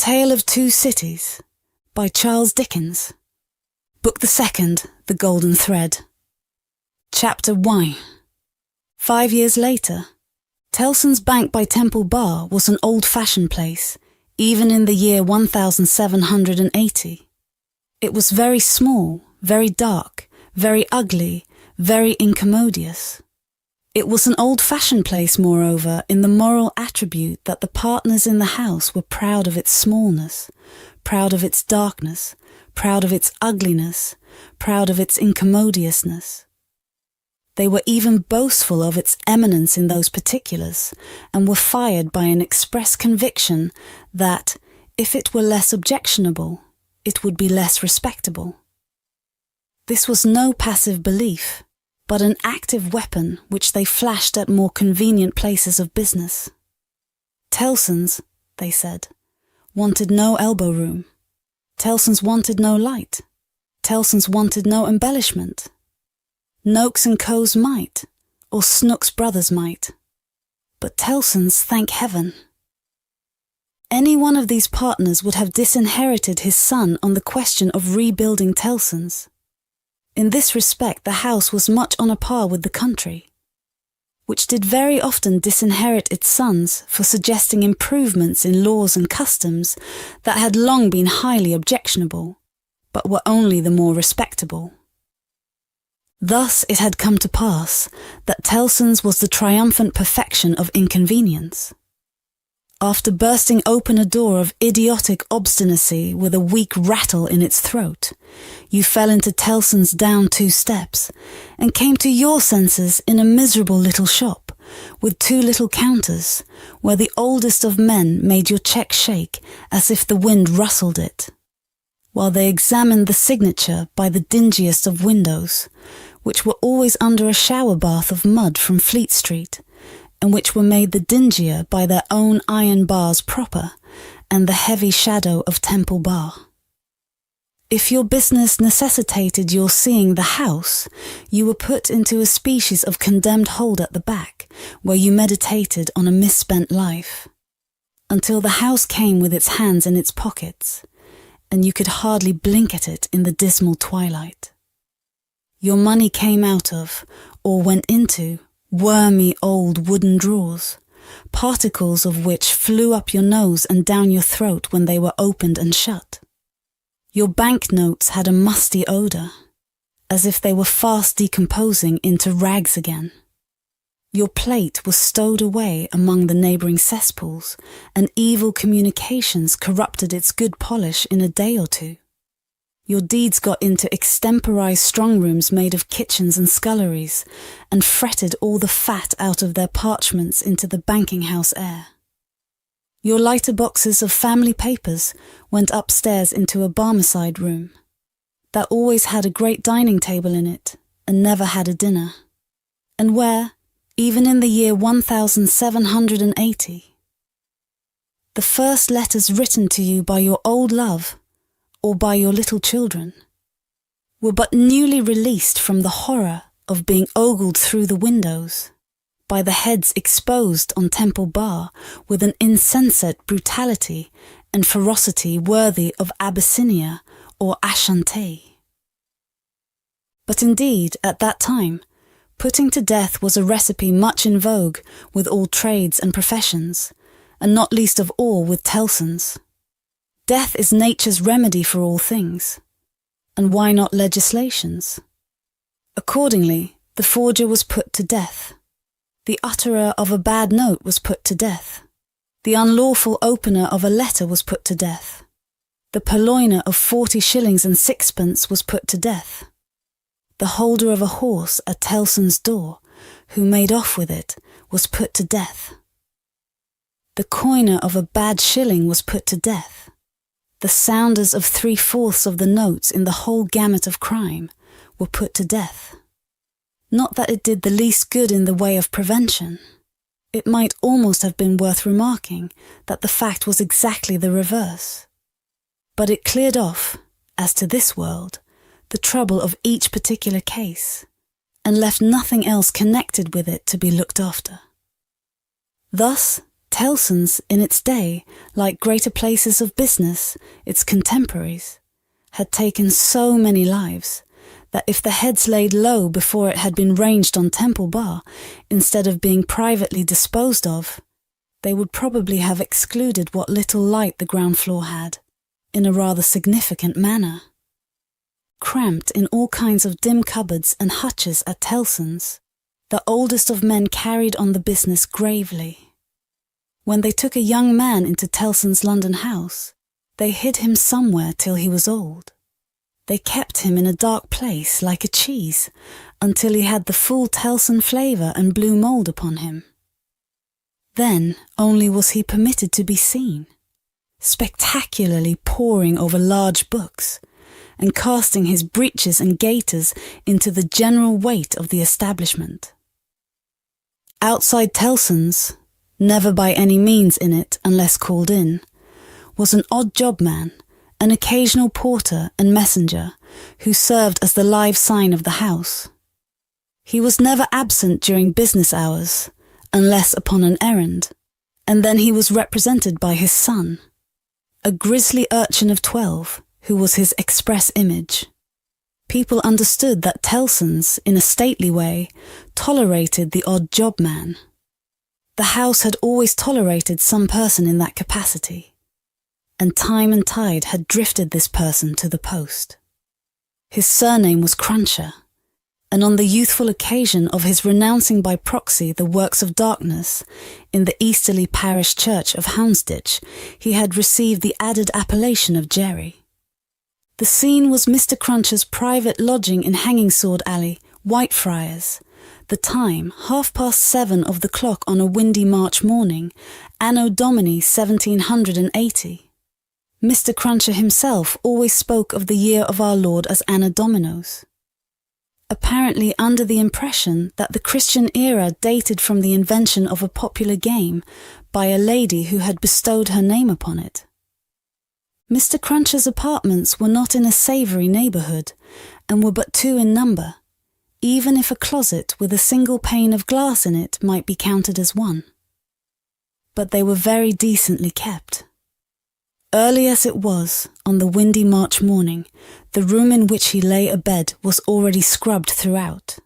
Tale of Two Cities by Charles Dickens. Book the Second, The Golden Thread. Chapter 1. 5 years later, Tellson's Bank by Temple Bar was an old-fashioned place, even in the year 1780. It was very small, very dark, very ugly, very incommodious. It was an old-fashioned place, moreover, in the moral attribute that the partners in the house were proud of its smallness, proud of its darkness, proud of its ugliness, proud of its incommodiousness. They were even boastful of its eminence in those particulars, and were fired by an express conviction that, if it were less objectionable, it would be less respectable. This was no passive belief, but an active weapon which they flashed at more convenient places of business. Tellson's, they said, wanted no elbow room. Tellson's wanted no light. Tellson's wanted no embellishment. Noakes and Co.'s might, or Snooks Brothers might. But Tellson's, thank heaven. Any one of these partners would have disinherited his son on the question of rebuilding Tellson's. In this respect the house was much on a par with the country, which did very often disinherit its sons for suggesting improvements in laws and customs that had long been highly objectionable, but were only the more respectable. Thus it had come to pass that Tellson's was the triumphant perfection of inconvenience. After bursting open a door of idiotic obstinacy with a weak rattle in its throat, you fell into Tellson's down 2 steps, and came to your senses in a miserable little shop, with 2 little counters, where the oldest of men made your cheque shake as if the wind rustled it, while they examined the signature by the dingiest of windows, which were always under a shower bath of mud from Fleet Street, and which were made the dingier by their own iron bars proper, and the heavy shadow of Temple Bar. If your business necessitated your seeing the house, you were put into a species of condemned hold at the back, where you meditated on a misspent life, until the house came with its hands in its pockets, and you could hardly blink at it in the dismal twilight. Your money came out of, or went into, wormy old wooden drawers, particles of which flew up your nose and down your throat when they were opened and shut. Your banknotes had a musty odour, as if they were fast decomposing into rags again. Your plate was stowed away among the neighbouring cesspools, and evil communications corrupted its good polish in a day or 2. Your deeds got into extemporized strong rooms made of kitchens and sculleries, and fretted all the fat out of their parchments into the banking-house air. Your lighter boxes of family papers went upstairs into a Barmecide room, that always had a great dining table in it, and never had a dinner, and where, even in the year 1780, the first letters written to you by your old love, or by your little children, were but newly released from the horror of being ogled through the windows, by the heads exposed on Temple Bar with an insensate brutality and ferocity worthy of Abyssinia or Ashanti. But indeed, at that time, putting to death was a recipe much in vogue with all trades and professions, and not least of all with Tellson's. Death is nature's remedy for all things, and why not legislation's? Accordingly, the forger was put to death. The utterer of a bad note was put to death. The unlawful opener of a letter was put to death. The purloiner of 40 shillings and 6pence was put to death. The holder of a horse at Tellson's door, who made off with it, was put to death. The coiner of a bad shilling was put to death. The sounders of 3/4 of the notes in the whole gamut of crime were put to death. Not that it did the least good in the way of prevention. It might almost have been worth remarking that the fact was exactly the reverse. But it cleared off, as to this world, the trouble of each particular case, and left nothing else connected with it to be looked after. Thus, Tellson's, in its day, like greater places of business, its contemporaries, had taken so many lives, that if the heads laid low before it had been ranged on Temple Bar, instead of being privately disposed of, they would probably have excluded what little light the ground floor had, in a rather significant manner. Cramped in all kinds of dim cupboards and hutches at Tellson's, the oldest of men carried on the business gravely. When they took a young man into Tellson's London house, they hid him somewhere till he was old. They kept him in a dark place like a cheese until he had the full Tellson flavour and blue mould upon him. Then only was he permitted to be seen, spectacularly poring over large books and casting his breeches and gaiters into the general weight of the establishment. Outside Tellson's, never by any means in it unless called in, was an odd job man, an occasional porter and messenger who served as the live sign of the house. He was never absent during business hours, unless upon an errand, and then he was represented by his son, a grisly urchin of 12, who was his express image. People understood that Tellson's, in a stately way, tolerated the odd job man. The house had always tolerated some person in that capacity, and tide had drifted this person to the post. His surname was Cruncher, and on the youthful occasion of his renouncing by proxy the works of darkness in the easterly parish church of Houndsditch, he had received the added appellation of Jerry. The scene was Mr. Cruncher's private lodging in Hanging Sword Alley, Whitefriars, the time 7:30 of the clock on a windy March morning, Anno Domini 1780. Mr. Cruncher himself always spoke of the year of our Lord as Anno Dominos, apparently under the impression that the Christian era dated from the invention of a popular game by a lady who had bestowed her name upon it. Mr. Cruncher's apartments were not in a savoury neighbourhood, and were but 2 in number, even if a closet with a single pane of glass in it might be counted as one. But they were very decently kept. Early as it was, on the windy March morning, the room in which he lay abed was already scrubbed throughout.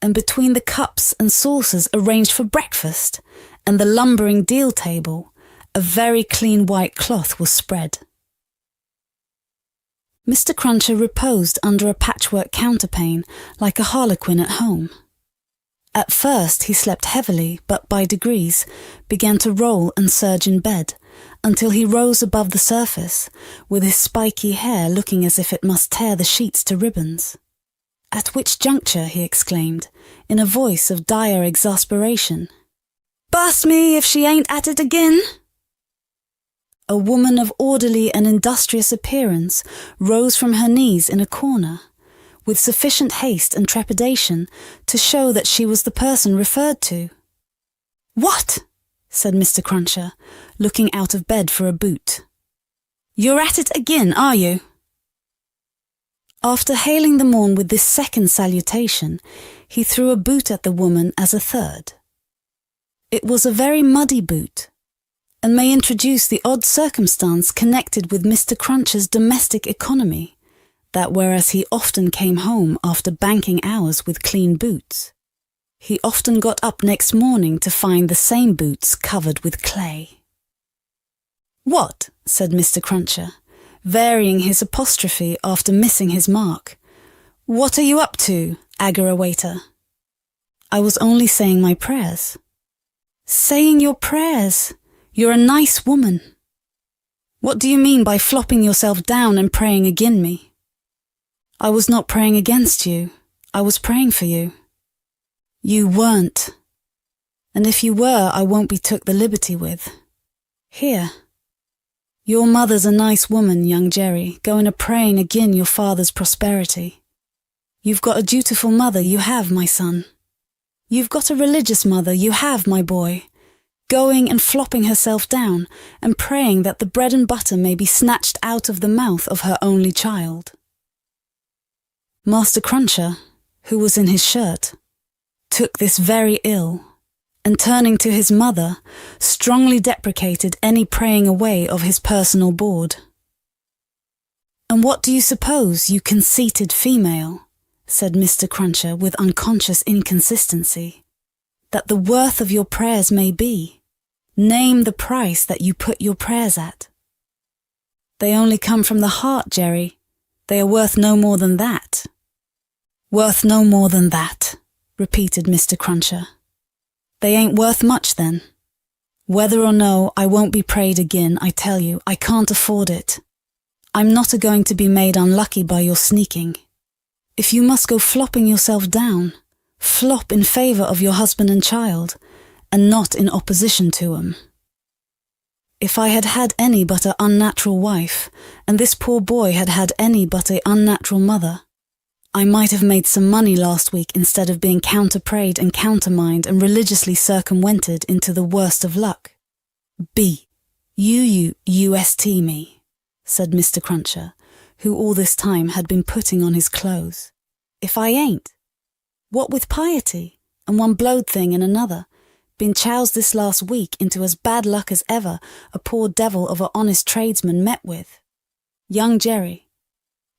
And between the cups and saucers arranged for breakfast, and the lumbering deal table, a very clean white cloth was spread. Mr. Cruncher reposed under a patchwork counterpane like a harlequin at home. At first he slept heavily, but by degrees began to roll and surge in bed, until he rose above the surface, with his spiky hair looking as if it must tear the sheets to ribbons. At which juncture he exclaimed, in a voice of dire exasperation, "Burst me if she ain't at it again!" A woman of orderly and industrious appearance rose from her knees in a corner, with sufficient haste and trepidation to show that she was the person referred to. "What?" said Mr. Cruncher, looking out of bed for a boot. "You're at it again, are you?" After hailing the morn with this second salutation, he threw a boot at the woman as a third. It was a very muddy boot, and may introduce the odd circumstance connected with Mr. Cruncher's domestic economy, that whereas he often came home after banking hours with clean boots, he often got up next morning to find the same boots covered with clay. "What?" said Mr. Cruncher, varying his apostrophe after missing his mark. "What are you up to, aggrawator?" "I was only saying my prayers." "Saying your prayers? You're a nice woman." "What do you mean by flopping yourself down and praying agin me?" "I was not praying against you. I was praying for you." "You weren't. And if you were, I won't be took the liberty with. Here. Your mother's a nice woman, young Jerry, going a-praying agin your father's prosperity. You've got a dutiful mother, you have, my son. You've got a religious mother, you have, my boy, going and flopping herself down and praying that the bread and butter may be snatched out of the mouth of her only child." Master Cruncher, who was in his shirt, took this very ill, and turning to his mother, strongly deprecated any praying away of his personal board. "And what do you suppose, you conceited female," said Mr. Cruncher with unconscious inconsistency, "that the worth of your prayers may be? Name the price that you put your prayers at." "They only come from the heart, Jerry. They are worth no more than that." "Worth no more than that," repeated Mr. Cruncher. "They ain't worth much then. Whether or no, I won't be prayed again, I tell you. I can't afford it. I'm not a-going to be made unlucky by your sneaking. If you must go flopping yourself down, flop in favour of your husband and child, and not in opposition to 'em. If I had had any but a unnatural wife, and this poor boy had had any but a unnatural mother, I might have made some money last week instead of being counter-prayed and countermined and religiously circumvented into the worst of luck. B-U-U-U-S-T me, said Mr. Cruncher, who all this time had been putting on his clothes. If I ain't? What with piety, and one blowed thing and another, been choused this last week into as bad luck as ever a poor devil of a honest tradesman met with. Young Jerry,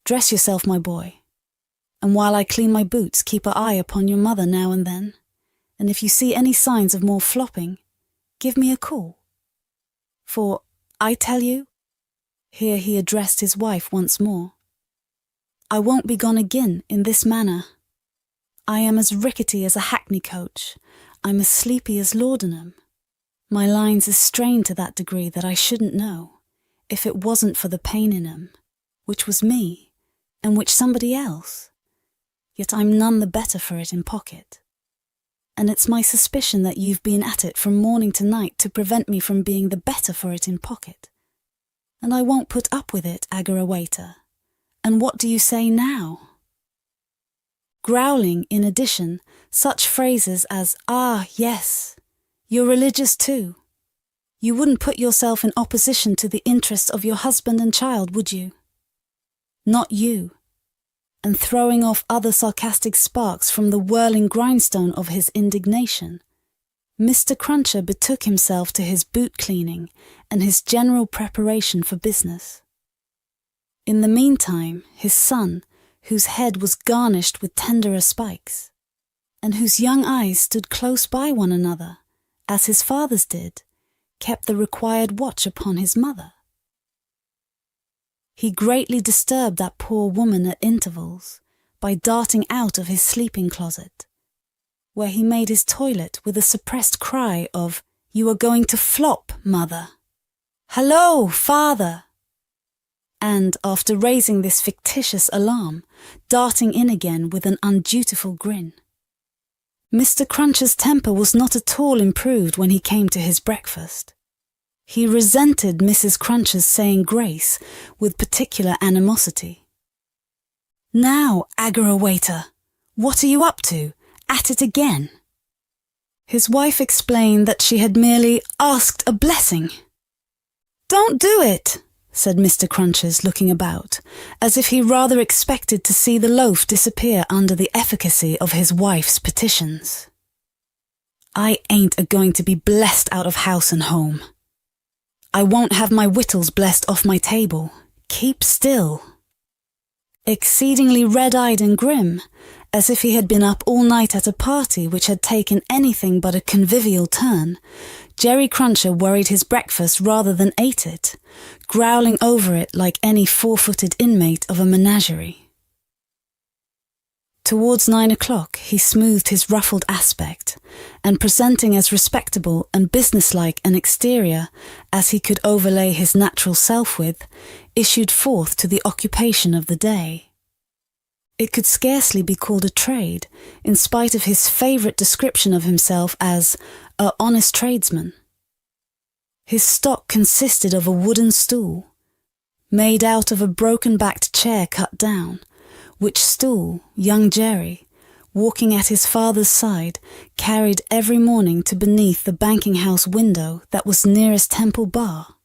dress yourself, my boy, and while I clean my boots, keep an eye upon your mother now and then, and if you see any signs of more flopping, give me a call. For, I tell you, here he addressed his wife once more, I won't be gone again in this manner. I am as rickety as a hackney coach. I'm as sleepy as laudanum. My lines is strained to that degree that I shouldn't know, if it wasn't for the pain in 'em, which was me, and which somebody else. Yet I'm none the better for it in pocket. And it's my suspicion that you've been at it from morning to night to prevent me from being the better for it in pocket. And I won't put up with it, aggrawator. And what do you say now? Growling, in addition, such phrases as, ah, yes, you're religious too. You wouldn't put yourself in opposition to the interests of your husband and child, would you? Not you. And throwing off other sarcastic sparks from the whirling grindstone of his indignation, Mr. Cruncher betook himself to his boot cleaning and his general preparation for business. In the meantime, his son, whose head was garnished with tenderer spikes, and whose young eyes stood close by one another, as his father's did, kept the required watch upon his mother. He greatly disturbed that poor woman at intervals by darting out of his sleeping closet, where he made his toilet with a suppressed cry of, "You are going to flop, mother! Hello, father!" And, after raising this fictitious alarm, darting in again with an undutiful grin. Mr. Cruncher's temper was not at all improved when he came to his breakfast. He resented Mrs. Cruncher's saying grace with particular animosity. "Now, aggrawator, what are you up to? At it again?" His wife explained that she had merely asked a blessing. "Don't do it," said Mr. Crunchers, looking about, as if he rather expected to see the loaf disappear under the efficacy of his wife's petitions. "I ain't a-going to be blessed out of house and home. I won't have my wittles blessed off my table. Keep still." Exceedingly red-eyed and grim, as if he had been up all night at a party which had taken anything but a convivial turn, Jerry Cruncher worried his breakfast rather than ate it, growling over it like any four-footed inmate of a menagerie. Towards 9 o'clock he smoothed his ruffled aspect, and presenting as respectable and businesslike an exterior as he could overlay his natural self with, issued forth to the occupation of the day. It could scarcely be called a trade, in spite of his favourite description of himself as a honest tradesman. His stock consisted of a wooden stool, made out of a broken-backed chair cut down, which stool young Jerry, walking at his father's side, carried every morning to beneath the banking-house window that was nearest Temple Bar,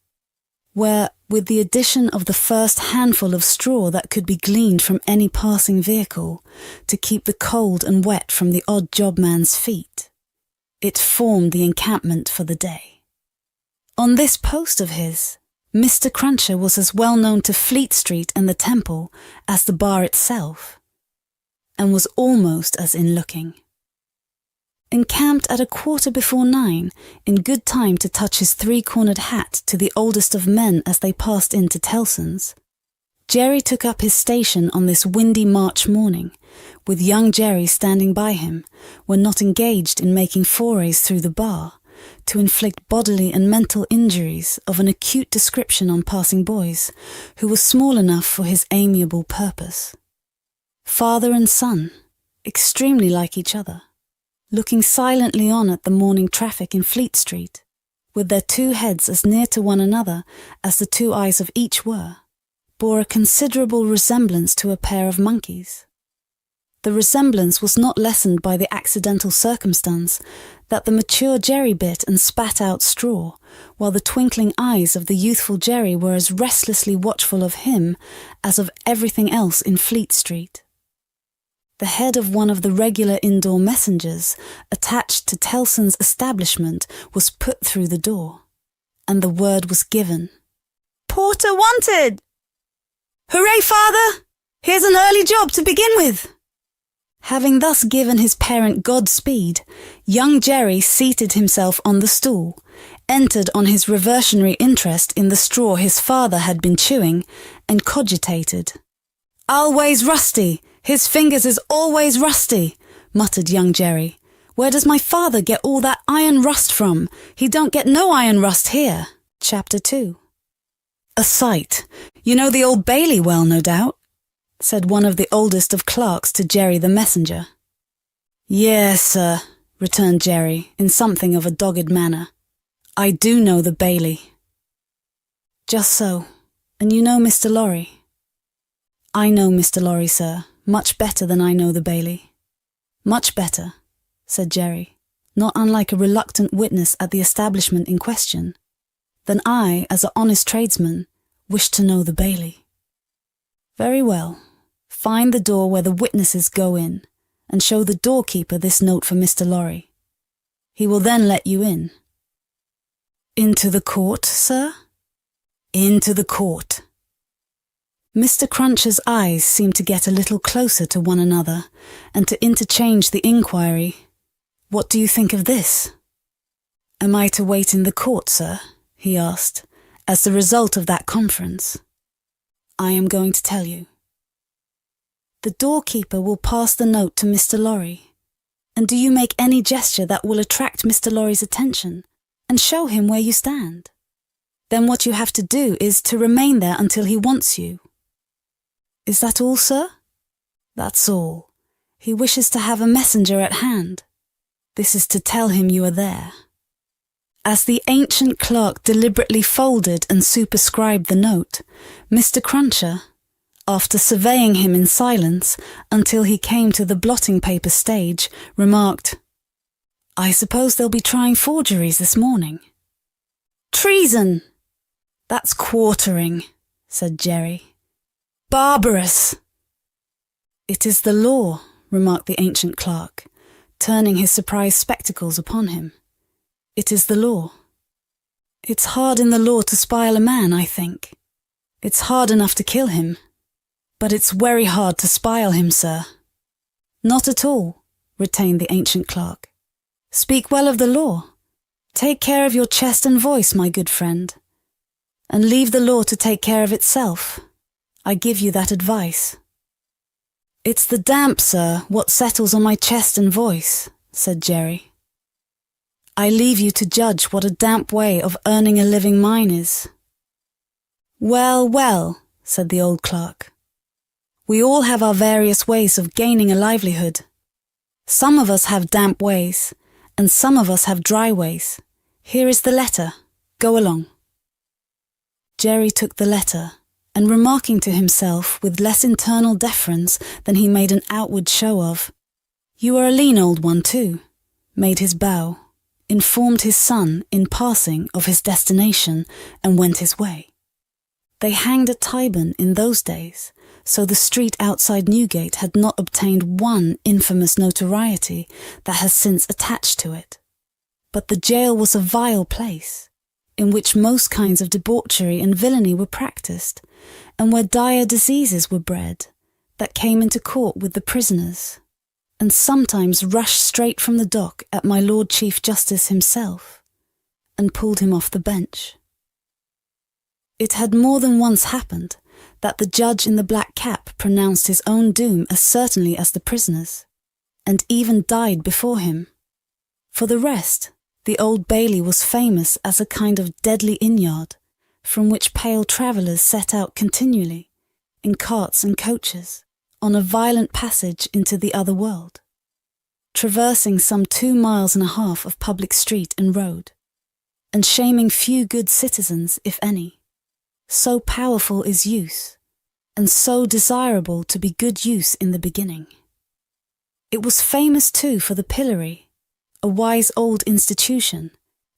where, with the addition of the first handful of straw that could be gleaned from any passing vehicle, to keep the cold and wet from the odd jobman's feet, It formed the encampment for the day. On this post of his, Mr. Cruncher was as well known to Fleet Street and the Temple as the bar itself, and was almost as in-looking. Encamped at 9:15, in good time to touch his three-cornered hat to the oldest of men as they passed into Tellson's, Jerry took up his station on this windy March morning, with young Jerry standing by him, when not engaged in making forays through the bar, to inflict bodily and mental injuries of an acute description on passing boys, who were small enough for his amiable purpose. Father and son, extremely like each other, looking silently on at the morning traffic in Fleet Street, with their two heads as near to one another as the two eyes of each were, bore a considerable resemblance to a pair of monkeys. The resemblance was not lessened by the accidental circumstance that the mature Jerry bit and spat out straw, while the twinkling eyes of the youthful Jerry were as restlessly watchful of him as of everything else in Fleet Street. The head of one of the regular indoor messengers attached to Tellson's establishment was put through the door, and the word was given. "Porter wanted!" "Hooray, father! Here's an early job to begin with!" Having thus given his parent Godspeed, young Jerry seated himself on the stool, entered on his reversionary interest in the straw his father had been chewing, and cogitated. "Always rusty! His fingers is always rusty," muttered young Jerry. "Where does my father get all that iron rust from? He don't get no iron rust here." Chapter 2. "A sight. You know the Old Bailey well, no doubt?" said one of the oldest of clerks to Jerry the messenger. "Yes, sir," returned Jerry, in something of a dogged manner. "I do know the Bailey." "Just so. And you know Mr. Lorry?" "I know Mr. Lorry, sir, much better than I know the Bailey." "Much better," said Jerry, not unlike a reluctant witness at the establishment in question, "than I, as an honest tradesman, wish to know the Bailey." "Very well. Find the door where the witnesses go in, and show the doorkeeper this note for Mr. Lorry. He will then let you in." "Into the court, sir?" "Into the court." Mr. Cruncher's eyes seemed to get a little closer to one another, and to interchange the inquiry, "What do you think of this?" "Am I to wait in the court, sir?" he asked, "as the result of that conference?" "I am going to tell you. The doorkeeper will pass the note to Mr. Lorry, and do you make any gesture that will attract Mr. Lorry's attention, and show him where you stand. Then what you have to do is to remain there until he wants you." "Is that all, sir?" "That's all. He wishes to have a messenger at hand. This is to tell him you are there." As the ancient clerk deliberately folded and superscribed the note, Mr. Cruncher, after surveying him in silence until he came to the blotting paper stage, remarked, "I suppose they'll be trying forgeries this morning." "Treason!" "That's quartering," said Jerry. "Barbarous!" "It is the law," remarked the ancient clerk, turning his surprised spectacles upon him. "It is the law. It's hard in the law to spile a man, I think. It's hard enough to kill him, but it's very hard to spile him, sir." "Not at all," retained the ancient clerk. "Speak well of the law. Take care of your chest and voice, my good friend, and leave the law to take care of itself. I give you that advice." "It's the damp, sir, what settles on my chest and voice," said Jerry. "I leave you to judge what a damp way of earning a living mine is." "Well, well," said the old clerk. "We all have our various ways of gaining a livelihood. Some of us have damp ways, and some of us have dry ways. Here is the letter. Go along." Jerry took the letter, and remarking to himself with less internal deference than he made an outward show of, "You are a lean old one too," made his bow, informed his son, in passing, of his destination, and went his way. They hanged at Tyburn in those days, so the street outside Newgate had not obtained one infamous notoriety that has since attached to it. But the jail was a vile place, in which most kinds of debauchery and villainy were practised, and where dire diseases were bred, that came into court with the prisoners, and sometimes rushed straight from the dock at my Lord Chief Justice himself, and pulled him off the bench. It had more than once happened that the judge in the black cap pronounced his own doom as certainly as the prisoner's, and even died before him. For the rest, the Old Bailey was famous as a kind of deadly inn-yard, from which pale travellers set out continually, in carts and coaches, on a violent passage into the other world, traversing some 2.5 miles of public street and road, and shaming few good citizens, if any. So powerful is use, and so desirable to be good use in the beginning. It was famous too for the pillory, a wise old institution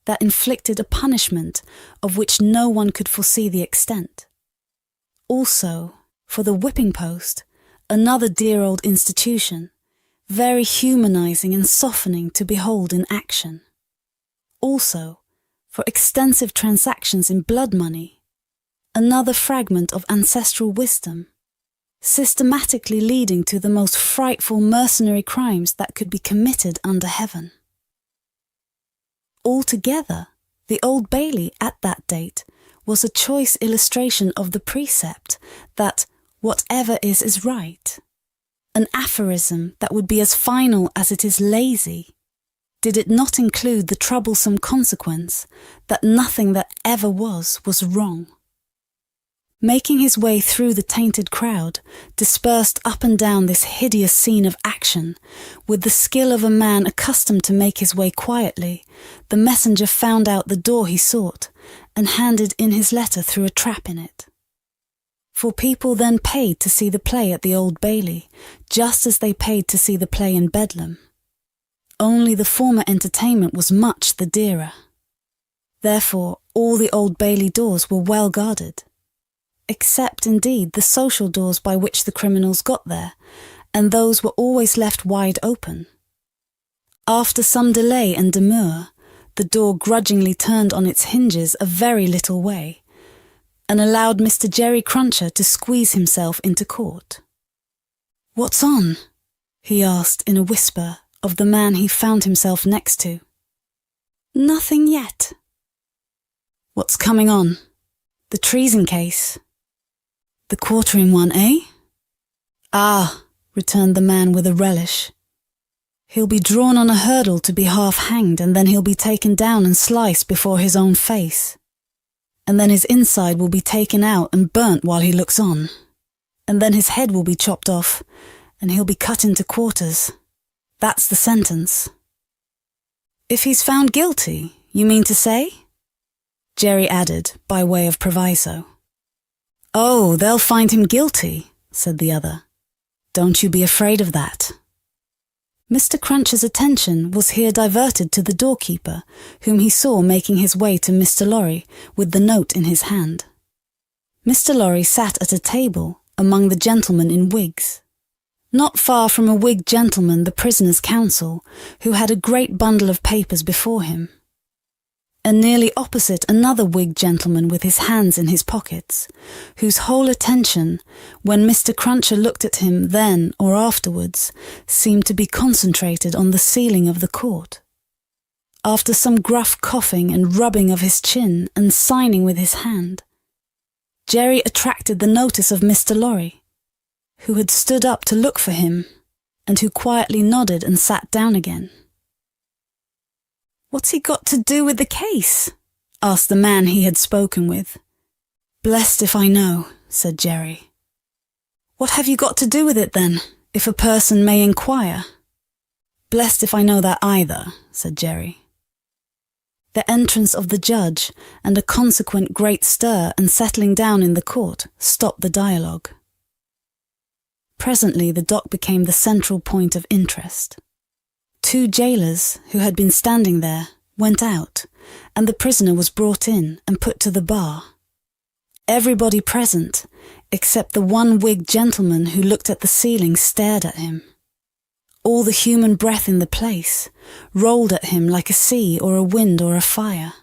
that inflicted a punishment of which no one could foresee the extent. Also for the whipping post, another dear old institution, very humanizing and softening to behold in action. Also for extensive transactions in blood money, another fragment of ancestral wisdom, systematically leading to the most frightful mercenary crimes that could be committed under heaven. Altogether, the Old Bailey at that date was a choice illustration of the precept that whatever is right, an aphorism that would be as final as it is lazy, did it not include the troublesome consequence that nothing that ever was wrong. Making his way through the tainted crowd, dispersed up and down this hideous scene of action, with the skill of a man accustomed to make his way quietly, the messenger found out the door he sought, and handed in his letter through a trap in it. For people then paid to see the play at the Old Bailey, just as they paid to see the play in Bedlam. Only the former entertainment was much the dearer. Therefore all the Old Bailey doors were well guarded, except indeed the social doors by which the criminals got there, and those were always left wide open. After some delay and demur, the door grudgingly turned on its hinges a very little way, and allowed Mr. Jerry Cruncher to squeeze himself into court. "What's on?" he asked in a whisper of the man he found himself next to. "Nothing yet." "What's coming on?" "The treason case." "The quartering one, eh?" "Ah," returned the man with a relish. "He'll be drawn on a hurdle to be half-hanged, and then he'll be taken down and sliced before his own face. And then his inside will be taken out and burnt while he looks on. And then his head will be chopped off, and he'll be cut into quarters. That's the sentence." "If he's found guilty, you mean to say?" Jerry added, by way of proviso. "Oh, they'll find him guilty," said the other. "Don't you be afraid of that." Mr. Cruncher's attention was here diverted to the doorkeeper, whom he saw making his way to Mr. Lorry with the note in his hand. Mr. Lorry sat at a table among the gentlemen in wigs. Not far from a wigged gentleman the prisoner's counsel, who had a great bundle of papers before him, and nearly opposite another wigged gentleman with his hands in his pockets, whose whole attention, when Mr. Cruncher looked at him then or afterwards, seemed to be concentrated on the ceiling of the court. After some gruff coughing and rubbing of his chin and signing with his hand, Jerry attracted the notice of Mr. Lorry, who had stood up to look for him, and who quietly nodded and sat down again. "What's he got to do with the case?" asked the man he had spoken with. "Blessed if I know," said Jerry. "What have you got to do with it then, if a person may inquire?" "Blessed if I know that either," said Jerry. The entrance of the judge and a consequent great stir and settling down in the court stopped the dialogue. Presently the dock became the central point of interest. 2 jailers, who had been standing there, went out, and the prisoner was brought in and put to the bar. Everybody present, except the one wigged gentleman who looked at the ceiling, stared at him. all the human breath in the place, rolled at him like a sea or a wind or a fire.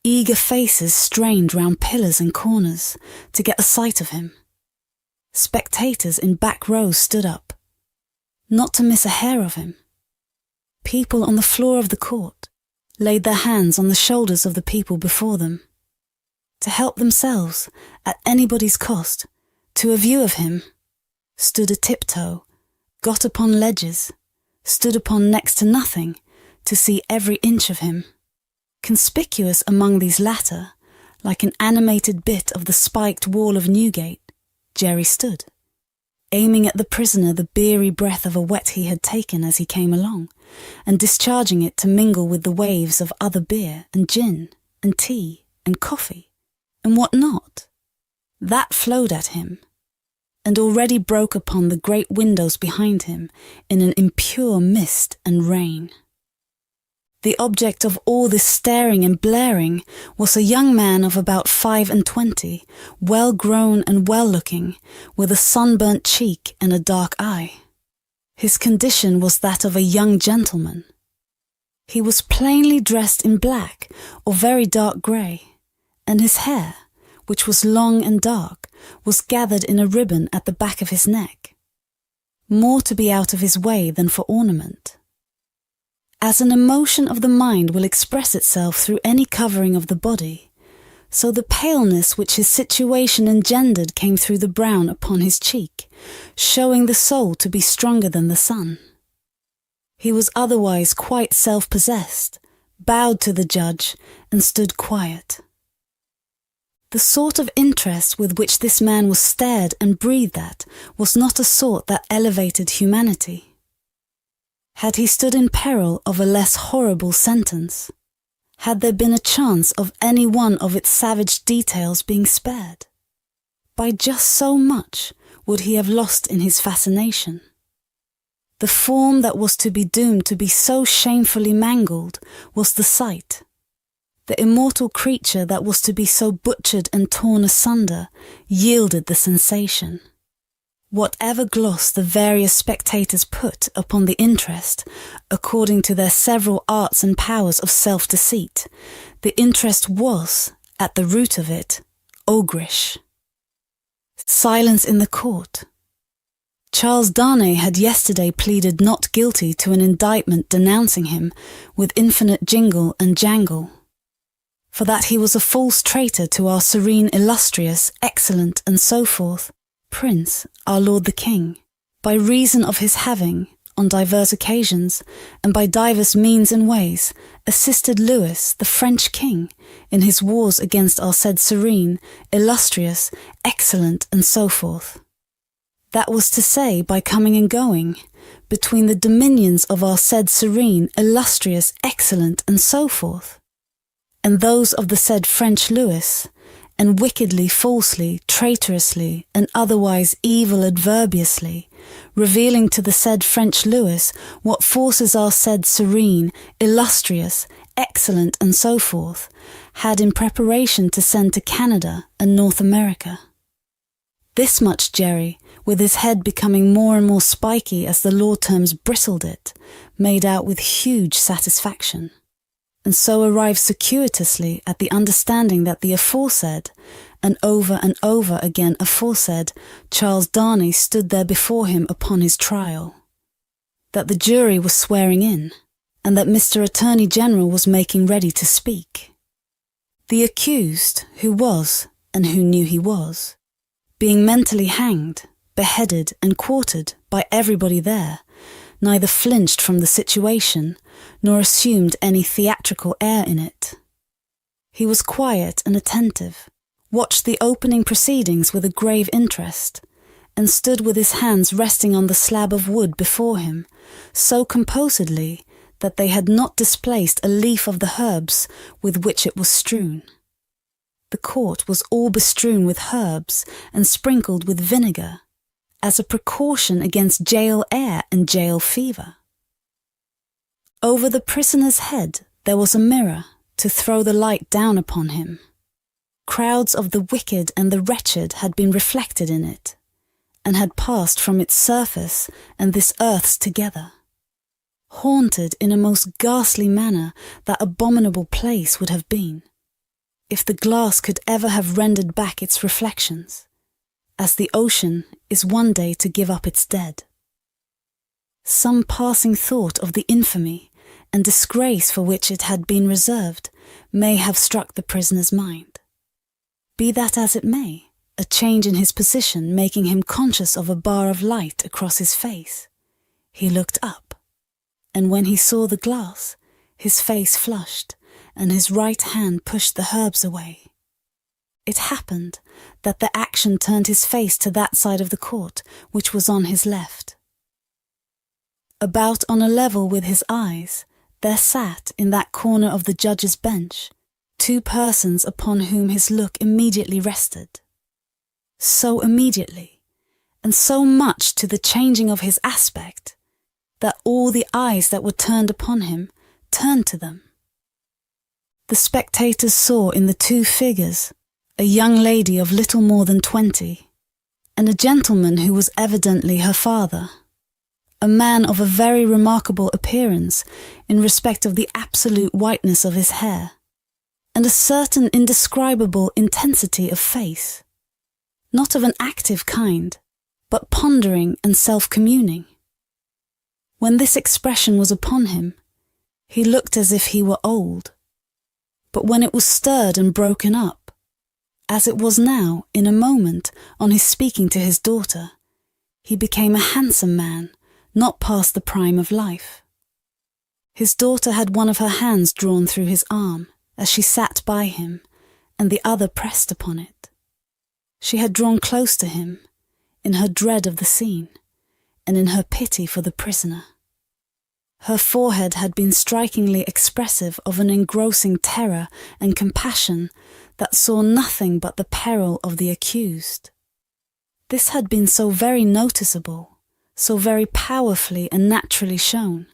Eager faces strained round pillars and corners to get a sight of him. Spectators in back rows stood up, not to miss a hair of him. People on the floor of the court laid their hands on the shoulders of the people before them, to help themselves, at anybody's cost, to a view of him, stood a tiptoe, got upon ledges, stood upon next to nothing, to see every inch of him. Conspicuous among these latter, like an animated bit of the spiked wall of Newgate, Jerry stood, aiming at the prisoner the beery breath of a wet he had taken as he came along, and discharging it to mingle with the waves of other beer and gin and tea and coffee and what not. That flowed at him, and already broke upon the great windows behind him in an impure mist and rain. The object of all this staring and blaring was a young man of about 25, well grown and well looking, with a sunburnt cheek and a dark eye. His condition was that of a young gentleman. He was plainly dressed in black or very dark grey, and his hair, which was long and dark, was gathered in a ribbon at the back of his neck, more to be out of his way than for ornament. As an emotion of the mind will express itself through any covering of the body, so the paleness which his situation engendered came through the brown upon his cheek, showing the soul to be stronger than the sun. He was otherwise quite self-possessed, bowed to the judge, and stood quiet. The sort of interest with which this man was stared and breathed at was not a sort that elevated humanity. Had he stood in peril of a less horrible sentence? Had there been a chance of any one of its savage details being spared? By just so much would he have lost in his fascination. The form that was to be doomed to be so shamefully mangled was the sight. The immortal creature that was to be so butchered and torn asunder yielded the sensation. Whatever gloss the various spectators put upon the interest, according to their several arts and powers of self-deceit, the interest was, at the root of it, ogreish. Silence in the court. Charles Darnay had yesterday pleaded not guilty to an indictment denouncing him with infinite jingle and jangle, for that he was a false traitor to our serene, illustrious, excellent, and so forth, Prince, our Lord the King, by reason of his having, on divers occasions, and by divers means and ways, assisted Louis, the French King, in his wars against our said serene, illustrious, excellent, and so forth. That was to say, by coming and going, between the dominions of our said serene, illustrious, excellent, and so forth, and those of the said French Louis, and wickedly, falsely, traitorously, and otherwise evil adverbiously, revealing to the said French Louis what forces our said serene, illustrious, excellent, and so forth, had in preparation to send to Canada and North America. This much Jerry, with his head becoming more and more spiky as the law terms bristled it, made out with huge satisfaction, and so arrived circuitously at the understanding that the aforesaid, and over again aforesaid, Charles Darnay stood there before him upon his trial, that the jury was swearing in, and that Mr. Attorney General was making ready to speak. The accused, who was, and who knew he was, being mentally hanged, beheaded, and quartered by everybody there, neither flinched from the situation, nor assumed any theatrical air in it. He was quiet and attentive, watched the opening proceedings with a grave interest, and stood with his hands resting on the slab of wood before him, so composedly that they had not displaced a leaf of the herbs with which it was strewn. The court was all bestrewn with herbs and sprinkled with vinegar, as a precaution against jail air and jail fever. Over the prisoner's head there was a mirror to throw the light down upon him. Crowds of the wicked and the wretched had been reflected in it, and had passed from its surface and this earth's together. Haunted in a most ghastly manner that abominable place would have been, if the glass could ever have rendered back its reflections, as the ocean is one day to give up its dead. Some passing thought of the infamy and disgrace for which it had been reserved may have struck the prisoner's mind. Be that as it may, a change in his position making him conscious of a bar of light across his face, he looked up, and when he saw the glass, his face flushed, and his right hand pushed the herbs away. It happened that the action turned his face to that side of the court which was on his left. About on a level with his eyes, there sat in that corner of the judge's bench 2 persons upon whom his look immediately rested. So immediately, and so much to the changing of his aspect, that all the eyes that were turned upon him turned to them. The spectators saw in the 2 figures a young lady of little more than 20, and a gentleman who was evidently her father, a man of a very remarkable appearance in respect of the absolute whiteness of his hair, and a certain indescribable intensity of face, not of an active kind, but pondering and self-communing. When this expression was upon him, he looked as if he were old, but when it was stirred and broken up, as it was now in a moment on his speaking to his daughter, he became a handsome man, not past the prime of life. His daughter had one of her hands drawn through his arm as she sat by him, and the other pressed upon it. She had drawn close to him, in her dread of the scene, and in her pity for the prisoner. Her forehead had been strikingly expressive of an engrossing terror and compassion that saw nothing but the peril of the accused. This had been so very noticeable, so very powerfully and naturally shown,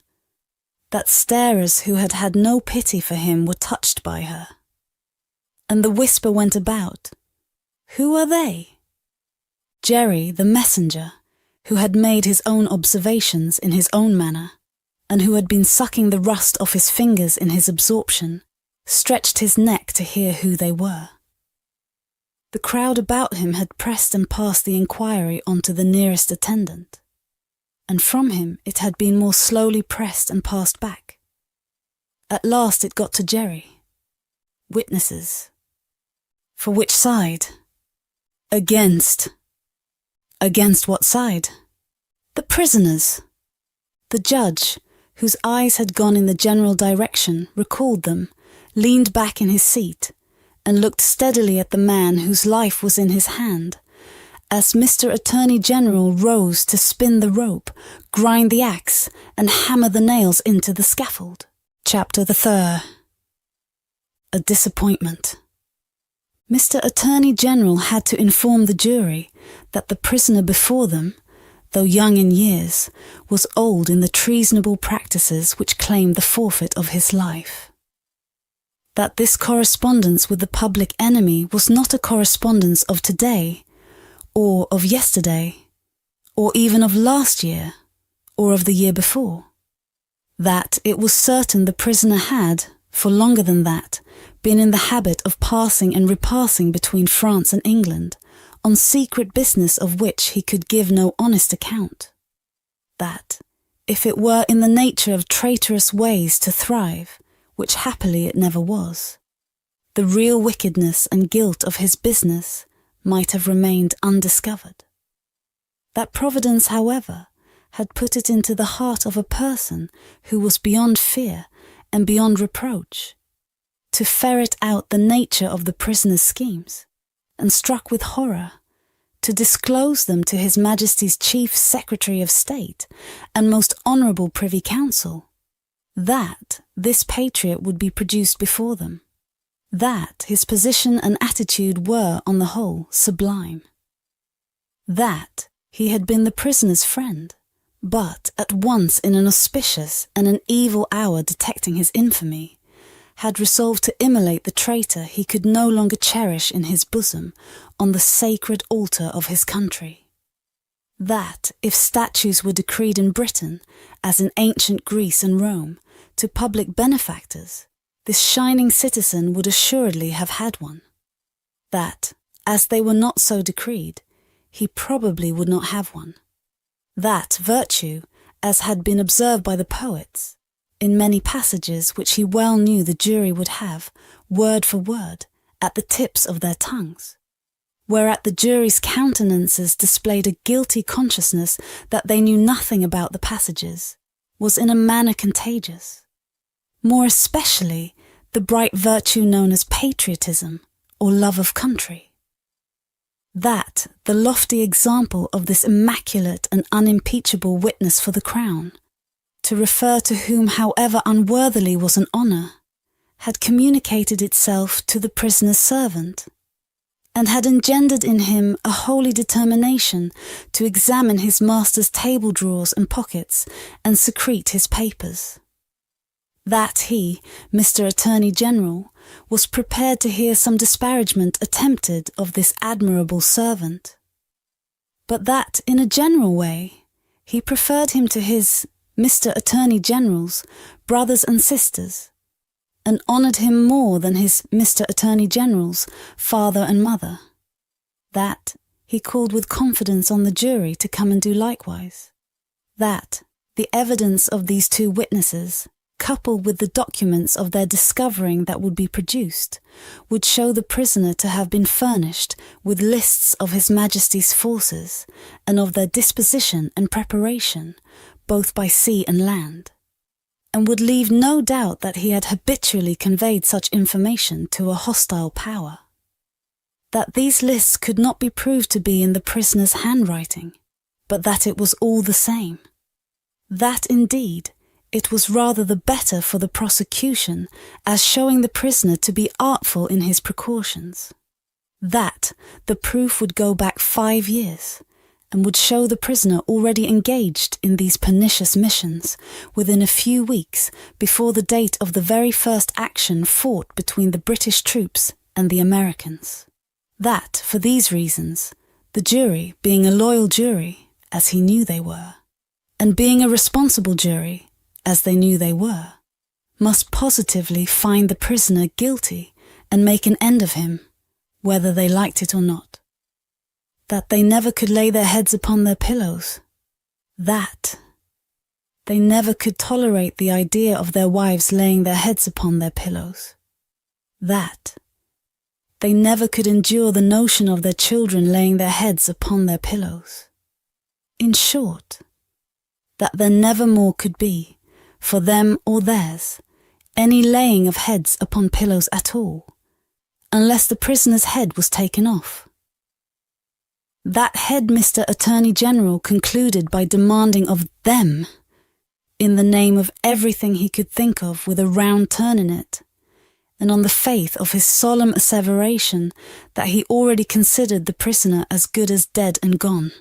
that starers who had had no pity for him were touched by her. And the whisper went about, "Who are they?" Jerry, the messenger, who had made his own observations in his own manner, and who had been sucking the rust off his fingers in his absorption, stretched his neck to hear who they were. The crowd about him had pressed and passed the inquiry on to the nearest attendant, and from him it had been more slowly pressed and passed back. At last it got to Jerry. Witnesses. For which side? Against. Against what side? The prisoners. The judge, whose eyes had gone in the general direction, recalled them, leaned back in his seat, and looked steadily at the man whose life was in his hand, as Mr. Attorney General rose to spin the rope, grind the axe, and hammer the nails into the scaffold. Chapter the 3rd. A disappointment. Mr. Attorney General had to inform the jury that the prisoner before them, though young in years, was old in the treasonable practices which claimed the forfeit of his life. That this correspondence with the public enemy was not a correspondence of today, or of yesterday, or even of last year, or of the year before. That it was certain the prisoner had, for longer than that, been in the habit of passing and repassing between France and England, on secret business of which he could give no honest account. That, if it were in the nature of traitorous ways to thrive, which happily it never was, the real wickedness and guilt of his business might have remained undiscovered. That Providence, however, had put it into the heart of a person who was beyond fear and beyond reproach, to ferret out the nature of the prisoner's schemes, and struck with horror, to disclose them to His Majesty's Chief Secretary of State and most honourable Privy Council, that this patriot would be produced before them, that his position and attitude were, on the whole, sublime, that he had been the prisoner's friend, but at once in an auspicious and an evil hour detecting his infamy, had resolved to immolate the traitor he could no longer cherish in his bosom on the sacred altar of his country. That, if statues were decreed in Britain, as in ancient Greece and Rome, to public benefactors, this shining citizen would assuredly have had one. That, as they were not so decreed, he probably would not have one. That virtue, as had been observed by the poets, in many passages which he well knew the jury would have, word for word, at the tips of their tongues, whereat the jury's countenances displayed a guilty consciousness that they knew nothing about the passages, was in a manner contagious. More especially, the bright virtue known as patriotism, or love of country. That, the lofty example of this immaculate and unimpeachable witness for the crown, to refer to whom however unworthily was an honour, had communicated itself to the prisoner's servant, and had engendered in him a holy determination to examine his master's table drawers and pockets and secrete his papers. That he, Mr. Attorney General, was prepared to hear some disparagement attempted of this admirable servant, but that, in a general way, he preferred him to his, Mr. Attorney General's, brothers and sisters, and honoured him more than his Mr. Attorney General's father and mother. That he called with confidence on the jury to come and do likewise. That the evidence of these two witnesses, coupled with the documents of their discovering that would be produced, would show the prisoner to have been furnished with lists of His Majesty's forces and of their disposition and preparation, both by sea and land, and would leave no doubt that he had habitually conveyed such information to a hostile power. That these lists could not be proved to be in the prisoner's handwriting, but that it was all the same. That, indeed, it was rather the better for the prosecution, as showing the prisoner to be artful in his precautions. That the proof would go back 5 years, and would show the prisoner already engaged in these pernicious missions within a few weeks before the date of the very first action fought between the British troops and the Americans. That, for these reasons, the jury, being a loyal jury, as he knew they were, and being a responsible jury, as they knew they were, must positively find the prisoner guilty and make an end of him, whether they liked it or not. That they never could lay their heads upon their pillows. That they never could tolerate the idea of their wives laying their heads upon their pillows. That they never could endure the notion of their children laying their heads upon their pillows. In short, that there never more could be, for them or theirs, any laying of heads upon pillows at all, unless the prisoner's head was taken off. That head Mr. Attorney General concluded by demanding of them, in the name of everything he could think of with a round turn in it, and on the faith of his solemn asseveration that he already considered the prisoner as good as dead and gone.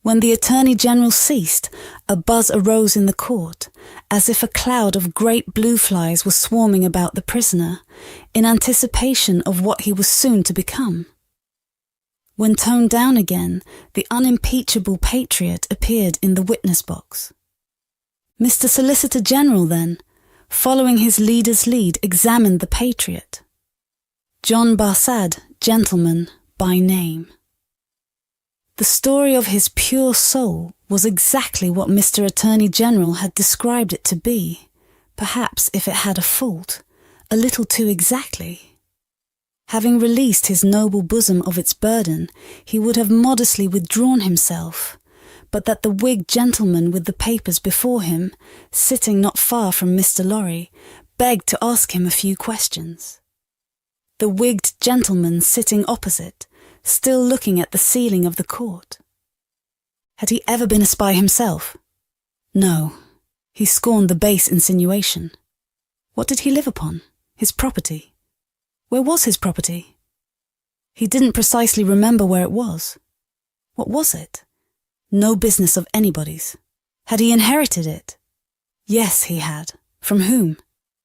When the Attorney General ceased, a buzz arose in the court, as if a cloud of great blue flies was swarming about the prisoner, in anticipation of what he was soon to become. When toned down again, the unimpeachable patriot appeared in the witness box. Mr. Solicitor General then, following his leader's lead, examined the patriot. John Barsad, gentleman, by name. The story of his pure soul was exactly what Mr. Attorney General had described it to be, perhaps, if it had a fault, a little too exactly. Having released his noble bosom of its burden, he would have modestly withdrawn himself, but that the wigged gentleman with the papers before him, sitting not far from Mr. Lorry, begged to ask him a few questions. The wigged gentleman sitting opposite, still looking at the ceiling of the court. Had he ever been a spy himself? No, he scorned the base insinuation. What did he live upon? His property. Where was his property? He didn't precisely remember where it was. What was it? No business of anybody's. Had he inherited it? Yes, he had. From whom?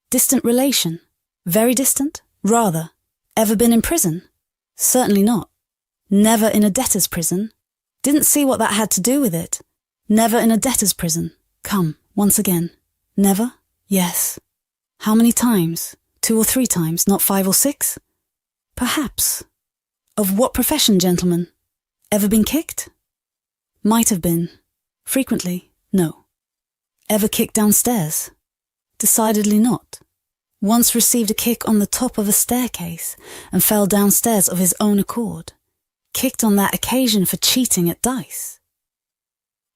Distant relation? Very distant? Rather. Ever been in prison? Certainly not. Never in a debtor's prison? Didn't see what that had to do with it. Never in a debtor's prison. Come, once again. Never? Yes. How many times? 2 or 3 times, not 5 or 6? Perhaps. Of what profession, gentlemen? Ever been kicked? Might have been. Frequently? No. Ever kicked downstairs? Decidedly not. Once received a kick on the top of a staircase and fell downstairs of his own accord. Kicked on that occasion for cheating at dice.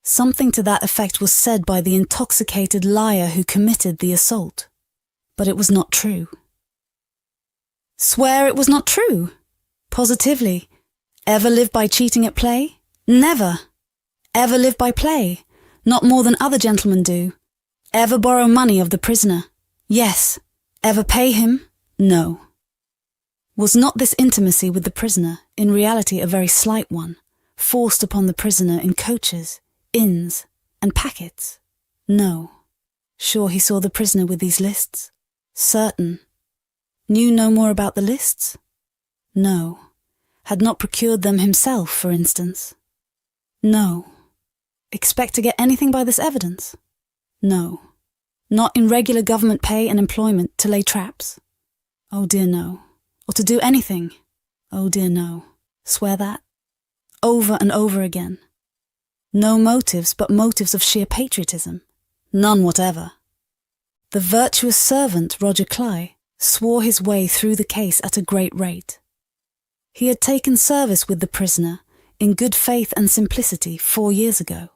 Something to that effect was said by the intoxicated liar who committed the assault, but it was not true. Swear it was not true? Positively. Ever lived by cheating at play? Never. Ever lived by play? Not more than other gentlemen do. Ever borrow money of the prisoner? Yes. Ever pay him? No. Was not this intimacy with the prisoner in reality a very slight one, forced upon the prisoner in coaches, inns, and packets? No. Sure he saw the prisoner with these lists? Certain. Knew no more about the lists? No. Had not procured them himself, for instance? No. Expect to get anything by this evidence? No. Not in regular government pay and employment to lay traps? Oh dear no. Or to do anything? Oh dear no. Swear that? Over and over again. No motives but motives of sheer patriotism. None whatever. The virtuous servant, Roger Cly, swore his way through the case at a great rate. He had taken service with the prisoner in good faith and simplicity 4 years ago.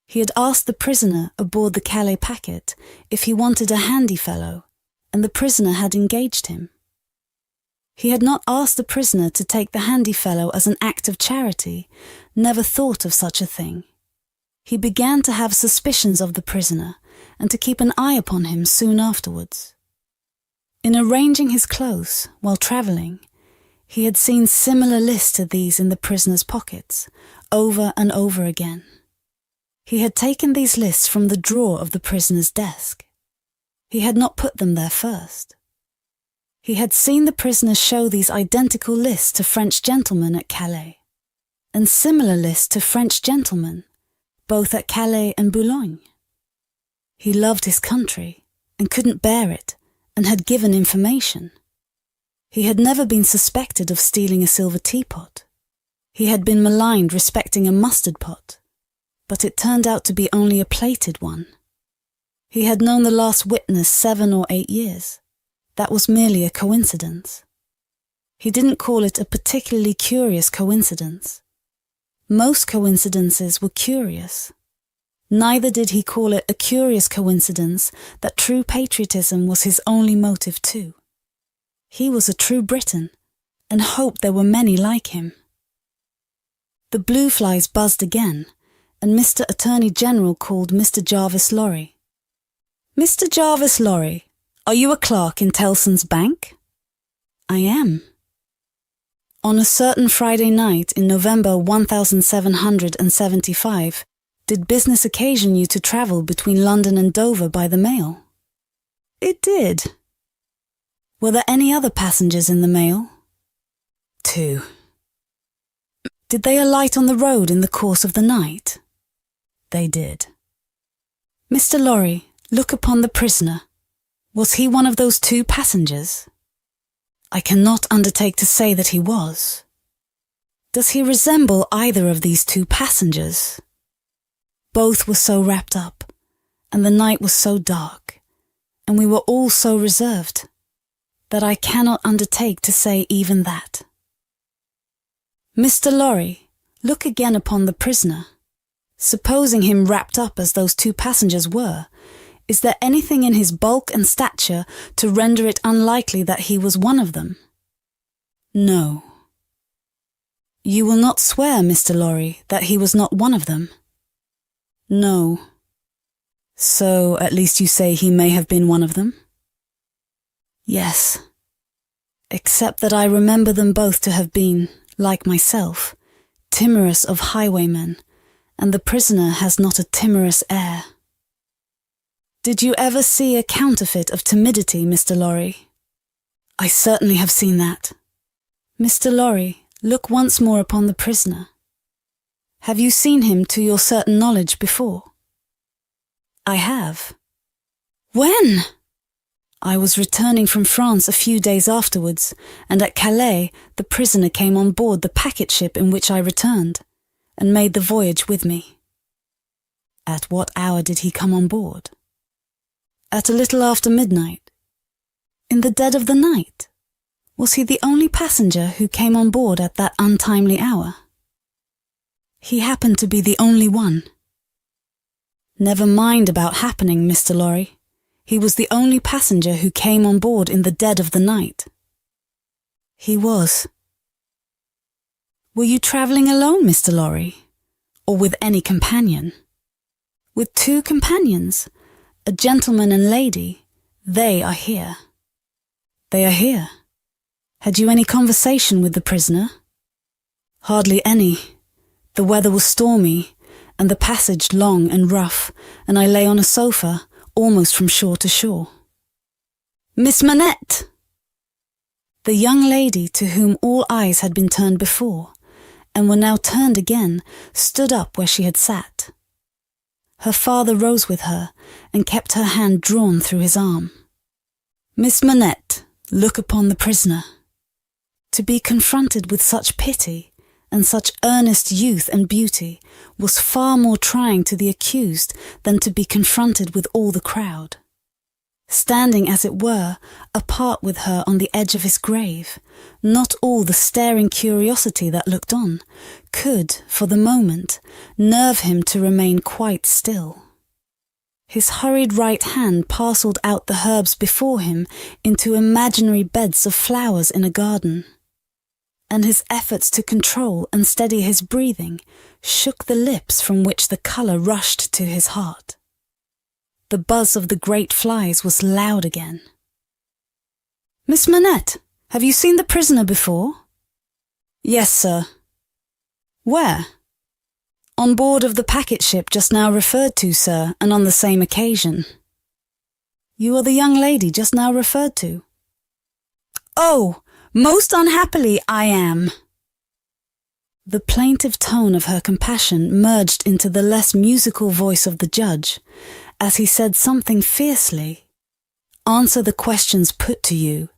He had asked the prisoner aboard the Calais packet if he wanted a handy fellow, and the prisoner had engaged him. He had not asked the prisoner to take the handy fellow as an act of charity, never thought of such a thing. He began to have suspicions of the prisoner and to keep an eye upon him soon afterwards. In arranging his clothes while travelling, he had seen similar lists to these in the prisoner's pockets, over and over again. He had taken these lists from the drawer of the prisoner's desk. He had not put them there first. He had seen the prisoner show these identical lists to French gentlemen at Calais, and similar lists to French gentlemen, both at Calais and Boulogne. He loved his country, and couldn't bear it, and had given information. He had never been suspected of stealing a silver teapot. He had been maligned respecting a mustard pot, but it turned out to be only a plated one. He had known the last witness 7 or 8 years. That was merely a coincidence. He didn't call it a particularly curious coincidence. Most coincidences were curious. Neither did he call it a curious coincidence that true patriotism was his only motive too. He was a true Briton, and hoped there were many like him. The blue flies buzzed again, and Mr. Attorney General called Mr. Jarvis Lorry. Mr. Jarvis Lorry, are you a clerk in Tellson's Bank? I am. On a certain Friday night in November 1775, did business occasion you to travel between London and Dover by the mail? It did. Were there any other passengers in the mail? 2. Did they alight on the road in the course of the night? They did. Mr. Lorry, look upon the prisoner. Was he one of those 2 passengers? I cannot undertake to say that he was. Does he resemble either of these 2 passengers? Both were so wrapped up, and the night was so dark, and we were all so reserved, that I cannot undertake to say even that. Mr. Lorry, look again upon the prisoner. Supposing him wrapped up as those 2 passengers were, is there anything in his bulk and stature to render it unlikely that he was one of them? No. You will not swear, Mr. Lorry, that he was not one of them? No. So, at least you say he may have been one of them? Yes. Except that I remember them both to have been, like myself, timorous of highwaymen, and the prisoner has not a timorous air. Did you ever see a counterfeit of timidity, Mr. Lorry? I certainly have seen that. Mr. Lorry, look once more upon the prisoner. Have you seen him to your certain knowledge before? I have. When? I was returning from France a few days afterwards, and at Calais the prisoner came on board the packet ship in which I returned, and made the voyage with me. At what hour did he come on board? At a little after midnight. In the dead of the night? Was he the only passenger who came on board at that untimely hour? He happened to be the only one. Never mind about happening, Mr. Lorry. He was the only passenger who came on board in the dead of the night. He was. Were you travelling alone, Mr. Lorry, or with any companion? With 2 companions, a gentleman and lady. They are here. They are here. Had you any conversation with the prisoner? Hardly any. The weather was stormy, and the passage long and rough, and I lay on a sofa, almost from shore to shore. Miss Manette! The young lady, to whom all eyes had been turned before, and were now turned again, stood up where she had sat. Her father rose with her, and kept her hand drawn through his arm. Miss Manette, look upon the prisoner. To be confronted with such pity, and such earnest youth and beauty, was far more trying to the accused than to be confronted with all the crowd. Standing, as it were, apart with her on the edge of his grave, not all the staring curiosity that looked on could, for the moment, nerve him to remain quite still. His hurried right hand parcelled out the herbs before him into imaginary beds of flowers in a garden, and his efforts to control and steady his breathing shook the lips from which the colour rushed to his heart. The buzz of the great flies was loud again. Miss Manette, have you seen the prisoner before? Yes, sir. Where? On board of the packet ship just now referred to, sir, and on the same occasion. You are the young lady just now referred to? Oh, most unhappily I am. The plaintive tone of her compassion merged into the less musical voice of the judge, as he said something fiercely. Answer the questions put to you,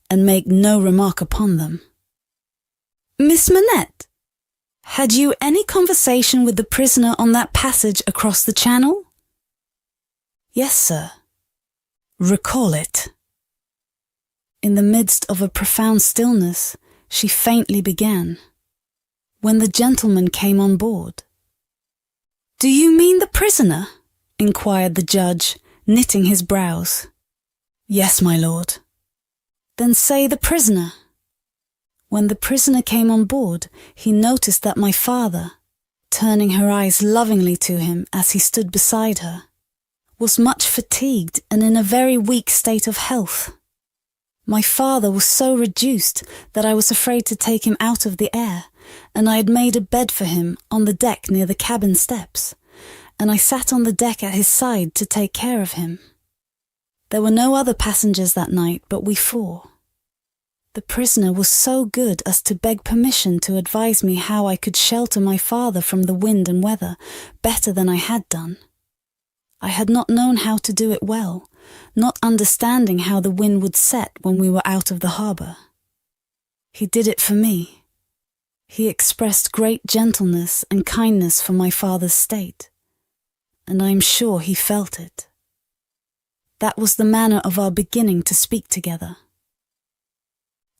and make no remark upon them. Miss Manette, had you any conversation with the prisoner on that passage across the channel? Yes, sir. Recall it. In the midst of a profound stillness, she faintly began. When the gentleman came on board. Do you mean the prisoner? Inquired the judge, knitting his brows. Yes, my lord. Then say the prisoner. When the prisoner came on board, he noticed that my father, turning her eyes lovingly to him as he stood beside her, was much fatigued and in a very weak state of health. My father was so reduced that I was afraid to take him out of the air, and I had made a bed for him on the deck near the cabin steps, and I sat on the deck at his side to take care of him. There were no other passengers that night but we 4. The prisoner was so good as to beg permission to advise me how I could shelter my father from the wind and weather better than I had done. I had not known how to do it well, not understanding how the wind would set when we were out of the harbour. He did it for me. He expressed great gentleness and kindness for my father's state, and I am sure he felt it. That was the manner of our beginning to speak together.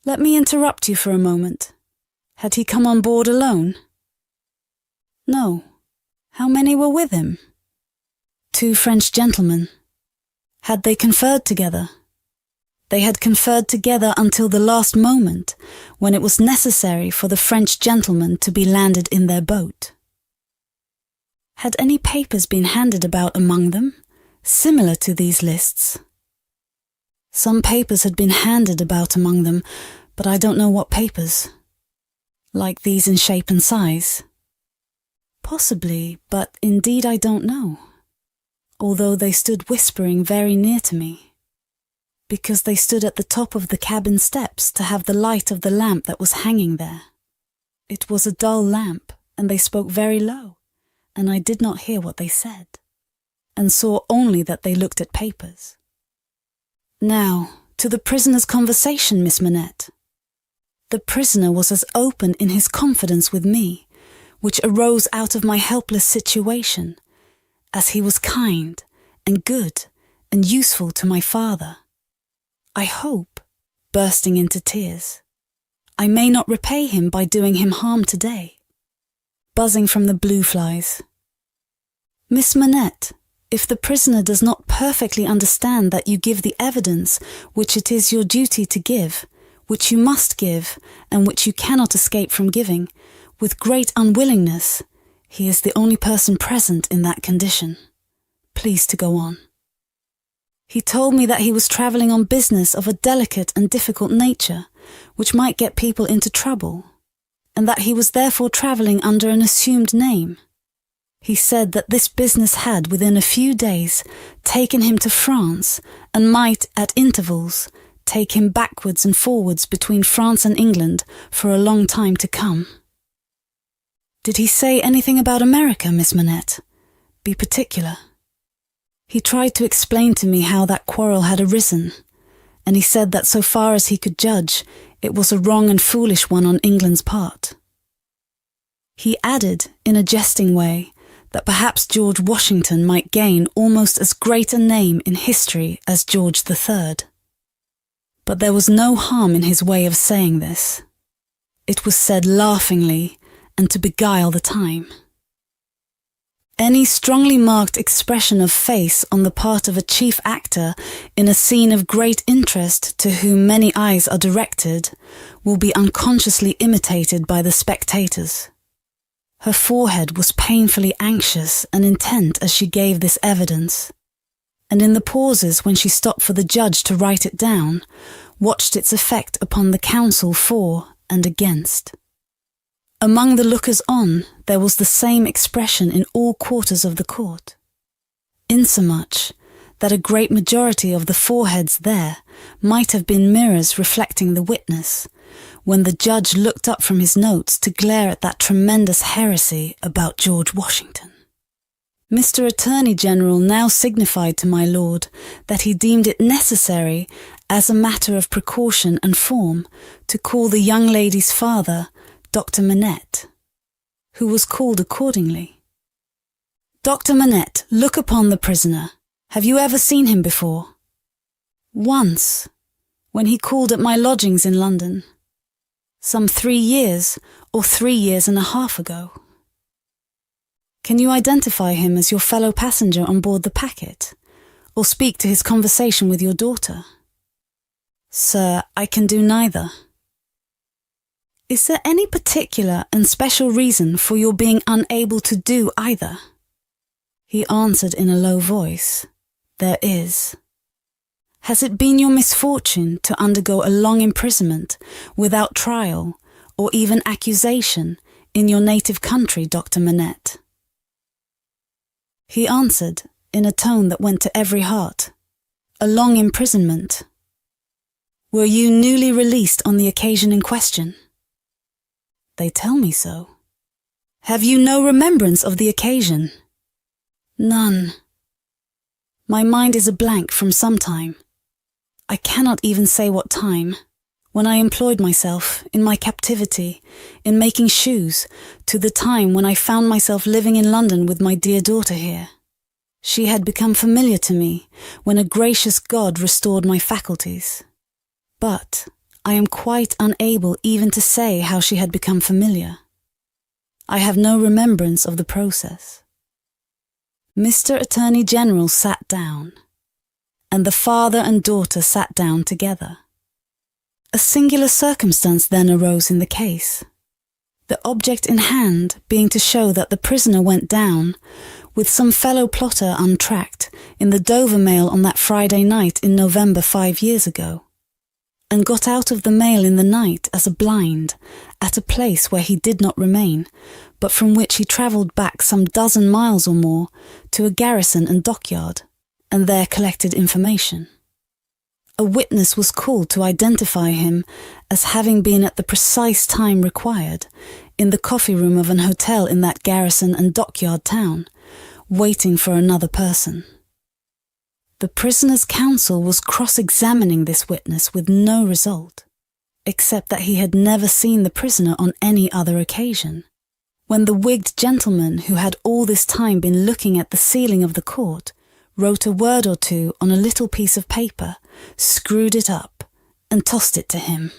Let me interrupt you for a moment. Had he come on board alone? No. How many were with him? 2 French gentlemen. Had they conferred together? They had conferred together until the last moment, when it was necessary for the French gentlemen to be landed in their boat. Had any papers been handed about among them, similar to these lists? Some papers had been handed about among them, but I don't know what papers. Like these in shape and size? Possibly, but indeed I don't know. Although they stood whispering very near to me, because they stood at the top of the cabin steps to have the light of the lamp that was hanging there. It was a dull lamp, and they spoke very low, and I did not hear what they said, and saw only that they looked at papers. Now, to the prisoner's conversation, Miss Manette. The prisoner was as open in his confidence with me, which arose out of my helpless situation, as he was kind and good and useful to my father. I hope, bursting into tears, I may not repay him by doing him harm today. Buzzing from the blue flies. Miss Manette, if the prisoner does not perfectly understand that you give the evidence which it is your duty to give, which you must give, and which you cannot escape from giving, with great unwillingness, he is the only person present in that condition. Please to go on. He told me that he was travelling on business of a delicate and difficult nature, which might get people into trouble, and that he was therefore travelling under an assumed name. He said that this business had, within a few days, taken him to France, and might, at intervals, take him backwards and forwards between France and England for a long time to come. Did he say anything about America, Miss Manette? Be particular. He tried to explain to me how that quarrel had arisen, and he said that so far as he could judge, it was a wrong and foolish one on England's part. He added, in a jesting way, that perhaps George Washington might gain almost as great a name in history as George III. But there was no harm in his way of saying this. It was said laughingly and to beguile the time. Any strongly marked expression of face on the part of a chief actor in a scene of great interest to whom many eyes are directed will be unconsciously imitated by the spectators. Her forehead was painfully anxious and intent as she gave this evidence, and in the pauses when she stopped for the judge to write it down, watched its effect upon the counsel for and against. Among the lookers-on there was the same expression in all quarters of the court, insomuch that a great majority of the foreheads there might have been mirrors reflecting the witness, when the judge looked up from his notes to glare at that tremendous heresy about George Washington. Mr. Attorney General now signified to my lord that he deemed it necessary, as a matter of precaution and form, to call the young lady's father, Dr. Manette, who was called accordingly. Dr. Manette, look upon the prisoner. Have you ever seen him before? Once, when he called at my lodgings in London. Some 3 years or 3 years and a half ago. Can you identify him as your fellow passenger on board the packet, or speak to his conversation with your daughter? Sir, I can do neither. Is there any particular and special reason for your being unable to do either? He answered in a low voice, There is. Has it been your misfortune to undergo a long imprisonment without trial or even accusation in your native country, Dr. Manette? He answered in a tone that went to every heart, A long imprisonment. Were you newly released on the occasion in question? They tell me so. Have you no remembrance of the occasion? None. My mind is a blank from some time. I cannot even say what time, when I employed myself, in my captivity, in making shoes, to the time when I found myself living in London with my dear daughter here. She had become familiar to me, when a gracious God restored my faculties. But I am quite unable even to say how she had become familiar. I have no remembrance of the process. Mr. Attorney General sat down, and the father and daughter sat down together. A singular circumstance then arose in the case, the object in hand being to show that the prisoner went down, with some fellow plotter untracked, in the Dover mail on that Friday night in November 5 years ago, and got out of the mail in the night as a blind, at a place where he did not remain, but from which he travelled back some dozen miles or more to a garrison and dockyard, and there collected information. A witness was called to identify him as having been at the precise time required, in the coffee room of an hotel in that garrison and dockyard town, waiting for another person. The prisoner's counsel was cross-examining this witness with no result, except that he had never seen the prisoner on any other occasion, when the wigged gentleman who had all this time been looking at the ceiling of the court wrote a word or two on a little piece of paper, screwed it up, and tossed it to him.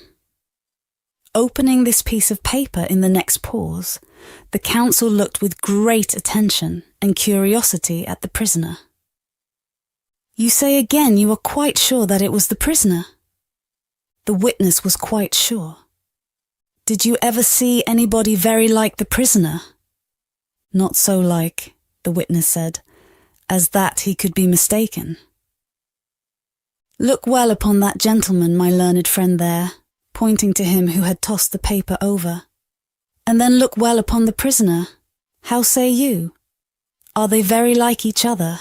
Opening this piece of paper in the next pause, the counsel looked with great attention and curiosity at the prisoner. "You say again you are quite sure that it was the prisoner?" The witness was quite sure. "Did you ever see anybody very like the prisoner?" "Not so like," the witness said, "as that he could be mistaken." "Look well upon that gentleman, my learned friend there," pointing to him who had tossed the paper over, "and then look well upon the prisoner. How say you? Are they very like each other?"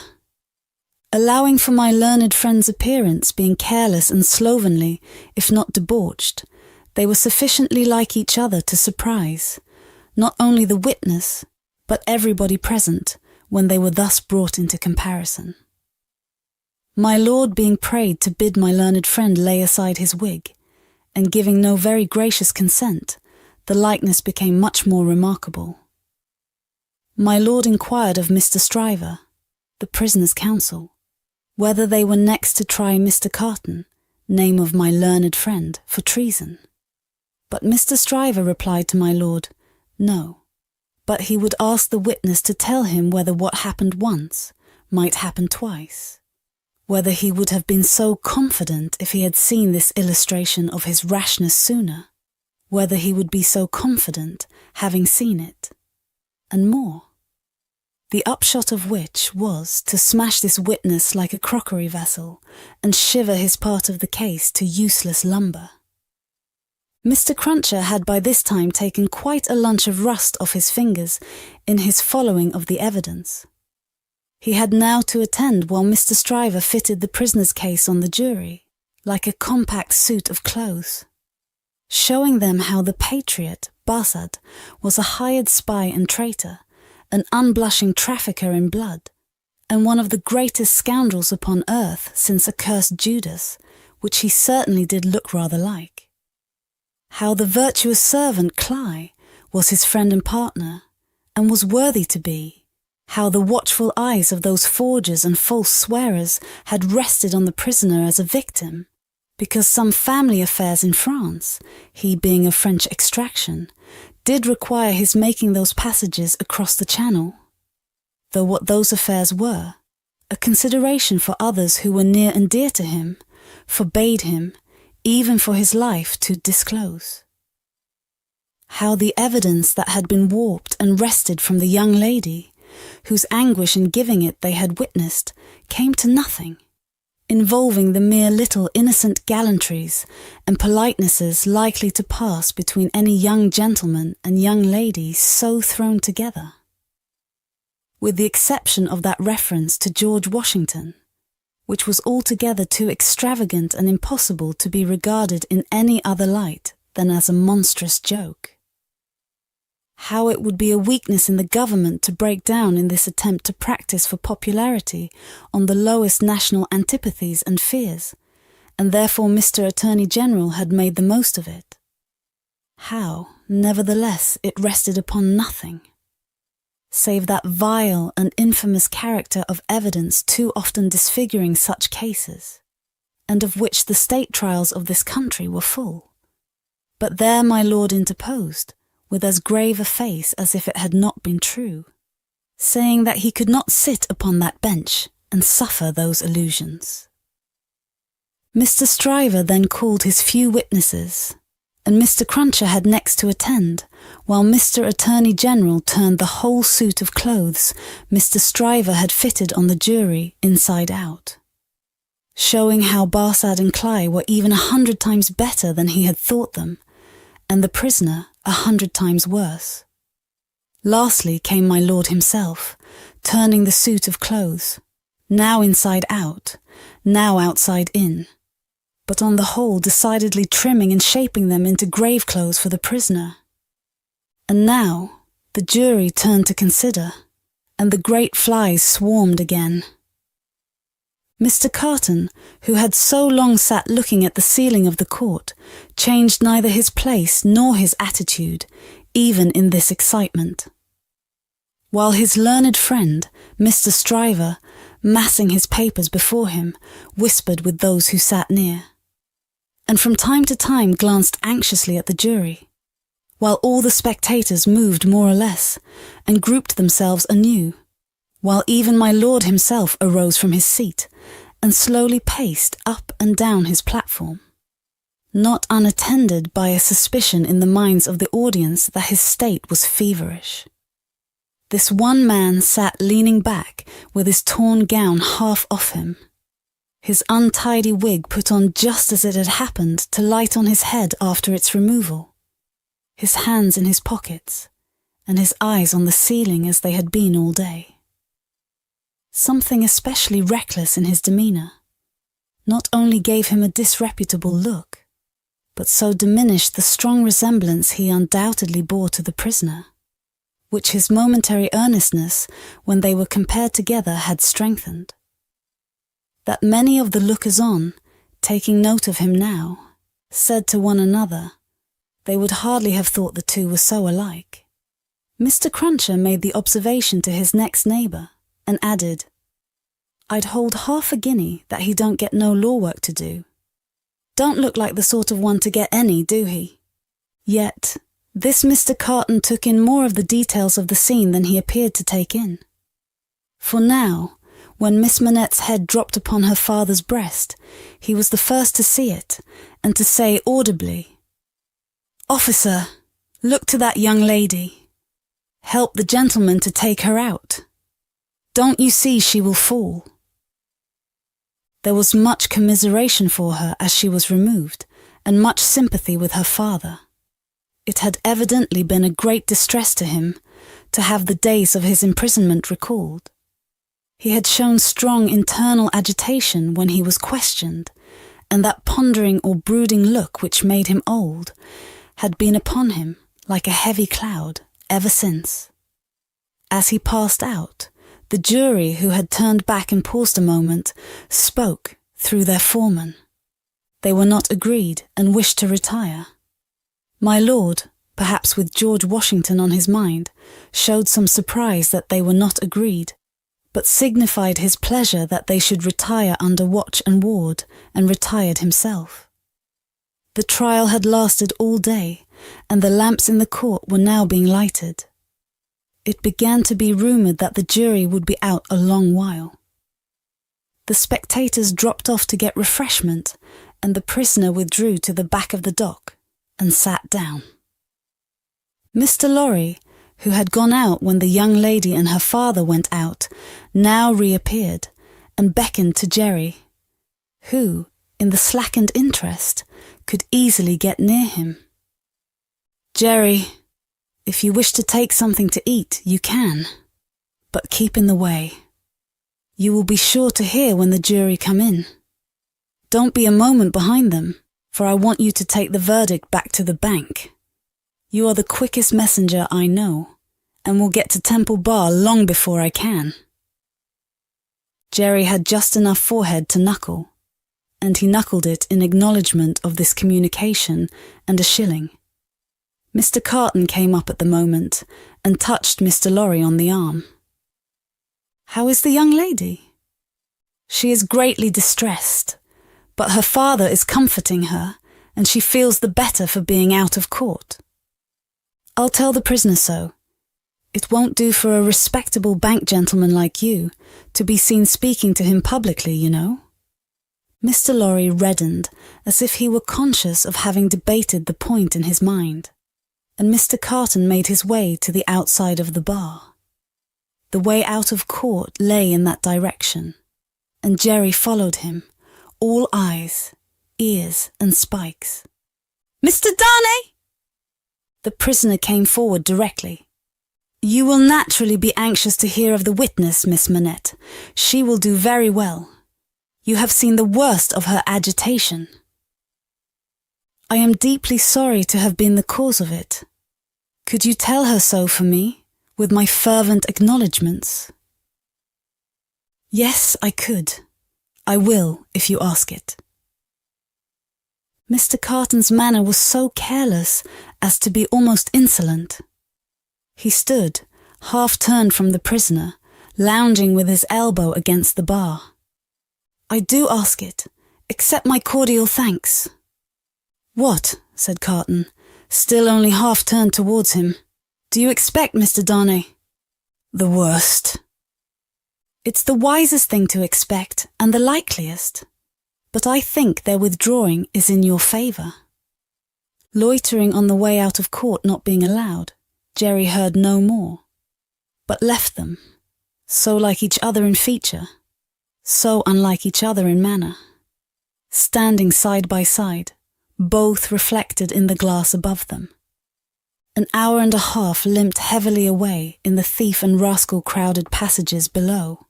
Allowing for my learned friend's appearance being careless and slovenly, if not debauched, they were sufficiently like each other to surprise, not only the witness, but everybody present, when they were thus brought into comparison. My lord being prayed to bid my learned friend lay aside his wig, and giving no very gracious consent, the likeness became much more remarkable. My lord inquired of Mr. Stryver, the prisoner's counsel, whether they were next to try Mr. Carton, name of my learned friend, for treason. But Mr. Stryver replied to my lord, no, but he would ask the witness to tell him whether what happened once might happen twice, whether he would have been so confident if he had seen this illustration of his rashness sooner, whether he would be so confident having seen it, and more. The upshot of which was to smash this witness like a crockery vessel and shiver his part of the case to useless lumber. Mr. Cruncher had by this time taken quite a lunch of rust off his fingers in his following of the evidence. He had now to attend while Mr. Stryver fitted the prisoner's case on the jury, like a compact suit of clothes, showing them how the patriot, Barsad, was a hired spy and traitor, an unblushing trafficker in blood, and one of the greatest scoundrels upon earth since accursed Judas, which he certainly did look rather like. How the virtuous servant Plea was his friend and partner, and was worthy to be. How the watchful eyes of those forgers and false swearers had rested on the prisoner as a victim, because some family affairs in France, he being of French extraction, did require his making those passages across the Channel, though what those affairs were, a consideration for others who were near and dear to him, forbade him, even for his life, to disclose. How the evidence that had been warped and wrested from the young lady, whose anguish in giving it they had witnessed, came to nothing, involving the mere little innocent gallantries and politenesses likely to pass between any young gentleman and young lady so thrown together. With the exception of that reference to George Washington, which was altogether too extravagant and impossible to be regarded in any other light than as a monstrous joke. How it would be a weakness in the government to break down in this attempt to practice for popularity on the lowest national antipathies and fears, and therefore Mr. Attorney General had made the most of it. How, nevertheless, it rested upon nothing, save that vile and infamous character of evidence too often disfiguring such cases, and of which the state trials of this country were full. But there my lord interposed, with as grave a face as if it had not been true, saying that he could not sit upon that bench and suffer those illusions. Mr. Stryver then called his few witnesses, and Mr. Cruncher had next to attend, while Mr. Attorney General turned the whole suit of clothes Mr. Stryver had fitted on the jury inside out, showing how Barsad and Plea were even 100 times better than he had thought them, and the prisoner 100 times worse. Lastly came my lord himself, turning the suit of clothes, now inside out, now outside in, but on the whole decidedly trimming and shaping them into grave clothes for the prisoner. And now the jury turned to consider, and the great flies swarmed again. Mr. Carton, who had so long sat looking at the ceiling of the court, changed neither his place nor his attitude, even in this excitement. While his learned friend, Mr. Stryver, massing his papers before him, whispered with those who sat near, and from time to time glanced anxiously at the jury, while all the spectators moved more or less, and grouped themselves anew, while even my lord himself arose from his seat, and slowly paced up and down his platform, not unattended by a suspicion in the minds of the audience that his state was feverish. This one man sat leaning back with his torn gown half off him, his untidy wig put on just as it had happened to light on his head after its removal, his hands in his pockets, and his eyes on the ceiling as they had been all day. Something especially reckless in his demeanour not only gave him a disreputable look, but so diminished the strong resemblance he undoubtedly bore to the prisoner, which his momentary earnestness, when they were compared together, had strengthened, that many of the lookers-on, taking note of him now, said to one another, they would hardly have thought the two were so alike. Mr. Cruncher made the observation to his next neighbour, and added, I'd hold half a guinea that he don't get no law work to do. Don't look like the sort of one to get any, do he? Yet, this Mr. Carton took in more of the details of the scene than he appeared to take in. For now, when Miss Manette's head dropped upon her father's breast, he was the first to see it, and to say audibly, Officer, look to that young lady. Help the gentleman to take her out. Don't you see she will fall? There was much commiseration for her as she was removed, and much sympathy with her father. It had evidently been a great distress to him to have the days of his imprisonment recalled. He had shown strong internal agitation when he was questioned, and that pondering or brooding look which made him old had been upon him like a heavy cloud ever since. As he passed out, the jury, who had turned back and paused a moment, spoke through their foreman. They were not agreed and wished to retire. My lord, perhaps with George Washington on his mind, showed some surprise that they were not agreed, but signified his pleasure that they should retire under watch and ward, and retired himself. The trial had lasted all day, and the lamps in the court were now being lighted. It began to be rumoured that the jury would be out a long while. The spectators dropped off to get refreshment, and the prisoner withdrew to the back of the dock and sat down. Mr. Lorry, who had gone out when the young lady and her father went out, now reappeared and beckoned to Jerry, who, in the slackened interest, could easily get near him. Jerry, if you wish to take something to eat, you can, but keep in the way. You will be sure to hear when the jury come in. Don't be a moment behind them, for I want you to take the verdict back to the bank. You are the quickest messenger I know, and will get to Temple Bar long before I can. Jerry had just enough forehead to knuckle, and he knuckled it in acknowledgement of this communication and a shilling. Mr. Carton came up at the moment and touched Mr. Lorry on the arm. How is the young lady? She is greatly distressed, but her father is comforting her, and she feels the better for being out of court. I'll tell the prisoner so. It won't do for a respectable bank gentleman like you to be seen speaking to him publicly, you know. Mr. Lorry reddened as if he were conscious of having debated the point in his mind, and Mr. Carton made his way to the outside of the bar. The way out of court lay in that direction, and Jerry followed him, all eyes, ears, and spikes. Mr. Darnay! The prisoner came forward directly. You will naturally be anxious to hear of the witness, Miss Manette. She will do very well. You have seen the worst of her agitation. I am deeply sorry to have been the cause of it. Could you tell her so for me, with my fervent acknowledgements? Yes, I could. I will, if you ask it. Mr. Carton's manner was so careless as to be almost insolent. He stood, half-turned from the prisoner, lounging with his elbow against the bar. I do ask it. Accept my cordial thanks. What? Said Carton, still only half-turned towards him. Do you expect, Mr. Darnay? The worst. It's the wisest thing to expect, and the likeliest. But I think their withdrawing is in your favour. Loitering on the way out of court not being allowed, Jerry heard no more, but left them, so like each other in feature, so unlike each other in manner, standing side by side, both reflected in the glass above them. An hour and a half limped heavily away in the thief and rascal crowded passages below,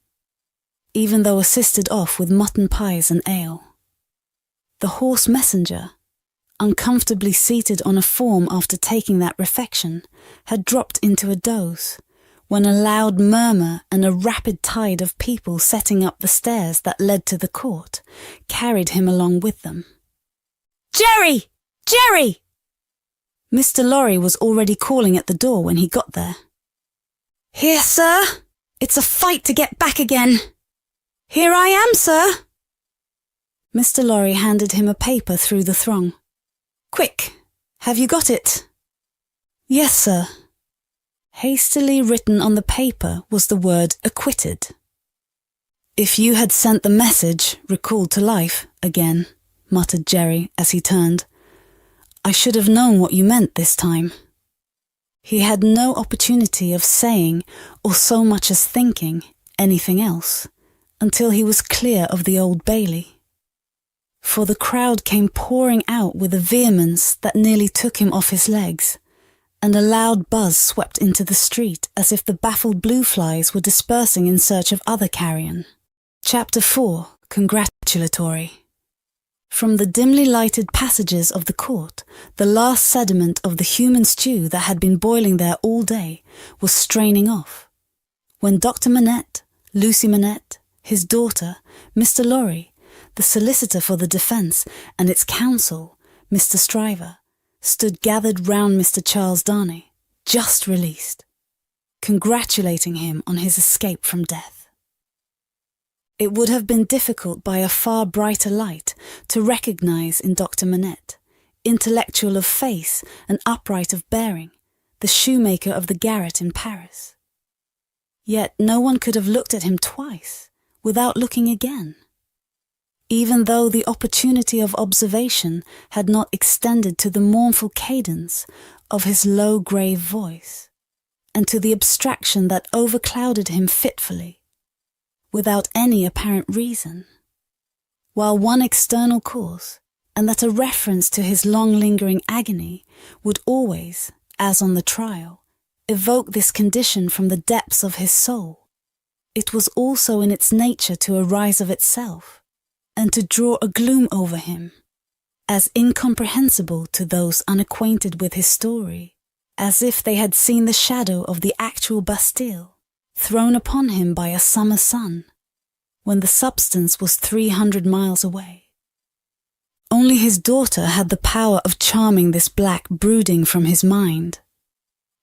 even though assisted off with mutton pies and ale. The hoarse messenger, uncomfortably seated on a form after taking that refection, had dropped into a doze, when a loud murmur and a rapid tide of people setting up the stairs that led to the court carried him along with them. Jerry! Jerry! Mr. Lorry was already calling at the door when he got there. Here, sir! It's a fight to get back again! Here I am, sir! Mr. Lorry handed him a paper through the throng. Quick, have you got it? Yes, sir. Hastily written on the paper was the word acquitted. If you had sent the message, recalled to life, again, muttered Jerry as he turned, I should have known what you meant this time. He had no opportunity of saying, or so much as thinking, anything else, until he was clear of the Old Bailey. For the crowd came pouring out with a vehemence that nearly took him off his legs, and a loud buzz swept into the street as if the baffled blue flies were dispersing in search of other carrion. Chapter 4. Congratulatory. From the dimly lighted passages of the court, the last sediment of the human stew that had been boiling there all day was straining off, when Dr. Manette, Lucie Manette, his daughter, Mr. Lorry, the solicitor for the defence, and its counsel, Mr. Stryver, stood gathered round Mr. Charles Darnay, just released, congratulating him on his escape from death. It would have been difficult by a far brighter light to recognise in Dr. Manette, intellectual of face and upright of bearing, the shoemaker of the garret in Paris. Yet no one could have looked at him twice without looking again, even though the opportunity of observation had not extended to the mournful cadence of his low grave voice, and to the abstraction that overclouded him fitfully, without any apparent reason, while one external cause, and that a reference to his long-lingering agony, would always, as on the trial, evoke this condition from the depths of his soul. It was also in its nature to arise of itself, and to draw a gloom over him, as incomprehensible to those unacquainted with his story, as if they had seen the shadow of the actual Bastille, thrown upon him by a summer sun, when the substance was 300 miles away. Only his daughter had the power of charming this black brooding from his mind.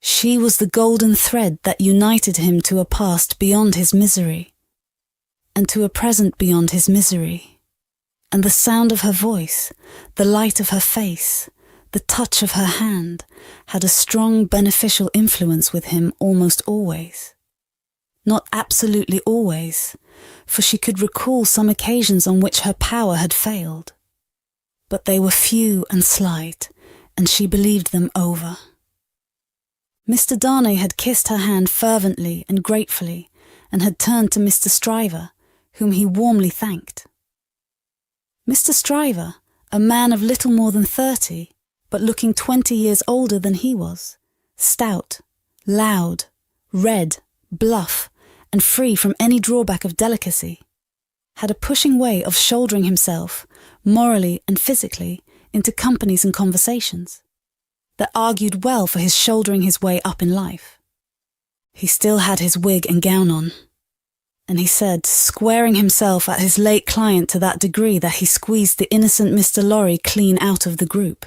She was the golden thread that united him to a past beyond his misery, and to a present beyond his misery. And the sound of her voice, the light of her face, the touch of her hand, had a strong beneficial influence with him almost always. Not absolutely always, for she could recall some occasions on which her power had failed. But they were few and slight, and she believed them over. Mr. Darnay had kissed her hand fervently and gratefully, and had turned to Mr. Stryver, whom he warmly thanked. Mr. Stryver, a man of little more than 30, but looking 20 years older than he was, stout, loud, red, bluff, and free from any drawback of delicacy, had a pushing way of shouldering himself, morally and physically, into companies and conversations, that argued well for his shouldering his way up in life. He still had his wig and gown on, and he said, squaring himself at his late client to that degree that he squeezed the innocent Mr. Lorry clean out of the group.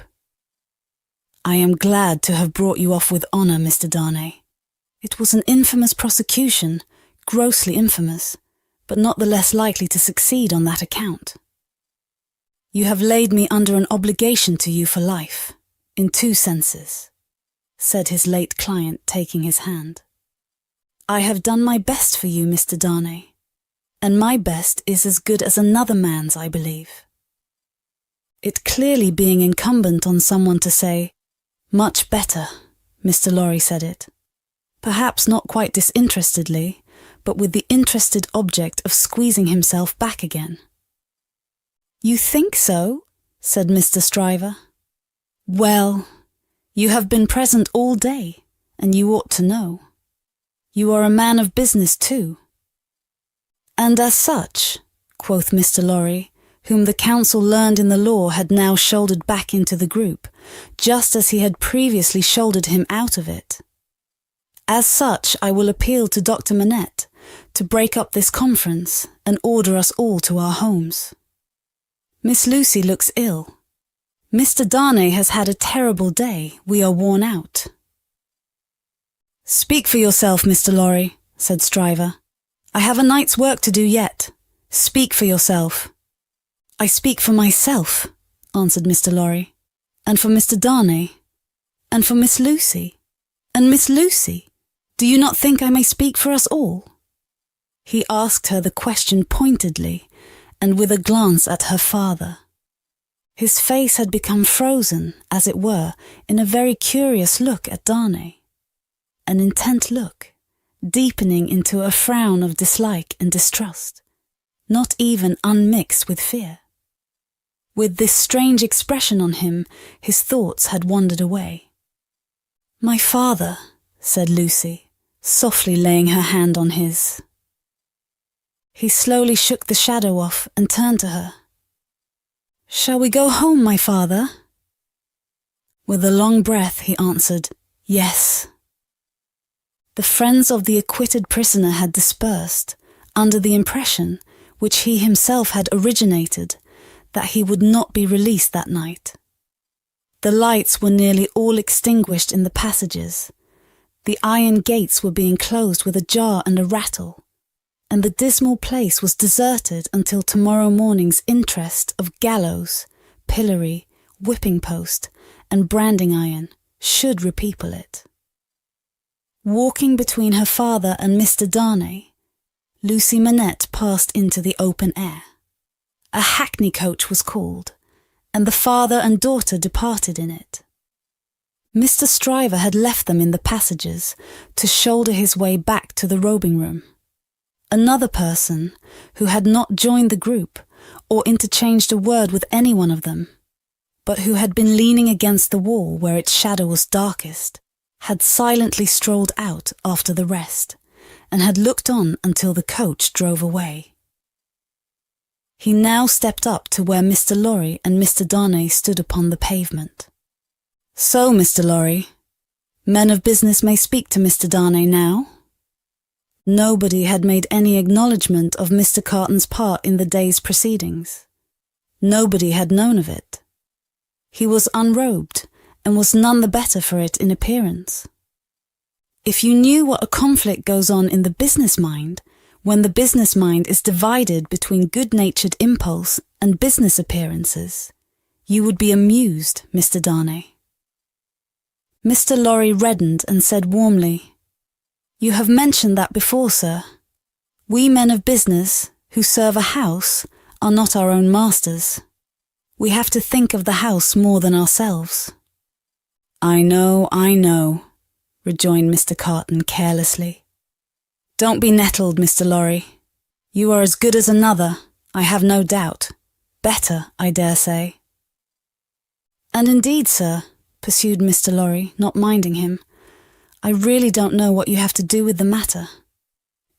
"I am glad to have brought you off with honour, Mr. Darnay. It was an infamous prosecution, grossly infamous, but not the less likely to succeed on that account. You have laid me under an obligation to you for life, in 2 senses," said his late client, taking his hand. "I have done my best for you, Mr. Darnay, and my best is as good as another man's, I believe." It clearly being incumbent on someone to say, "Much better," Mr. Lorry said it, perhaps not quite disinterestedly, but with the interested object of squeezing himself back again. "You think so?" said Mr. Stryver. "Well, you have been present all day, and you ought to know. You are a man of business too." "And as such," quoth Mr. Lorry, whom the counsel learned in the law had now shouldered back into the group, just as he had previously shouldered him out of it, "as such I will appeal to Dr. Manette to break up this conference and order us all to our homes. Miss Lucie looks ill. Mr. Darnay has had a terrible day. We are worn out." "Speak for yourself, Mr. Lorry," said Stryver. "I have a night's work to do yet. Speak for yourself." "I speak for myself," answered Mr. Lorry, "and for Mr. Darnay, and for Miss Lucie. And Miss Lucie, do you not think I may speak for us all?" He asked her the question pointedly, and with a glance at her father. His face had become frozen, as it were, in a very curious look at Darnay. An intent look, deepening into a frown of dislike and distrust, not even unmixed with fear. With this strange expression on him, his thoughts had wandered away. "My father," said Lucie, softly laying her hand on his. He slowly shook the shadow off and turned to her. "Shall we go home, my father?" With a long breath he answered, "Yes." The friends of the acquitted prisoner had dispersed, under the impression, which he himself had originated, that he would not be released that night. The lights were nearly all extinguished in the passages. The iron gates were being closed with a jar and a rattle, and the dismal place was deserted until tomorrow morning's interest of gallows, pillory, whipping post, and branding iron should repeople it. Walking between her father and Mr. Darnay, Lucie Manette passed into the open air. A hackney coach was called, and the father and daughter departed in it. Mr. Stryver had left them in the passages to shoulder his way back to the robing room. Another person, who had not joined the group or interchanged a word with any one of them, but who had been leaning against the wall where its shadow was darkest, had silently strolled out after the rest, and had looked on until the coach drove away. He now stepped up to where Mr. Lorry and Mr. Darnay stood upon the pavement. "So, Mr. Lorry, men of business may speak to Mr. Darnay now?" Nobody had made any acknowledgment of Mr. Carton's part in the day's proceedings. Nobody had known of it. He was unrobed, and was none the better for it in appearance. If you knew what a conflict goes on in the business mind, when the business mind is divided between good-natured impulse and business appearances, you would be amused, Mr. Darnay. Mr. Lorry reddened and said warmly, "You have mentioned that before, sir. We men of business, who serve a house, are not our own masters. We have to think of the house more than ourselves." I know, rejoined Mr. Carton carelessly. "Don't be nettled, Mr. Lorry. You are as good as another, I have no doubt. Better, I dare say." "And indeed, sir," pursued Mr. Lorry, not minding him, "I really don't know what you have to do with the matter.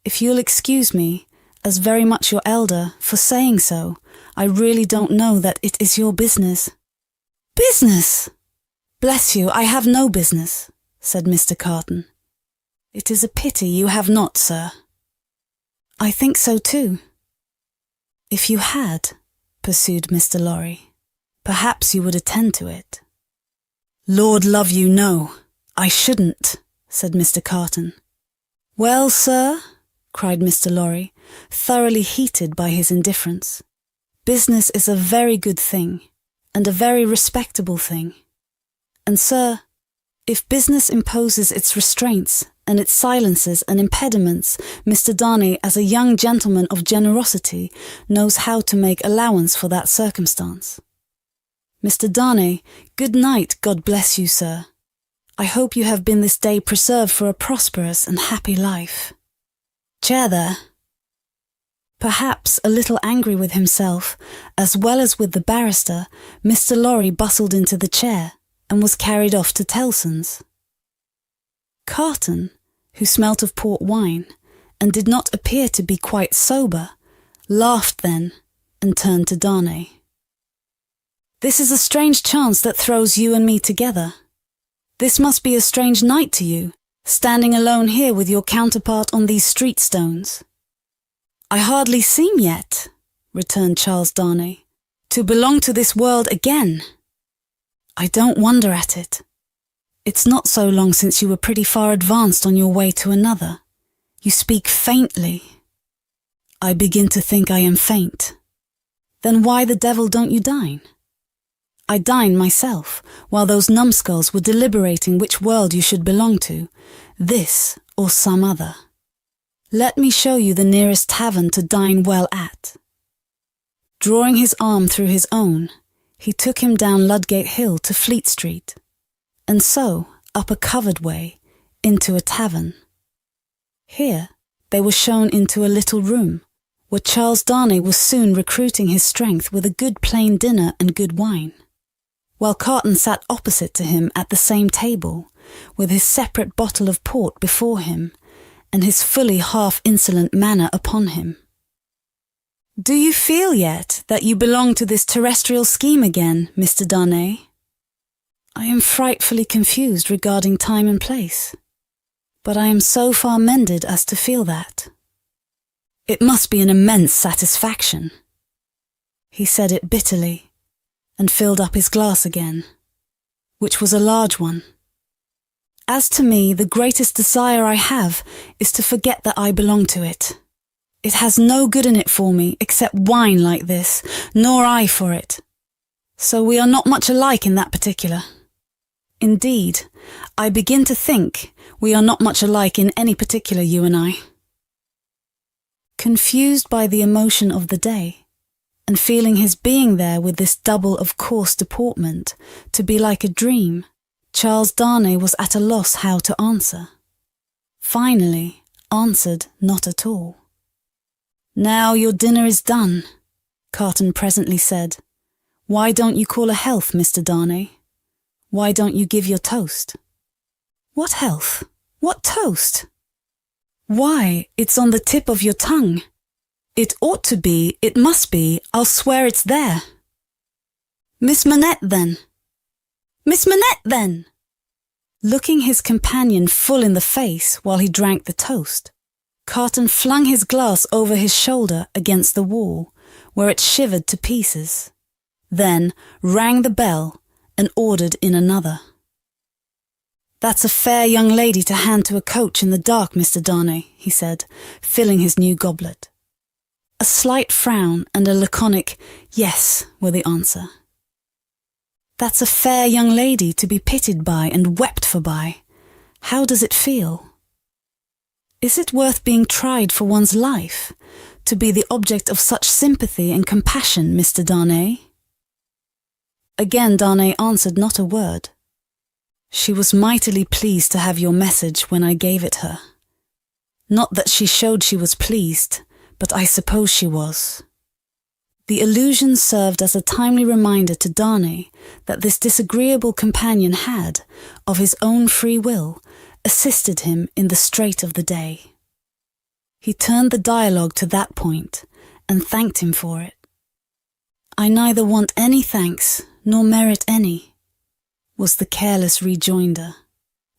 If you'll excuse me, as very much your elder, for saying so, I really don't know that it is your business." "Business!" "Bless you, I have no business," said Mr. Carton. "It is a pity you have not, sir." "I think so too." "If you had," pursued Mr. Lorry, "perhaps you would attend to it." "Lord love you, no, I shouldn't," said Mr. Carton. "Well, sir," cried Mr. Lorry, thoroughly heated by his indifference, "business is a very good thing, and a very respectable thing. And, sir, if business imposes its restraints and its silences and impediments, Mr. Darnay, as a young gentleman of generosity, knows how to make allowance for that circumstance. Mr. Darnay, good night, God bless you, sir. I hope you have been this day preserved for a prosperous and happy life. Chair there." Perhaps a little angry with himself, as well as with the barrister, Mr. Lorry bustled into the chair, and was carried off to Tellson's. Carton, who smelt of port wine, and did not appear to be quite sober, laughed then, and turned to Darnay. "This is a strange chance that throws you and me together. This must be a strange night to you, standing alone here with your counterpart on these street stones." "I hardly seem yet," returned Charles Darnay, "to belong to this world again." "I don't wonder at it. It's not so long since you were pretty far advanced on your way to another. You speak faintly." "I begin to think I am faint." "Then why the devil don't you dine?" "I dined myself, while those numbskulls were deliberating which world you should belong to, this or some other. Let me show you the nearest tavern to dine well at." Drawing his arm through his own, he took him down Ludgate Hill to Fleet Street, and so up a covered way into a tavern. Here they were shown into a little room, where Charles Darnay was soon recruiting his strength with a good plain dinner and good wine, while Carton sat opposite to him at the same table, with his separate bottle of port before him, and his fully half-insolent manner upon him. "Do you feel yet that you belong to this terrestrial scheme again, Mr. Darnay?" "I am frightfully confused regarding time and place, but I am so far mended as to feel that." "It must be an immense satisfaction." He said it bitterly, and filled up his glass again, which was a large one. "As to me, the greatest desire I have is to forget that I belong to it. It has no good in it for me except wine like this, nor I for it. So we are not much alike in that particular. Indeed, I begin to think we are not much alike in any particular, you and I." Confused by the emotion of the day, and feeling his being there with this double of coarse deportment to be like a dream, Charles Darnay was at a loss how to answer. Finally, answered not at all. "Now your dinner is done," Carton presently said. "Why don't you call a health, Mr. Darnay? Why don't you give your toast?" "What health? What toast?" "Why, it's on the tip of your tongue. It ought to be, it must be, I'll swear it's there." "Miss Manette, then." "Miss Manette, then!" Looking his companion full in the face while he drank the toast, Carton flung his glass over his shoulder against the wall, where it shivered to pieces, then rang the bell and ordered in another. "That's a fair young lady to hand to a coach in the dark, Mr. Darnay," he said, filling his new goblet. A slight frown and a laconic "yes" were the answer. "That's a fair young lady to be pitied by and wept for by. How does it feel? Is it worth being tried for one's life, to be the object of such sympathy and compassion, Mr. Darnay?" Again Darnay answered not a word. "She was mightily pleased to have your message when I gave it her. Not that she showed she was pleased, but I suppose she was." The allusion served as a timely reminder to Darnay that this disagreeable companion had, of his own free will, assisted him in the strait of the day. He turned the dialogue to that point, and thanked him for it. "I neither want any thanks, nor merit any. was the careless rejoinder.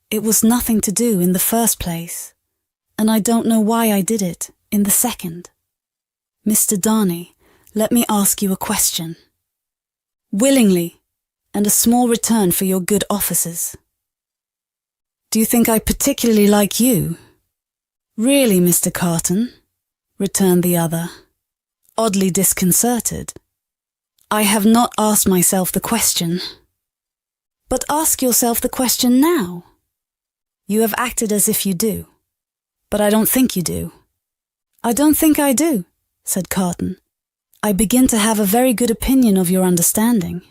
It was nothing to do in the first place, and I don't know why I did it in the second. Mr. Darnay, let me ask you a question. Willingly, and a small return for your good offices. Do you think I particularly like you? Really, Mr. Carton, returned the other, oddly disconcerted. I have not asked myself the question. But ask yourself the question now. You have acted as if you do, but I don't think you do. I don't think I do, said Carton. I begin to have a very good opinion of your understanding.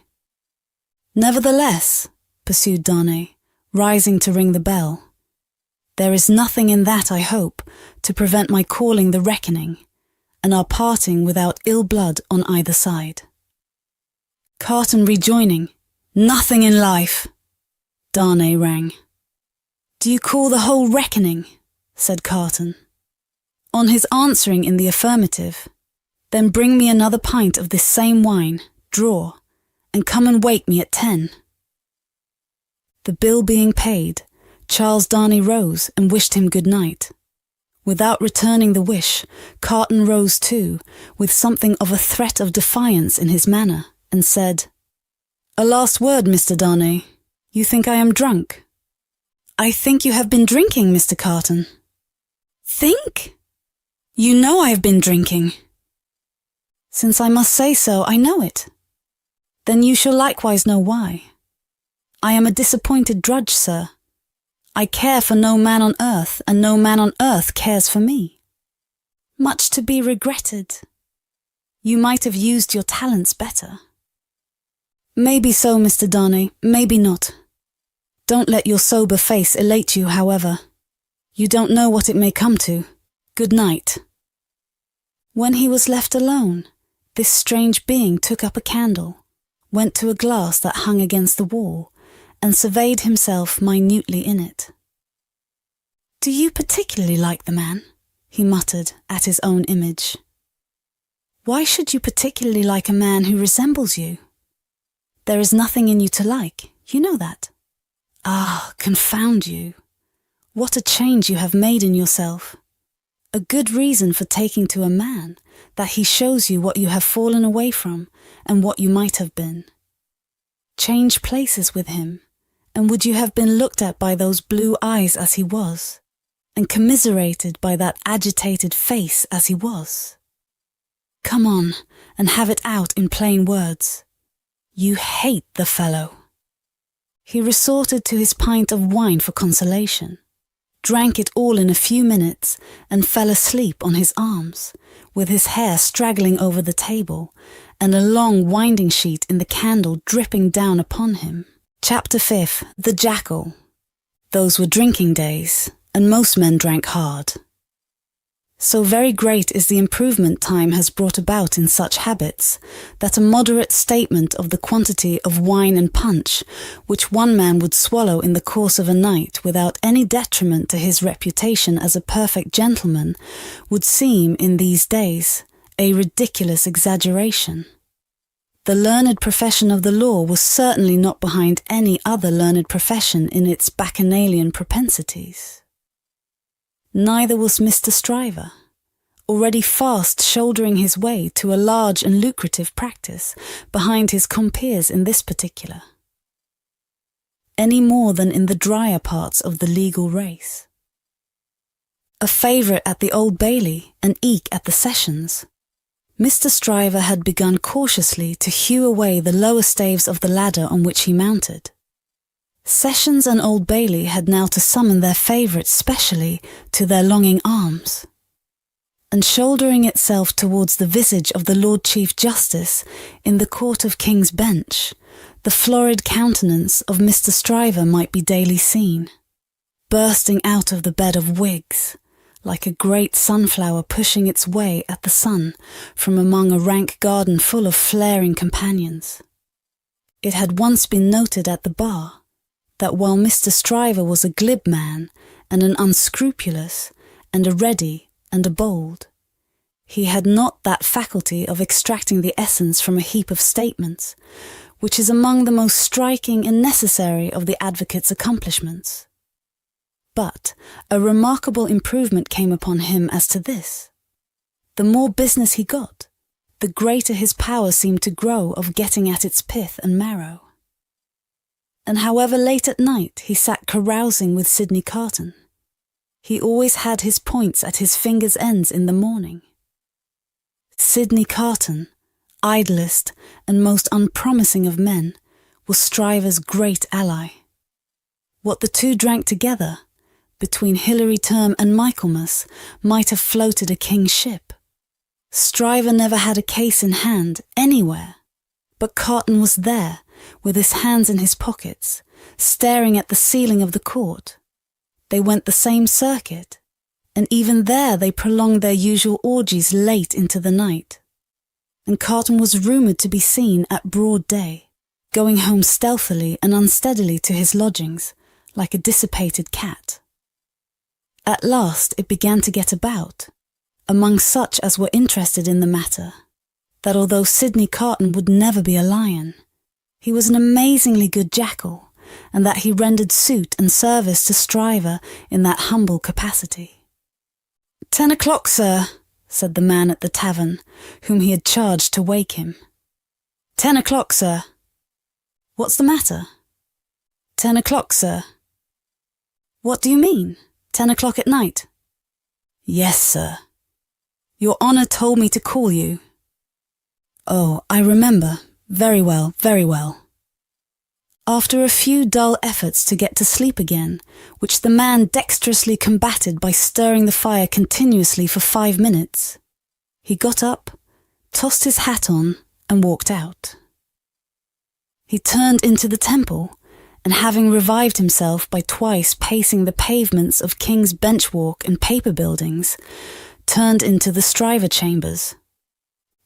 Nevertheless, pursued Darnay, rising to ring the bell, there is nothing in that, I hope, to prevent my calling the reckoning, and our parting without ill blood on either side. Carton rejoining, Nothing in life, Darnay rang. Do you call the whole reckoning? Said Carton. On his answering in the affirmative, then bring me another pint of this same wine, draw, and come and wake me at 10. The bill being paid, Charles Darnay rose and wished him good night. Without returning the wish, Carton rose too, with something of a threat of defiance in his manner, and said, A last word, Mr. Darnay. You think I am drunk? I think you have been drinking, Mr. Carton. Think? You know I have been drinking. Since I must say so, I know it. Then you shall likewise know why. I am a disappointed drudge, sir. I care for no man on earth, and no man on earth cares for me. Much to be regretted. You might have used your talents better. Maybe so, Mr. Darnay, maybe not. Don't let your sober face elate you, however. You don't know what it may come to. Good night. When he was left alone, this strange being took up a candle, went to a glass that hung against the wall, and surveyed himself minutely in it. Do you particularly like the man? He muttered at his own image. Why should you particularly like a man who resembles you? There is nothing in you to like, you know that. Ah, confound you. What a change you have made in yourself. A good reason for taking to a man, that he shows you what you have fallen away from and what you might have been. Change places with him, and would you have been looked at by those blue eyes as he was, and commiserated by that agitated face as he was? Come on, and have it out in plain words. You hate the fellow. He resorted to his pint of wine for consolation, drank it all in a few minutes, and fell asleep on his arms, with his hair straggling over the table, and a long winding sheet in the candle dripping down upon him. Chapter 5. The Jackal. Those were drinking days, and most men drank hard. So very great is the improvement time has brought about in such habits, that a moderate statement of the quantity of wine and punch which one man would swallow in the course of a night without any detriment to his reputation as a perfect gentleman would seem, in these days, a ridiculous exaggeration. The learned profession of the law was certainly not behind any other learned profession in its bacchanalian propensities. Neither was Mr. Stryver, already fast shouldering his way to a large and lucrative practice behind his compeers in this particular, any more than in the drier parts of the legal race. A favourite at the Old Bailey and eke at the Sessions, Mr. Stryver had begun cautiously to hew away the lower staves of the ladder on which he mounted. Sessions and Old Bailey had now to summon their favourite specially to their longing arms, and shouldering itself towards the visage of the Lord Chief Justice in the Court of King's Bench, the florid countenance of Mr. Stryver might be daily seen, bursting out of the bed of wigs, like a great sunflower pushing its way at the sun from among a rank garden full of flaring companions. It had once been noted at the bar that while Mr. Stryver was a glib man and an unscrupulous and a ready and a bold, he had not that faculty of extracting the essence from a heap of statements, which is among the most striking and necessary of the advocate's accomplishments. But a remarkable improvement came upon him as to this. The more business he got, the greater his power seemed to grow of getting at its pith and marrow. And however late at night he sat carousing with Sydney Carton, he always had his points at his fingers' ends in the morning. Sydney Carton, idlest and most unpromising of men, was Stryver's great ally. What the two drank together, between Hilary Term and Michaelmas, might have floated a king's ship. Stryver never had a case in hand anywhere, but Carton was there, with his hands in his pockets, staring at the ceiling of the court. They went the same circuit, and even there they prolonged their usual orgies late into the night. And Carton was rumoured to be seen at broad day, going home stealthily and unsteadily to his lodgings, like a dissipated cat. At last it began to get about, among such as were interested in the matter, that although Sydney Carton would never be a lion, he was an amazingly good jackal, and that he rendered suit and service to Stryver in that humble capacity. 10 o'clock, sir, said the man at the tavern, whom he had charged to wake him. 10 o'clock, sir. What's the matter? 10 o'clock, sir. What do you mean? 10 o'clock at night? Yes, sir. Your honour told me to call you. Oh, I remember. Very well, very well. After a few dull efforts to get to sleep again, which the man dexterously combated by stirring the fire continuously for 5 minutes, he got up, tossed his hat on, and walked out. He turned into the temple, and having revived himself by twice pacing the pavements of King's Bench Walk and paper buildings, turned into the Stryver chambers.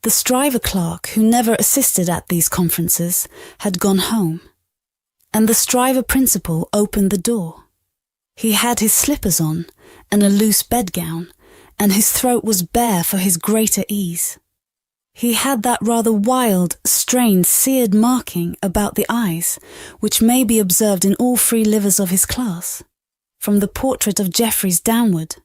The Stryver clerk, who never assisted at these conferences, had gone home, and the Stryver principal opened the door. He had his slippers on, and a loose bedgown, and his throat was bare for his greater ease. He had that rather wild, strained, seared marking about the eyes, which may be observed in all free livers of his class, from the portrait of Jeffreys downward,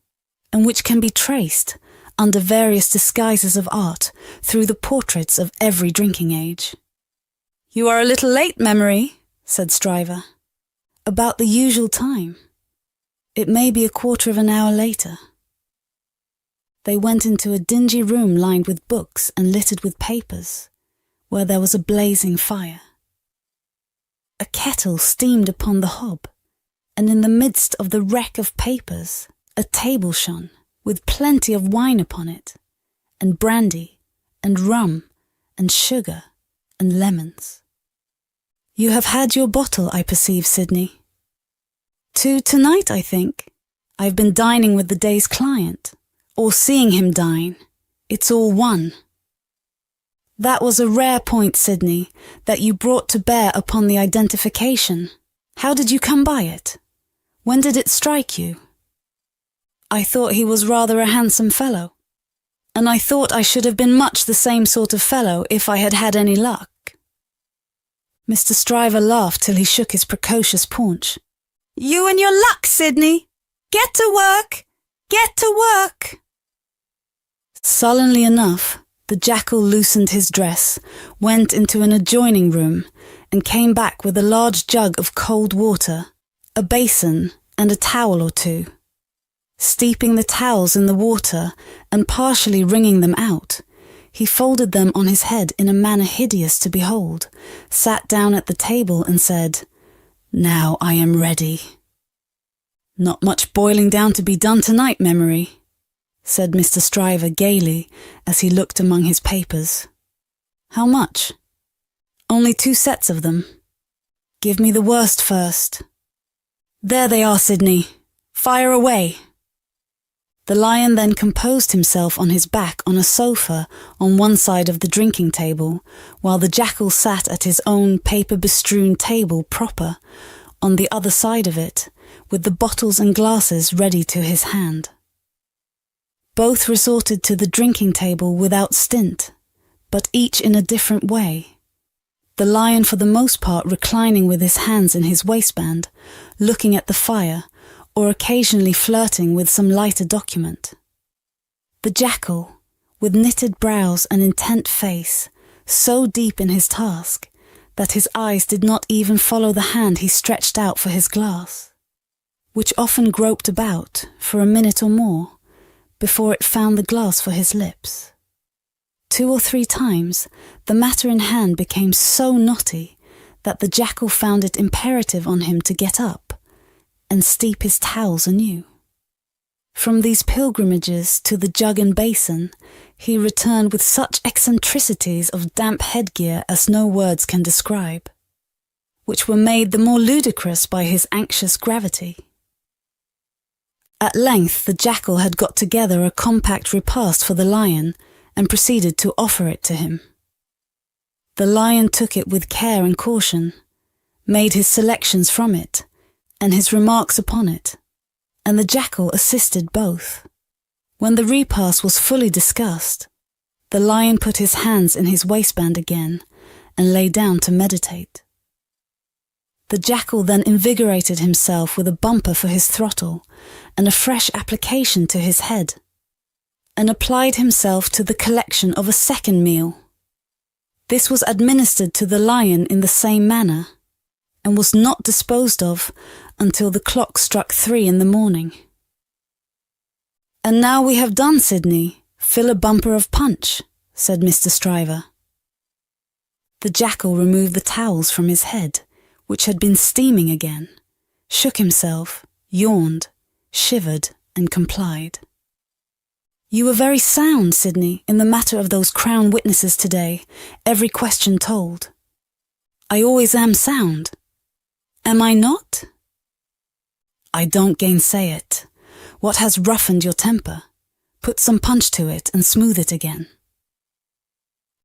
and which can be traced, under various disguises of art, through the portraits of every drinking age. You are a little late, Memory, said Stryver. About the usual time. It may be a quarter of an hour later. They went into a dingy room lined with books and littered with papers, where there was a blazing fire. A kettle steamed upon the hob, and in the midst of the wreck of papers, a table shone, with plenty of wine upon it, and brandy, and rum, and sugar, and lemons. You have had your bottle, I perceive, Sydney. 2 tonight, I think. I've been dining with the day's client, or seeing him dine. It's all one. That was a rare point, Sydney, that you brought to bear upon the identification. How did you come by it? When did it strike you? I thought he was rather a handsome fellow, and I thought I should have been much the same sort of fellow if I had had any luck. Mr. Stryver laughed till he shook his precocious paunch. You and your luck, Sydney! Get to work! Get to work! Sullenly enough, the Jackal loosened his dress, went into an adjoining room, and came back with a large jug of cold water, a basin, and a towel or two. Steeping the towels in the water and partially wringing them out, he folded them on his head in a manner hideous to behold, sat down at the table and said, Now I am ready. Not much boiling down to be done tonight, Memory, said Mr. Stryver gaily as he looked among his papers. How much? Only 2 sets of them. Give me the worst first. There they are, Sydney. Fire away. The lion then composed himself on his back on a sofa on one side of the drinking table, while the Jackal sat at his own paper-bestrewn table proper, on the other side of it, with the bottles and glasses ready to his hand. Both resorted to the drinking table without stint, but each in a different way. the lion for the most part reclining with his hands in his waistband, looking at the fire, or occasionally flirting with some lighter document. The jackal, with knitted brows and intent face, so deep in his task that his eyes did not even follow the hand he stretched out for his glass, which often groped about for a minute or more before it found the glass for his lips. 2 or 3 times the matter in hand became so knotty that the jackal found it imperative on him to get up and steep his towels anew. From these pilgrimages to the jug and basin, he returned with such eccentricities of damp headgear as no words can describe, which were made the more ludicrous by his anxious gravity. At length the jackal had got together a compact repast for the lion and proceeded to offer it to him. The lion took it with care and caution, made his selections from it, and his remarks upon it, and the jackal assisted both. When the repast was fully discussed, the lion put his hands in his waistband again and lay down to meditate. The jackal then invigorated himself with a bumper for his throttle and a fresh application to his head, and applied himself to the collection of a second meal. This was administered to the lion in the same manner, and was not disposed of until the clock struck 3 in the morning. "And now we have done, Sydney, fill a bumper of punch," said Mr. Stryver. The jackal removed the towels from his head, which had been steaming again, shook himself, yawned, shivered, and complied. "You were very sound, Sydney, in the matter of those Crown witnesses today, every question told." "I always am sound." "Am I not?" "I don't gainsay it. What has roughened your temper? Put some punch to it and smooth it again."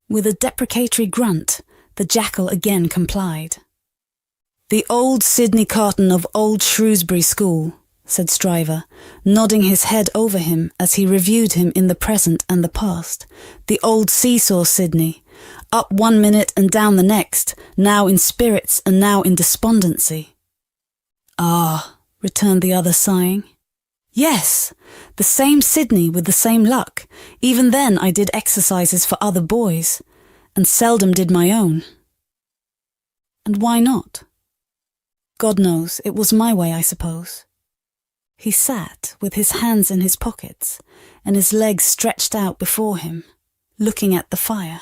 With a deprecatory grunt, the jackal again complied. "The old Sydney Carton of old Shrewsbury School," said Stryver, nodding his head over him as he reviewed him in the present and the past. "The old seesaw Sydney, up 1 minute and down the next, now in spirits and now in despondency." "Ah," returned the other, sighing. "Yes, the same Sydney with the same luck. Even then I did exercises for other boys, and seldom did my own." "And why not?" "God knows, it was my way, I suppose." He sat with his hands in his pockets and his legs stretched out before him, looking at the fire.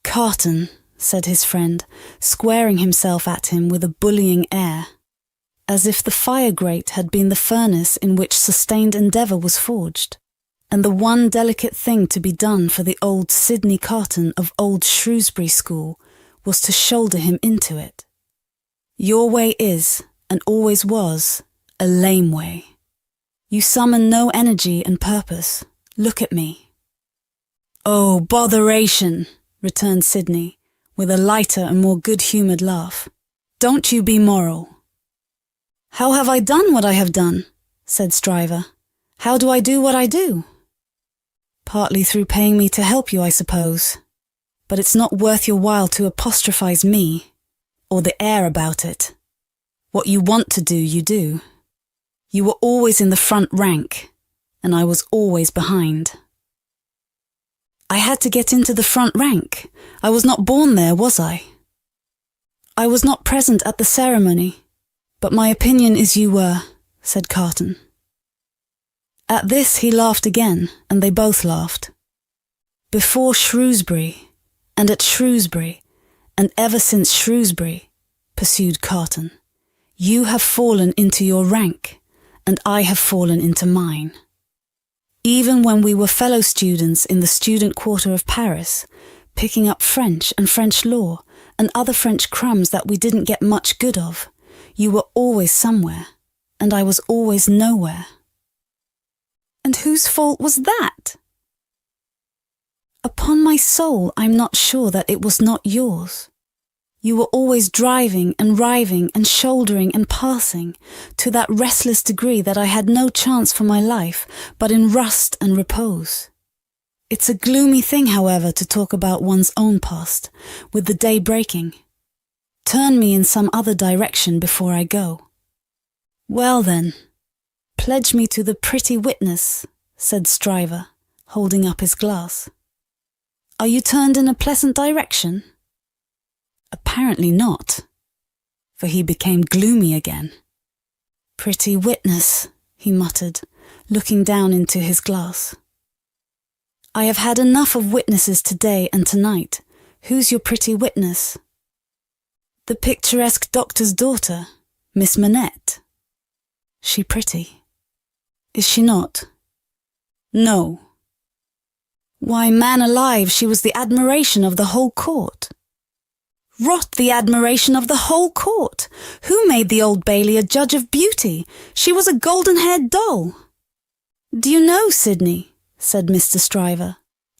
"Carton," said his friend, squaring himself at him with a bullying air, as if the fire grate had been the furnace in which sustained endeavour was forged, and the one delicate thing to be done for the old Sydney Carton of old Shrewsbury School was to shoulder him into it. "Your way is, and always was, a lame way. You summon no energy and purpose. Look at me." "Oh, botheration," returned Sydney, with a lighter and more good-humoured laugh. "Don't you be moral." "How have I done what I have done?" said Stryver. "How do I do what I do?" "Partly through paying me to help you, I suppose. But it's not worth your while to apostrophize me, or the air about it. What you want to do, you do. You were always in the front rank, and I was always behind." "I had to get into the front rank. I was not born there, was I?" "I was not present at the ceremony, but my opinion is you were," said Carton. At this he laughed again, and they both laughed. "Before Shrewsbury, and at Shrewsbury, and ever since Shrewsbury," pursued Carton, "you have fallen into your rank, and I have fallen into mine. Even when we were fellow students in the student quarter of Paris, picking up French and French law and other French crumbs that we didn't get much good of, you were always somewhere, and I was always nowhere." "And whose fault was that?" "Upon my soul, I'm not sure that it was not yours. You were always driving and riving and shouldering and passing, to that restless degree that I had no chance for my life but in rust and repose. It's a gloomy thing, however, to talk about one's own past, with the day breaking. Turn me in some other direction before I go. Well then, pledge me to the pretty witness, said Stryver, holding up his glass. Are you turned in a pleasant direction? Apparently not, for he became gloomy again. Pretty witness, he muttered, looking down into his glass. I have had enough of witnesses today and tonight. Who's your pretty witness? The picturesque doctor's daughter, Miss Manette. She pretty? Is she not? No. Why, man alive, she was the admiration of the whole court. Rot the admiration of the whole court! Who made the Old Bailey a judge of beauty? She was a golden-haired doll. Do you know, Sydney, said Mr. Stryver,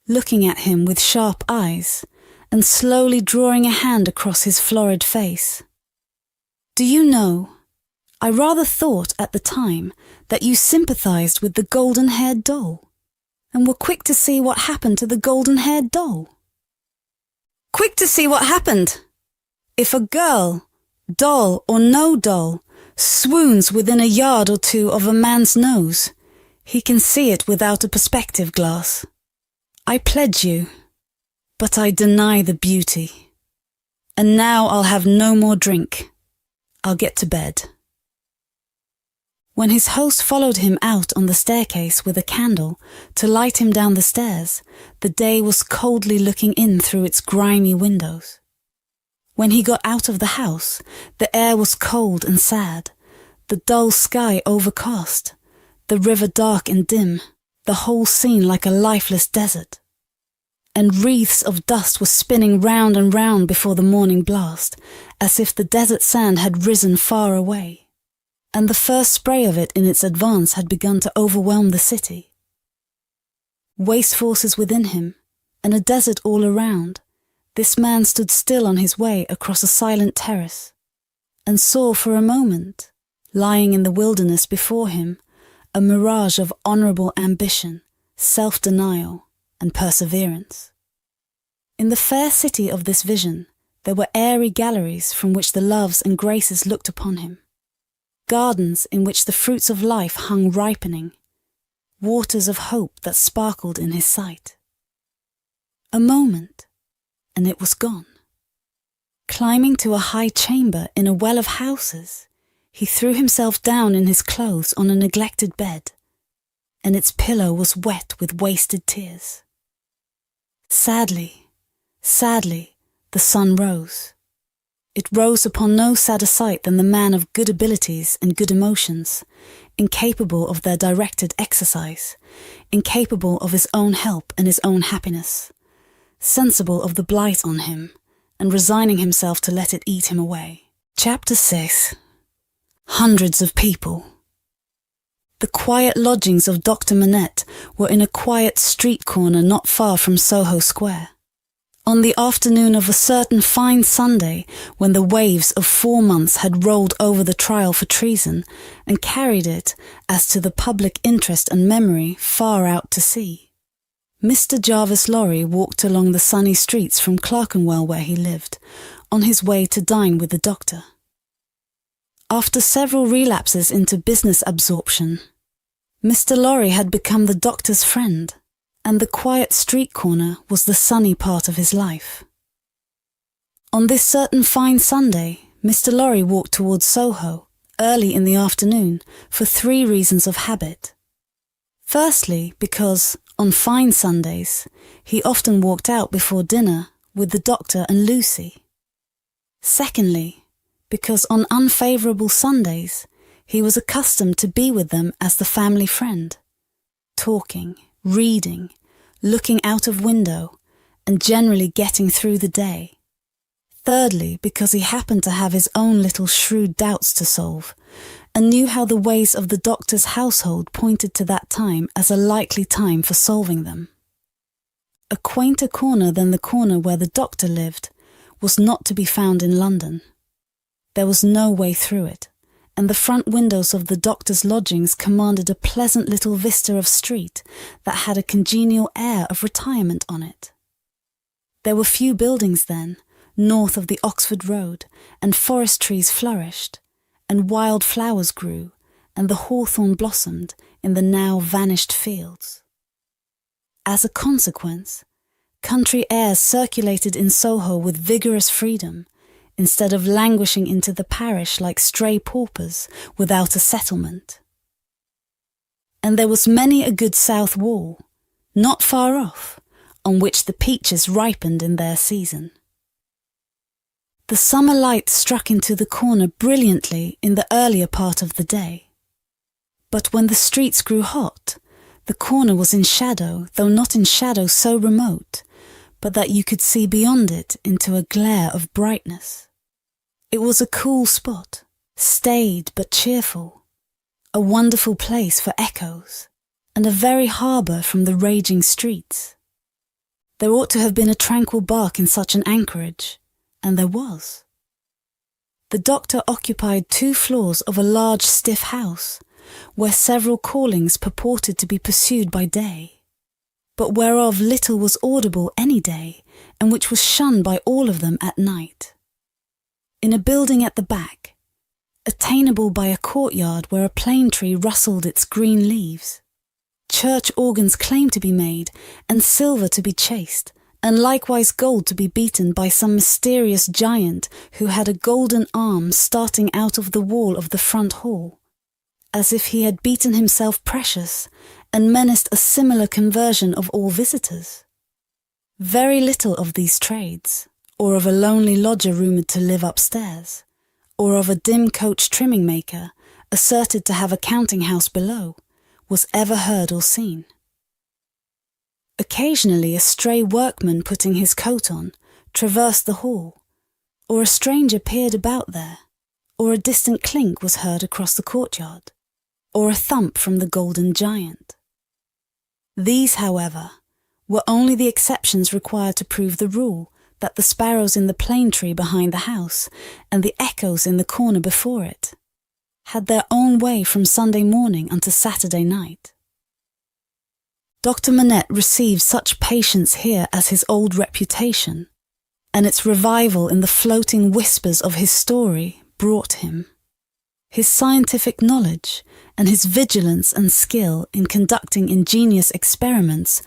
looking at him with sharp eyes, and slowly drawing a hand across his florid face. Do you know, I rather thought at the time that you sympathised with the golden-haired doll, and were quick to see what happened to the golden-haired doll. Quick to see what happened? If a girl, doll or no doll, swoons within a yard or two of a man's nose, he can see it without a perspective glass. I pledge you, but I deny the beauty. And now I'll have no more drink. I'll get to bed. When his host followed him out on the staircase with a candle to light him down the stairs, the day was coldly looking in through its grimy windows. When he got out of the house, the air was cold and sad, the dull sky overcast, the river dark and dim, the whole scene like a lifeless desert. And wreaths of dust were spinning round and round before the morning blast, as if the desert sand had risen far away, and the first spray of it in its advance had begun to overwhelm the city. Waste forces within him, and a desert all around, this man stood still on his way across a silent terrace, and saw for a moment, lying in the wilderness before him, a mirage of honourable ambition, self-denial, and perseverance. In the fair city of this vision, there were airy galleries from which the loves and graces looked upon him, gardens in which the fruits of life hung ripening, waters of hope that sparkled in his sight. A moment, and it was gone. Climbing to a high chamber in a well of houses, he threw himself down in his clothes on a neglected bed, and its pillow was wet with wasted tears. Sadly, sadly, the sun rose. It rose upon no sadder sight than the man of good abilities and good emotions, incapable of their directed exercise, incapable of his own help and his own happiness, sensible of the blight on him, and resigning himself to let it eat him away. Chapter 6. Hundreds of people. The quiet lodgings of Dr. Manette were in a quiet street corner not far from Soho Square. On the afternoon of a certain fine Sunday, when the waves of 4 months had rolled over the trial for treason and carried it, as to the public interest and memory, far out to sea, Mr. Jarvis Lorry walked along the sunny streets from Clerkenwell where he lived, on his way to dine with the doctor. After several relapses into business absorption, Mr. Lorry had become the doctor's friend, and the quiet street corner was the sunny part of his life. On this certain fine Sunday, Mr. Lorry walked towards Soho, early in the afternoon, for 3 reasons of habit. Firstly, because, on fine Sundays, he often walked out before dinner with the doctor and Lucie. Secondly, because on unfavourable Sundays, he was accustomed to be with them as the family friend, talking, reading, looking out of window, and generally getting through the day. Thirdly, because he happened to have his own little shrewd doubts to solve, and knew how the ways of the doctor's household pointed to that time as a likely time for solving them. A quainter corner than the corner where the doctor lived was not to be found in London. There was no way through it, and the front windows of the doctor's lodgings commanded a pleasant little vista of street that had a congenial air of retirement on it. There were few buildings then, north of the Oxford Road, and forest trees flourished, and wild flowers grew, and the hawthorn blossomed in the now vanished fields. As a consequence, country airs circulated in Soho with vigorous freedom, instead of languishing into the parish like stray paupers without a settlement. And there was many a good south wall, not far off, on which the peaches ripened in their season. The summer light struck into the corner brilliantly in the earlier part of the day. But when the streets grew hot, the corner was in shadow, though not in shadow so remote, but that you could see beyond it into a glare of brightness. It was a cool spot, staid but cheerful, a wonderful place for echoes, and a very harbour from the raging streets. There ought to have been a tranquil bark in such an anchorage, and there was. The doctor occupied 2 floors of a large stiff house, where several callings purported to be pursued by day, but whereof little was audible any day, and which was shunned by all of them at night. In a building at the back, attainable by a courtyard where a plane tree rustled its green leaves, church organs claimed to be made, and silver to be chased, and likewise gold to be beaten by some mysterious giant who had a golden arm starting out of the wall of the front hall, as if he had beaten himself precious, and menaced a similar conversion of all visitors. Very little of these trades, or of a lonely lodger rumoured to live upstairs, or of a dim coach trimming maker asserted to have a counting-house below, was ever heard or seen. Occasionally a stray workman putting his coat on traversed the hall, or a stranger peered about there, or a distant clink was heard across the courtyard, or a thump from the golden giant. These, however, were only the exceptions required to prove the rule that the sparrows in the plane tree behind the house and the echoes in the corner before it had their own way from Sunday morning unto Saturday night. Dr. Manette received such patience here as his old reputation, and its revival in the floating whispers of his story brought him. His scientific knowledge and his vigilance and skill in conducting ingenious experiments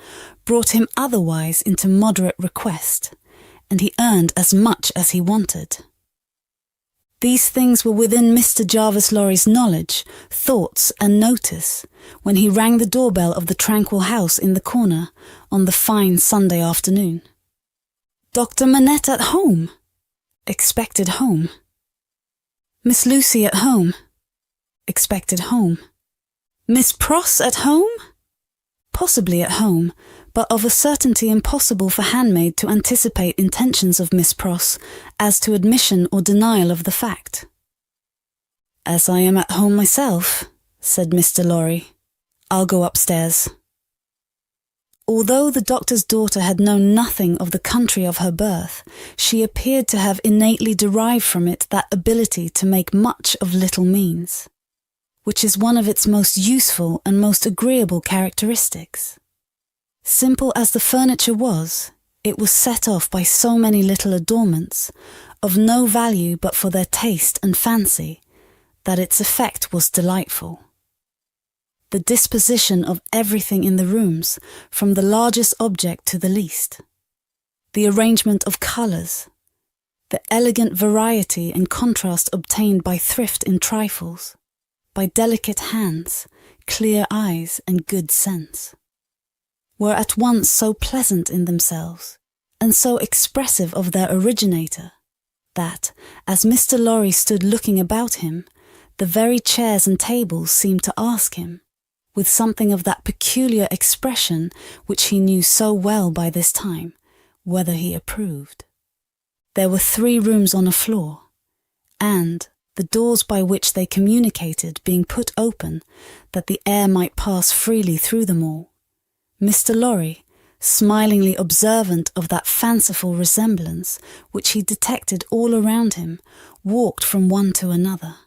brought him otherwise into moderate request, and he earned as much as he wanted. These things were within Mr. Jarvis Lorry's knowledge, thoughts, and notice when he rang the doorbell of the tranquil house in the corner on the fine Sunday afternoon. Dr. Manette at home? Expected home. Miss Lucie at home? Expected home. Miss Pross at home? Possibly at home, but of a certainty impossible for handmaid to anticipate intentions of Miss Pross as to admission or denial of the fact. "As I am at home myself," said Mr. Lorry, "I'll go upstairs." Although the doctor's daughter had known nothing of the country of her birth, she appeared to have innately derived from it that ability to make much of little means, which is one of its most useful and most agreeable characteristics. Simple as the furniture was, it was set off by so many little adornments, of no value but for their taste and fancy, that its effect was delightful. The disposition of everything in the rooms, from the largest object to the least, the arrangement of colours, the elegant variety and contrast obtained by thrift in trifles, by delicate hands, clear eyes, and good sense, were at once so pleasant in themselves, and so expressive of their originator, that, as Mr. Lorry stood looking about him, the very chairs and tables seemed to ask him, with something of that peculiar expression which he knew so well by this time, whether he approved. There were 3 rooms on a floor, and, the doors by which they communicated being put open that the air might pass freely through them all, Mr. Lorry, smilingly observant of that fanciful resemblance which he detected all around him, walked from one to another.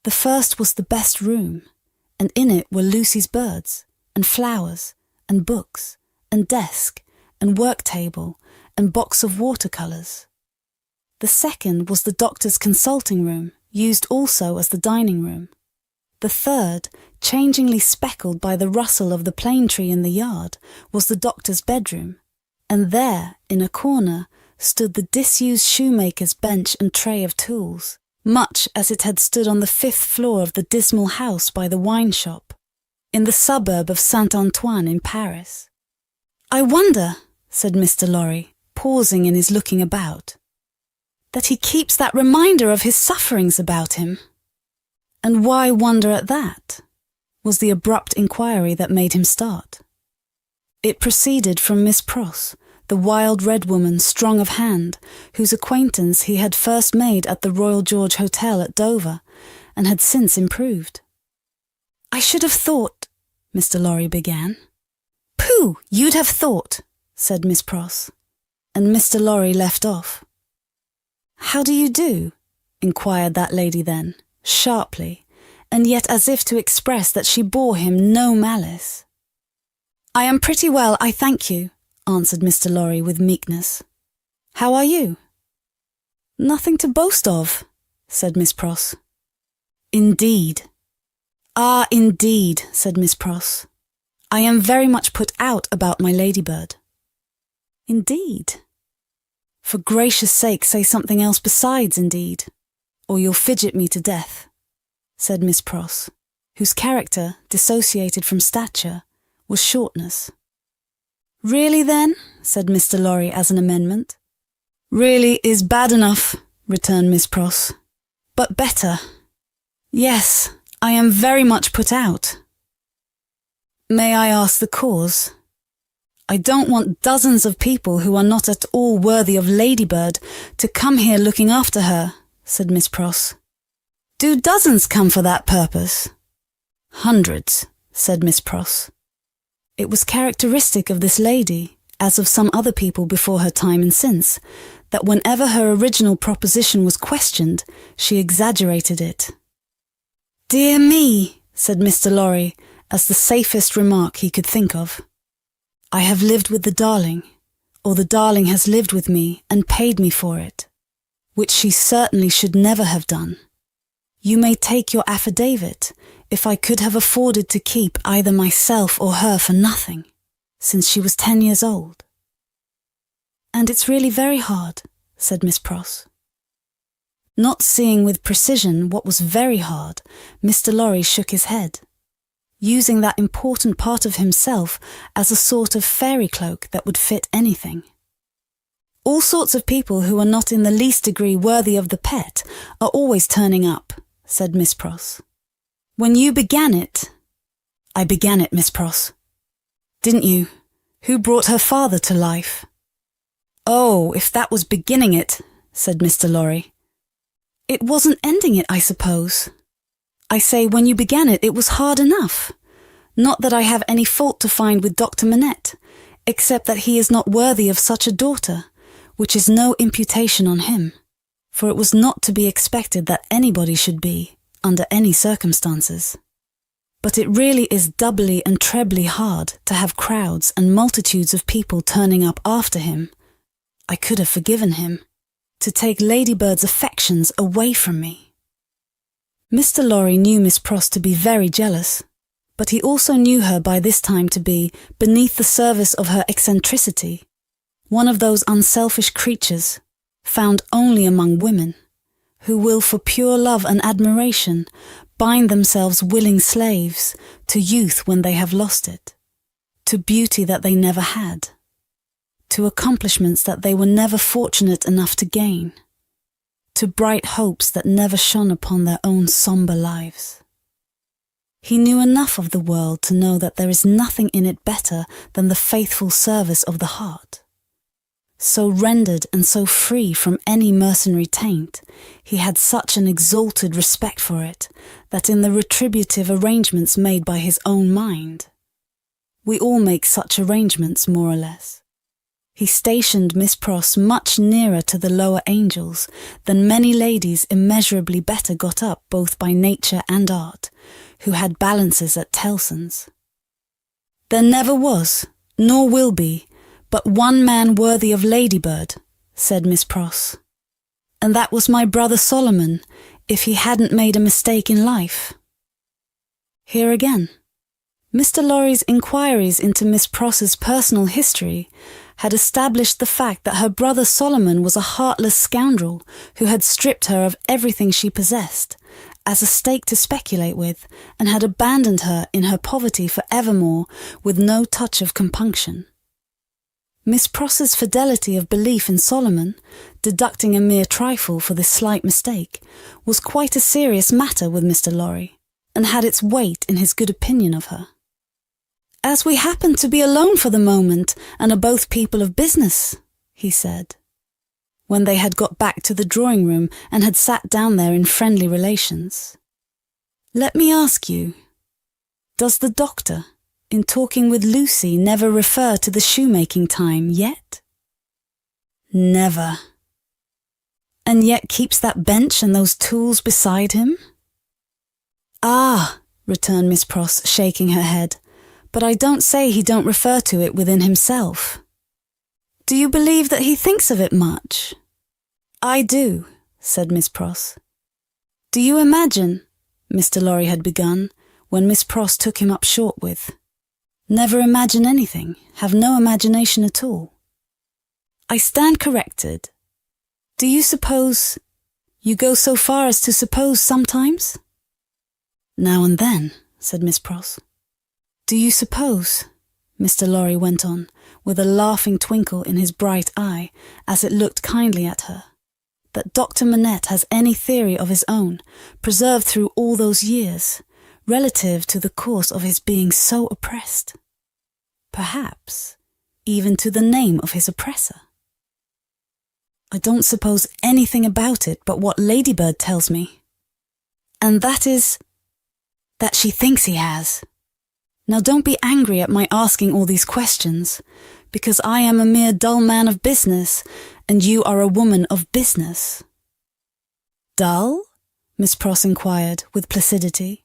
The first was the best room, and in it were Lucie's birds, and flowers, and books, and desk, and work table, and box of watercolours. The second was the doctor's consulting room, used also as the dining room. The third, changingly speckled by the rustle of the plane tree in the yard, was the doctor's bedroom, and there, in a corner, stood the disused shoemaker's bench and tray of tools, much as it had stood on the 5th floor of the dismal house by the wine shop, in the suburb of Saint-Antoine in Paris. "I wonder," said Mr. Lorry, pausing in his looking about, "that he keeps that reminder of his sufferings about him." "And why wonder at that?" was the abrupt inquiry that made him start. It proceeded from Miss Pross, the wild red woman, strong of hand, whose acquaintance he had first made at the Royal George Hotel at Dover, and had since improved. "I should have thought," Mr. Lorry began. "Pooh, you'd have thought," said Miss Pross, and Mr. Lorry left off. "How do you do?" inquired that lady then, sharply, and yet as if to express that she bore him no malice. "I am pretty well, I thank you," answered Mr. Lorry with meekness. "How are you?" "Nothing to boast of," said Miss Pross. "Indeed." "Ah, indeed," said Miss Pross. "I am very much put out about my ladybird." "Indeed?" "For gracious sake, say something else besides indeed, or you'll fidget me to death," said Miss Pross, whose character, dissociated from stature, was shortness. "Really then?" said Mr. Lorry as an amendment. "Really is bad enough," returned Miss Pross, "but better. Yes, I am very much put out." "May I ask the cause?" "I don't want dozens of people who are not at all worthy of Ladybird to come here looking after her," said Miss Pross. "Do dozens come for that purpose?" "Hundreds," said Miss Pross. It was characteristic of this lady, as of some other people before her time and since, that whenever her original proposition was questioned, she exaggerated it. "Dear me," said Mr. Lorry, as the safest remark he could think of. "I have lived with the darling, or the darling has lived with me and paid me for it, which she certainly should never have done. You may take your affidavit, if I could have afforded to keep either myself or her for nothing, since she was 10 years old." "And it's really very hard," said Miss Pross. Not seeing with precision what was very hard, Mr. Lorry shook his head, using that important part of himself as a sort of fairy cloak that would fit anything. "All sorts of people who are not in the least degree worthy of the pet are always turning up," said Miss Pross. "When you began it—" "I began it, Miss Pross." "Didn't you? Who brought her father to life?" "Oh, if that was beginning it," said Mr. Lorry. "It wasn't ending it, I suppose. I say, when you began it, it was hard enough. Not that I have any fault to find with Dr. Manette, except that he is not worthy of such a daughter, which is no imputation on him, for it was not to be expected that anybody should be, under any circumstances. But it really is doubly and trebly hard to have crowds and multitudes of people turning up after him. I could have forgiven him, to take Ladybird's affections away from me." Mr. Lorry knew Miss Pross to be very jealous, but he also knew her by this time to be, beneath the service of her eccentricity, one of those unselfish creatures, found only among women, who will for pure love and admiration bind themselves willing slaves to youth when they have lost it, to beauty that they never had, to accomplishments that they were never fortunate enough to gain, to bright hopes that never shone upon their own sombre lives. He knew enough of the world to know that there is nothing in it better than the faithful service of the heart. So rendered and so free from any mercenary taint, he had such an exalted respect for it, that in the retributive arrangements made by his own mind, we all make such arrangements more or less, He stationed Miss Pross much nearer to the lower angels than many ladies immeasurably better got up both by nature and art, who had balances at Tellson's. There never was, nor will be, but one man worthy of Ladybird, said Miss Pross. And that was my brother Solomon, if he hadn't made a mistake in life. Here again, Mr. Lorry's inquiries into Miss Pross's personal history had established the fact that her brother Solomon was a heartless scoundrel who had stripped her of everything she possessed, as a stake to speculate with, and had abandoned her in her poverty for evermore with no touch of compunction. Miss Pross's fidelity of belief in Solomon, deducting a mere trifle for this slight mistake, was quite a serious matter with Mr. Lorry, and had its weight in his good opinion of her. "As we happen to be alone for the moment, and are both people of business," he said, when they had got back to the drawing-room and had sat down there in friendly relations. "Let me ask you, does the doctor, in talking with Lucie, never refer to the shoemaking time yet?" "Never." "And yet keeps that bench and those tools beside him?" "Ah," returned Miss Pross, shaking her head, "but I don't say he don't refer to it within himself." "Do you believe that he thinks of it much?" "I do," said Miss Pross. "Do you imagine," Mr. Lorry had begun, when Miss Pross took him up short with, "Never imagine anything, have no imagination at all." "I stand corrected. Do you suppose, you go so far as to suppose sometimes?" "Now and then," said Miss Pross. "Do you suppose," Mr. Lorry went on, with a laughing twinkle in his bright eye as it looked kindly at her, "that Dr. Manette has any theory of his own, preserved through all those years, relative to the course of his being so oppressed? Perhaps even to the name of his oppressor?" "I don't suppose anything about it but what Ladybird tells me." "And that is—" "That she thinks he has. Now don't be angry at my asking all these questions, because I am a mere dull man of business, and you are a woman of business." "Dull?" Miss Pross inquired, with placidity.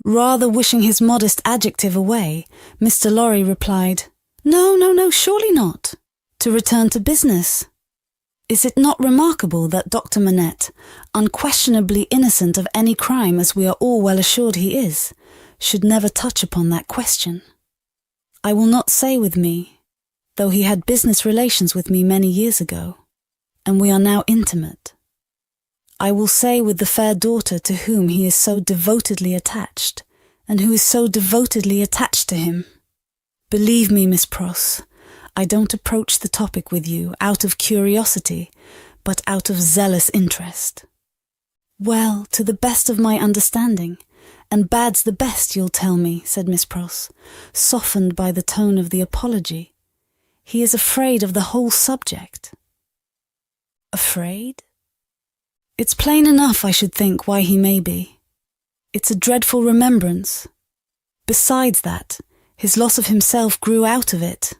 Rather wishing his modest adjective away, Mr. Lorry replied, No, surely not. To return to business. Is it not remarkable that Dr. Manette, unquestionably innocent of any crime as we are all well assured he is, should never touch upon that question? I will not say with me, though he had business relations with me many years ago, and we are now intimate. I will say with the fair daughter to whom he is so devotedly attached, and who is so devotedly attached to him. Believe me, Miss Pross, I don't approach the topic with you out of curiosity, but out of zealous interest. Well, to the best of my understanding, and bad's the best, you'll tell me, said Miss Pross, softened by the tone of the apology. He is afraid of the whole subject. Afraid? It's plain enough, I should think, why he may be. It's a dreadful remembrance. Besides that, his loss of himself grew out of it.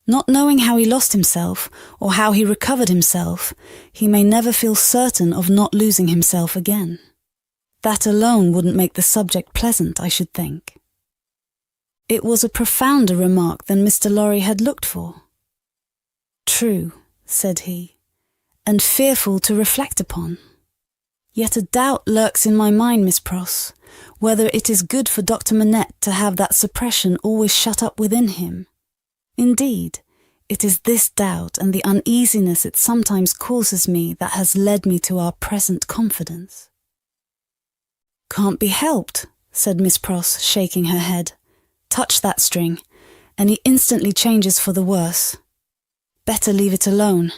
Not knowing how he lost himself, or how he recovered himself, he may never feel certain of not losing himself again. That alone wouldn't make the subject pleasant, I should think. It was a profounder remark than Mr. Lorry had looked for. True, said he, and fearful to reflect upon. Yet a doubt lurks in my mind, Miss Pross, whether it is good for Dr. Manette to have that suppression always shut up within him. Indeed, it is this doubt and the uneasiness it sometimes causes me that has led me to our present confidence. Can't be helped, said Miss Pross, shaking her head. Touch that string, and he instantly changes for the worse. Better leave it alone.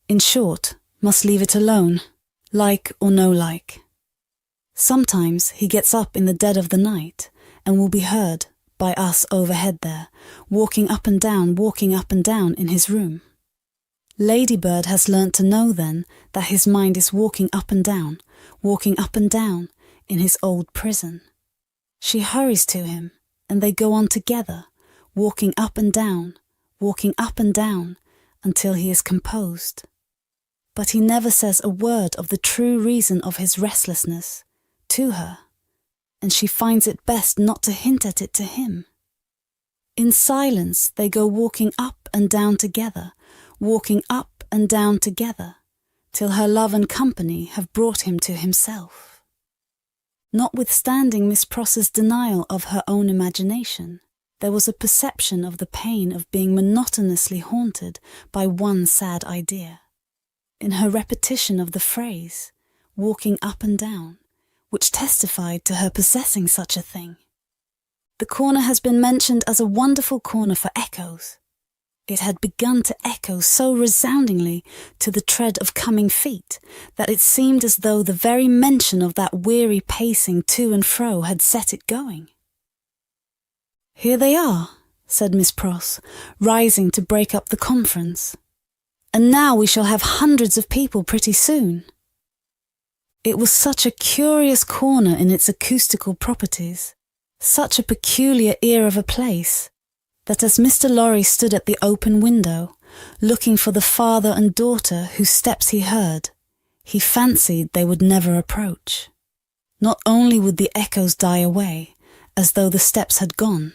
In short, must leave it alone, like or no like. Sometimes he gets up in the dead of the night, and will be heard, by us overhead there, walking up and down in his room. Ladybird has learnt to know then that his mind is walking up and down, in his old prison. She hurries to him, and they go on together, walking up and down, walking up and down until he is composed. But he never says a word of the true reason of his restlessness to her, and she finds it best not to hint at it to him. In silence they go walking up and down together, walking up and down together, till her love and company have brought him to himself. Notwithstanding Miss Pross's denial of her own imagination, there was a perception of the pain of being monotonously haunted by one sad idea, in her repetition of the phrase, walking up and down, which testified to her possessing such a thing. The corner has been mentioned as a wonderful corner for echoes. It had begun to echo so resoundingly to the tread of coming feet that it seemed as though the very mention of that weary pacing to and fro had set it going. "Here they are," said Miss Pross, rising to break up the conference. "And now we shall have hundreds of people pretty soon." It was such a curious corner in its acoustical properties, such a peculiar ear of a place, that as Mr. Lorry stood at the open window, looking for the father and daughter whose steps he heard, he fancied they would never approach. Not only would the echoes die away, as though the steps had gone,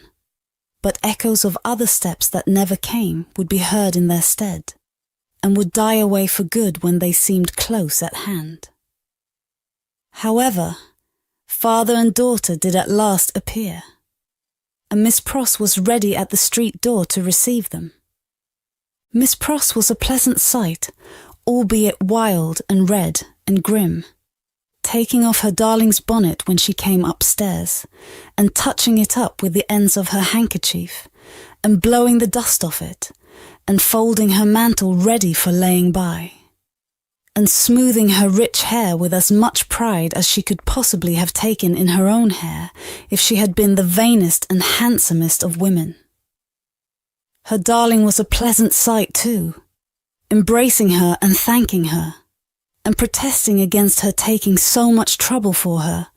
but echoes of other steps that never came would be heard in their stead, and would die away for good when they seemed close at hand. However, father and daughter did at last appear, and Miss Pross was ready at the street door to receive them. Miss Pross was a pleasant sight, albeit wild and red and grim, taking off her darling's bonnet when she came upstairs, and touching it up with the ends of her handkerchief, and blowing the dust off it, and folding her mantle ready for laying by, and smoothing her rich hair with as much pride as she could possibly have taken in her own hair if she had been the vainest and handsomest of women. Her darling was a pleasant sight too, embracing her and thanking her, and protesting against her taking so much trouble for her,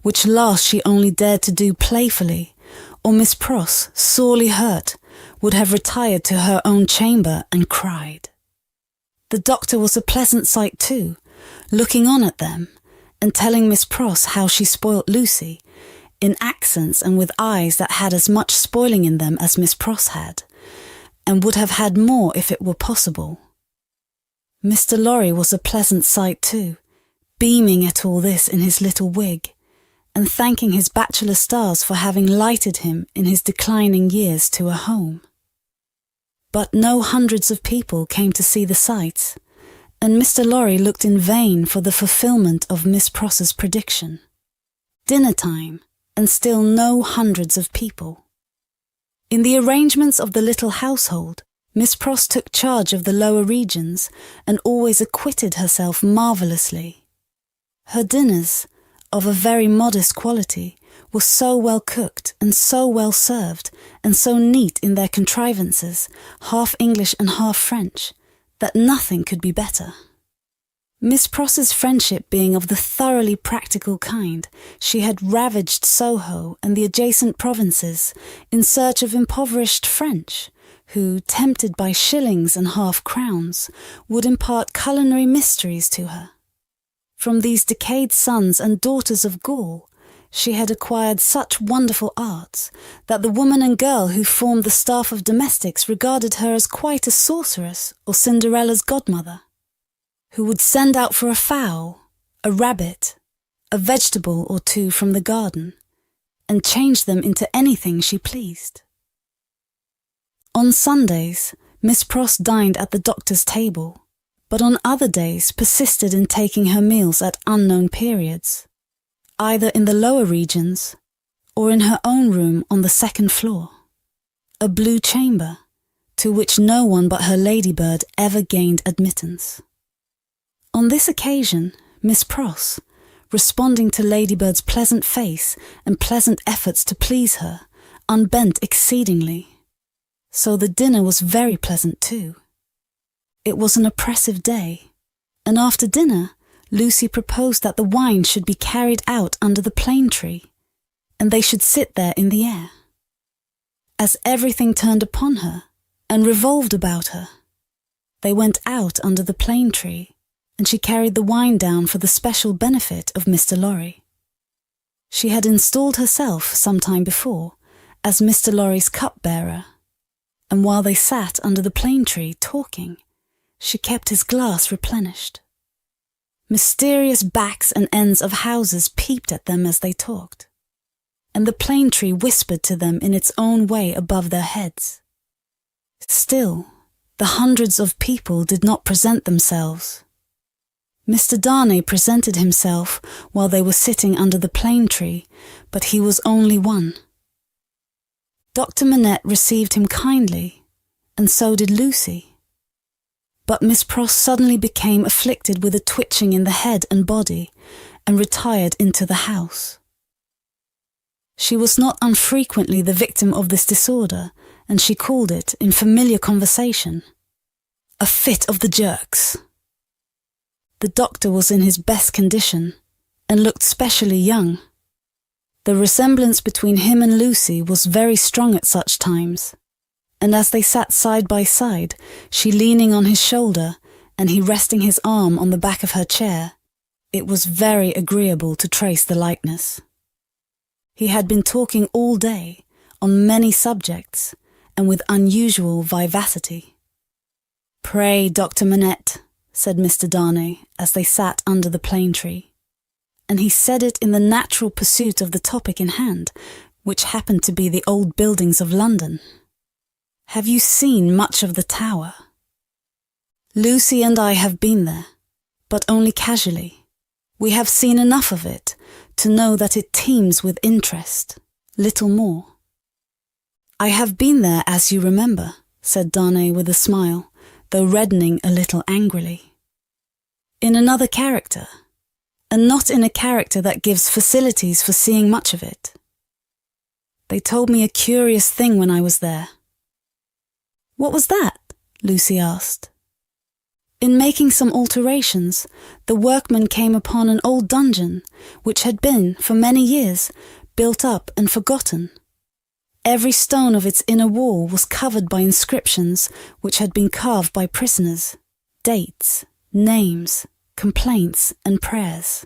which last she only dared to do playfully, or Miss Pross, sorely hurt, would have retired to her own chamber and cried. The doctor was a pleasant sight too, looking on at them, and telling Miss Pross how she spoilt Lucie, in accents and with eyes that had as much spoiling in them as Miss Pross had, and would have had more if it were possible. Mr. Lorry was a pleasant sight too, beaming at all this in his little wig, and thanking his bachelor stars for having lighted him in his declining years to a home. But no hundreds of people came to see the sights, and Mr. Lorry looked in vain for the fulfilment of Miss Pross's prediction. Dinner time, and still no hundreds of people. In the arrangements of the little household, Miss Pross took charge of the lower regions and always acquitted herself marvellously. Her dinners, of a very modest quality, were so well cooked and so well served and so neat in their contrivances, half English and half French, that nothing could be better. Miss Pross's friendship being of the thoroughly practical kind, she had ravaged Soho and the adjacent provinces in search of impoverished French, who, tempted by shillings and half-crowns, would impart culinary mysteries to her. From these decayed sons and daughters of Gaul, she had acquired such wonderful arts that the woman and girl who formed the staff of domestics regarded her as quite a sorceress or Cinderella's godmother, who would send out for a fowl, a rabbit, a vegetable or two from the garden, and change them into anything she pleased. On Sundays, Miss Pross dined at the doctor's table, but on other days persisted in taking her meals at unknown periods, either in the lower regions or in her own room on the second floor, a blue chamber, to which no one but her ladybird ever gained admittance. On this occasion, Miss Pross, responding to Ladybird's pleasant face and pleasant efforts to please her, unbent exceedingly. So the dinner was very pleasant too. It was an oppressive day, and after dinner, Lucie proposed that the wine should be carried out under the plane tree, and they should sit there in the air. As everything turned upon her, and revolved about her. They went out under the plane tree, and she carried the wine down for the special benefit of Mr. Lorry. She had installed herself some time before as Mr. Lorry's cupbearer, and while they sat under the plane tree talking, she kept his glass replenished. Mysterious backs and ends of houses peeped at them as they talked, and the plane tree whispered to them in its own way above their heads. Still, the hundreds of people did not present themselves. Mr. Darnay presented himself while they were sitting under the plane tree, but he was only one. Dr. Manette received him kindly, and so did Lucie. But Miss Pross suddenly became afflicted with a twitching in the head and body, and retired into the house. She was not unfrequently the victim of this disorder, and she called it, in familiar conversation, a fit of the jerks. The doctor was in his best condition, and looked specially young. The resemblance between him and Lucie was very strong at such times, and as they sat side by side, she leaning on his shoulder, and he resting his arm on the back of her chair, it was very agreeable to trace the likeness. He had been talking all day, on many subjects, and with unusual vivacity. "Pray, Dr. Manette," said Mr. Darnay, as they sat under the plane tree, and he said it in the natural pursuit of the topic in hand, which happened to be the old buildings of London. "Have you seen much of the Tower?" "Lucie and I have been there, but only casually. We have seen enough of it to know that it teems with interest, little more." "I have been there, as you remember," said Darnay with a smile, though reddening a little angrily. "In another character, and not in a character that gives facilities for seeing much of it. They told me a curious thing when I was there." "What was that?" Lucie asked. "In making some alterations, the workmen came upon an old dungeon, which had been, for many years, built up and forgotten. Every stone of its inner wall was covered by inscriptions which had been carved by prisoners, dates, names, complaints, and prayers.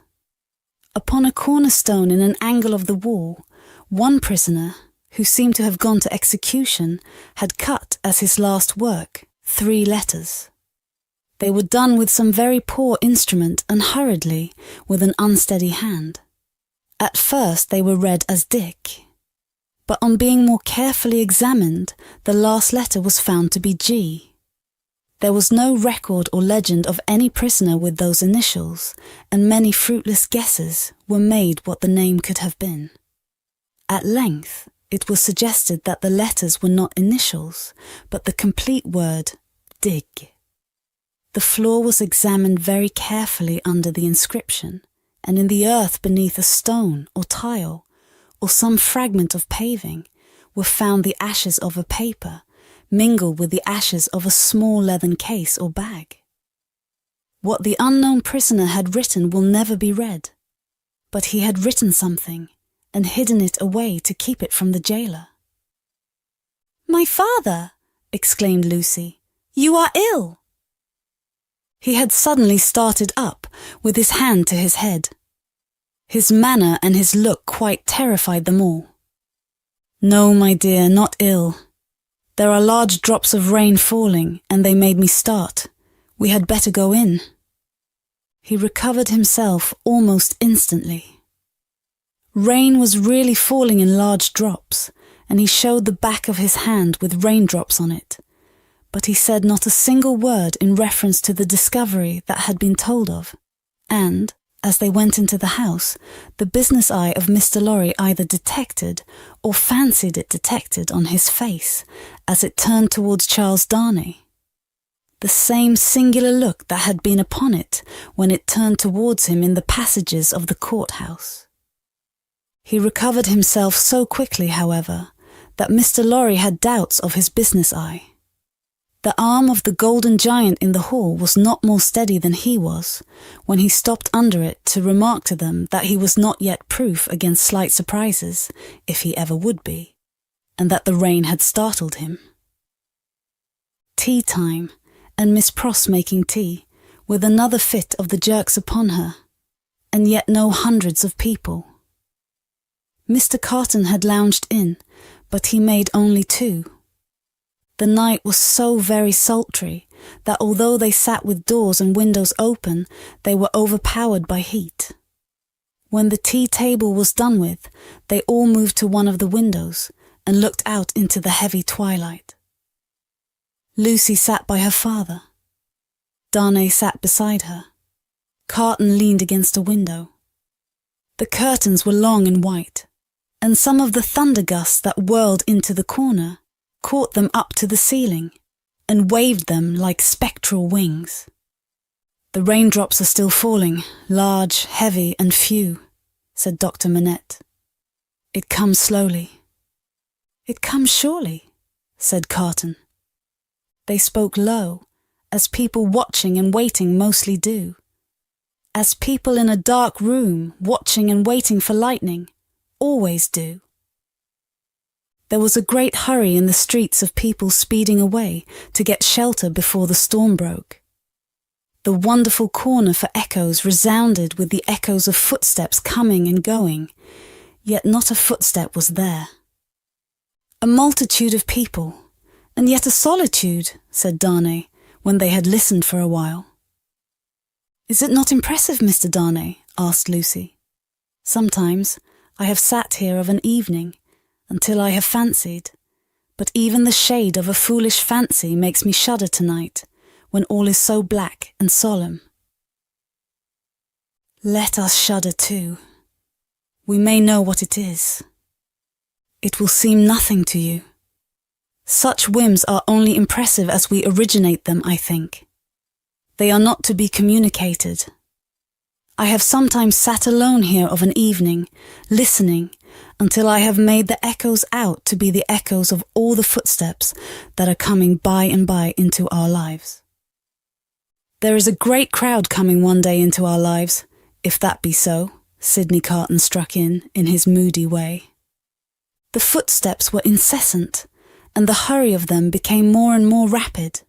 Upon a cornerstone in an angle of the wall, one prisoner, who seemed to have gone to execution, had cut as his last work 3 letters. They were done with some very poor instrument and hurriedly, with an unsteady hand. At first they were read as Dick, but on being more carefully examined, the last letter was found to be G. There was no record or legend of any prisoner with those initials, and many fruitless guesses were made what the name could have been. At length, it was suggested that the letters were not initials, but the complete word dig. The floor was examined very carefully under the inscription, and in the earth beneath a stone or tile, or some fragment of paving, were found the ashes of a paper, mingled with the ashes of a small leathern case or bag. What the unknown prisoner had written will never be read, but he had written something, and hidden it away to keep it from the jailer. "My father!" exclaimed Lucie. "You are ill!" He had suddenly started up, with his hand to his head. His manner and his look quite terrified them all. "No, my dear, not ill. There are large drops of rain falling, and they made me start. We had better go in." He recovered himself almost instantly. Rain was really falling in large drops, and he showed the back of his hand with raindrops on it, but he said not a single word in reference to the discovery that had been told of, and, as they went into the house, the business eye of Mr. Lorry either detected or fancied it detected on his face as it turned towards Charles Darnay the same singular look that had been upon it when it turned towards him in the passages of the court-house. He recovered himself so quickly, however, that Mr. Lorry had doubts of his business eye. The arm of the golden giant in the hall was not more steady than he was, when he stopped under it to remark to them that he was not yet proof against slight surprises, if he ever would be, and that the rain had startled him. tea time, and Miss Pross making tea, with another fit of the jerks upon her, and yet no hundreds of people. Mr. Carton had lounged in, but he made only 2. The night was so very sultry that although they sat with doors and windows open, they were overpowered by heat. When the tea table was done with, they all moved to one of the windows and looked out into the heavy twilight. Lucie sat by her father. Darnay sat beside her. Carton leaned against a window. The curtains were long and white, and some of the thunder gusts that whirled into the corner caught them up to the ceiling and waved them like spectral wings. "The raindrops are still falling, large, heavy and few," said Dr. Manette. "It comes slowly." "It comes surely," said Carton. They spoke low, as people watching and waiting mostly do. As people in a dark room, watching and waiting for lightning, always do. There was a great hurry in the streets of people speeding away to get shelter before the storm broke. The wonderful corner for echoes resounded with the echoes of footsteps coming and going, yet not a footstep was there. "A multitude of people, and yet a solitude," said Darnay, when they had listened for a while. "Is it not impressive, Mr. Darnay?" asked Lucie. "Sometimes I have sat here of an evening, until I have fancied, but even the shade of a foolish fancy makes me shudder tonight, when all is so black and solemn." "Let us shudder too. We may know what it is. It will seem nothing to you. Such whims are only impressive as we originate them, I think. They are not to be communicated. I have sometimes sat alone here of an evening, listening, until I have made the echoes out to be the echoes of all the footsteps that are coming by and by into our lives. There is a great crowd coming one day into our lives, if that be so," Sydney Carton struck in his moody way. The footsteps were incessant, and the hurry of them became more and more rapid.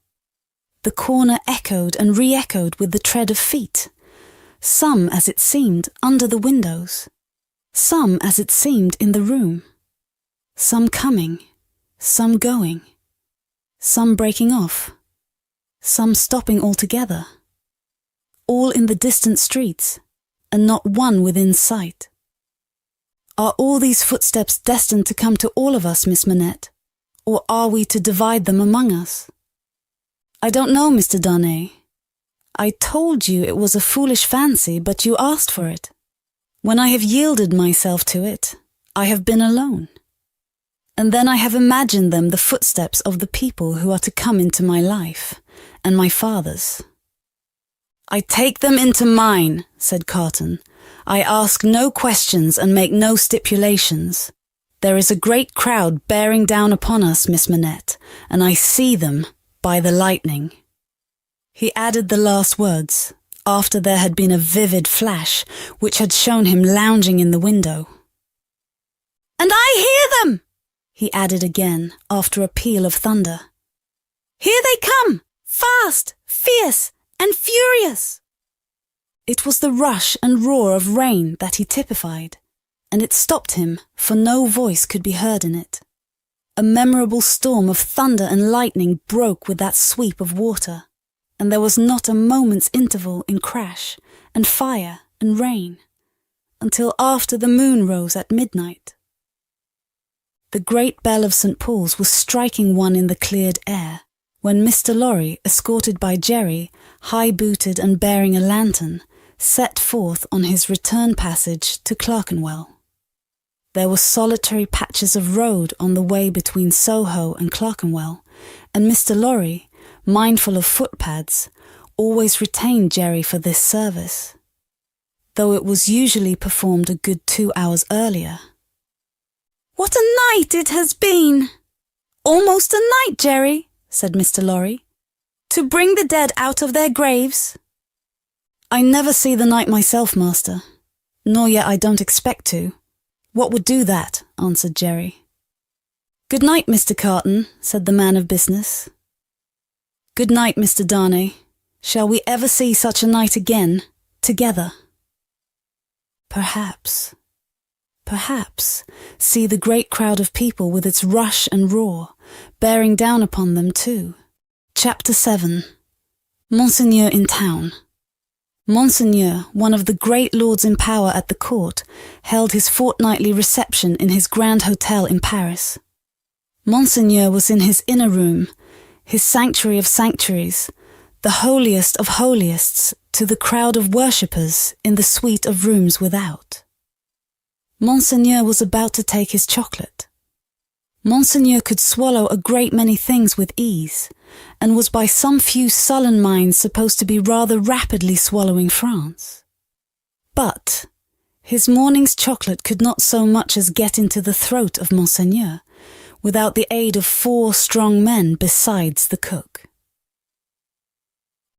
The corner echoed and re-echoed with the tread of feet, some, as it seemed, under the windows, some, as it seemed, in the room, some coming, some going, some breaking off, some stopping altogether, all in the distant streets, and not one within sight. Are all these footsteps destined to come to all of us, Miss Manette, or are we to divide them among us? I don't know, Mr. Darnay. I told you it was a foolish fancy, but you asked for it. When I have yielded myself to it, I have been alone. And then I have imagined them the footsteps of the people who are to come into my life, and my father's. I take them into mine, said Carton. I ask no questions and make no stipulations. There is a great crowd bearing down upon us, Miss Manette, and I see them by the lightning. He added the last words, after there had been a vivid flash which had shown him lounging in the window. And I hear them, he added again, after a peal of thunder. Here they come, fast, fierce, and furious. It was the rush and roar of rain that he typified, and it stopped him, for no voice could be heard in it. A memorable storm of thunder and lightning broke with that sweep of water, and there was not a moment's interval in crash and fire and rain, until after the moon rose at midnight. The great bell of St. Paul's was striking one in the cleared air, when Mr. Lorry, escorted by Jerry, high-booted and bearing a lantern, set forth on his return passage to Clerkenwell. There were solitary patches of road on the way between Soho and Clerkenwell, and Mr. Lorry, mindful of footpads, always retained Jerry for this service, though it was usually performed a good 2 hours earlier. What a night it has been! Almost a night, Jerry, said Mr. Lorry. To bring the dead out of their graves. I never see the night myself, master, nor yet I don't expect to. What would do that? Answered Jerry. Good night, Mr. Carton, said the man of business. Good night, Mr. Darnay. Shall we ever see such a night again, together? Perhaps, see the great crowd of people with its rush and roar, bearing down upon them too. Chapter 7. Monseigneur in town. Monseigneur, one of the great lords in power at the court, held his fortnightly reception in his grand hotel in Paris. Monseigneur was in his inner room, his sanctuary of sanctuaries, the holiest of holiest to the crowd of worshippers in the suite of rooms without. Monseigneur was about to take his chocolate. Monseigneur could swallow a great many things with ease, and was by some few sullen minds supposed to be rather rapidly swallowing France. But his morning's chocolate could not so much as get into the throat of Monseigneur, without the aid of 4 strong men besides the cook.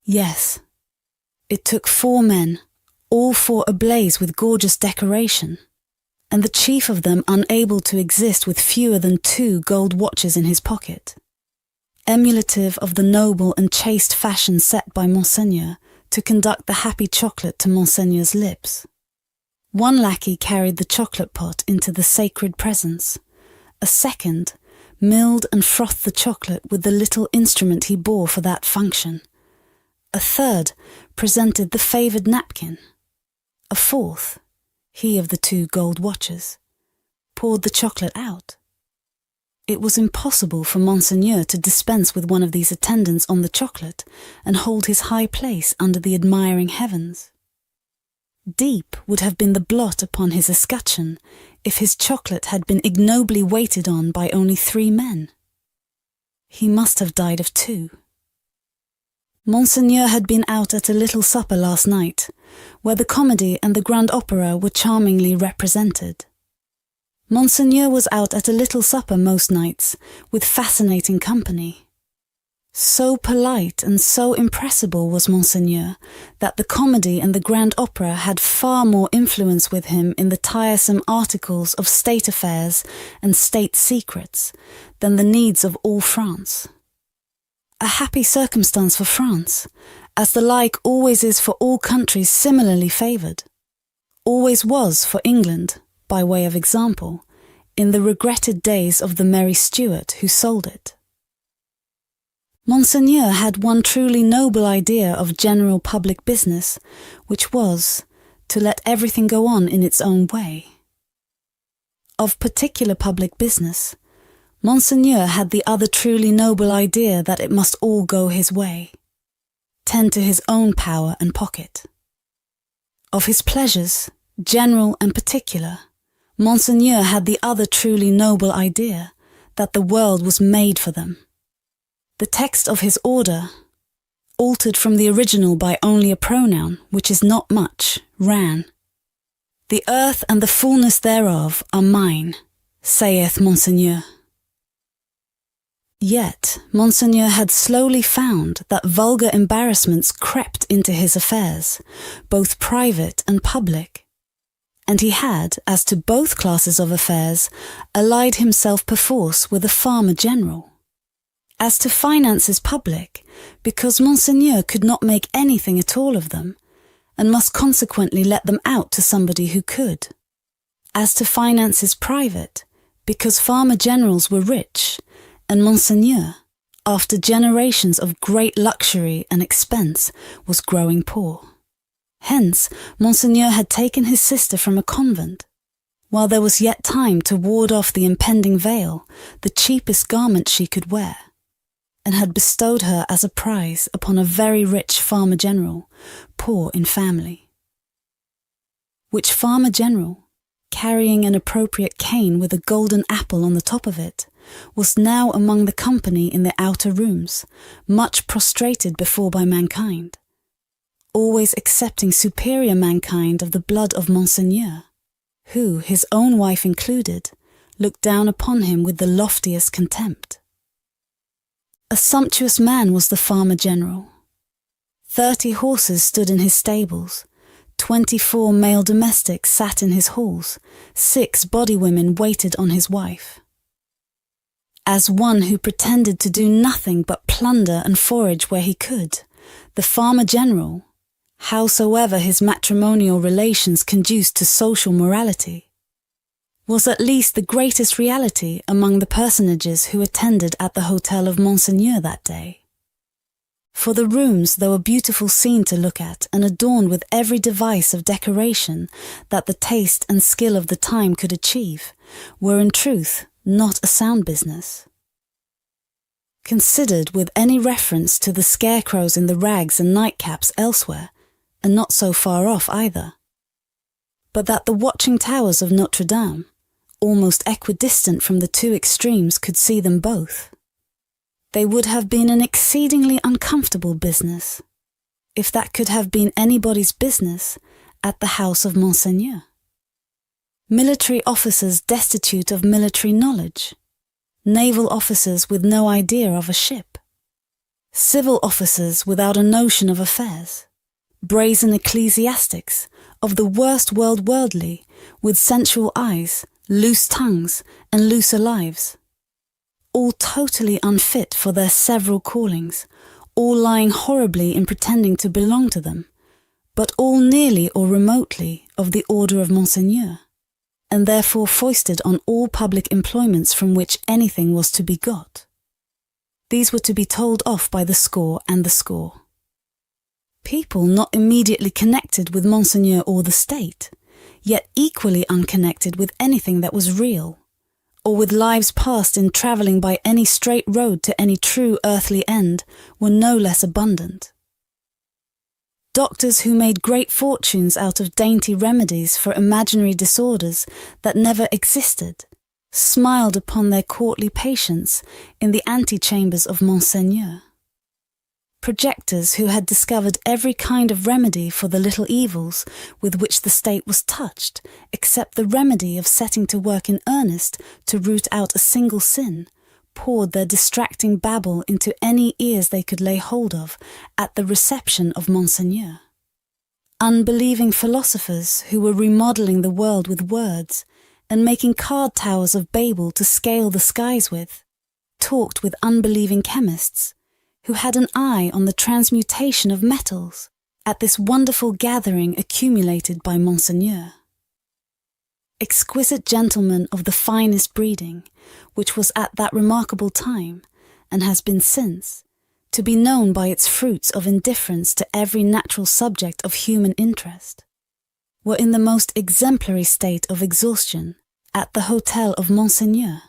Yes, it took 4 men, all 4 ablaze with gorgeous decoration, and the chief of them unable to exist with fewer than 2 gold watches in his pocket, emulative of the noble and chaste fashion set by Monseigneur to conduct the happy chocolate to Monseigneur's lips. 1 lackey carried the chocolate pot into the sacred presence. A second milled and frothed the chocolate with the little instrument he bore for that function. A third presented the favoured napkin. A fourth, he of the 2 gold watches, poured the chocolate out. It was impossible for Monseigneur to dispense with one of these attendants on the chocolate and hold his high place under the admiring heavens. Deep would have been the blot upon his escutcheon if his chocolate had been ignobly waited on by only 3 men. He must have died of 2. Monseigneur had been out at a little supper last night, where the comedy and the grand opera were charmingly represented. Monseigneur was out at a little supper most nights, with fascinating company. So polite and so impressible was Monseigneur that the comedy and the grand opera had far more influence with him in the tiresome articles of state affairs and state secrets than the needs of all France. A happy circumstance for France, as the like always is for all countries similarly favoured, always was for England, by way of example, in the regretted days of the merry Stuart who sold it. Monseigneur had one truly noble idea of general public business, which was to let everything go on in its own way. Of particular public business, Monseigneur had the other truly noble idea that it must all go his way, tend to his own power and pocket. Of his pleasures, general and particular, Monseigneur had the other truly noble idea that the world was made for them. The text of his order, altered from the original by only a pronoun, which is not much, ran, "The earth and the fullness thereof are mine, saith Monseigneur." Yet Monseigneur had slowly found that vulgar embarrassments crept into his affairs, both private and public, and he had, as to both classes of affairs, allied himself perforce with a farmer general. As to finances public, because Monseigneur could not make anything at all of them, and must consequently let them out to somebody who could. As to finances private, because farmer generals were rich, and Monseigneur, after generations of great luxury and expense, was growing poor. Hence, Monseigneur had taken his sister from a convent, while there was yet time to ward off the impending veil, the cheapest garment she could wear, and had bestowed her as a prize upon a very rich farmer general, poor in family. Which farmer general, carrying an appropriate cane with a golden apple on the top of it, was now among the company in the outer rooms, much prostrated before by mankind, always accepting superior mankind of the blood of Monseigneur, who, his own wife included, looked down upon him with the loftiest contempt. A sumptuous man was the farmer general. 30 horses stood in his stables, 24 male domestics sat in his halls, 6 body women waited on his wife. as one who pretended to do nothing but plunder and forage where he could, the farmer general, howsoever his matrimonial relations conduced to social morality, was at least the greatest reality among the personages who attended at the hotel of Monseigneur that day. For the rooms, though a beautiful scene to look at and adorned with every device of decoration that the taste and skill of the time could achieve, were in truth not a sound business. Considered with any reference to the scarecrows in the rags and nightcaps elsewhere, and not so far off either, but that the watching towers of Notre Dame, almost equidistant from the two extremes, could see them both, they would have been an exceedingly uncomfortable business, if that could have been anybody's business, at the house of Monseigneur. Military officers destitute of military knowledge, naval officers with no idea of a ship, civil officers without a notion of affairs, brazen ecclesiastics of the worst worldly, with sensual eyes, loose tongues, and looser lives, all totally unfit for their several callings, all lying horribly in pretending to belong to them, but all nearly or remotely of the order of Monseigneur, and therefore foisted on all public employments from which anything was to be got. These were to be told off by the score and the score. People not immediately connected with Monseigneur or the state, yet equally unconnected with anything that was real, or with lives passed in travelling by any straight road to any true earthly end, were no less abundant. Doctors who made great fortunes out of dainty remedies for imaginary disorders that never existed, smiled upon their courtly patients in the antechambers of Monseigneur. Projectors who had discovered every kind of remedy for the little evils with which the state was touched, except the remedy of setting to work in earnest to root out a single sin, poured their distracting babble into any ears they could lay hold of at the reception of Monseigneur. Unbelieving philosophers who were remodelling the world with words and making card towers of Babel to scale the skies with, talked with unbelieving chemists who had an eye on the transmutation of metals at this wonderful gathering accumulated by Monseigneur. Exquisite gentlemen of the finest breeding, which was at that remarkable time, and has been since, to be known by its fruits of indifference to every natural subject of human interest, were in the most exemplary state of exhaustion at the hotel of Monseigneur.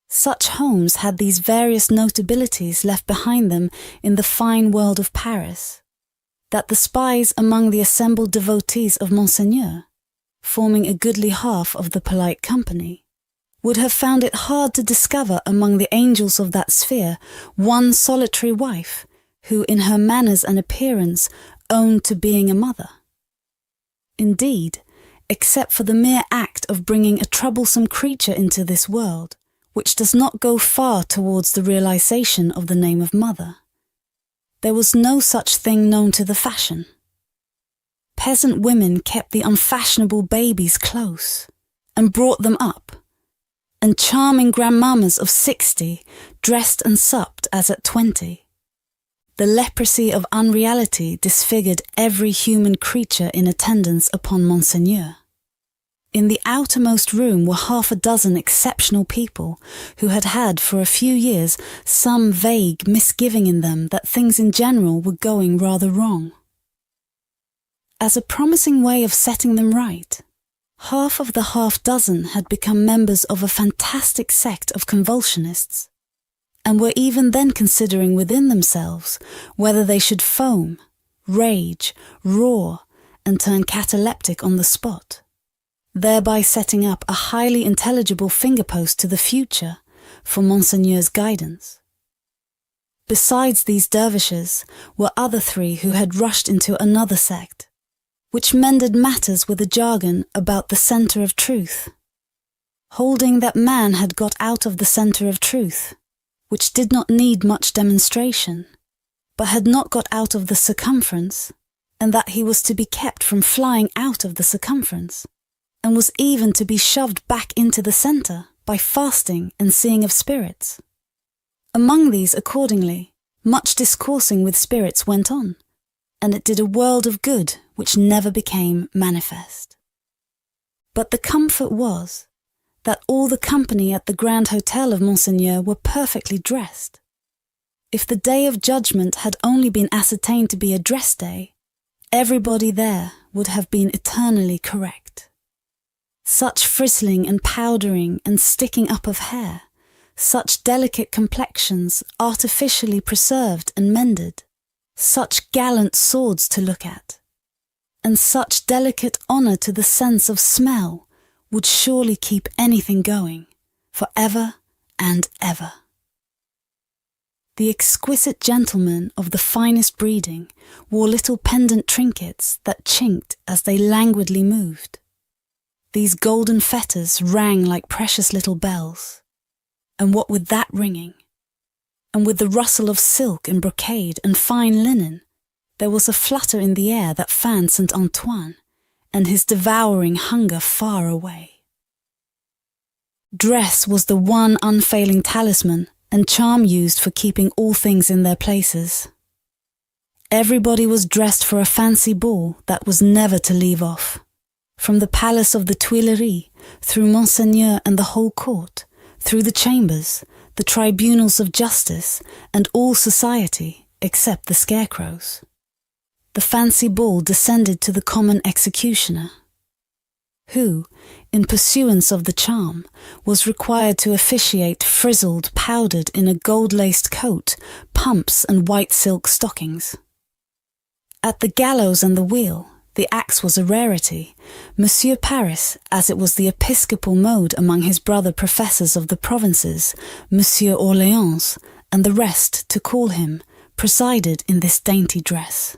Such homes had these various notabilities left behind them in the fine world of Paris, that the spies among the assembled devotees of Monseigneur, forming a goodly half of the polite company, would have found it hard to discover among the angels of that sphere one solitary wife who in her manners and appearance owned to being a mother. Indeed, except for the mere act of bringing a troublesome creature into this world, which does not go far towards the realization of the name of mother, there was no such thing known to the fashion. Peasant women kept the unfashionable babies close, and brought them up, and charming grandmammas of 60 dressed and supped as at 20. The leprosy of unreality disfigured every human creature in attendance upon Monseigneur. In the outermost room were 6 exceptional people who had had for a few years some vague misgiving in them that things in general were going rather wrong. As a promising way of setting them right, half of the 6 had become members of a fantastic sect of convulsionists, and were even then considering within themselves whether they should foam, rage, roar, and turn cataleptic on the spot, thereby setting up a highly intelligible fingerpost to the future for Monseigneur's guidance. Besides these dervishes were other 3 who had rushed into another sect, which mended matters with a jargon about the centre of truth, holding that man had got out of the centre of truth, which did not need much demonstration, but had not got out of the circumference, and that he was to be kept from flying out of the circumference, and was even to be shoved back into the centre by fasting and seeing of spirits. Among these, accordingly, much discoursing with spirits went on, and it did a world of good which never became manifest. But the comfort was that all the company at the Grand Hotel of Monseigneur were perfectly dressed. If the day of judgment had only been ascertained to be a dress day, everybody there would have been eternally correct. Such frizzling and powdering and sticking up of hair, such delicate complexions artificially preserved and mended, such gallant swords to look at, and such delicate honour to the sense of smell would surely keep anything going, for ever and ever. The exquisite gentlemen of the finest breeding wore little pendant trinkets that chinked as they languidly moved. These golden fetters rang like precious little bells, and what with that ringing, and with the rustle of silk and brocade and fine linen, there was a flutter in the air that fanned St. Antoine and his devouring hunger far away. Dress was the one unfailing talisman and charm used for keeping all things in their places. Everybody was dressed for a fancy ball that was never to leave off, from the palace of the Tuileries, through Monseigneur and the whole court, through the chambers, the tribunals of justice, and all society, except the scarecrows. The fancy ball descended to the common executioner, who, in pursuance of the charm, was required to officiate frizzled, powdered in a gold-laced coat, pumps and white silk stockings. At the gallows and the wheel, the axe was a rarity. Monsieur Paris, as it was the episcopal mode among his brother professors of the provinces, Monsieur Orleans, and the rest to call him, presided in this dainty dress.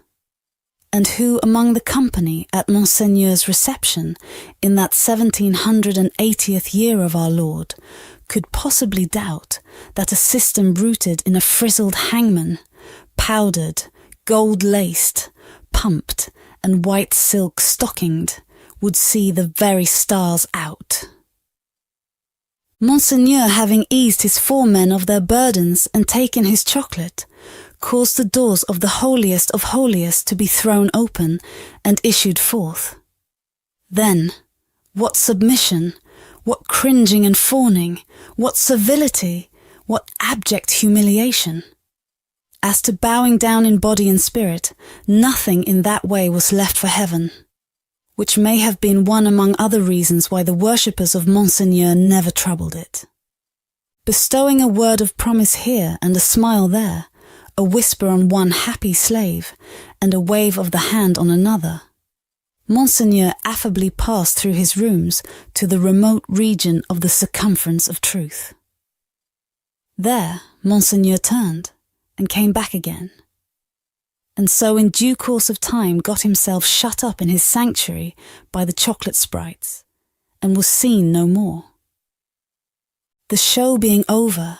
And who among the company at Monseigneur's reception, in that 1780th year of our Lord, could possibly doubt that a system rooted in a frizzled hangman, powdered, gold-laced, pumped, and white silk stockinged, would see the very stars out? Monseigneur, having eased his foremen of their burdens and taken his chocolate, caused the doors of the holiest of holiest to be thrown open and issued forth. Then, what submission, what cringing and fawning, what servility, what abject humiliation! As to bowing down in body and spirit, nothing in that way was left for heaven, which may have been one among other reasons why the worshippers of Monseigneur never troubled it. Bestowing a word of promise here and a smile there, a whisper on one happy slave, and a wave of the hand on another, Monseigneur affably passed through his rooms to the remote region of the circumference of truth. There Monseigneur turned, and came back again, and so in due course of time got himself shut up in his sanctuary by the chocolate sprites, and was seen no more. The show being over,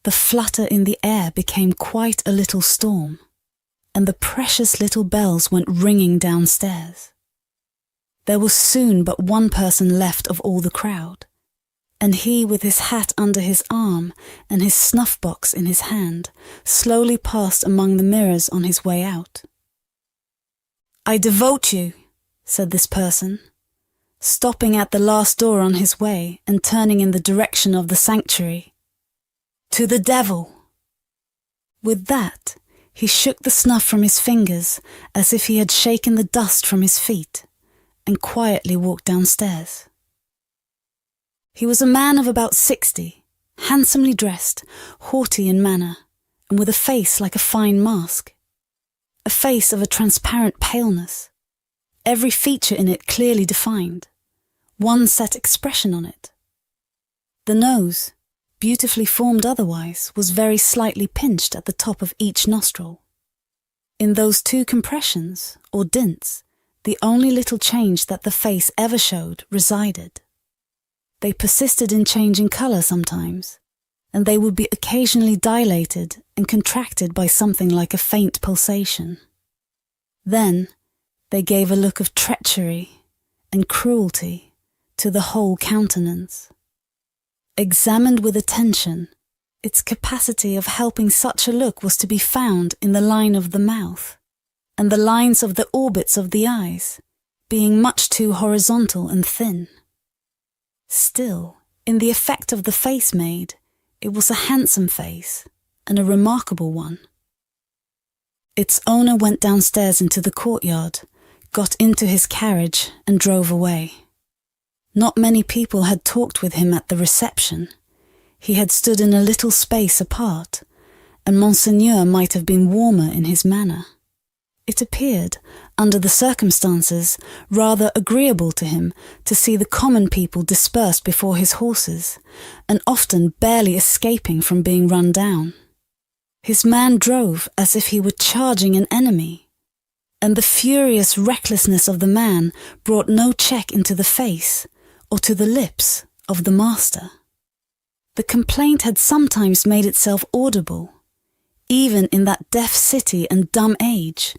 the flutter in the air became quite a little storm, and the precious little bells went ringing downstairs. There was soon but one person left of all the crowd, and he, with his hat under his arm and his snuff-box in his hand, slowly passed among the mirrors on his way out. "I devote you," said this person, stopping at the last door on his way and turning in the direction of the sanctuary, "to the devil." With that, he shook the snuff from his fingers as if he had shaken the dust from his feet, and quietly walked downstairs. He was a man of about 60, handsomely dressed, haughty in manner, and with a face like a fine mask. A face of a transparent paleness, every feature in it clearly defined, one set expression on it. The nose, beautifully formed otherwise, was very slightly pinched at the top of each nostril. In those two compressions, or dints, the only little change that the face ever showed resided. They persisted in changing colour sometimes, and they would be occasionally dilated and contracted by something like a faint pulsation. Then they gave a look of treachery and cruelty to the whole countenance. Examined with attention, its capacity of helping such a look was to be found in the line of the mouth, and the lines of the orbits of the eyes, being much too horizontal and thin. Still, in the effect of the face made, it was a handsome face, and a remarkable one. Its owner went downstairs into the courtyard, got into his carriage, and drove away. Not many people had talked with him at the reception. He had stood in a little space apart, and Monseigneur might have been warmer in his manner. It appeared, under the circumstances, rather agreeable to him to see the common people dispersed before his horses, and often barely escaping from being run down. His man drove as if he were charging an enemy, and the furious recklessness of the man brought no check into the face or to the lips of the master. The complaint had sometimes made itself audible, even in that deaf city and dumb age,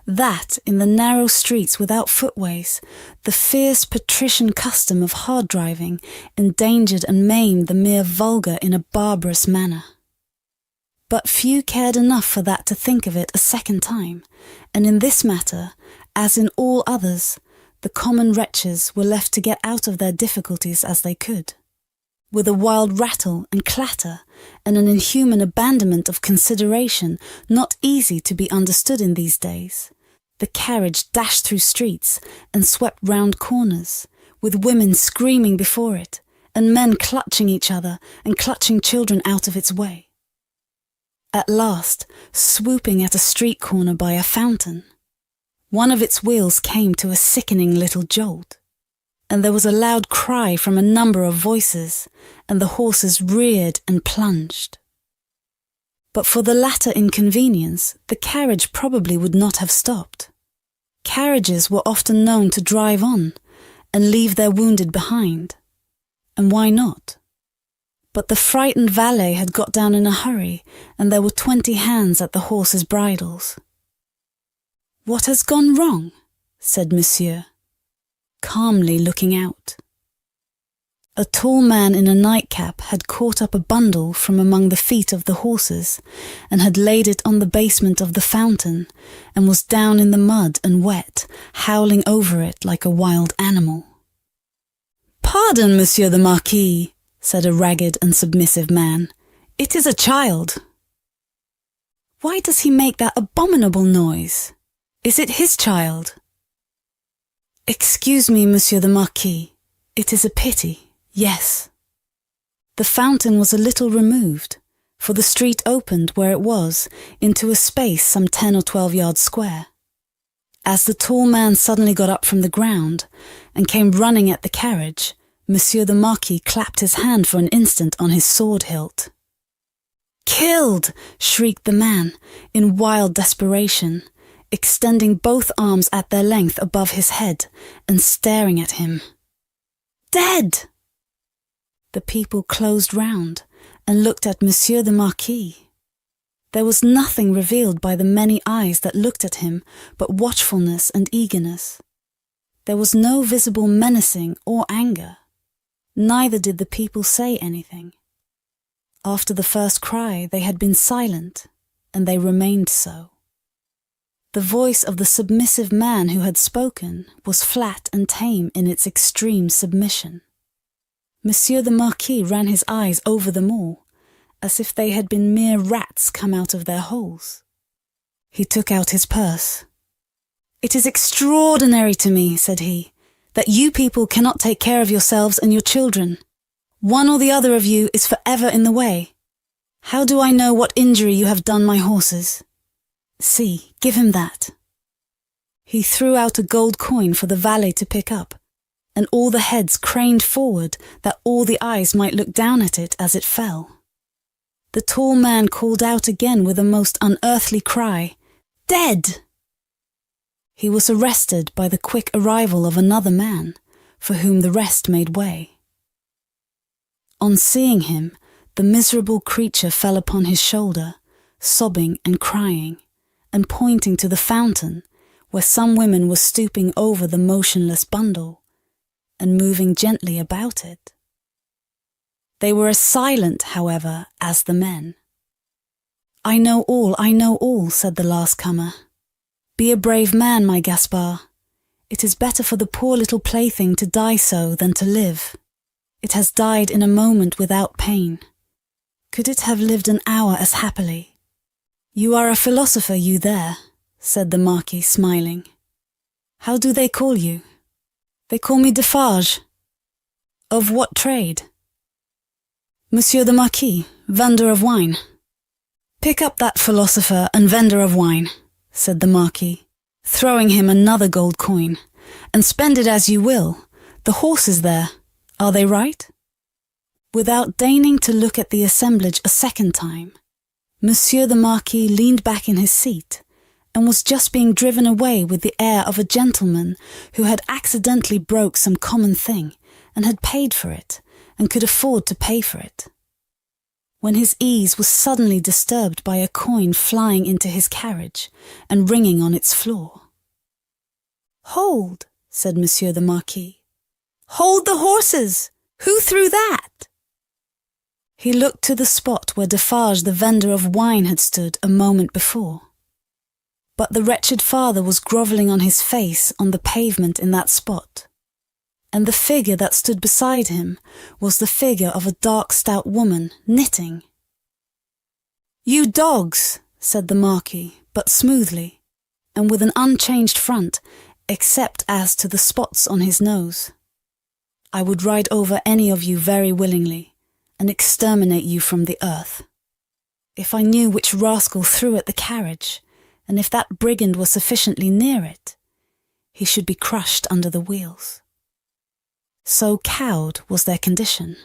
that in the narrow streets without footways, the fierce patrician custom of hard driving endangered and maimed the mere vulgar in a barbarous manner. But few cared enough for that to think of it a second time, and in this matter, as in all others, the common wretches were left to get out of their difficulties as they could. With a wild rattle and clatter, and an inhuman abandonment of consideration not easy to be understood in these days, the carriage dashed through streets and swept round corners, with women screaming before it, and men clutching each other and clutching children out of its way. At last, swooping at a street corner by a fountain, one of its wheels came to a sickening little jolt, and there was a loud cry from a number of voices, and the horses reared and plunged. But for the latter inconvenience, the carriage probably would not have stopped. Carriages were often known to drive on, and leave their wounded behind. And why not? But the frightened valet had got down in a hurry, and there were 20 hands at the horses' bridles. "What has gone wrong?" said Monsieur, calmly looking out. A tall man in a nightcap had caught up a bundle from among the feet of the horses, and had laid it on the basement of the fountain, and was down in the mud and wet, howling over it like a wild animal. "Pardon, Monsieur the Marquis," said a ragged and submissive man. "It is a child." "Why does he make that abominable noise? Is it his child?" "Excuse me, Monsieur the Marquis. It is a pity, yes." The fountain was a little removed, for the street opened where it was into a space some 10 or 12 yards square. As the tall man suddenly got up from the ground and came running at the carriage, Monsieur the Marquis clapped his hand for an instant on his sword hilt. "Killed!" shrieked the man, in wild desperation, extending both arms at their length above his head and staring at him. "Dead!" The people closed round and looked at Monsieur the Marquis. There was nothing revealed by the many eyes that looked at him but watchfulness and eagerness. There was no visible menacing or anger. Neither did the people say anything. After the first cry they had been silent, and they remained so. The voice of the submissive man who had spoken was flat and tame in its extreme submission. Monsieur the Marquis ran his eyes over them all, as if they had been mere rats come out of their holes. He took out his purse. "It is extraordinary to me," said he, "that you people cannot take care of yourselves and your children. One or the other of you is forever in the way. How do I know what injury you have done my horses? See, give him that." He threw out a gold coin for the valet to pick up, and all the heads craned forward that all the eyes might look down at it as it fell. The tall man called out again with a most unearthly cry, "Dead!" He was arrested by the quick arrival of another man, for whom the rest made way. On seeing him, the miserable creature fell upon his shoulder, sobbing and crying, and pointing to the fountain, where some women were stooping over the motionless bundle, and moving gently about it. They were as silent, however, as the men. I know all, said the last comer. Be a brave man, my Gaspard. It is better for the poor little plaything to die so than to live. It has died in a moment without pain. Could it have lived an hour as happily? You are a philosopher, you there, said the Marquis, smiling. How do they call you? They call me Defarge. Of what trade? Monsieur the Marquis, vendor of wine. Pick up that philosopher and vendor of wine, said the Marquis, throwing him another gold coin, and spend it as you will. The horses there, are they right? Without deigning to look at the assemblage a second time, Monsieur the Marquis leaned back in his seat, and was just being driven away with the air of a gentleman who had accidentally broke some common thing, and had paid for it, and could afford to pay for it, when his ease was suddenly disturbed by a coin flying into his carriage and ringing on its floor. Hold, said Monsieur the Marquis. Hold the horses! Who threw that? He looked to the spot where Defarge the vendor of wine had stood a moment before. But the wretched father was grovelling on his face on the pavement in that spot, and the figure that stood beside him was the figure of a dark, stout woman, knitting. You dogs, said the Marquis, but smoothly, and with an unchanged front, except as to the spots on his nose. I would ride over any of you very willingly, and exterminate you from the earth. If I knew which rascal threw at the carriage, and if that brigand were sufficiently near it, he should be crushed under the wheels. So cowed was their condition,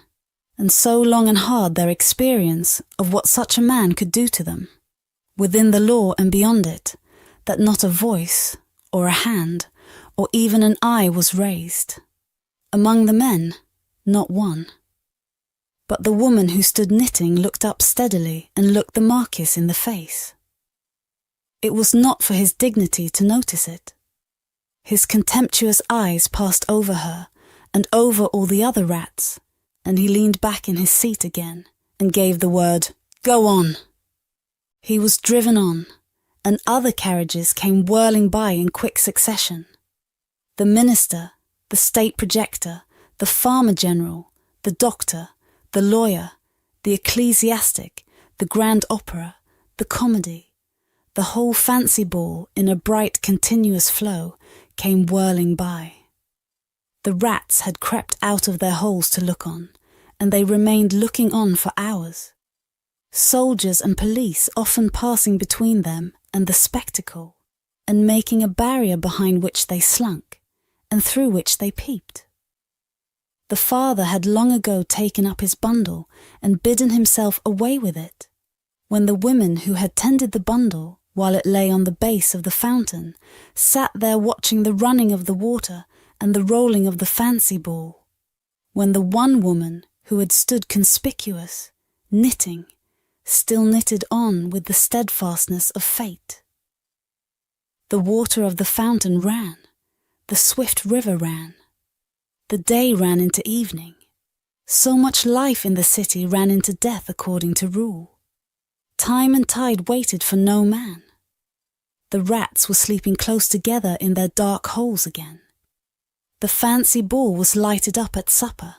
and so long and hard their experience of what such a man could do to them, within the law and beyond it, that not a voice, or a hand, or even an eye was raised. Among the men, not one. But the woman who stood knitting looked up steadily and looked the Marquis in the face. It was not for his dignity to notice it. His contemptuous eyes passed over her and over all the other rats, and he leaned back in his seat again and gave the word, "Go on." He was driven on, and other carriages came whirling by in quick succession. The minister, the state projector, the farmer-general, the doctor, the lawyer, the ecclesiastic, the grand opera, the comedy, the whole fancy ball in a bright continuous flow came whirling by. The rats had crept out of their holes to look on, and they remained looking on for hours. Soldiers and police often passing between them and the spectacle, and making a barrier behind which they slunk, and through which they peeped. The father had long ago taken up his bundle and bidden himself away with it, when the women who had tended the bundle, while it lay on the base of the fountain, sat there watching the running of the water and the rolling of the fancy ball, when the one woman who had stood conspicuous, knitting, still knitted on with the steadfastness of fate. The water of the fountain ran, the swift river ran, the day ran into evening. So much life in the city ran into death according to rule. Time and tide waited for no man. The rats were sleeping close together in their dark holes again. The fancy ball was lighted up at supper.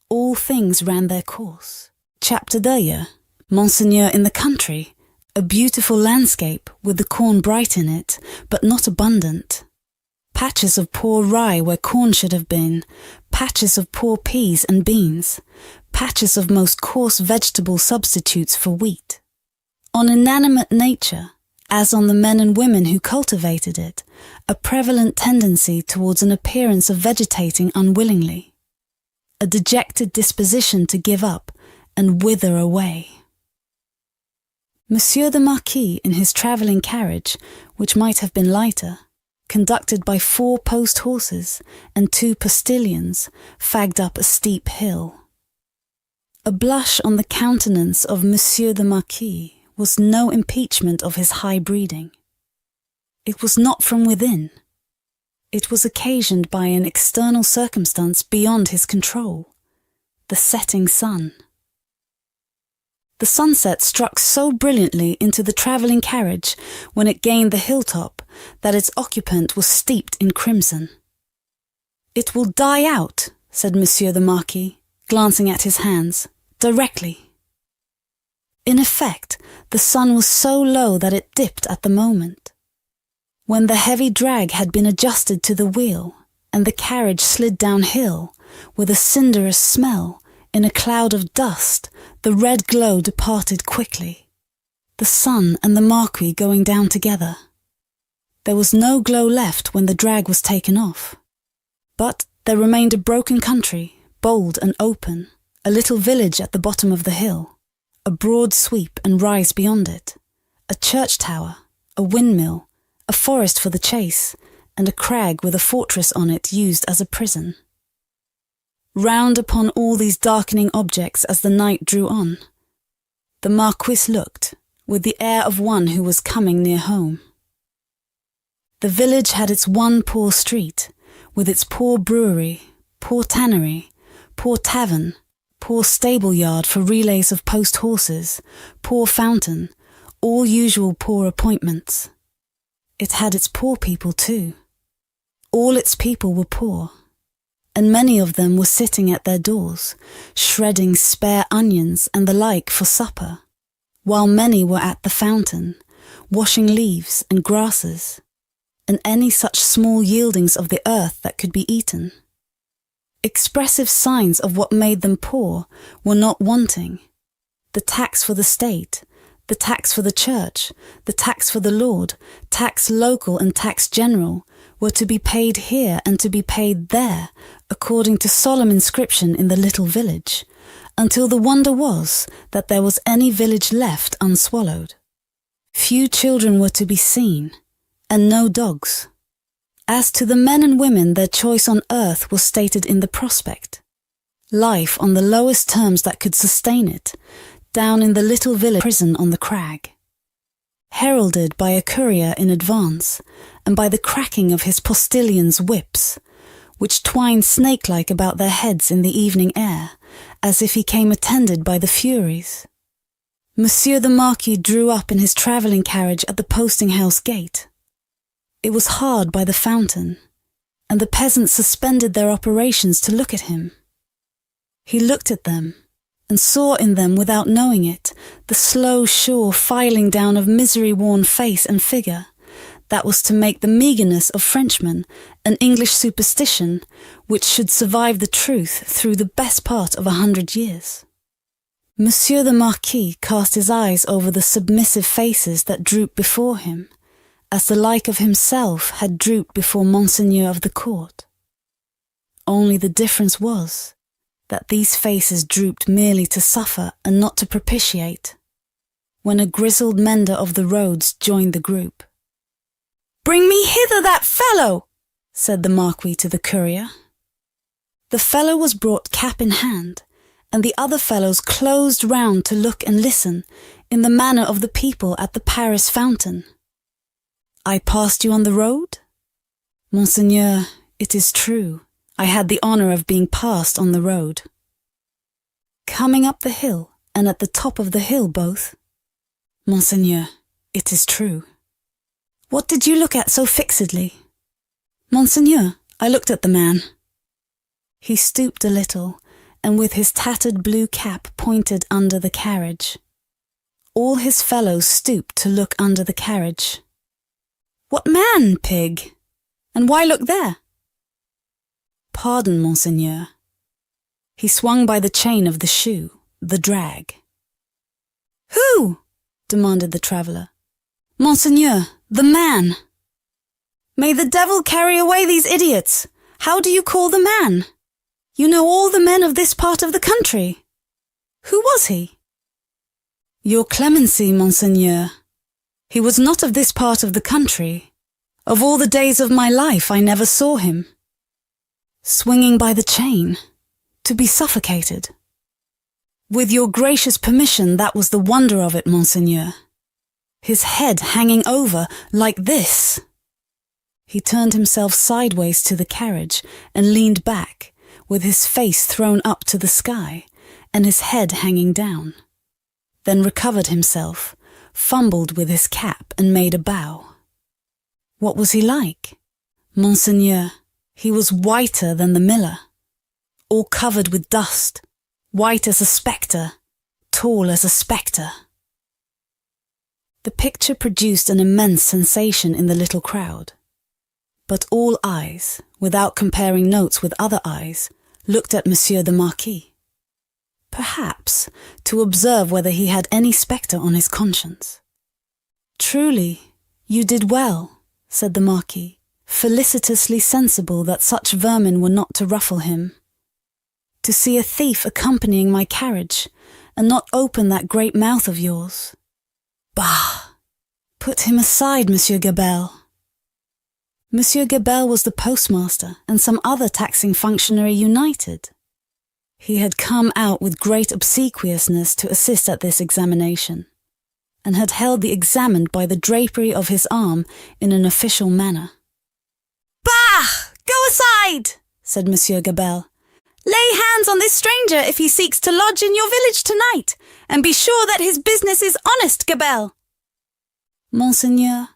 All things ran their course. Chapter d'oeil, Monseigneur in the country, a beautiful landscape with the corn bright in it, but not abundant. Patches of poor rye where corn should have been, patches of poor peas and beans, patches of most coarse vegetable substitutes for wheat. On inanimate nature, as on the men and women who cultivated it, a prevalent tendency towards an appearance of vegetating unwillingly, a dejected disposition to give up and wither away. Monsieur the Marquis, in his travelling carriage, which might have been lighter, conducted by 4 post horses and 2 postilions, fagged up a steep hill. A blush on the countenance of Monsieur the Marquis was no impeachment of his high breeding. It was not from within. It was occasioned by an external circumstance beyond his control, the setting sun. The sunset struck so brilliantly into the travelling carriage when it gained the hilltop that its occupant was steeped in crimson. "It will die out," said Monsieur the Marquis, glancing at his hands, "directly." In effect, the sun was so low that it dipped at the moment. When the heavy drag had been adjusted to the wheel, and the carriage slid downhill, with a cinderous smell, in a cloud of dust, the red glow departed quickly, the sun and the Marquis going down together. There was no glow left when the drag was taken off. But there remained a broken country, bold and open, a little village at the bottom of the hill, a broad sweep and rise beyond it, a church tower, a windmill, a forest for the chase, and a crag with a fortress on it used as a prison. Round upon all these darkening objects as the night drew on, the Marquis looked, with the air of one who was coming near home. The village had its one poor street, with its poor brewery, poor tannery, poor tavern, poor stable yard for relays of post horses, poor fountain, all usual poor appointments. It had its poor people too. All its people were poor, and many of them were sitting at their doors, shredding spare onions and the like for supper, while many were at the fountain, washing leaves and grasses, and any such small yieldings of the earth that could be eaten. Expressive signs of what made them poor were not wanting. The tax for the state, the tax for the church, the tax for the lord, tax local and tax general, were to be paid here and to be paid there, according to solemn inscription in the little village, until the wonder was that there was any village left unswallowed. Few children were to be seen, and no dogs. As to the men and women, their choice on earth was stated in the prospect. Life on the lowest terms that could sustain it, down in the little village prison on the crag. Heralded by a courier in advance, and by the cracking of his postilions' whips, which twined snake-like about their heads in the evening air, as if he came attended by the Furies. Monsieur the Marquis drew up in his travelling carriage at the posting-house gate. It was hard by the fountain, and the peasants suspended their operations to look at him. He looked at them, and saw in them, without knowing it, the slow, sure filing down of misery-worn face and figure, that was to make the meagreness of Frenchmen an English superstition which should survive the truth through the best part of 100 years. Monsieur the Marquis cast his eyes over the submissive faces that drooped before him, as the like of himself had drooped before Monseigneur of the court. Only the difference was that these faces drooped merely to suffer and not to propitiate, when a grizzled mender of the roads joined the group. "Bring me hither that fellow," said the Marquis to the courier. The fellow was brought cap in hand, and the other fellows closed round to look and listen in the manner of the people at the Paris fountain. "I passed you on the road?" "Monseigneur, it is true. I had the honour of being passed on the road." "Coming up the hill, and at the top of the hill both?" "Monseigneur, it is true." "What did you look at so fixedly?" "Monseigneur, I looked at the man." He stooped a little, and with his tattered blue cap pointed under the carriage. All his fellows stooped to look under the carriage. "What man, pig? And why look there?" "Pardon, Monseigneur." He swung by the chain of the shoe, the drag. "Who?" demanded the traveller. "Monseigneur, the man." "May the devil carry away these idiots! How do you call the man? You know all the men of this part of the country. Who was he?" "Your clemency, Monseigneur. He was not of this part of the country. Of all the days of my life I never saw him. Swinging by the chain, to be suffocated. With your gracious permission, that was the wonder of it, Monseigneur. His head hanging over, like this." He turned himself sideways to the carriage and leaned back, with his face thrown up to the sky and his head hanging down, then recovered himself, fumbled with his cap and made a bow. What was he like? Monseigneur, he was whiter than the miller, all covered with dust, white as a spectre, tall as a spectre. The picture produced an immense sensation in the little crowd. But all eyes, without comparing notes with other eyes, looked at Monsieur the Marquis. Perhaps to observe whether he had any spectre on his conscience. "Truly, you did well," said the Marquis, felicitously sensible that such vermin were not to ruffle him. "To see a thief accompanying my carriage, and not open that great mouth of yours. Bah! Put him aside, Monsieur Gabelle." Monsieur Gabelle was the postmaster and some other taxing functionary united. He had come out with great obsequiousness to assist at this examination, and had held the examined by the drapery of his arm in an official manner. "Bah! Go aside," said Monsieur Gabelle. "Lay hands on this stranger if he seeks to lodge in your village tonight, and be sure that his business is honest, Gabelle." "Monseigneur,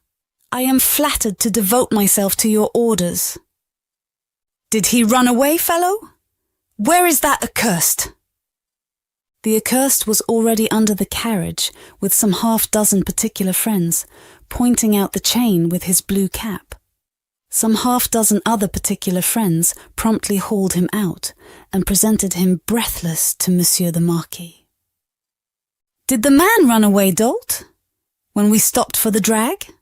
I am flattered to devote myself to your orders." "Did he run away, fellow? Where is that accursed?" The accursed was already under the carriage with some half-dozen particular friends, pointing out the chain with his blue cap. Some half-dozen other particular friends promptly hauled him out and presented him breathless to Monsieur the Marquis. "Did the man run away, dolt, when we stopped for the drag?"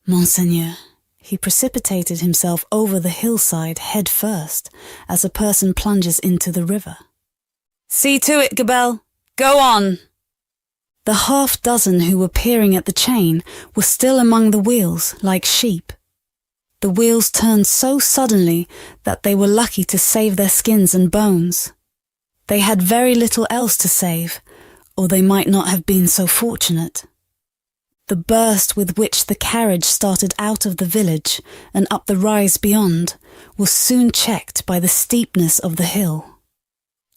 "Monseigneur, he precipitated himself over the hillside head first, as a person plunges into the river." "See to it, Gabelle. Go on." The half-dozen who were peering at the chain were still among the wheels, like sheep. The wheels turned so suddenly that they were lucky to save their skins and bones. They had very little else to save, or they might not have been so fortunate. The burst with which the carriage started out of the village and up the rise beyond was soon checked by the steepness of the hill.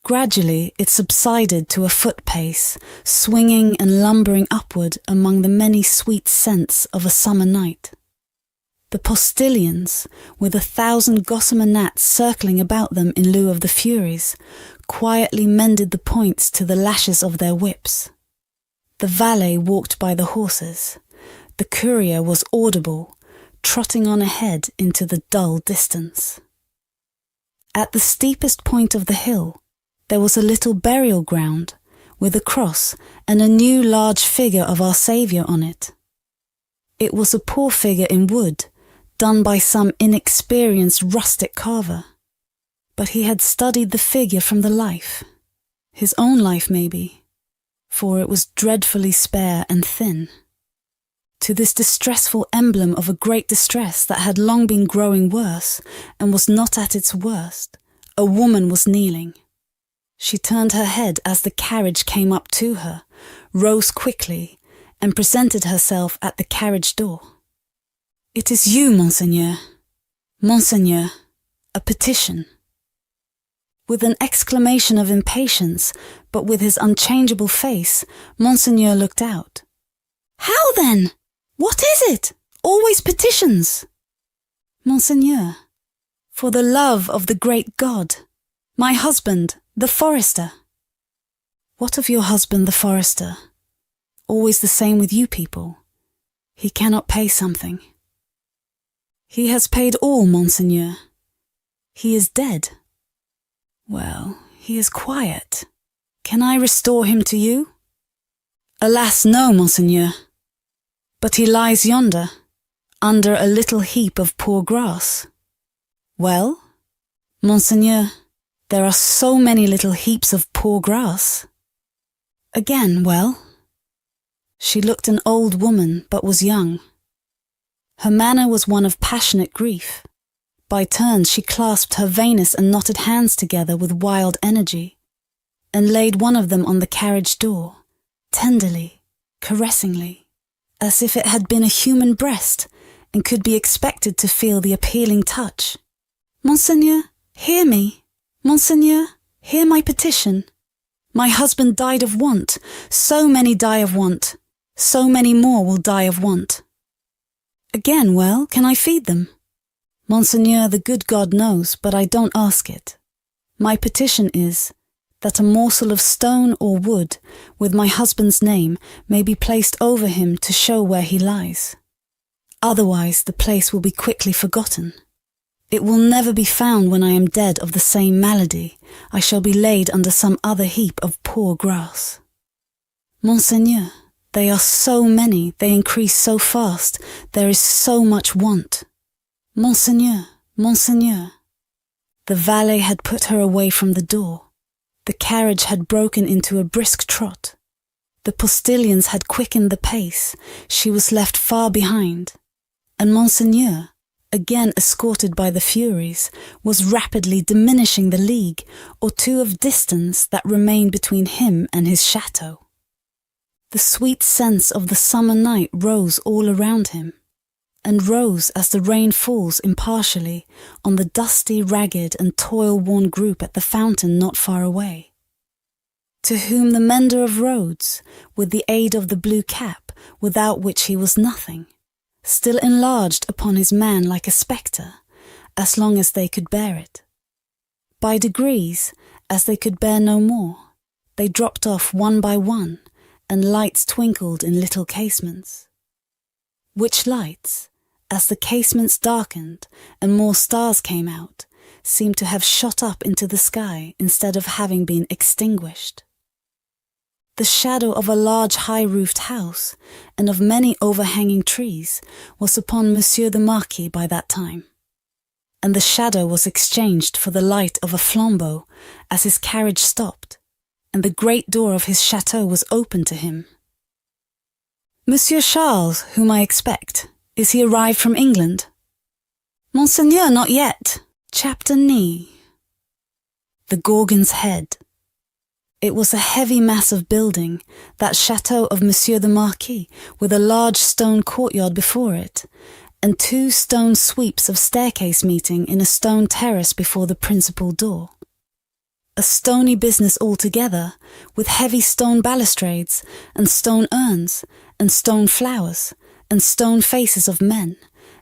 Gradually it subsided to a foot pace, swinging and lumbering upward among the many sweet scents of a summer night. The postilions, with 1,000 gossamer gnats circling about them in lieu of the furies, quietly mended the points to the lashes of their whips. The valet walked by the horses. The courier was audible, trotting on ahead into the dull distance. At the steepest point of the hill, there was a little burial ground, with a cross and a new large figure of our Saviour on it. It was a poor figure in wood, done by some inexperienced rustic carver. But he had studied the figure from the life, his own life maybe, for it was dreadfully spare and thin. To this distressful emblem of a great distress that had long been growing worse and was not at its worst, a woman was kneeling. She turned her head as the carriage came up to her, rose quickly, and presented herself at the carriage door. "It is you, Monseigneur. Monseigneur, a petition." With an exclamation of impatience, but with his unchangeable face, Monseigneur looked out. "How then? What is it? Always petitions." "Monseigneur, for the love of the great God, my husband, the forester." "What of your husband, the forester? Always the same with you people. He cannot pay something." "He has paid all, Monseigneur. He is dead." "Well, he is quiet. Can I restore him to you?" "Alas, no, Monseigneur. But he lies yonder, under a little heap of poor grass." "Well, Monseigneur, there are so many little heaps of poor grass." "Again, well?" She looked an old woman, but was young. Her manner was one of passionate grief. By turns she clasped her veinous and knotted hands together with wild energy, and laid one of them on the carriage door, tenderly, caressingly, as if it had been a human breast and could be expected to feel the appealing touch. "Monseigneur, Hear me, Monseigneur, hear my petition. My husband died of want, so many die of want, so many more will die of want. Again, well, can I feed them? Monseigneur, the good God knows, but I don't ask it. My petition is that a morsel of stone or wood with my husband's name may be placed over him to show where he lies. Otherwise the place will be quickly forgotten. It will never be found when I am dead of the same malady. I shall be laid under some other heap of poor grass. Monseigneur, they are so many, they increase so fast, there is so much want. Monseigneur, Monseigneur. The valet had put her away from the door. The carriage had broken into a brisk trot. The postilions had quickened the pace. She was left far behind. And Monseigneur, again escorted by the Furies, was rapidly diminishing the league or two of distance that remained between him and his chateau. The sweet sense of the summer night rose all around him, and rose as the rain falls impartially on the dusty, ragged and toil-worn group at the fountain not far away. To whom the mender of roads, with the aid of the blue cap, without which he was nothing, still enlarged upon his man like a spectre, as long as they could bear it. By degrees, as they could bear no more, they dropped off one by one, and lights twinkled in little casements. Which lights, as the casements darkened and more stars came out, seemed to have shot up into the sky instead of having been extinguished. The shadow of a large high-roofed house and of many overhanging trees was upon Monsieur the Marquis by that time, and the shadow was exchanged for the light of a flambeau as his carriage stopped, and the great door of his chateau was opened to him. Monsieur Charles, whom I expect, is he arrived from England? Monseigneur, not yet. Chapter Knee. The Gorgon's Head. It was a heavy mass of building, that chateau of Monsieur the Marquis, with a large stone courtyard before it, and 2 stone sweeps of staircase meeting in a stone terrace before the principal door. A stony business altogether, with heavy stone balustrades, and stone urns, and stone flowers, and stone faces of men,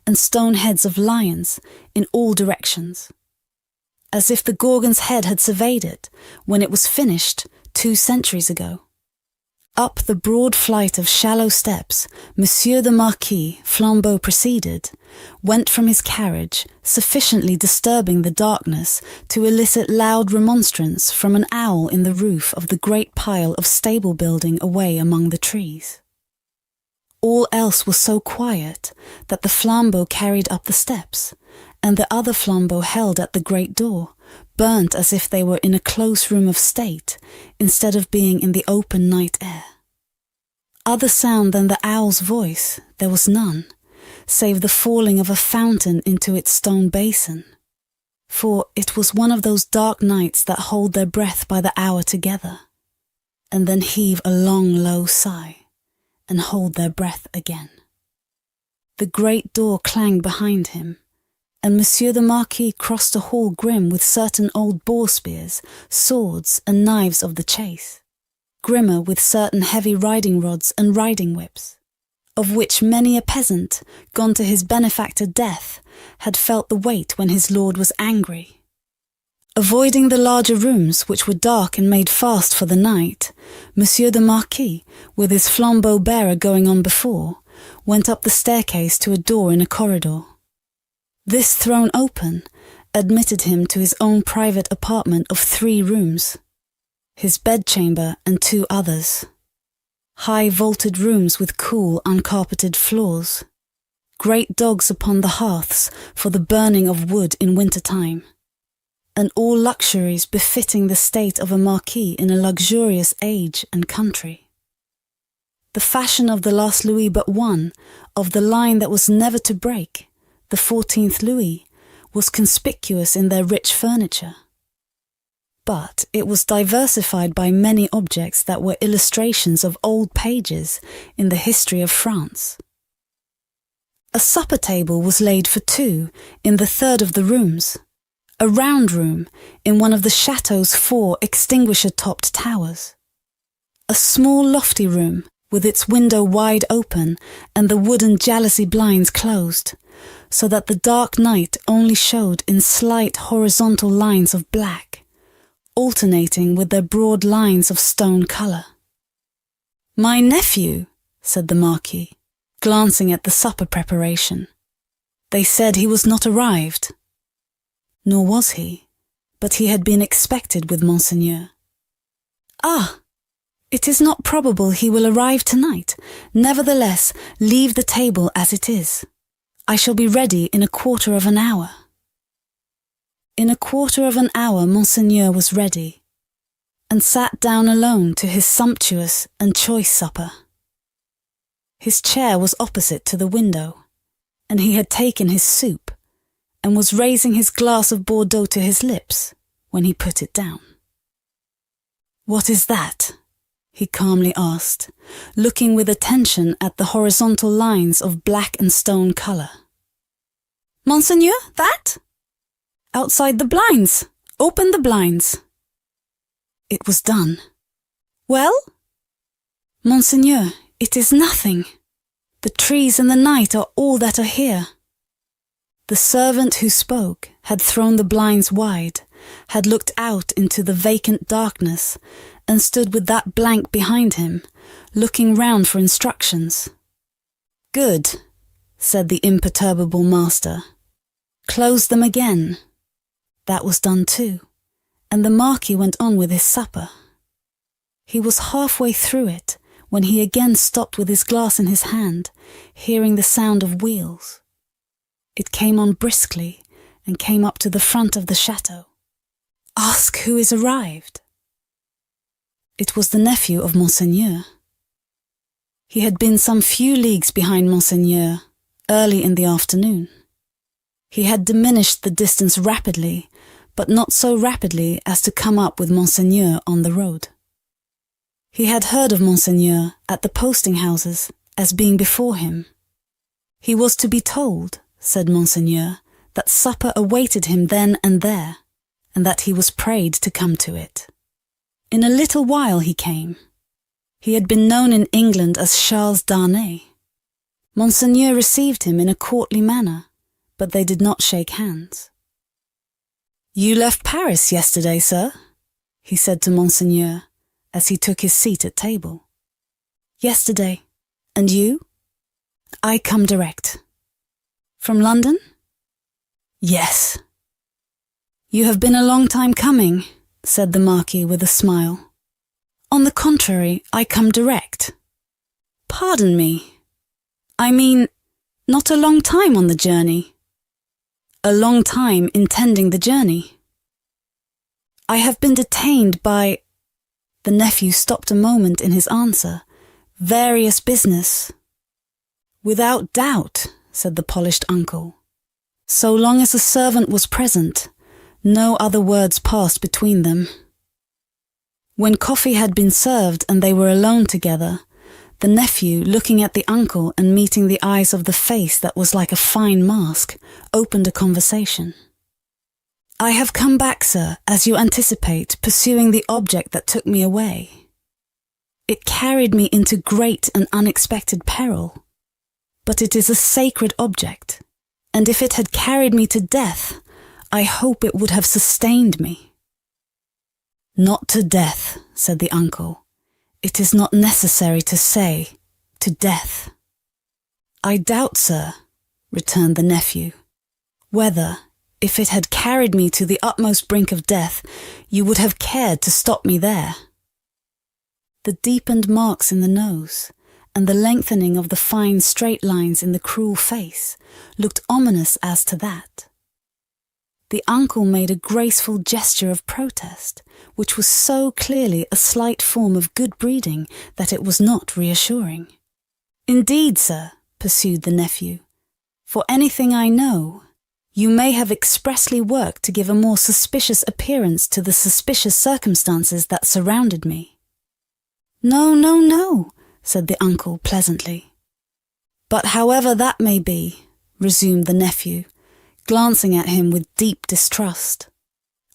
and stone heads of lions, in all directions. As if the Gorgon's head had surveyed it, when it was finished, 2 centuries ago. Up the broad flight of shallow steps, Monsieur the Marquis, flambeau preceded, went from his carriage, sufficiently disturbing the darkness to elicit loud remonstrance from an owl in the roof of the great pile of stable building away among the trees. All else was so quiet that the flambeau carried up the steps, and the other flambeau held at the great door, burnt as if they were in a close room of state, instead of being in the open night air. Other sound than the owl's voice there was none, save the falling of a fountain into its stone basin, for it was one of those dark nights that hold their breath by the hour together, and then heave a long low sigh, and hold their breath again. The great door clanged behind him, and Monsieur the Marquis crossed a hall grim with certain old boar spears, swords, and knives of the chase, grimmer with certain heavy riding rods and riding whips, of which many a peasant, gone to his benefactor death, had felt the weight when his lord was angry. Avoiding the larger rooms, which were dark and made fast for the night, Monsieur the Marquis, with his flambeau bearer going on before, went up the staircase to a door in a corridor. This thrown open, admitted him to his own private apartment of 3 rooms, his bedchamber and 2 others, high vaulted rooms with cool, uncarpeted floors, great dogs upon the hearths for the burning of wood in winter time, and all luxuries befitting the state of a marquis in a luxurious age and country. The fashion of the last Louis but one, of the line that was never to break, the 14th Louis, was conspicuous in their rich furniture. But it was diversified by many objects that were illustrations of old pages in the history of France. A supper table was laid for 2 in the third of the rooms, a round room in one of the chateau's 4 extinguisher-topped towers. A small lofty room with its window wide open and the wooden jalousie blinds closed, so that the dark night only showed in slight horizontal lines of black, alternating with their broad lines of stone colour. "My nephew," said the Marquis, glancing at the supper preparation. "They said he was not arrived." Nor was he, but he had been expected with Monseigneur. "Ah, it is not probable he will arrive tonight. Nevertheless, leave the table as it is. I shall be ready in a quarter of an hour." In a quarter of an hour Monseigneur was ready, and sat down alone to his sumptuous and choice supper. His chair was opposite to the window, and he had taken his soup, and was raising his glass of Bordeaux to his lips when he put it down. "What is that?" he calmly asked, looking with attention at the horizontal lines of black and stone colour. "Monseigneur, that? Outside the blinds. Open the blinds." It was done. "Well?" "Monseigneur, it is nothing. The trees and the night are all that are here." The servant who spoke had thrown the blinds wide, had looked out into the vacant darkness, and stood with that blank behind him, looking round for instructions. "Good," said the imperturbable master. "Close them again." That was done too, and the Marquis went on with his supper. He was halfway through it when he again stopped with his glass in his hand, hearing the sound of wheels. It came on briskly and came up to the front of the chateau. "Ask who is arrived." It was the nephew of Monseigneur. He had been some few leagues behind Monseigneur early in the afternoon. He had diminished the distance rapidly, but not so rapidly as to come up with Monseigneur on the road. He had heard of Monseigneur at the posting-houses as being before him. He was to be told, said Monseigneur, that supper awaited him then and there, and that he was prayed to come to it. In a little while he came. He had been known in England as Charles Darnay. Monseigneur received him in a courtly manner, but they did not shake hands. "You left Paris yesterday, sir?" he said to Monseigneur, as he took his seat at table. "Yesterday. And you?" "I come direct." "From London?" "Yes." "You have been a long time coming," said the Marquis with a smile. "On the contrary, I come direct." "Pardon me. I mean, not a long time on the journey." "A long time intending the journey." "I have been detained by—" The nephew stopped a moment in his answer. "Various business." "Without doubt," said the polished uncle. So long as a servant was present, no other words passed between them. When coffee had been served and they were alone together, the nephew, looking at the uncle and meeting the eyes of the face that was like a fine mask, opened a conversation. "I have come back, sir, as you anticipate, pursuing the object that took me away. It carried me into great and unexpected peril, but it is a sacred object, and if it had carried me to death, I hope it would have sustained me." "Not to death," said the uncle. "It is not necessary to say, to death." "I doubt, sir," returned the nephew, "whether, if it had carried me to the utmost brink of death, you would have cared to stop me there." The deepened marks in the nose, and the lengthening of the fine straight lines in the cruel face, looked ominous as to that. The uncle made a graceful gesture of protest, which was so clearly a slight form of good breeding that it was not reassuring. "Indeed, sir," pursued the nephew, "for anything I know, you may have expressly worked to give a more suspicious appearance to the suspicious circumstances that surrounded me." "No, no, no," said the uncle pleasantly. "But however that may be," resumed the nephew, glancing at him with deep distrust.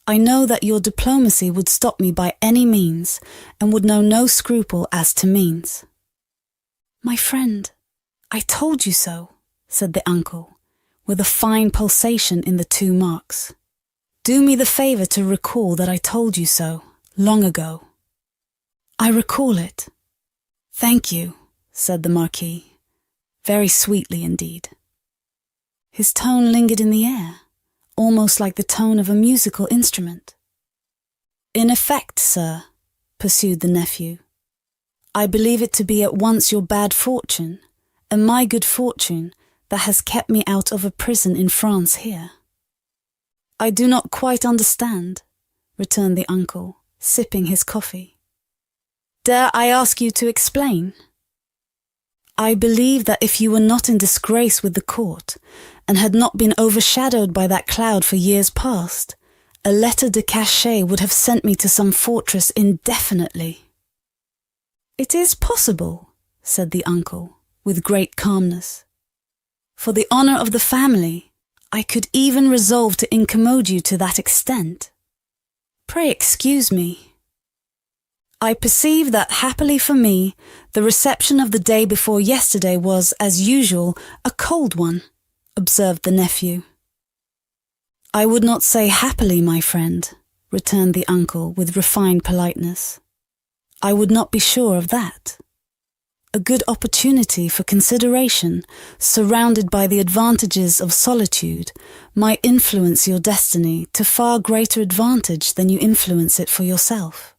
"I know that your diplomacy would stop me by any means, and would know no scruple as to means." "My friend, I told you so," said the uncle, with a fine pulsation in the 2 marks. "Do me the favour to recall that I told you so, long ago." "I recall it." "Thank you," said the Marquis, very sweetly indeed. His tone lingered in the air, almost like the tone of a musical instrument. "In effect, sir," pursued the nephew, "I believe it to be at once your bad fortune and my good fortune that has kept me out of a prison in France here." "I do not quite understand," returned the uncle, sipping his coffee. "Dare I ask you to explain?" "I believe that if you were not in disgrace with the court, and had not been overshadowed by that cloud for years past, a lettre de cachet would have sent me to some fortress indefinitely." "It is possible," said the uncle, with great calmness. "For the honour of the family, I could even resolve to incommode you to that extent. Pray excuse me. I perceive that, happily for me, the reception of the day before yesterday was, as usual, a cold one," observed the nephew. "I would not say happily, my friend," returned the uncle with refined politeness. "I would not be sure of that. A good opportunity for consideration, surrounded by the advantages of solitude, might influence your destiny to far greater advantage than you influence it for yourself.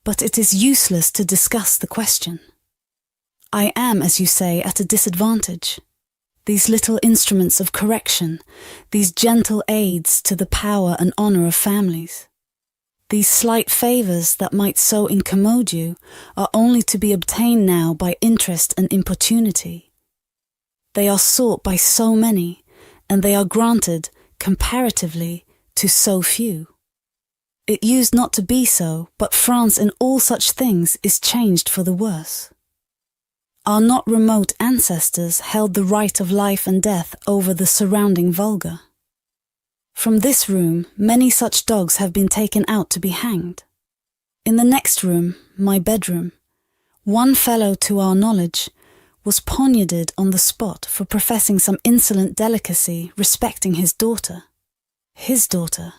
But it is useless to discuss the question. I am, as you say, at a disadvantage. These little instruments of correction, these gentle aids to the power and honour of families, these slight favours that might so incommode you, are only to be obtained now by interest and importunity. They are sought by so many, and they are granted, comparatively, to so few. It used not to be so, but France in all such things is changed for the worse. Our not remote ancestors held the right of life and death over the surrounding vulgar. From this room, many such dogs have been taken out to be hanged. In the next room, my bedroom, one fellow, to our knowledge, was poniarded on the spot for professing some insolent delicacy respecting his daughter. His daughter.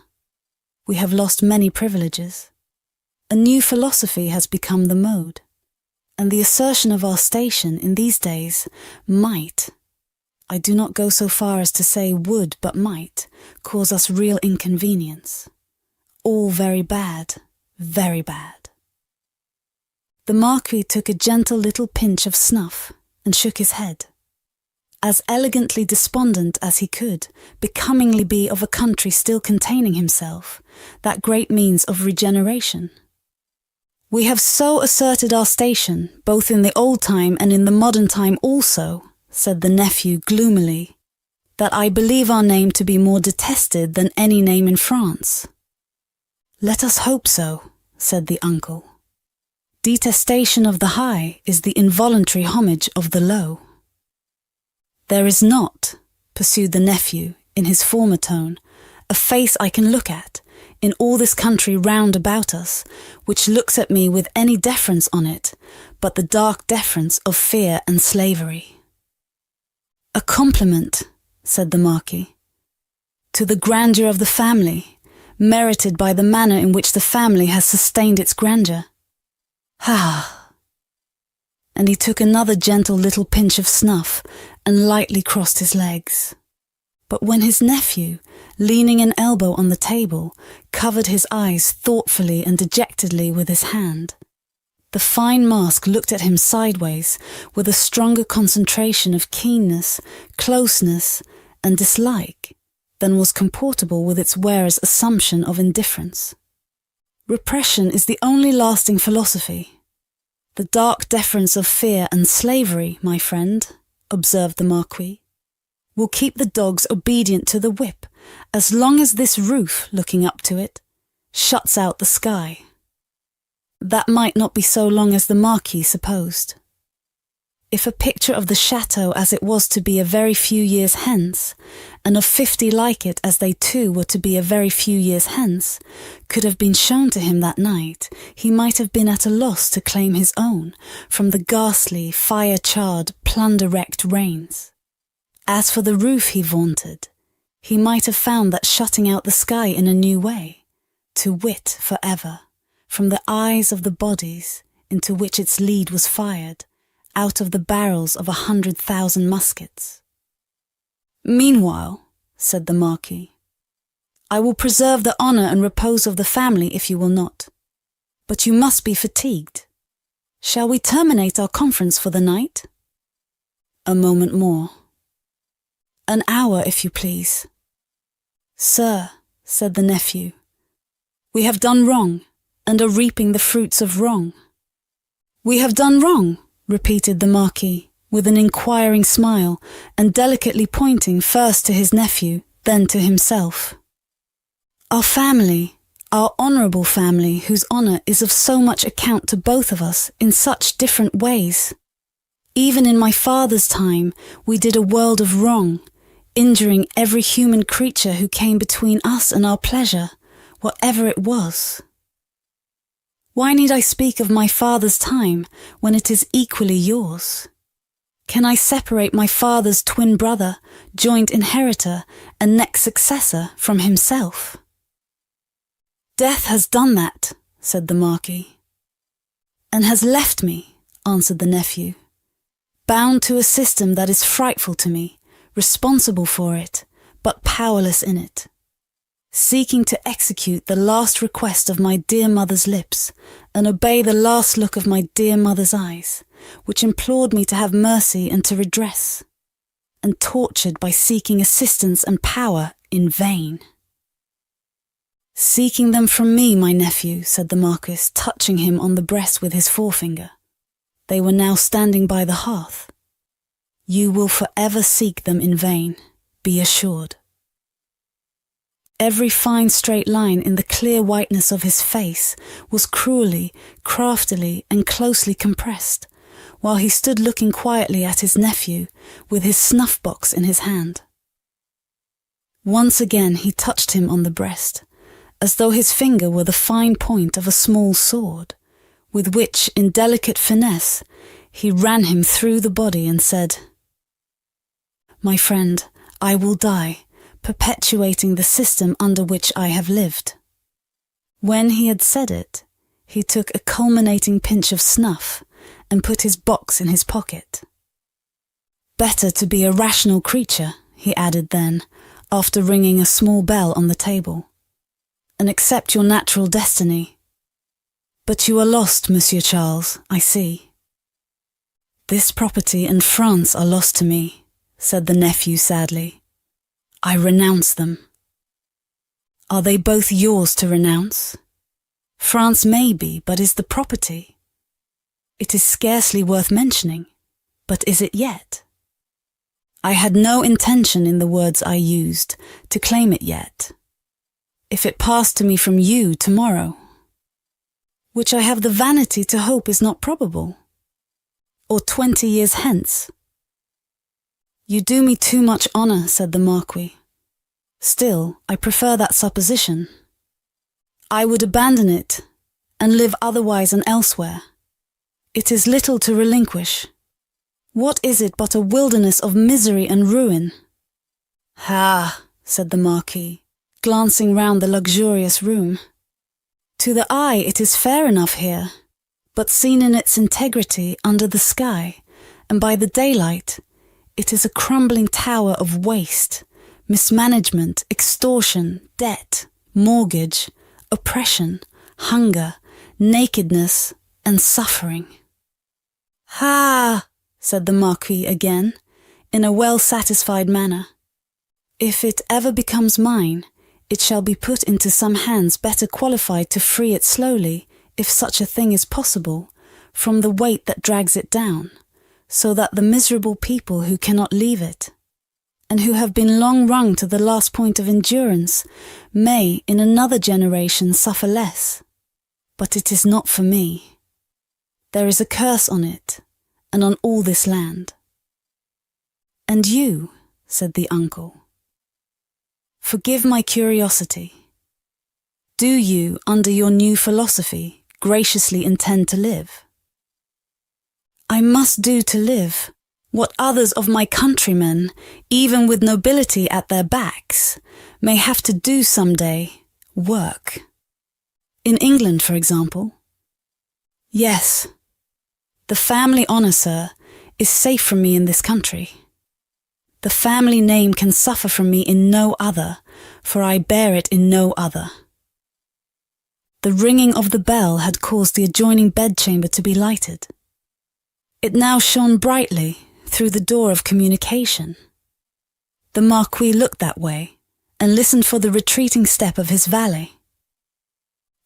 We have lost many privileges. A new philosophy has become the mode, and the assertion of our station in these days might, I do not go so far as to say would, but might, cause us real inconvenience. All very bad, very bad. The Marquis took a gentle little pinch of snuff and shook his head, as elegantly despondent as he could becomingly be of a country still containing himself, that great means of regeneration. "We have so asserted our station, both in the old time and in the modern time also," said the nephew gloomily, "that I believe our name to be more detested than any name in France." "Let us hope so," said the uncle. "Detestation of the high is the involuntary homage of the low." "There is not," pursued the nephew, in his former tone, "a face I can look at, in all this country round about us, which looks at me with any deference on it, but the dark deference of fear and slavery." "A compliment," said the Marquis, "to the grandeur of the family, merited by the manner in which the family has sustained its grandeur. Ha!" And he took another gentle little pinch of snuff and lightly crossed his legs. But when his nephew, leaning an elbow on the table, covered his eyes thoughtfully and dejectedly with his hand, the fine mask looked at him sideways with a stronger concentration of keenness, closeness, and dislike than was comportable with its wearer's assumption of indifference. "Repression is the only lasting philosophy. The dark deference of fear and slavery, my friend," observed the Marquis, "will keep the dogs obedient to the whip as long as this roof, looking up to it, shuts out the sky." That might not be so long as the Marquis supposed. if a picture of the chateau as it was to be a very few years hence, and of 50 like it as they too were to be a very few years hence, could have been shown to him that night, he might have been at a loss to claim his own from the ghastly, fire-charred, plunder-wrecked rains. As for the roof he vaunted, he might have found that shutting out the sky in a new way, to wit for ever, from the eyes of the bodies into which its lead was fired, out of the barrels of 100,000 muskets. "Meanwhile," said the Marquis, "I will preserve the honour and repose of the family if you will not. But you must be fatigued. Shall we terminate our conference for the night?" "A moment more." "An hour, if you please." "Sir," said the nephew, "we have done wrong, and are reaping the fruits of wrong." "We have done wrong?" repeated the Marquis, with an inquiring smile, and delicately pointing first to his nephew, then to himself. "Our family, our honourable family, whose honour is of so much account to both of us in such different ways. Even in my father's time we did a world of wrong, injuring every human creature who came between us and our pleasure, whatever it was. Why need I speak of my father's time when it is equally yours? Can I separate my father's twin brother, joint inheritor, and next successor from himself?" "Death has done that," said the Marquis. "And has left me," answered the nephew, "bound to a system that is frightful to me, responsible for it, but powerless in it. Seeking to execute the last request of my dear mother's lips, and obey the last look of my dear mother's eyes, which implored me to have mercy and to redress, and tortured by seeking assistance and power in vain." "Seeking them from me, my nephew," said the Marquis, touching him on the breast with his forefinger. They were now standing by the hearth. "You will forever seek them in vain, be assured." Every fine straight line in the clear whiteness of his face was cruelly, craftily, and closely compressed, while he stood looking quietly at his nephew, with his snuff-box in his hand. Once again he touched him on the breast, as though his finger were the fine point of a small sword, with which, in delicate finesse, he ran him through the body and said, "My friend, I will die, perpetuating the system under which I have lived." When he had said it, he took a culminating pinch of snuff and put his box in his pocket. "Better to be a rational creature," he added then, after ringing a small bell on the table, "and accept your natural destiny. But you are lost, Monsieur Charles, I see." "This property and France are lost to me," said the nephew sadly. "I renounce them." "Are they both yours to renounce? France may be, but is the property? It is scarcely worth mentioning, but is it yet? I had no intention in the words I used to claim it yet. If it passed to me from you tomorrow, which I have the vanity to hope is not probable, or 20 years hence." "You do me too much honour," said the Marquis. "Still, I prefer that supposition. I would abandon it, and live otherwise and elsewhere. It is little to relinquish. What is it but a wilderness of misery and ruin?" "Ah," said the Marquis, glancing round the luxurious room. "To the eye it is fair enough here, but seen in its integrity under the sky, and by the daylight, it is a crumbling tower of waste, mismanagement, extortion, debt, mortgage, oppression, hunger, nakedness, and suffering." "Ha!" said the Marquis again, in a well-satisfied manner. "If it ever becomes mine, it shall be put into some hands better qualified to free it slowly, if such a thing is possible, from the weight that drags it down, so that the miserable people who cannot leave it, and who have been long wrung to the last point of endurance, may in another generation suffer less. But it is not for me. There is a curse on it, and on all this land. And you, said the uncle, forgive my curiosity. Do you, under your new philosophy, graciously intend to live? I must do to live what others of my countrymen, even with nobility at their backs, may have to do some day, work. In England, for example. Yes, the family honour, sir, is safe from me in this country. The family name can suffer from me in no other, for I bear it in no other. The ringing of the bell had caused the adjoining bedchamber to be lighted. It now shone brightly through the door of communication. The Marquis looked that way and listened for the retreating step of his valet.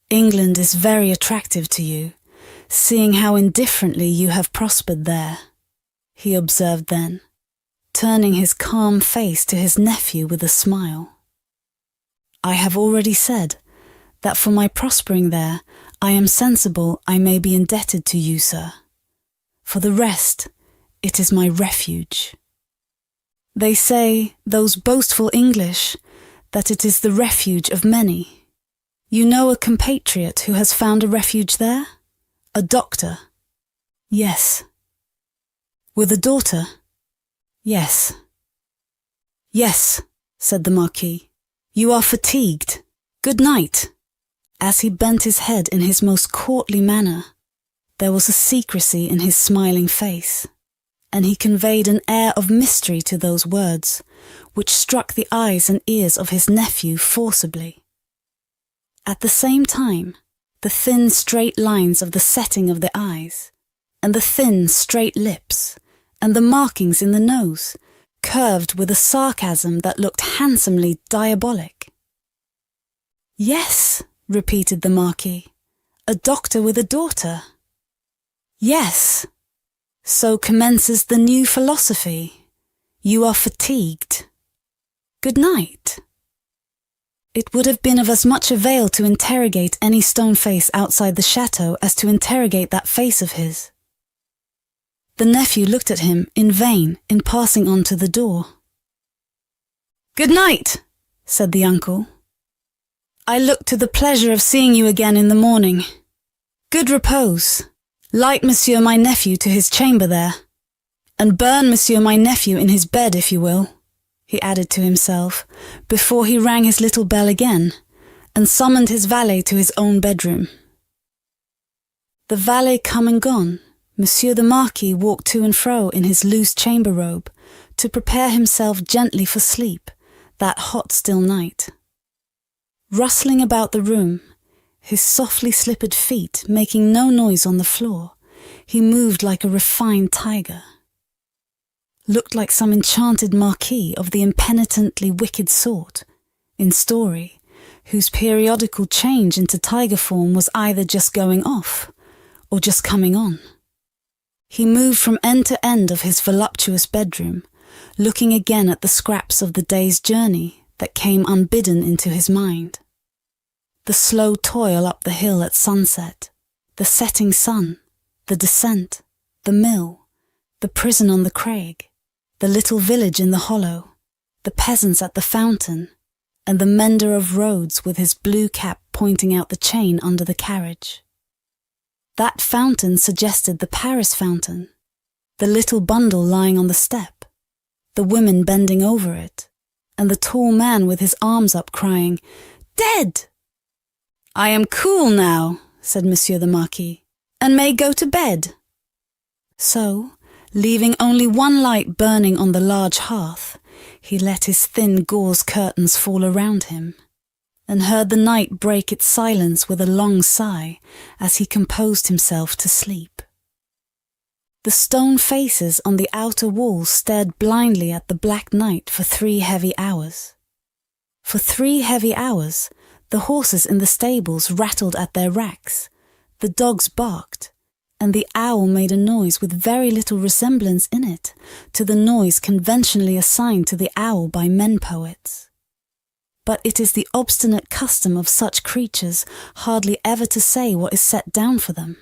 England is very attractive to you, seeing how indifferently you have prospered there, he observed then, turning his calm face to his nephew with a smile. I have already said that for my prospering there I am sensible I may be indebted to you, sir. For the rest, it is my refuge. They say, those boastful English, that it is the refuge of many. You know a compatriot who has found a refuge there? A doctor? Yes. With a daughter? Yes. Yes, said the Marquis. You are fatigued. Good night. As he bent his head in his most courtly manner, there was a secrecy in his smiling face, and he conveyed an air of mystery to those words, which struck the eyes and ears of his nephew forcibly. At the same time, the thin straight lines of the setting of the eyes, and the thin straight lips, and the markings in the nose, curved with a sarcasm that looked handsomely diabolic. Yes, repeated the Marquis, a doctor with a daughter. Yes, so commences the new philosophy. You are fatigued. Good night. It would have been of as much avail to interrogate any stone face outside the chateau as to interrogate that face of his. The nephew looked at him in vain in passing on to the door. Good night, said the uncle. I look to the pleasure of seeing you again in the morning. Good repose. Light monsieur my nephew to his chamber there, and burn monsieur my nephew in his bed if you will, he added to himself, before he rang his little bell again, and summoned his valet to his own bedroom. The valet come and gone, Monsieur the Marquis walked to and fro in his loose chamber robe, to prepare himself gently for sleep, that hot still night. Rustling about the room, his softly slippered feet making no noise on the floor, he moved like a refined tiger. Looked like some enchanted marquis of the impenitently wicked sort, in story, whose periodical change into tiger form was either just going off, or just coming on. He moved from end to end of his voluptuous bedroom, looking again at the scraps of the day's journey that came unbidden into his mind. The slow toil up the hill at sunset, the setting sun, the descent, the mill, the prison on the crag, the little village in the hollow, the peasants at the fountain, and the mender of roads with his blue cap pointing out the chain under the carriage. That fountain suggested the Paris fountain, the little bundle lying on the step, the women bending over it, and the tall man with his arms up crying, "Dead!" "I am cool now," said Monsieur the Marquis, "and may go to bed." So, leaving only one light burning on the large hearth, he let his thin gauze curtains fall around him, and heard the night break its silence with a long sigh as he composed himself to sleep. The stone faces on the outer wall stared blindly at the black night for 3 heavy hours. For 3 heavy hours, the horses in the stables rattled at their racks, the dogs barked, and the owl made a noise with very little resemblance in it to the noise conventionally assigned to the owl by men poets. But it is the obstinate custom of such creatures hardly ever to say what is set down for them.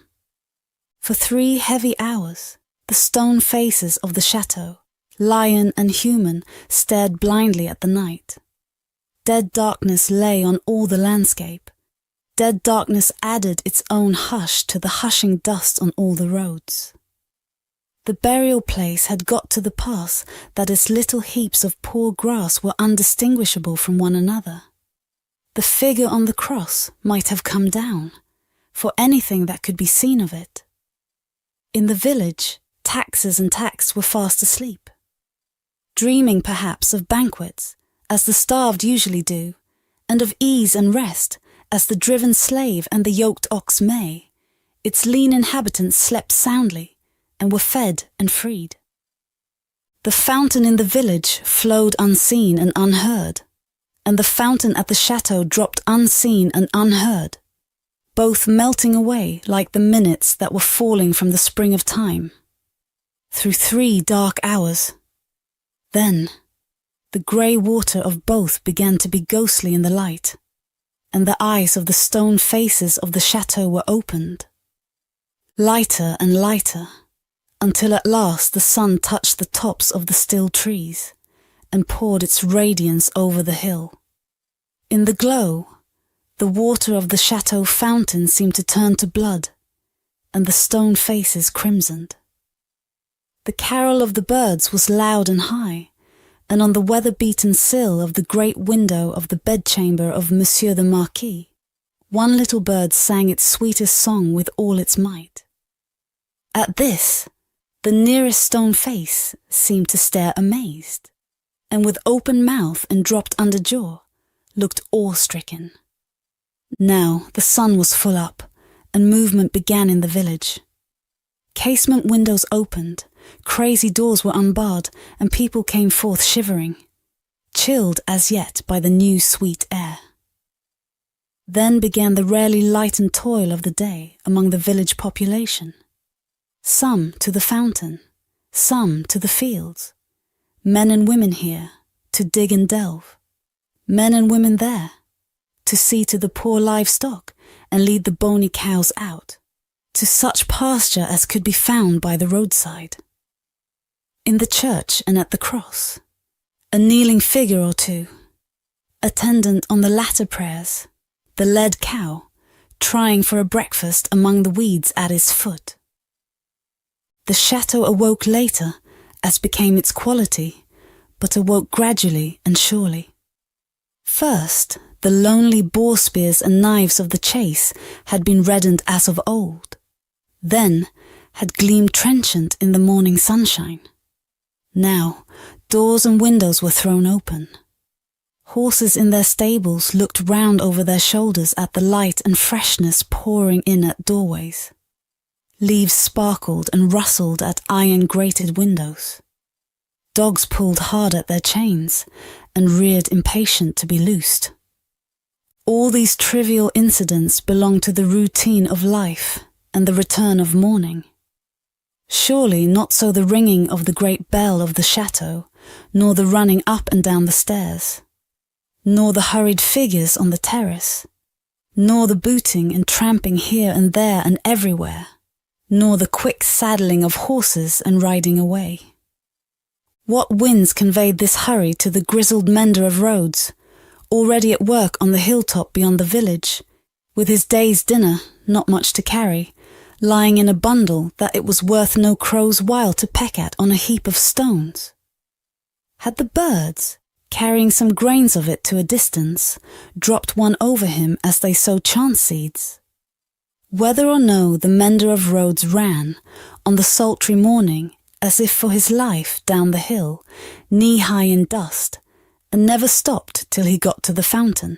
For 3 heavy hours, the the stone faces of the chateau, lion and human, stared blindly at the night. Dead darkness lay on all the landscape. Dead darkness added its own hush to the hushing dust on all the roads. The burial place had got to the pass that its little heaps of poor grass were undistinguishable from one another. The figure on the cross might have come down, for anything that could be seen of it. In the village, taxes and tax were fast asleep, dreaming perhaps of banquets, as the starved usually do, and of ease and rest, as the driven slave and the yoked ox may. Its lean inhabitants slept soundly, and were fed and freed. The fountain in the village flowed unseen and unheard, and the fountain at the chateau dropped unseen and unheard, both melting away like the minutes that were falling from the spring of time, through 3 dark hours. Then the grey water of both began to be ghostly in the light, and the eyes of the stone faces of the chateau were opened, lighter and lighter, until at last the sun touched the tops of the still trees and poured its radiance over the hill. In the glow, the water of the chateau fountain seemed to turn to blood, and the stone faces crimsoned. The carol of the birds was loud and high, and on the weather-beaten sill of the great window of the bedchamber of Monsieur the Marquis, one little bird sang its sweetest song with all its might. At this, the nearest stone face seemed to stare amazed, and with open mouth and dropped under jaw, looked awe-stricken. Now the sun was full up, and movement began in the village. Casement windows opened, crazy doors were unbarred, and people came forth shivering, chilled as yet by the new sweet air. Then began the rarely lightened toil of the day among the village population. Some to the fountain, some to the fields, men and women here to dig and delve, men and women there to see to the poor livestock and lead the bony cows out, to such pasture as could be found by the roadside. In the church and at the cross, a kneeling figure or two, attendant on the latter prayers, the led cow, trying for a breakfast among the weeds at his foot. The chateau awoke later, as became its quality, but awoke gradually and surely. First, the lonely boar spears and knives of the chase had been reddened as of old, then had gleamed trenchant in the morning sunshine. Now, doors and windows were thrown open. Horses in their stables looked round over their shoulders at the light and freshness pouring in at doorways. Leaves sparkled and rustled at iron-grated windows. Dogs pulled hard at their chains and reared impatient to be loosed. All these trivial incidents belonged to the routine of life and the return of morning. Surely not so the ringing of the great bell of the chateau, nor the running up and down the stairs, nor the hurried figures on the terrace, nor the booting and tramping here and there and everywhere, nor the quick saddling of horses and riding away. What winds conveyed this hurry to the grizzled mender of roads, already at work on the hilltop beyond the village, with his day's dinner, not much to carry, lying in a bundle that it was worth no crow's while to peck at on a heap of stones? Had the birds, carrying some grains of it to a distance, dropped one over him as they sow chance seeds? Whether or no the mender of roads ran, on the sultry morning, as if for his life down the hill, knee-high in dust, and never stopped till he got to the fountain.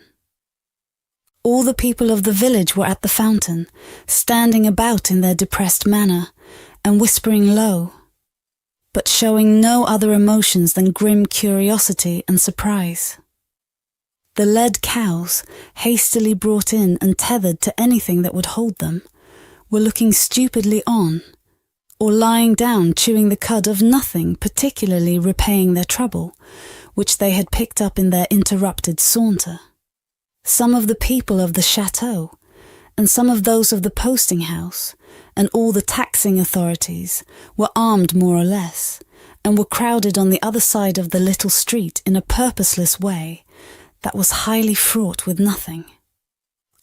All the people of the village were at the fountain, standing about in their depressed manner, and whispering low, but showing no other emotions than grim curiosity and surprise. The led cows, hastily brought in and tethered to anything that would hold them, were looking stupidly on, or lying down chewing the cud of nothing particularly repaying their trouble, which they had picked up in their interrupted saunter. Some of the people of the chateau, and some of those of the posting house, and all the taxing authorities were armed more or less, and were crowded on the other side of the little street in a purposeless way that was highly fraught with nothing.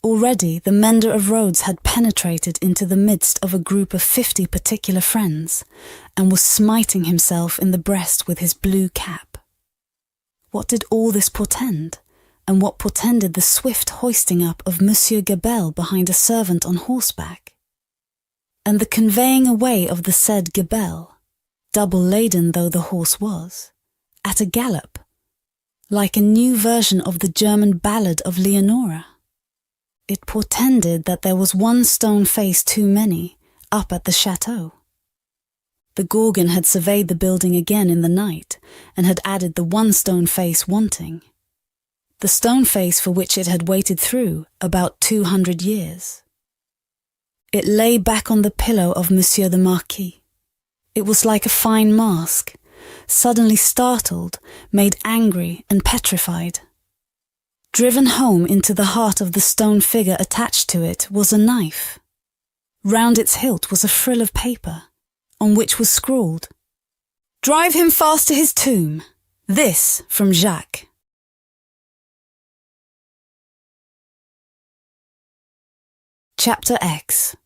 Already the mender of roads had penetrated into the midst of a group of 50 particular friends, and was smiting himself in the breast with his blue cap. What did all this portend? And what portended the swift hoisting up of Monsieur Gabelle behind a servant on horseback? And the conveying away of the said Gabelle, double laden though the horse was, at a gallop, like a new version of the German ballad of Leonora? It portended that there was one stone face too many up at the chateau. The Gorgon had surveyed the building again in the night, and had added the one stone face wanting. The stone face for which it had waited through about 200 years. It lay back on the pillow of Monsieur the Marquis. It was like a fine mask, suddenly startled, made angry and petrified. Driven home into the heart of the stone figure attached to it was a knife. Round its hilt was a frill of paper, on which was scrawled, "Drive him fast to his tomb. This from Jacques." Chapter X.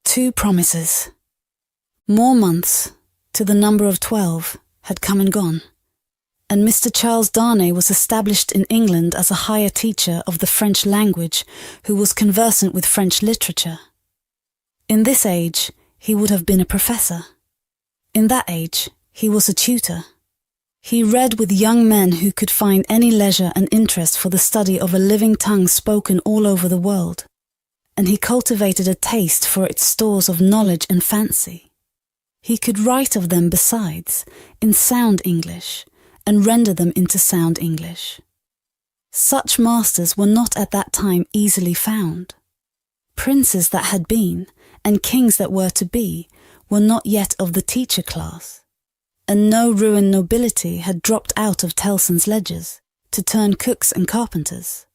2 promises. More months, to the number of 12, had come and gone, and Mr. Charles Darnay was established in England as a higher teacher of the French language who was conversant with French literature. In this age, he would have been a professor. In that age, he was a tutor. He read with young men who could find any leisure and interest for the study of a living tongue spoken all over the world, and he cultivated a taste for its stores of knowledge and fancy. He could write of them besides, in sound English, and render them into sound English. Such masters were not at that time easily found. Princes that had been, and kings that were to be, were not yet of the teacher class, and no ruined nobility had dropped out of Tellson's ledgers to turn cooks and carpenters.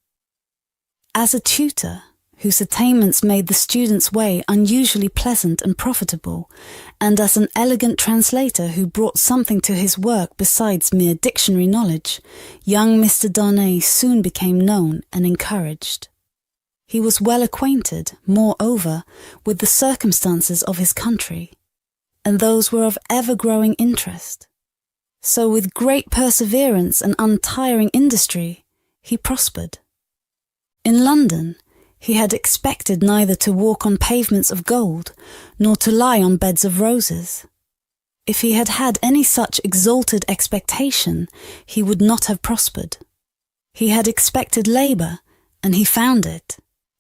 As a tutor, whose attainments made the student's way unusually pleasant and profitable, and as an elegant translator who brought something to his work besides mere dictionary knowledge, young Mr. Darnay soon became known and encouraged. He was well acquainted, moreover, with the circumstances of his country, and those were of ever-growing interest. So with great perseverance and untiring industry, he prospered. In London, he had expected neither to walk on pavements of gold, nor to lie on beds of roses. If he had had any such exalted expectation, he would not have prospered. He had expected labour, and he found it,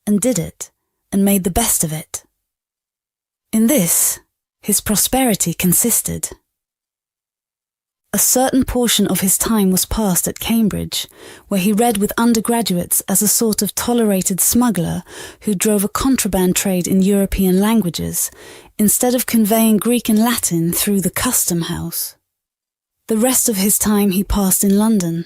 and did it, and made the best of it. In this, his prosperity consisted. A certain portion of his time was passed at Cambridge, where he read with undergraduates as a sort of tolerated smuggler who drove a contraband trade in European languages, instead of conveying Greek and Latin through the custom house. The rest of his time he passed in London.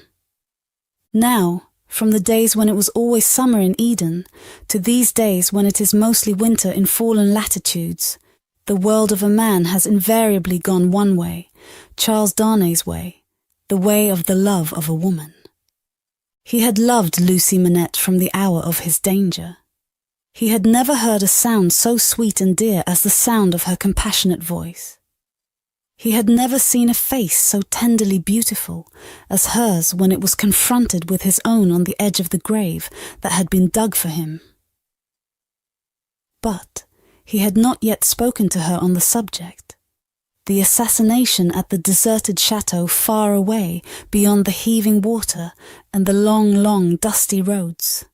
Now, from the days when it was always summer in Eden, to these days when it is mostly winter in fallen latitudes, the world of a man has invariably gone one way, Charles Darnay's way, the way of the love of a woman. He had loved Lucie Manette from the hour of his danger. He had never heard a sound so sweet and dear as the sound of her compassionate voice. He had never seen a face so tenderly beautiful as hers when it was confronted with his own on the edge of the grave that had been dug for him. But he had not yet spoken to her on the subject. The assassination at the deserted chateau far away beyond the heaving water and the long, long, dusty roads.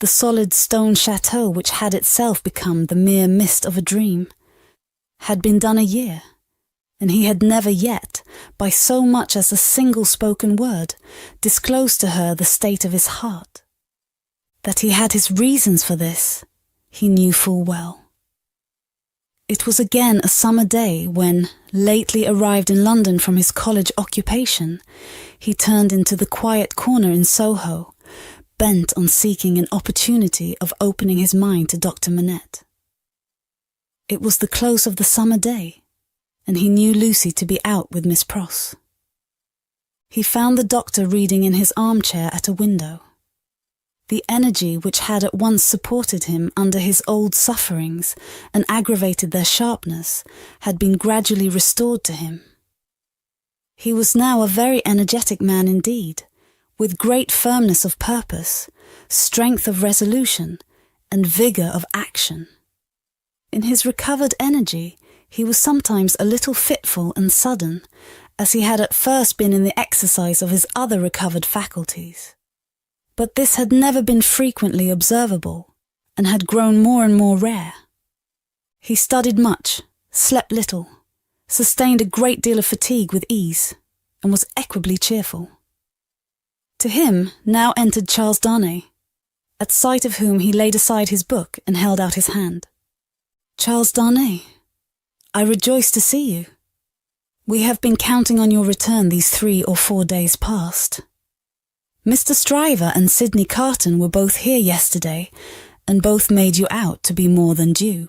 The solid stone chateau which had itself become the mere mist of a dream, had been done a year, and he had never yet, by so much as a single spoken word, disclosed to her the state of his heart. That he had his reasons for this, he knew full well. It was again a summer day when, lately arrived in London from his college occupation, he turned into the quiet corner in Soho, bent on seeking an opportunity of opening his mind to Dr. Manette. It was the close of the summer day, and he knew Lucie to be out with Miss Pross. He found the doctor reading in his armchair at a window. The energy which had at once supported him under his old sufferings and aggravated their sharpness had been gradually restored to him. He was now a very energetic man indeed, with great firmness of purpose, strength of resolution, and vigour of action. In his recovered energy, he was sometimes a little fitful and sudden, as he had at first been in the exercise of his other recovered faculties. But this had never been frequently observable, and had grown more and more rare. He studied much, slept little, sustained a great deal of fatigue with ease, and was equably cheerful. To him now entered Charles Darnay, at sight of whom he laid aside his book and held out his hand. "Charles Darnay, I rejoice to see you. We have been counting on your return these 3 or 4 days past. Mr. Stryver and Sydney Carton were both here yesterday, and both made you out to be more than due."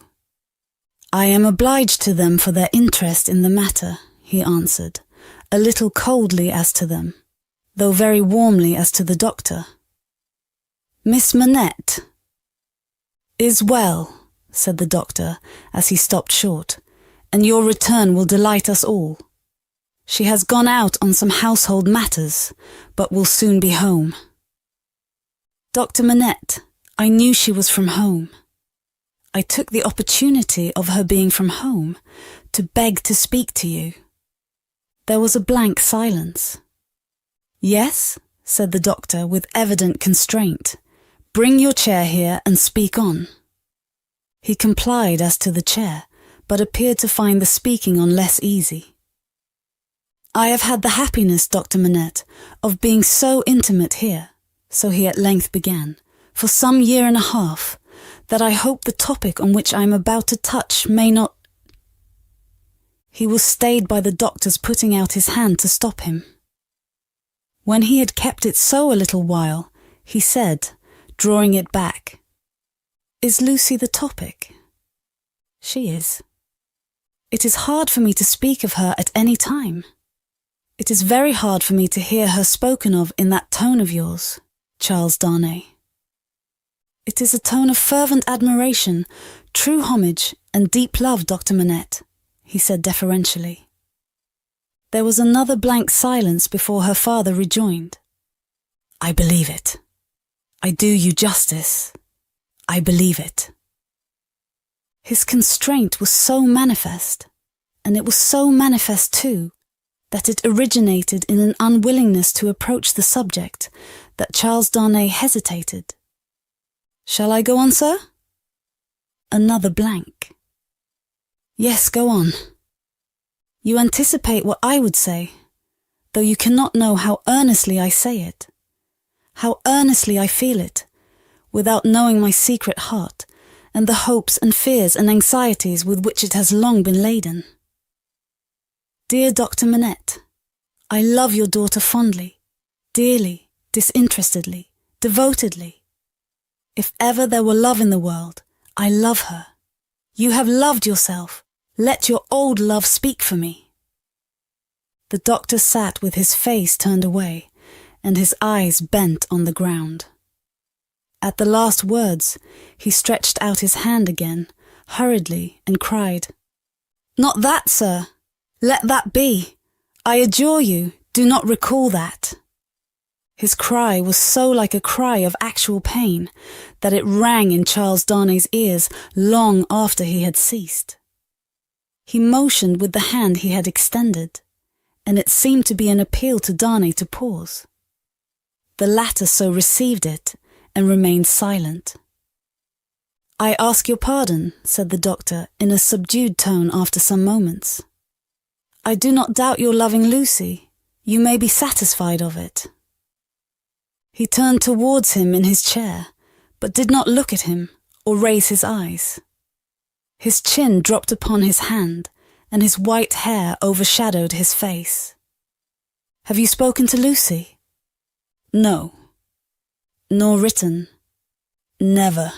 "I am obliged to them for their interest in the matter," he answered, a little coldly as to them, though very warmly as to the doctor. "Miss Manette is well," said the doctor, as he stopped short, "and your return will delight us all. She has gone out on some household matters, but will soon be home." "Dr. Manette, I knew she was from home. I took the opportunity of her being from home to beg to speak to you." There was a blank silence. "Yes," said the doctor with evident constraint. "Bring your chair here and speak on." He complied as to the chair, but appeared to find the speaking on less easy. "I have had the happiness, Dr. Manette, of being so intimate here," so he at length began, "for some year and a half, that I hope the topic on which I am about to touch may not—" He was stayed by the doctor's putting out his hand to stop him. When he had kept it so a little while, he said, drawing it back, "Is Lucie the topic?" "She is." "It is hard for me to speak of her at any time. It is very hard for me to hear her spoken of in that tone of yours, Charles Darnay." "It is a tone of fervent admiration, true homage, and deep love, Dr. Manette," he said deferentially. There was another blank silence before her father rejoined. "I believe it. I do you justice. I believe it." His constraint was so manifest, and it was so manifest too, that it originated in an unwillingness to approach the subject, that Charles Darnay hesitated. "Shall I go on, sir?" Another blank. "Yes, go on. You anticipate what I would say, though you cannot know how earnestly I say it, how earnestly I feel it, without knowing my secret heart, and the hopes and fears and anxieties with which it has long been laden. Dear Dr. Manette, I love your daughter fondly, dearly, disinterestedly, devotedly. If ever there were love in the world, I love her. You have loved yourself. Let your old love speak for me." The doctor sat with his face turned away, and his eyes bent on the ground. At the last words, he stretched out his hand again, hurriedly, and cried, "Not that, sir! Let that be! I adjure you, do not recall that." His cry was so like a cry of actual pain that it rang in Charles Darnay's ears long after he had ceased. He motioned with the hand he had extended, and it seemed to be an appeal to Darnay to pause. The latter so received it and remained silent. "I ask your pardon," said the doctor in a subdued tone after some moments. "I do not doubt your loving Lucie. You may be satisfied of it." He turned towards him in his chair, but did not look at him or raise his eyes. His chin dropped upon his hand, and his white hair overshadowed his face. "Have you spoken to Lucie?" "No." nor written. Never.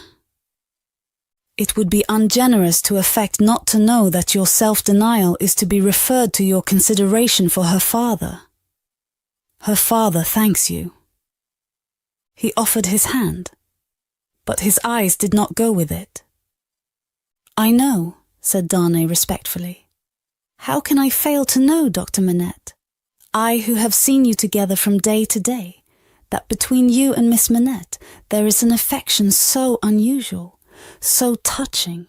It would be ungenerous to affect not to know that your self-denial is to be referred to your consideration for her father. Her father thanks you. He offered his hand, but his eyes did not go with it. I know, said Darnay respectfully. How can I fail to know, Dr. Manette, I who have seen you together from day to day, that between you and Miss Manette there is an affection so unusual, so touching,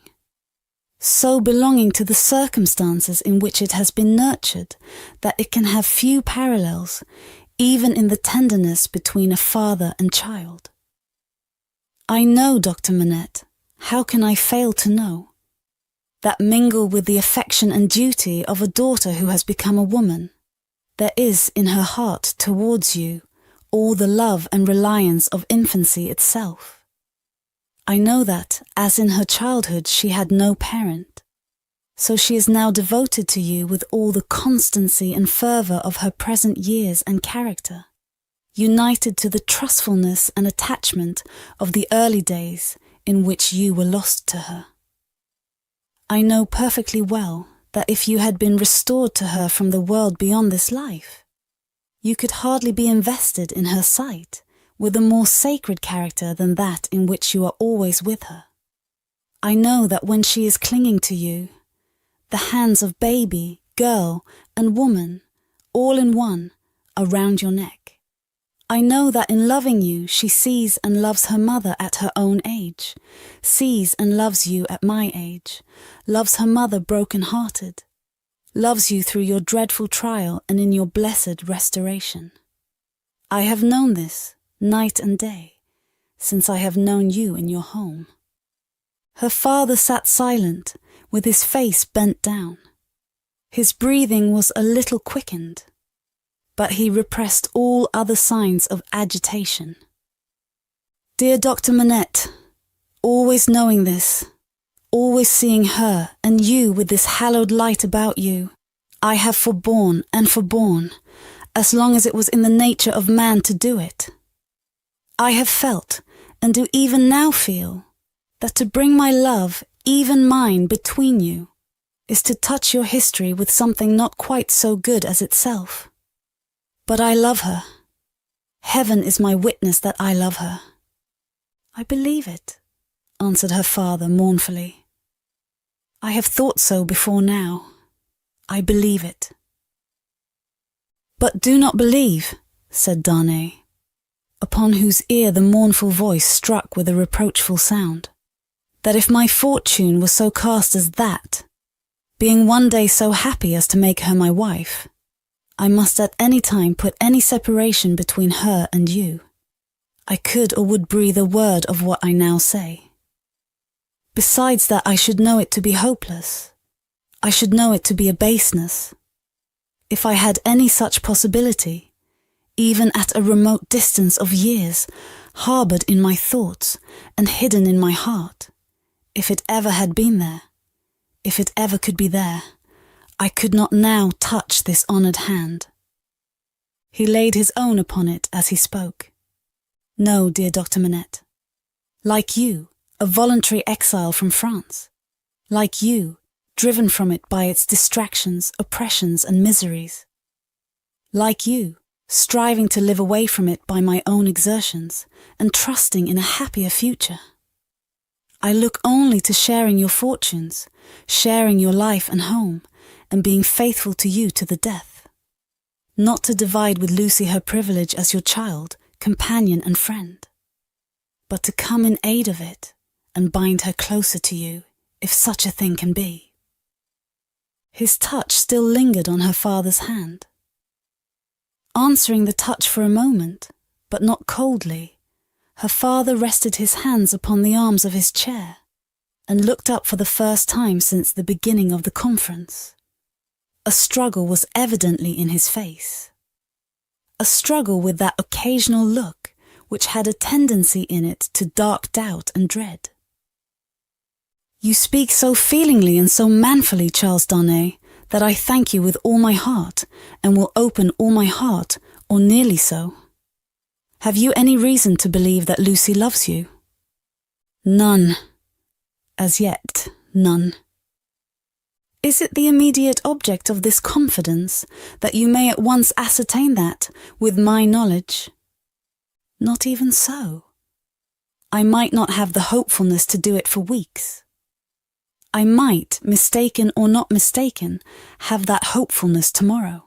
so belonging to the circumstances in which it has been nurtured, that it can have few parallels, even in the tenderness between a father and child. I know, Dr. Manette, how can I fail to know, that mingle with the affection and duty of a daughter who has become a woman, there is in her heart towards you all the love and reliance of infancy itself. I know that, as in her childhood she had no parent, so she is now devoted to you with all the constancy and fervour of her present years and character, united to the trustfulness and attachment of the early days in which you were lost to her. I know perfectly well that if you had been restored to her from the world beyond this life, you could hardly be invested in her sight with a more sacred character than that in which you are always with her. I know that when she is clinging to you, the hands of baby, girl, and woman, all in one, are round your neck. I know that in loving you she sees and loves her mother at her own age, sees and loves you at my age, loves her mother broken-hearted, loves you through your dreadful trial and in your blessed restoration. I have known this, night and day, since I have known you in your home. Her father sat silent, with his face bent down. His breathing was a little quickened, but he repressed all other signs of agitation. Dear Dr. Manette, always knowing this, always seeing her and you with this hallowed light about you, I have forborne and forborne, as long as it was in the nature of man to do it. I have felt, and do even now feel, that to bring my love, even mine, between you, is to touch your history with something not quite so good as itself. But I love her. Heaven is my witness that I love her. I believe it, answered her father mournfully. I have thought so before now. I believe it. But do not believe, said Darnay, upon whose ear the mournful voice struck with a reproachful sound, that if my fortune were so cast as that, being one day so happy as to make her my wife, I must at any time put any separation between her and you. I could or would breathe a word of what I now say. Besides that, I should know it to be hopeless. I should know it to be a baseness. If I had any such possibility, even at a remote distance of years, harboured in my thoughts and hidden in my heart, if it ever had been there, if it ever could be there, I could not now touch this honoured hand. He laid his own upon it as he spoke. No, dear Dr. Manette. Like you, a voluntary exile from France. Like you, driven from it by its distractions, oppressions and miseries. Like you, striving to live away from it by my own exertions, and trusting in a happier future. I look only to sharing your fortunes, sharing your life and home, and being faithful to you to the death. Not to divide with Lucie her privilege as your child, companion and friend, but to come in aid of it, and bind her closer to you, if such a thing can be. His touch still lingered on her father's hand. Answering the touch for a moment, but not coldly, her father rested his hands upon the arms of his chair, and looked up for the first time since the beginning of the conference. A struggle was evidently in his face. A struggle with that occasional look which had a tendency in it to dark doubt and dread. You speak so feelingly and so manfully, Charles Darnay, that I thank you with all my heart, and will open all my heart, or nearly so. Have you any reason to believe that Lucie loves you? None. As yet, none. Is it the immediate object of this confidence that you may at once ascertain that, with my knowledge? Not even so. I might not have the hopefulness to do it for weeks. I might, mistaken or not mistaken, have that hopefulness tomorrow.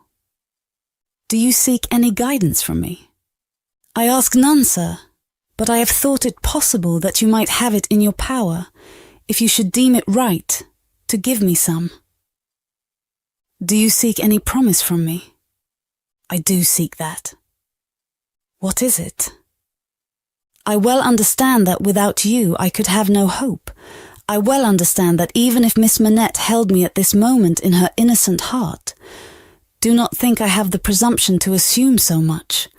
Do you seek any guidance from me? I ask none, sir, but I have thought it possible that you might have it in your power, if you should deem it right, to give me some. Do you seek any promise from me? I do seek that. What is it? I well understand that without you I could have no hope. I well understand that even if Miss Manette held me at this moment in her innocent heart, do not think I have the presumption to assume so much.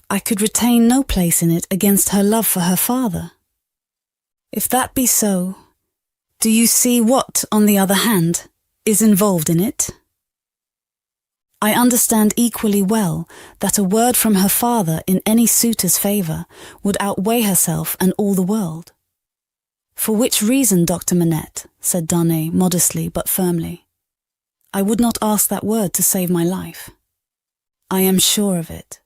I could retain no place in it against her love for her father. If that be so, do you see what, on the other hand, is involved in it? I understand equally well that a word from her father in any suitor's favour would outweigh herself and all the world. For which reason, Dr. Manette, said Darnay modestly but firmly, I would not ask that word to save my life. I am sure of it.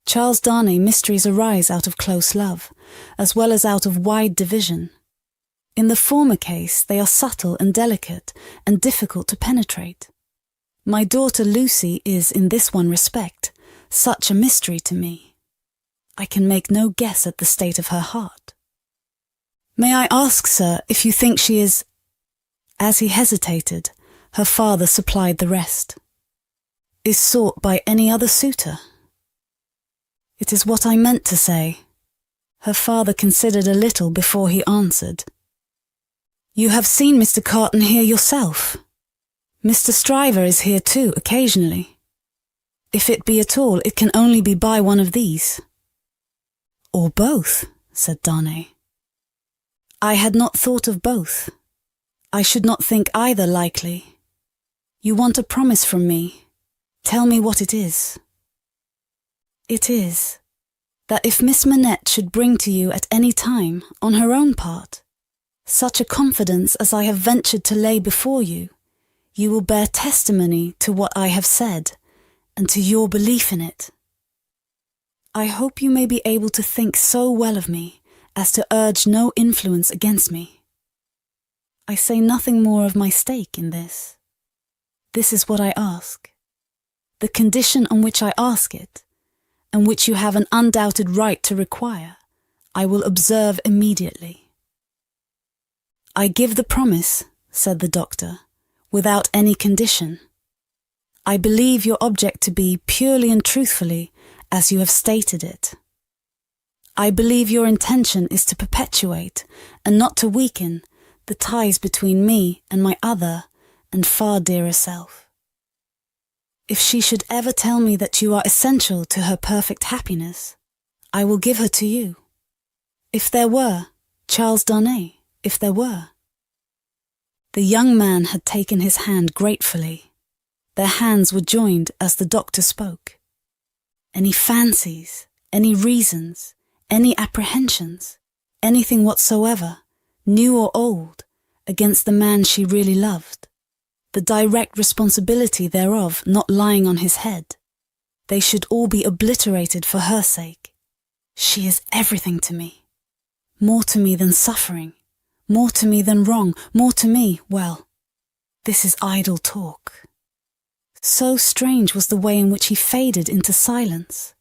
Charles Darnay, mysteries arise out of close love, as well as out of wide division. In the former case, they are subtle and delicate and difficult to penetrate. My daughter Lucie is, in this one respect, such a mystery to me. I can make no guess at the state of her heart. May I ask, sir, if you think she is— As he hesitated, her father supplied the rest. Is sought by any other suitor? It is what I meant to say. Her father considered a little before he answered. You have seen Mr. Carton here yourself. Mr. Stryver is here too, occasionally. If it be at all, it can only be by one of these. Or both, said Darnay. I had not thought of both. I should not think either likely. You want a promise from me. Tell me what it is. It is that if Miss Manette should bring to you at any time, on her own part, such a confidence as I have ventured to lay before you, you will bear testimony to what I have said, and to your belief in it. I hope you may be able to think so well of me as to urge no influence against me. I say nothing more of my stake in this. This is what I ask. The condition on which I ask it, and which you have an undoubted right to require, I will observe immediately. I give the promise, said the doctor, without any condition. I believe your object to be purely and truthfully as you have stated it. I believe your intention is to perpetuate, and not to weaken, the ties between me and my other and far dearer self. If she should ever tell me that you are essential to her perfect happiness, I will give her to you. If there were, Charles Darnay, if there were. The young man had taken his hand gratefully. Their hands were joined as the doctor spoke. Any fancies, any reasons, any apprehensions, anything whatsoever, new or old, against the man she really loved, the direct responsibility thereof not lying on his head, they should all be obliterated for her sake. She is everything to me, more to me than suffering, more to me than wrong, more to me, well, this is idle talk. So strange was the way in which he faded into silence,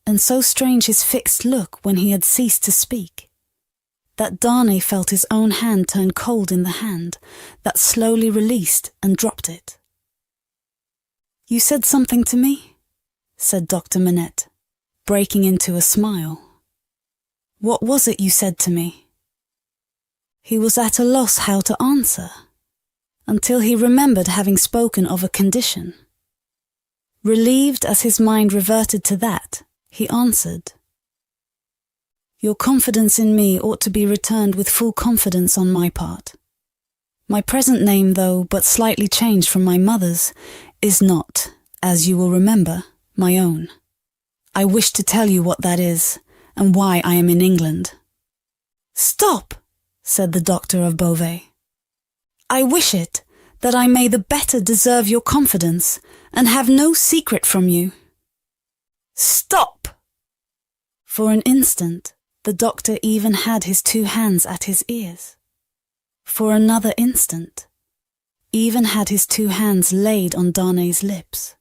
and so strange his fixed look when he had ceased to speak, that Darnay felt his own hand turn cold in the hand that slowly released and dropped it. You said something to me, said Dr. Manette, breaking into a smile. What was it you said to me? He was at a loss how to answer, until he remembered having spoken of a condition. Relieved as his mind reverted to that, he answered, Your confidence in me ought to be returned with full confidence on my part. My present name, though but slightly changed from my mother's, is not, as you will remember, my own. I wish to tell you what that is, and why I am in England." "Stop," said the doctor of Beauvais. "I wish it, that I may the better deserve your confidence, and have no secret from you." "Stop!" For an instant, the doctor even had his 2 hands at his ears. For another instant, even had his 2 hands laid on Darnay's lips.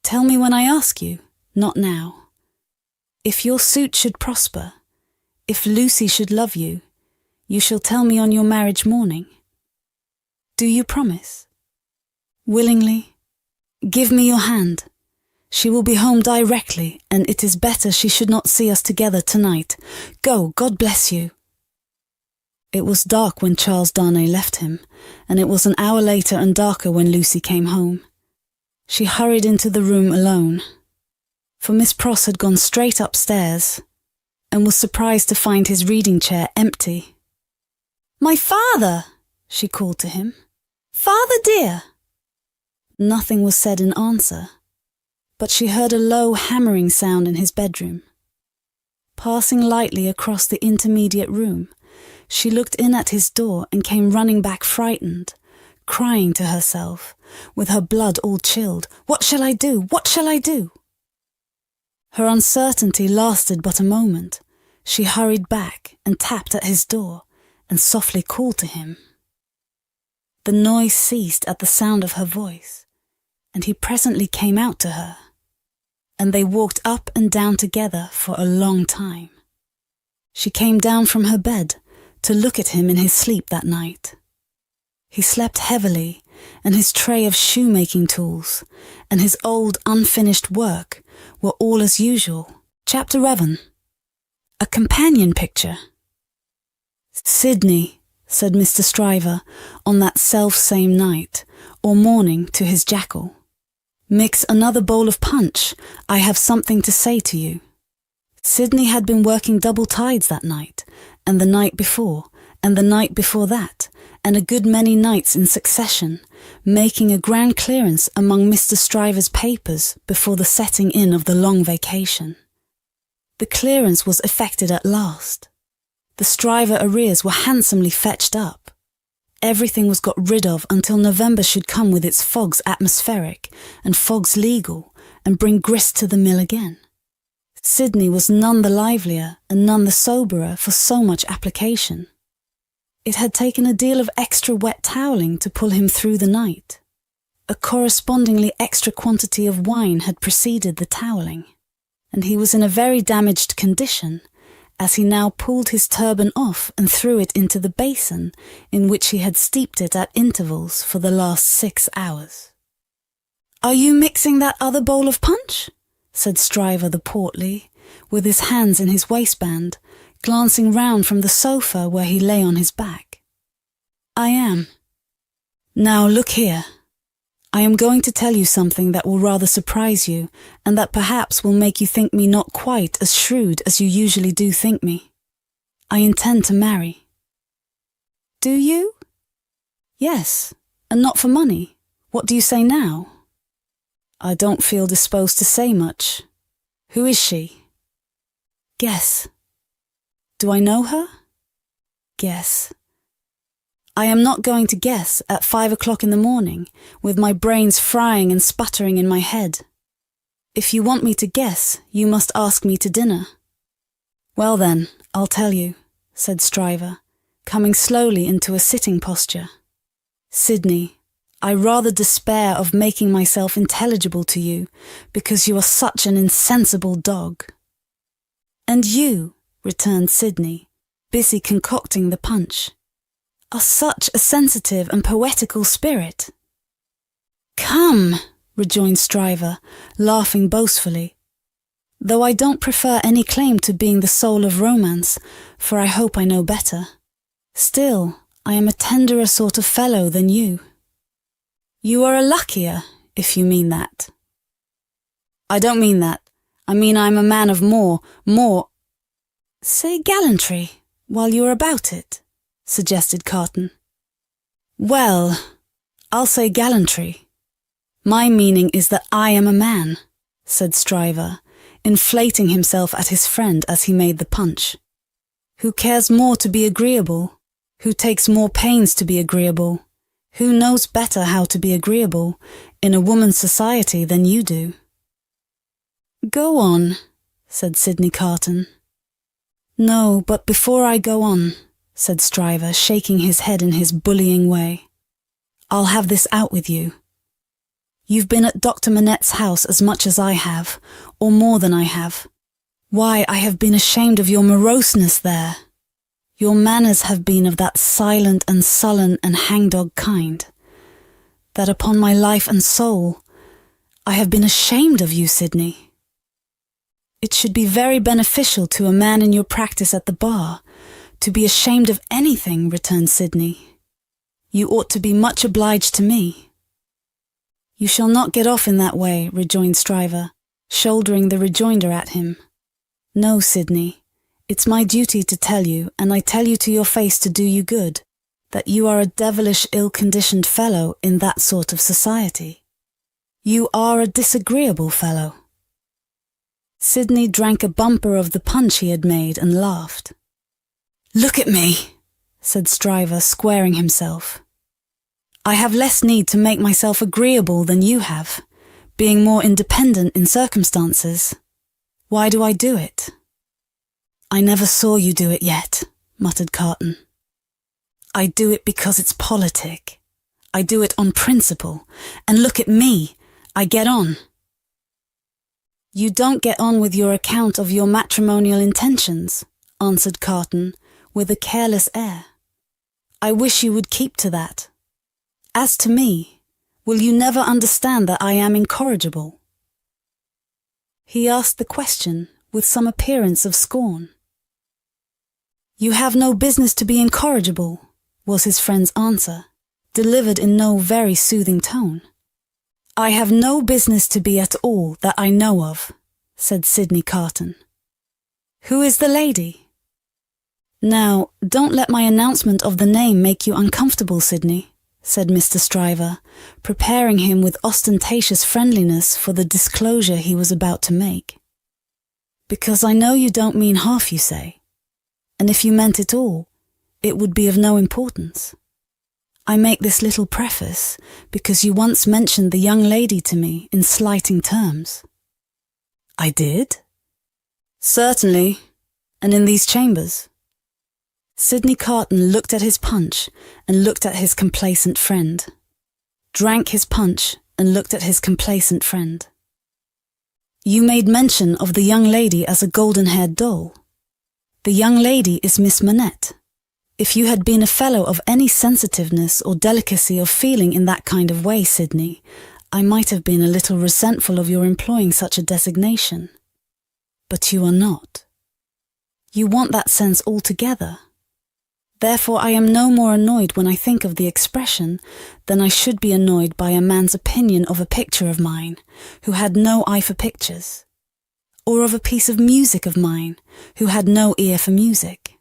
"Tell me when I ask you, not now. If your suit should prosper, if Lucie should love you, you shall tell me on your marriage morning. Do you promise? Willingly? Give me your hand. She will be home directly, and it is better she should not see us together tonight. Go, God bless you." It was dark when Charles Darnay left him, and it was an hour later and darker when Lucie came home. She hurried into the room alone, for Miss Pross had gone straight upstairs, and was surprised to find his reading chair empty. "My father!" she called to him. "Father dear!" Nothing was said in answer, but she heard a low hammering sound in his bedroom. Passing lightly across the intermediate room, she looked in at his door and came running back frightened, crying to herself, with her blood all chilled, "What shall I do? What shall I do?" Her uncertainty lasted but a moment. She hurried back and tapped at his door and softly called to him. The noise ceased at the sound of her voice, and he presently came out to her, and they walked up and down together for a long time. She came down from her bed to look at him in his sleep that night. He slept heavily, and his tray of shoemaking tools and his old unfinished work were all as usual. Chapter 11. A companion picture. "Sydney," said Mr. Stryver on that self-same night, or morning, to his Jackal, "mix another bowl of punch. I have something to say to you." Sydney had been working double tides that night, and the night before, and the night before that, and a good many nights in succession, making a grand clearance among Mr. Stryver's papers before the setting in of the long vacation. The clearance was effected at last. The Stryver arrears were handsomely fetched up. Everything was got rid of until November should come with its fogs atmospheric and fogs legal, and bring grist to the mill again. Sydney was none the livelier and none the soberer for so much application. It had taken a deal of extra wet toweling to pull him through the night. A correspondingly extra quantity of wine had preceded the toweling, and he was in a very damaged condition, as he now pulled his turban off and threw it into the basin in which he had steeped it at intervals for the last 6 hours. "Are you mixing that other bowl of punch?" said Stryver the portly, with his hands in his waistband, glancing round from the sofa where he lay on his back. "I am. Now look here. I am going to tell you something that will rather surprise you, and that perhaps will make you think me not quite as shrewd as you usually do think me. I intend to marry." "Do you?" "Yes, and not for money. What do you say now?" "I don't feel disposed to say much. Who is she?" "Guess." "Do I know her?" "Guess." "I am not going to guess at 5 o'clock in the morning, with my brains frying and sputtering in my head. If you want me to guess, you must ask me to dinner." "Well then, I'll tell you," said Stryver, coming slowly into a sitting posture. "Sydney, I rather despair of making myself intelligible to you, because you are such an insensible dog." "And you," returned Sydney, busy concocting the punch, "are such a sensitive and poetical spirit." "Come," rejoined Stryver, laughing boastfully, "though I don't prefer any claim to being the soul of romance, for I hope I know better. Still, I am a tenderer sort of fellow than you." "You are a luckier, if you mean that." "I don't mean that. I mean I'm a man of more. "Say gallantry, while you are about it," suggested Carton. "Well, I'll say gallantry. My meaning is that I am a man," said Stryver, inflating himself at his friend as he made the punch. Who cares more to be agreeable? Who takes more pains to be agreeable? Who knows better how to be agreeable in a woman's society than you do? Go on, said Sydney Carton. No, but before I go on, said Stryver, shaking his head in his bullying way, I'll have this out with you. You've been at Dr. Manette's house as much as I have, or more than I have. Why, I have been ashamed of your moroseness there. Your manners have been of that silent and sullen and hangdog kind, that upon my life and soul, I have been ashamed of you, Sydney. It should be very beneficial to a man in your practice at the bar to be ashamed of anything, returned Sydney. You ought to be much obliged to me. You shall not get off in that way, rejoined Stryver, shouldering the rejoinder at him. No, Sydney, it's my duty to tell you, and I tell you to your face to do you good, that you are a devilish ill-conditioned fellow in that sort of society. You are a disagreeable fellow. Sydney drank a bumper of the punch he had made and laughed. Look at me, said Stryver, squaring himself. I have less need to make myself agreeable than you have, being more independent in circumstances. Why do I do it? I never saw you do it yet, muttered Carton. I do it because it's politic. I do it on principle, and look at me, I get on. You don't get on with your account of your matrimonial intentions, answered Carton, with a careless air. I wish you would keep to that. As to me, will you never understand that I am incorrigible? He asked the question with some appearance of scorn. You have no business to be incorrigible, was his friend's answer, delivered in no very soothing tone. I have no business to be at all that I know of, said Sydney Carton. Who is the lady? Now, don't let my announcement of the name make you uncomfortable, Sydney, said Mr. Stryver, preparing him with ostentatious friendliness for the disclosure he was about to make. Because I know you don't mean half you say, and if you meant it all, it would be of no importance. I make this little preface because you once mentioned the young lady to me in slighting terms. I did? Certainly, and in these chambers. Sydney Carton looked at his punch and looked at his complacent friend, drank his punch and looked at his complacent friend. You made mention of the young lady as a golden-haired doll. The young lady is Miss Manette. If you had been a fellow of any sensitiveness or delicacy of feeling in that kind of way, Sydney, I might have been a little resentful of your employing such a designation. But you are not. You want that sense altogether. Therefore I am no more annoyed when I think of the expression than I should be annoyed by a man's opinion of a picture of mine, who had no eye for pictures, or of a piece of music of mine, who had no ear for music.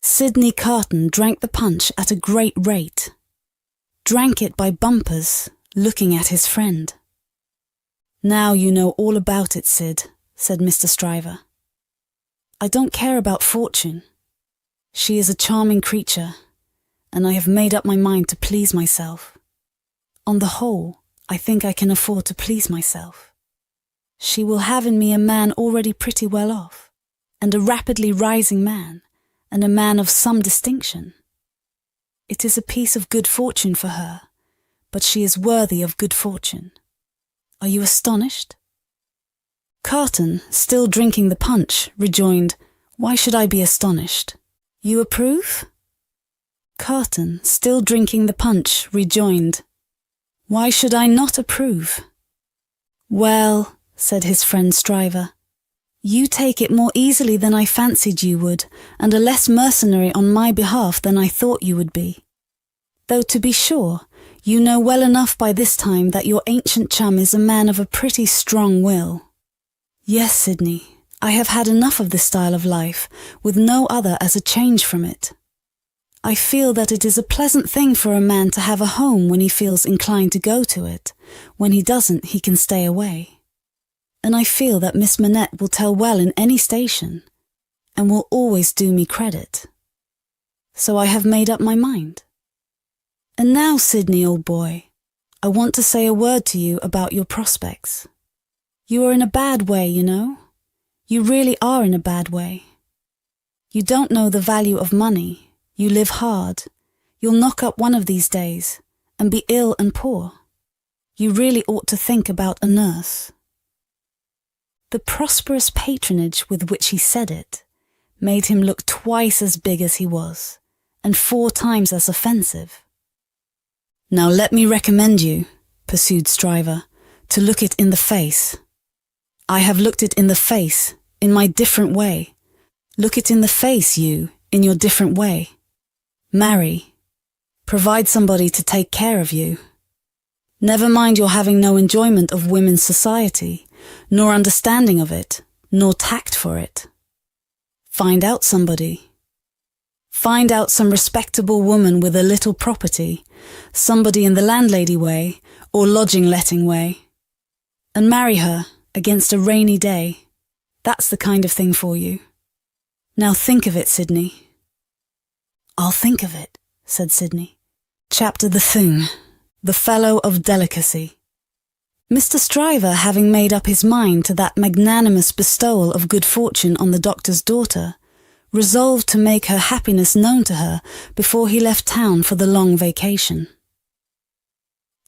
Sydney Carton drank the punch at a great rate, drank it by bumpers, looking at his friend. Now you know all about it, Sid, said Mr. Stryver. I don't care about fortune. She is a charming creature, and I have made up my mind to please myself. On the whole, I think I can afford to please myself. She will have in me a man already pretty well off, and a rapidly rising man, and a man of some distinction. It is a piece of good fortune for her, but she is worthy of good fortune. Are you astonished? Carton, still drinking the punch, rejoined, Why should I be astonished? You approve? Carton, still drinking the punch, rejoined, Why should I not approve? Well, said his friend Stryver, you take it more easily than I fancied you would, and are less mercenary on my behalf than I thought you would be. Though, to be sure, you know well enough by this time that your ancient chum is a man of a pretty strong will. Yes, Sydney, I have had enough of this style of life, with no other as a change from it. I feel that it is a pleasant thing for a man to have a home when he feels inclined to go to it. When he doesn't, he can stay away. and I feel that Miss Manette will tell well in any station, and will always do me credit. So I have made up my mind. And now, Sydney, old boy, I want to say a word to you about your prospects. You are in a bad way, you know. You really are in a bad way. You don't know the value of money. You live hard. You'll knock up one of these days and be ill and poor. You really ought to think about a nurse. The prosperous patronage with which he said it made him look twice as big as he was, and 4 times as offensive. Now let me recommend you, pursued Stryver, to look it in the face. I have looked it in the face, in my different way. Look it in the face, you, in your different way. Marry. Provide somebody to take care of you. Never mind your having no enjoyment of women's society, nor understanding of it, nor tact for it. Find out somebody. Find out some respectable woman with a little property, somebody in the landlady way, or lodging-letting way, and marry her against a rainy day. That's the kind of thing for you. Now think of it, Sydney. I'll think of it, said Sydney. Chapter the Thing, the Fellow of Delicacy. Mr. Stryver, having made up his mind to that magnanimous bestowal of good fortune on the doctor's daughter, resolved to make her happiness known to her before he left town for the long vacation.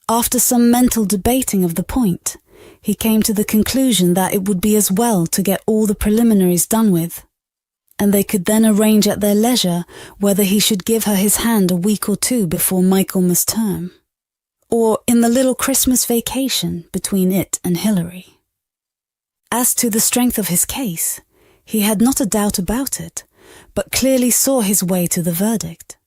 After some mental debating of the point, he came to the conclusion that it would be as well to get all the preliminaries done with, and they could then arrange at their leisure whether he should give her his hand a week or 2 before Michaelmas term, or in the little Christmas vacation between it and Hilary. As to the strength of his case, he had not a doubt about it, but clearly saw his way to the verdict.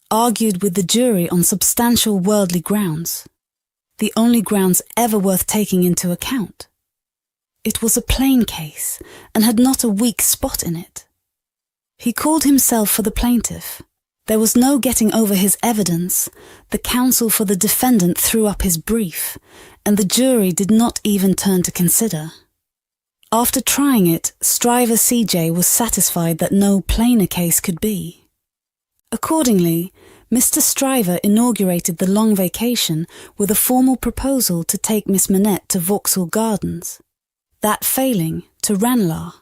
Argued with the jury on substantial worldly grounds, the only grounds ever worth taking into account. It was a plain case, and had not a weak spot in it. He called himself for the plaintiff. There was no getting over his evidence. The counsel for the defendant threw up his brief, and the jury did not even turn to consider. After trying it, Stryver CJ was satisfied that no plainer case could be. Accordingly, Mr. Stryver inaugurated the long vacation with a formal proposal to take Miss Manette to Vauxhall Gardens. That failing, to Ranelagh.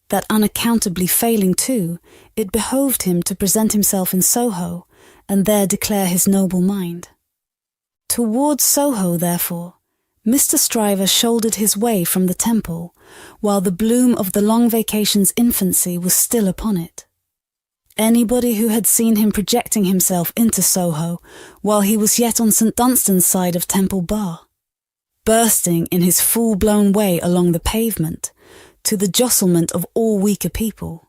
That unaccountably failing too, it behoved him to present himself in Soho, and there declare his noble mind. Towards Soho, therefore, Mr. Stryver shouldered his way from the Temple, while the bloom of the long vacation's infancy was still upon it. Anybody who had seen him projecting himself into Soho while he was yet on St. Dunstan's side of Temple Bar, bursting in his full-blown way along the pavement, to the jostlement of all weaker people,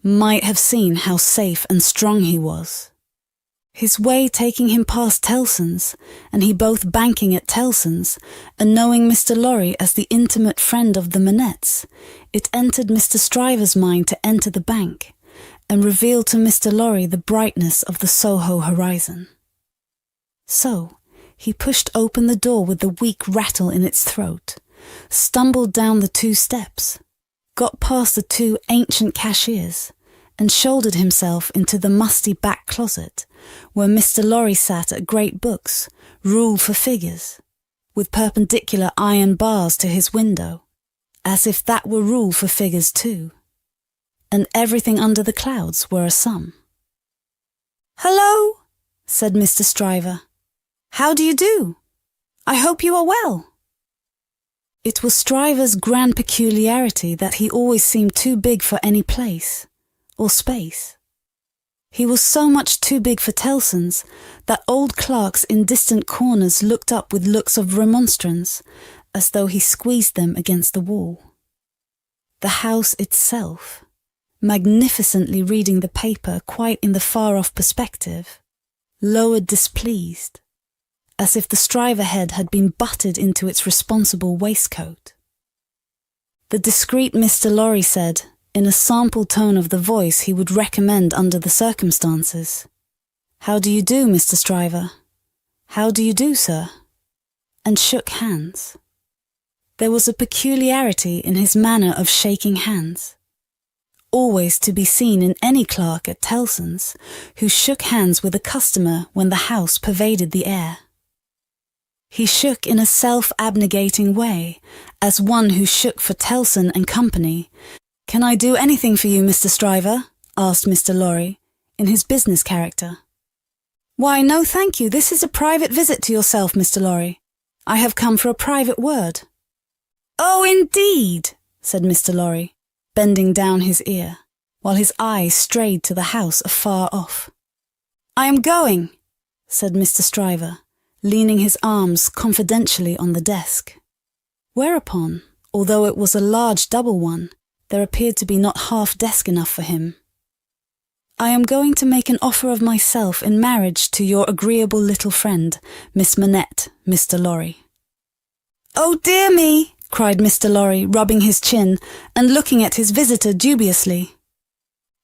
might have seen how safe and strong he was. His way taking him past Tellson's, and he both banking at Tellson's, and knowing Mr. Lorry as the intimate friend of the Manettes, it entered Mr. Stryver's mind to enter the bank, and reveal to Mr. Lorry the brightness of the Soho horizon. So, he pushed open the door with the weak rattle in its throat, stumbled down the 2 steps, got past the 2 ancient cashiers, and shouldered himself into the musty back closet, where Mr. Lorry sat at great books, ruled for figures, with perpendicular iron bars to his window, as if that were rule for figures too, and everything under the clouds were a sum. "Hello," said Mr. Stryver. "How do you do? I hope you are well." It was Stryver's grand peculiarity that he always seemed too big for any place, or space. He was so much too big for Tellson's that old clerks in distant corners looked up with looks of remonstrance, as though he squeezed them against the wall. The house itself, magnificently reading the paper quite in the far-off perspective, lowered displeased, as if the Stryver head had been butted into its responsible waistcoat. The discreet Mr. Lorry said, in a sample tone of the voice he would recommend under the circumstances, "How do you do, Mr. Stryver? How do you do, sir?" and shook hands. There was a peculiarity in his manner of shaking hands, always to be seen in any clerk at Tellson's who shook hands with a customer when the house pervaded the air. He shook in a self-abnegating way, as one who shook for Tellson and Company. "Can I do anything for you, Mr. Stryver?" asked Mr. Lorry, in his business character. "Why, no, thank you. This is a private visit to yourself, Mr. Lorry. I have come for a private word." "Oh, indeed," said Mr. Lorry, bending down his ear, while his eyes strayed to the house afar off. "I am going," said Mr. Stryver, leaning his arms confidentially on the desk. Whereupon, although it was a large double one, there appeared to be not half desk enough for him. "I am going to make an offer of myself in marriage to your agreeable little friend, Miss Manette, Mr. Lorry." "Oh, dear me," cried Mr. Lorry, rubbing his chin and looking at his visitor dubiously.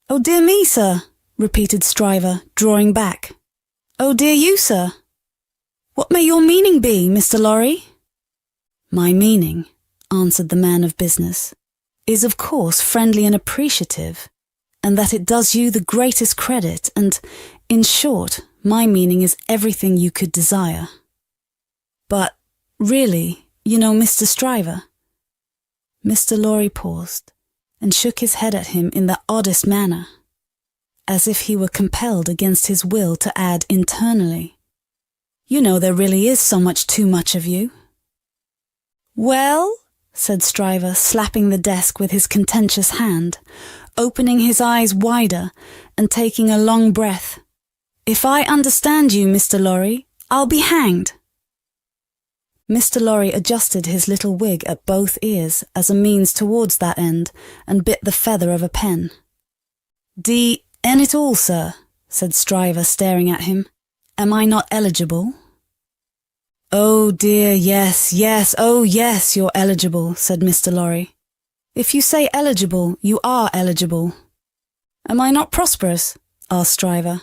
"Oh, dear me, sir," repeated Stryver, drawing back. "Oh, dear you, sir. What may your meaning be, Mr. Lorry?" "My meaning," answered the man of business, "is of course friendly and appreciative, and that it does you the greatest credit, and, in short, my meaning is everything you could desire. But, really, you know, Mr. Stryver—" Mr. Lorry paused, and shook his head at him in the oddest manner, as if he were compelled against his will to add internally, "You know there really is so much too much of you." "Well," said Stryver, slapping the desk with his contentious hand, opening his eyes wider and taking a long breath, "if I understand you, Mr. Lorry, I'll be hanged." Mr. Lorry adjusted his little wig at both ears as a means towards that end and bit the feather of a pen. "D—n it all, sir," said Stryver, staring at him. "Am I not eligible?" "Oh dear, yes, yes, oh yes, you're eligible," said Mr. Lorry. "If you say eligible, you are eligible." "Am I not prosperous?" asked Stryver.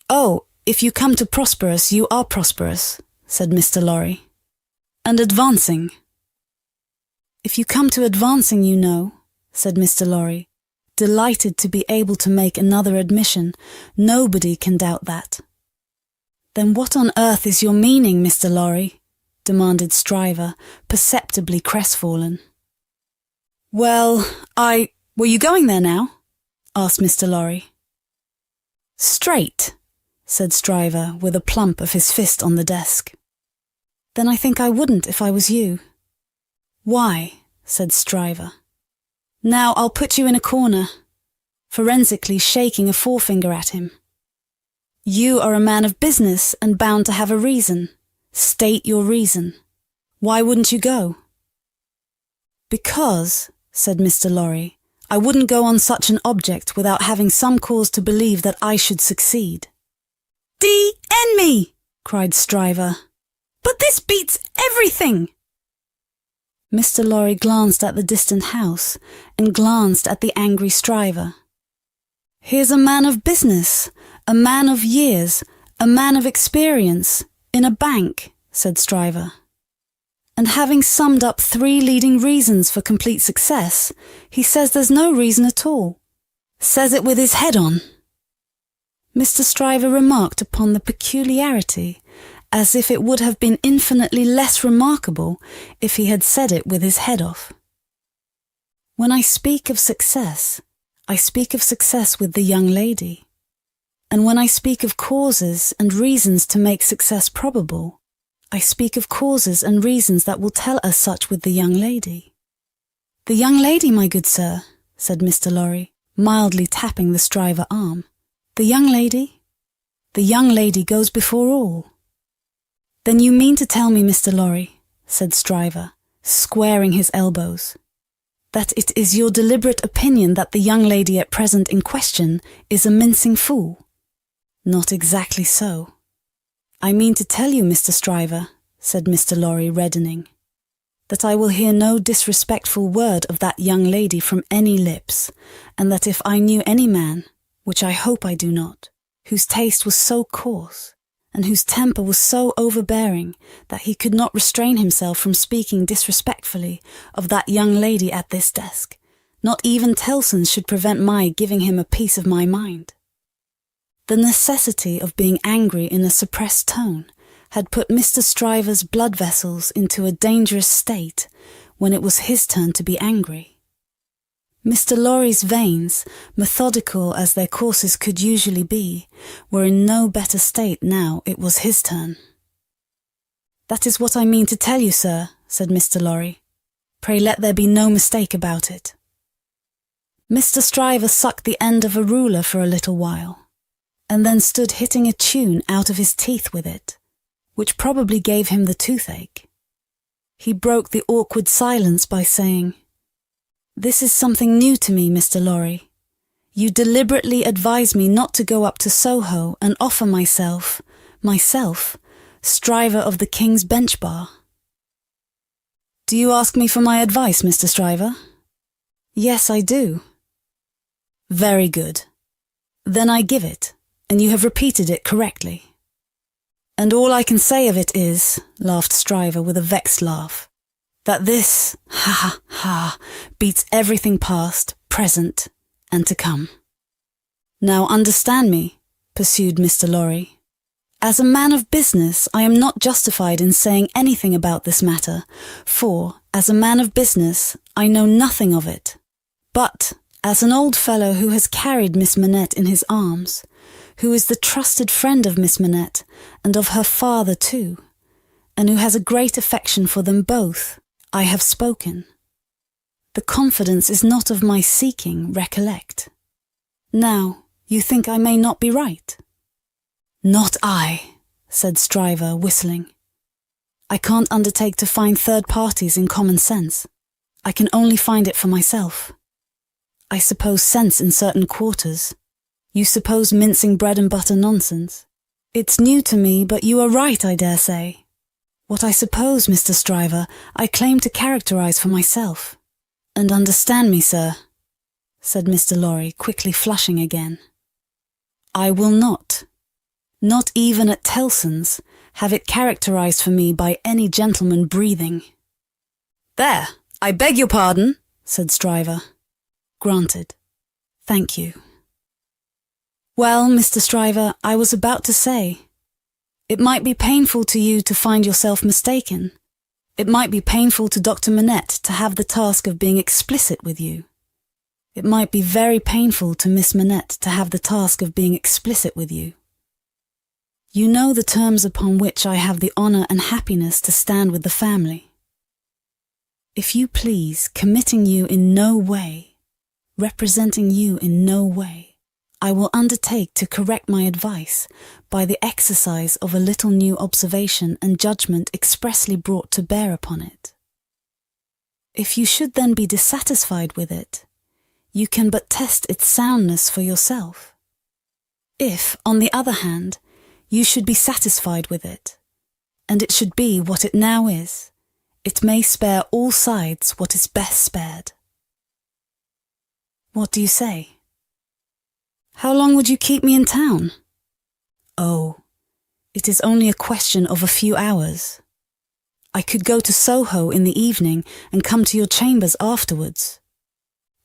"Oh, if you come to prosperous, you are prosperous," said Mr. Lorry. "And advancing?" "If you come to advancing, you know," said Mr. Lorry, delighted to be able to make another admission. "Nobody can doubt that." "Then what on earth is your meaning, Mr. Lorry?" demanded Stryver, perceptibly crestfallen. "Well, were you going there now?" asked Mr. Lorry. "Straight," said Stryver, with a plump of his fist on the desk. "Then I think I wouldn't if I was you." "Why?" said Stryver. "Now I'll put you in a corner," forensically shaking a forefinger at him. "You are a man of business and bound to have a reason. State your reason. Why wouldn't you go?" "Because," said Mr. Lorry, "I wouldn't go on such an object without having some cause to believe that I should succeed." "D—n me!" cried Stryver. "But this beats everything!" Mr. Lorry glanced at the distant house and glanced at the angry Stryver. "Here's a man of business, a man of years, a man of experience, in a bank," said Stryver. "And having summed up 3 leading reasons for complete success, he says there's no reason at all. Says it with his head on." Mr. Stryver remarked upon the peculiarity, as if it would have been infinitely less remarkable if he had said it with his head off. "When I speak of success, I speak of success with the young lady. And when I speak of causes and reasons to make success probable, I speak of causes and reasons that will tell us such with the young lady." "The young lady, my good sir," said Mr. Lorry, mildly tapping the Stryver arm. "The young lady? The young lady goes before all." "Then you mean to tell me, Mr. Lorry," said Stryver, squaring his elbows, "that it is your deliberate opinion that the young lady at present in question is a mincing fool?" "Not exactly so." "I mean to tell you, Mr. Stryver," said Mr. Lorry, reddening, "that I will hear no disrespectful word of that young lady from any lips, and that if I knew any man, which I hope I do not, whose taste was so coarse, and whose temper was so overbearing that he could not restrain himself from speaking disrespectfully of that young lady at this desk. Not even Tellson's should prevent my giving him a piece of my mind. The necessity of being angry in a suppressed tone had put Mr. Stryver's blood vessels into a dangerous state when it was his turn to be angry. Mr. Lorry's veins, methodical as their courses could usually be, were in no better state now it was his turn. "That is what I mean to tell you, sir," said Mr. Lorry. "Pray let there be no mistake about it." Mr. Stryver sucked the end of a ruler for a little while, and then stood hitting a tune out of his teeth with it, which probably gave him the toothache. He broke the awkward silence by saying, "This is something new to me, Mr. Lorry. You deliberately advise me not to go up to Soho and offer myself, Stryver of the King's Bench Bar." "Do you ask me for my advice, Mr. Stryver?" "Yes, I do." "Very good. Then I give it, and you have repeated it correctly." "And all I can say of it is," laughed Stryver with a vexed laugh, "that this, beats everything past, present, and to come." "Now understand me," pursued Mr. Lorry. "As a man of business, I am not justified in saying anything about this matter, for, as a man of business, I know nothing of it. But, as an old fellow who has carried Miss Manette in his arms, who is the trusted friend of Miss Manette, and of her father too, and who has a great affection for them both, I have spoken. The confidence is not of my seeking, recollect. Now, you think I may not be right?" "Not I," said Stryver, whistling. "I can't undertake to find third parties in common sense. I can only find it for myself. I suppose sense in certain quarters. You suppose mincing bread and butter nonsense. It's new to me, but you are right, I dare say. What I suppose, Mr. Stryver, I claim to characterise for myself. And understand me, sir," said Mr. Lorry, quickly flushing again. "I will not even at Tellson's, have it characterised for me by any gentleman breathing." "There, I beg your pardon," said Stryver. "Granted. Thank you." "Well, Mr. Stryver, I was about to say, it might be painful to you to find yourself mistaken. It might be painful to Dr. Manette to have the task of being explicit with you. It might be very painful to Miss Manette to have the task of being explicit with you. You know the terms upon which I have the honour and happiness to stand with the family. If you please, committing you in no way, representing you in no way, I will undertake to correct my advice by the exercise of a little new observation and judgment expressly brought to bear upon it. If you should then be dissatisfied with it, you can but test its soundness for yourself. If, on the other hand, you should be satisfied with it, and it should be what it now is, it may spare all sides what is best spared. What do you say? How long would you keep me in town? Oh, it is only a question of a few hours. I could go to Soho in the evening and come to your chambers afterwards.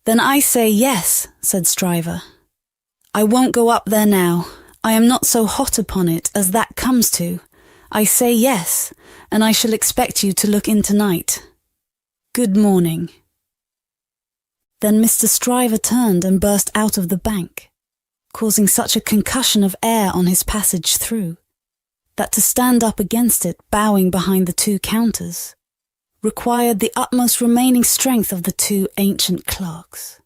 Then I say yes, said Stryver. I won't go up there now. I am not so hot upon it as that comes to. I say yes, and I shall expect you to look in tonight. Good morning. Then Mr. Stryver turned and burst out of the bank, causing such a concussion of air on his passage through, that to stand up against it, bowing behind the two counters, required the utmost remaining strength of the two ancient clerks.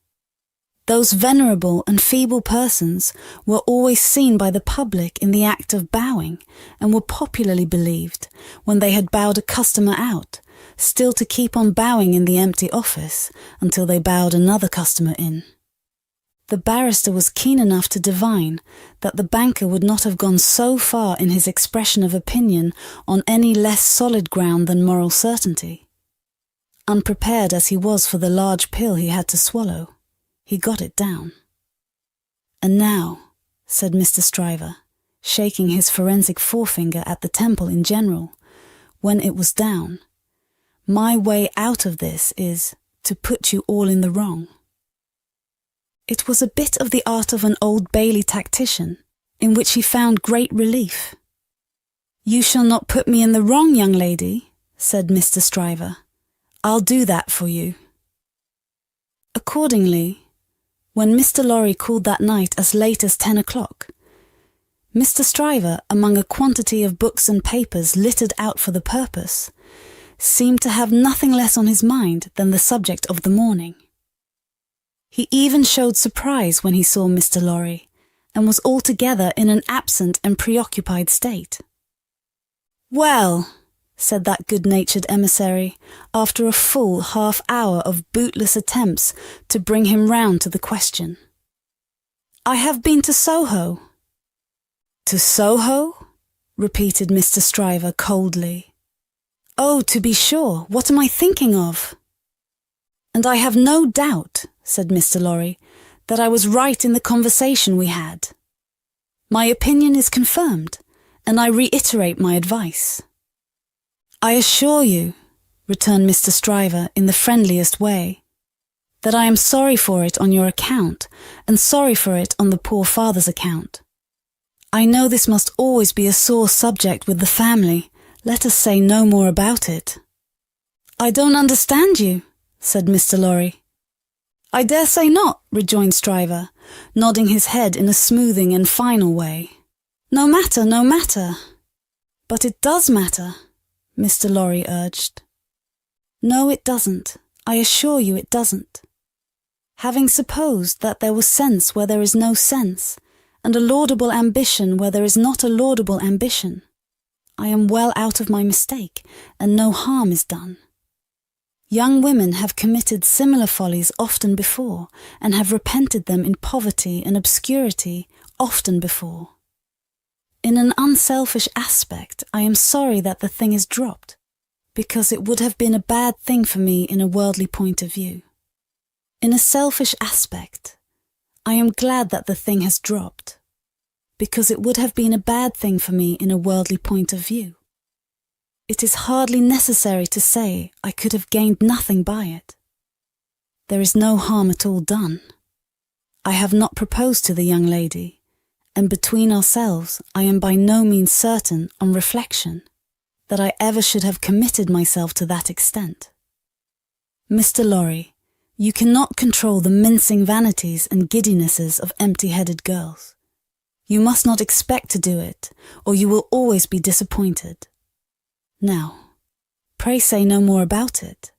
Those venerable and feeble persons were always seen by the public in the act of bowing, and were popularly believed, when they had bowed a customer out, still to keep on bowing in the empty office until they bowed another customer in. The barrister was keen enough to divine that the banker would not have gone so far in his expression of opinion on any less solid ground than moral certainty. Unprepared as he was for the large pill he had to swallow, he got it down. And now, said Mr. Stryver, shaking his forensic forefinger at the temple in general, when it was down. My way out of this is to put you all in the wrong. It was a bit of the art of an Old Bailey tactician, in which he found great relief. "You shall not put me in the wrong, young lady," said Mr. Stryver. "I'll do that for you." Accordingly, when Mr. Lorry called that night as late as 10 o'clock, Mr. Stryver, among a quantity of books and papers littered out for the purpose, seemed to have nothing less on his mind than the subject of the morning. He even showed surprise when he saw Mr. Lorry, and was altogether in an absent and preoccupied state. "Well," said that good-natured emissary, after a full half-hour of bootless attempts to bring him round to the question, "I have been to Soho." "To Soho?" repeated Mr. Stryver coldly. "Oh, to be sure, what am I thinking of?" "And I have no doubt," said Mr. Lorry, "that I was right in the conversation we had. My opinion is confirmed, and I reiterate my advice." "I assure you," returned Mr. Stryver in the friendliest way, "that I am sorry for it on your account, and sorry for it on the poor father's account. I know this must always be a sore subject with the family. Let us say no more about it." "I don't understand you," said Mr. Lorry. "I dare say not," rejoined Stryver, nodding his head in a smoothing and final way. "No matter, no matter." "But it does matter," Mr. Lorry urged. "No, it doesn't. I assure you it doesn't. Having supposed that there was sense where there is no sense, and a laudable ambition where there is not a laudable ambition, I am well out of my mistake, and no harm is done. Young women have committed similar follies often before, and have repented them in poverty and obscurity often before. In an unselfish aspect, I am sorry that the thing is dropped, because it would have been a bad thing for me in a worldly point of view. In a selfish aspect, I am glad that the thing has dropped, because it would have been a bad thing for me in a worldly point of view. It is hardly necessary to say I could have gained nothing by it. There is no harm at all done. I have not proposed to the young lady, and between ourselves I am by no means certain, on reflection, that I ever should have committed myself to that extent. Mr. Lorry, you cannot control the mincing vanities and giddinesses of empty-headed girls. You must not expect to do it, or you will always be disappointed. Now, pray say no more about it.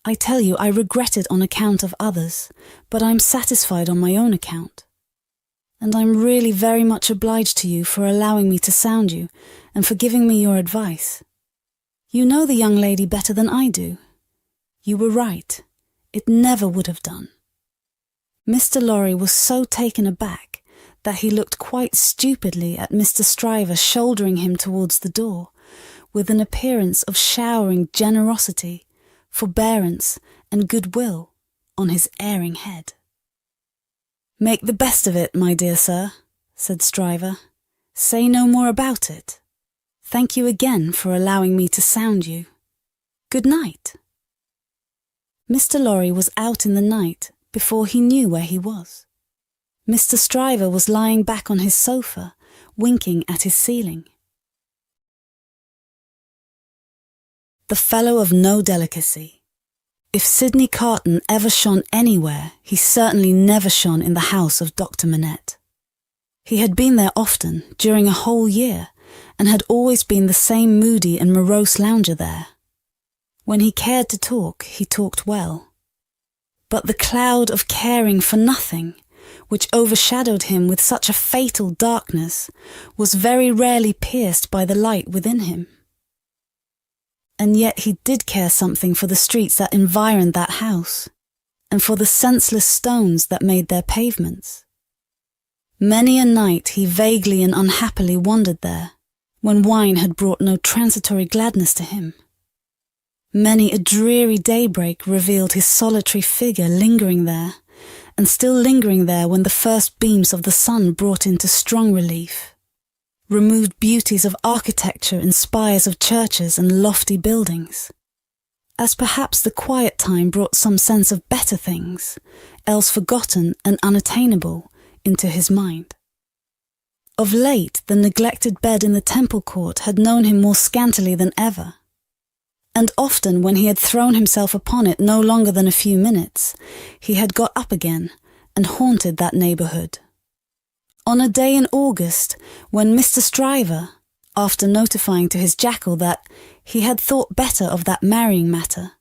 I tell you I regret it on account of others, but I am satisfied on my own account. And I am really very much obliged to you for allowing me to sound you, and for giving me your advice. You know the young lady better than I do. You were right. It never would have done. Mr. Lorry was so taken aback that he looked quite stupidly at Mr. Stryver shouldering him towards the door, with an appearance of showering generosity, forbearance, and goodwill on his erring head. "Make the best of it, my dear sir," said Stryver. "Say no more about it. Thank you again for allowing me to sound you. Good night." Mr. Lorry was out in the night before he knew where he was. Mr. Stryver was lying back on his sofa, winking at his ceiling. The fellow of no delicacy. If Sydney Carton ever shone anywhere, he certainly never shone in the house of Dr. Manette. He had been there often, during a whole year, and had always been the same moody and morose lounger there. When he cared to talk, he talked well. But the cloud of caring for nothing, which overshadowed him with such a fatal darkness, was very rarely pierced by the light within him. And yet he did care something for the streets that environed that house, and for the senseless stones that made their pavements. Many a night he vaguely and unhappily wandered there, when wine had brought no transitory gladness to him. Many a dreary daybreak revealed his solitary figure lingering there, and still lingering there when the first beams of the sun brought into strong relief, removed beauties of architecture in spires of churches and lofty buildings, as perhaps the quiet time brought some sense of better things, else forgotten and unattainable, into his mind. Of late, the neglected bed in the temple court had known him more scantily than ever, and often when he had thrown himself upon it no longer than a few minutes, he had got up again and haunted that neighbourhood. On a day in August, when Mr. Stryver, after notifying to his Jackal that he had thought better of that marrying matter,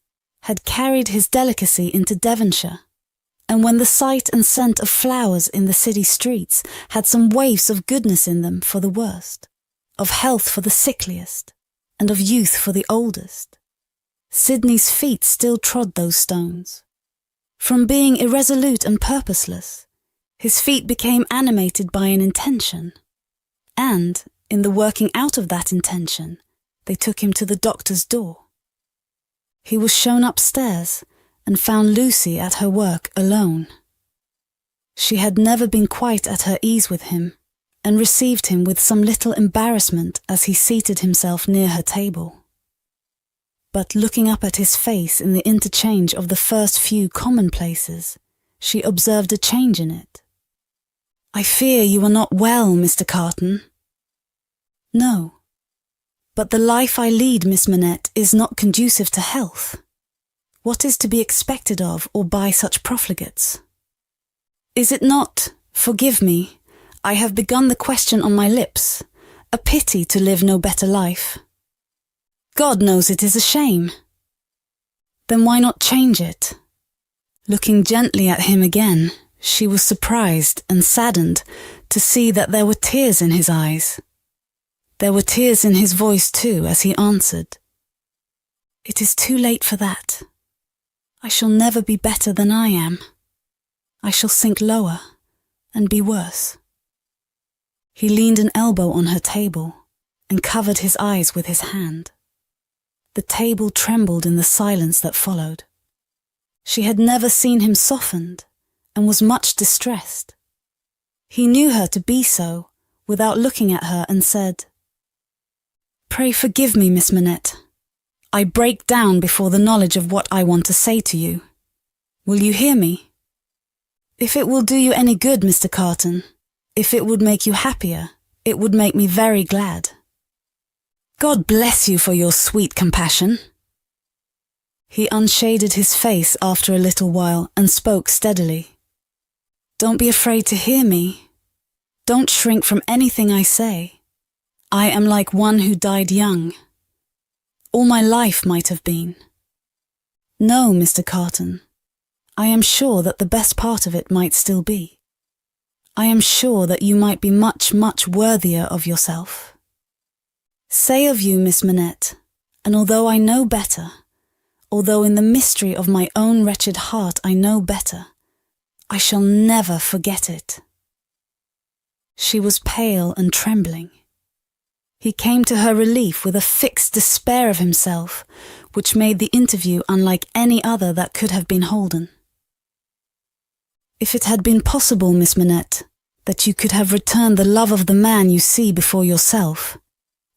had carried his Delicacy into Devonshire, and when the sight and scent of flowers in the city streets had some waifs of goodness in them for the worst, of health for the sickliest, and of youth for the oldest, Sydney's feet still trod those stones. From being irresolute and purposeless, his feet became animated by an intention, and, in the working out of that intention, they took him to the doctor's door. He was shown upstairs and found Lucie at her work alone. She had never been quite at her ease with him, and received him with some little embarrassment as he seated himself near her table. But looking up at his face in the interchange of the first few commonplaces, she observed a change in it. "I fear you are not well, Mr. Carton." "No, but the life I lead, Miss Manette, is not conducive to health. What is to be expected of or by such profligates? Is it not, forgive me, I have begun the question on my lips, a pity to live no better life? God knows it is a shame. Then why not change it?" Looking gently at him again, she was surprised and saddened to see that there were tears in his eyes. There were tears in his voice too as he answered, "It is too late for that. I shall never be better than I am. I shall sink lower and be worse." He leaned an elbow on her table and covered his eyes with his hand. The table trembled in the silence that followed. She had never seen him softened, and was much distressed. He knew her to be so, without looking at her, and said, "Pray forgive me, Miss Manette. I break down before the knowledge of what I want to say to you. Will you hear me? If it will do you any good, Mr. Carton, if it would make you happier, it would make me very glad. God bless you for your sweet compassion." He unshaded his face after a little while and spoke steadily. "Don't be afraid to hear me. Don't shrink from anything I say. I am like one who died young. All my life might have been. No, Mr. Carton, I am sure that the best part of it might still be. I am sure that you might be much, much worthier of yourself. Say of you, Miss Manette, and although I know better, although in the mystery of my own wretched heart I know better, I shall never forget it." She was pale and trembling. He came to her relief with a fixed despair of himself, which made the interview unlike any other that could have been holden. "If it had been possible, Miss Manette, that you could have returned the love of the man you see before yourself,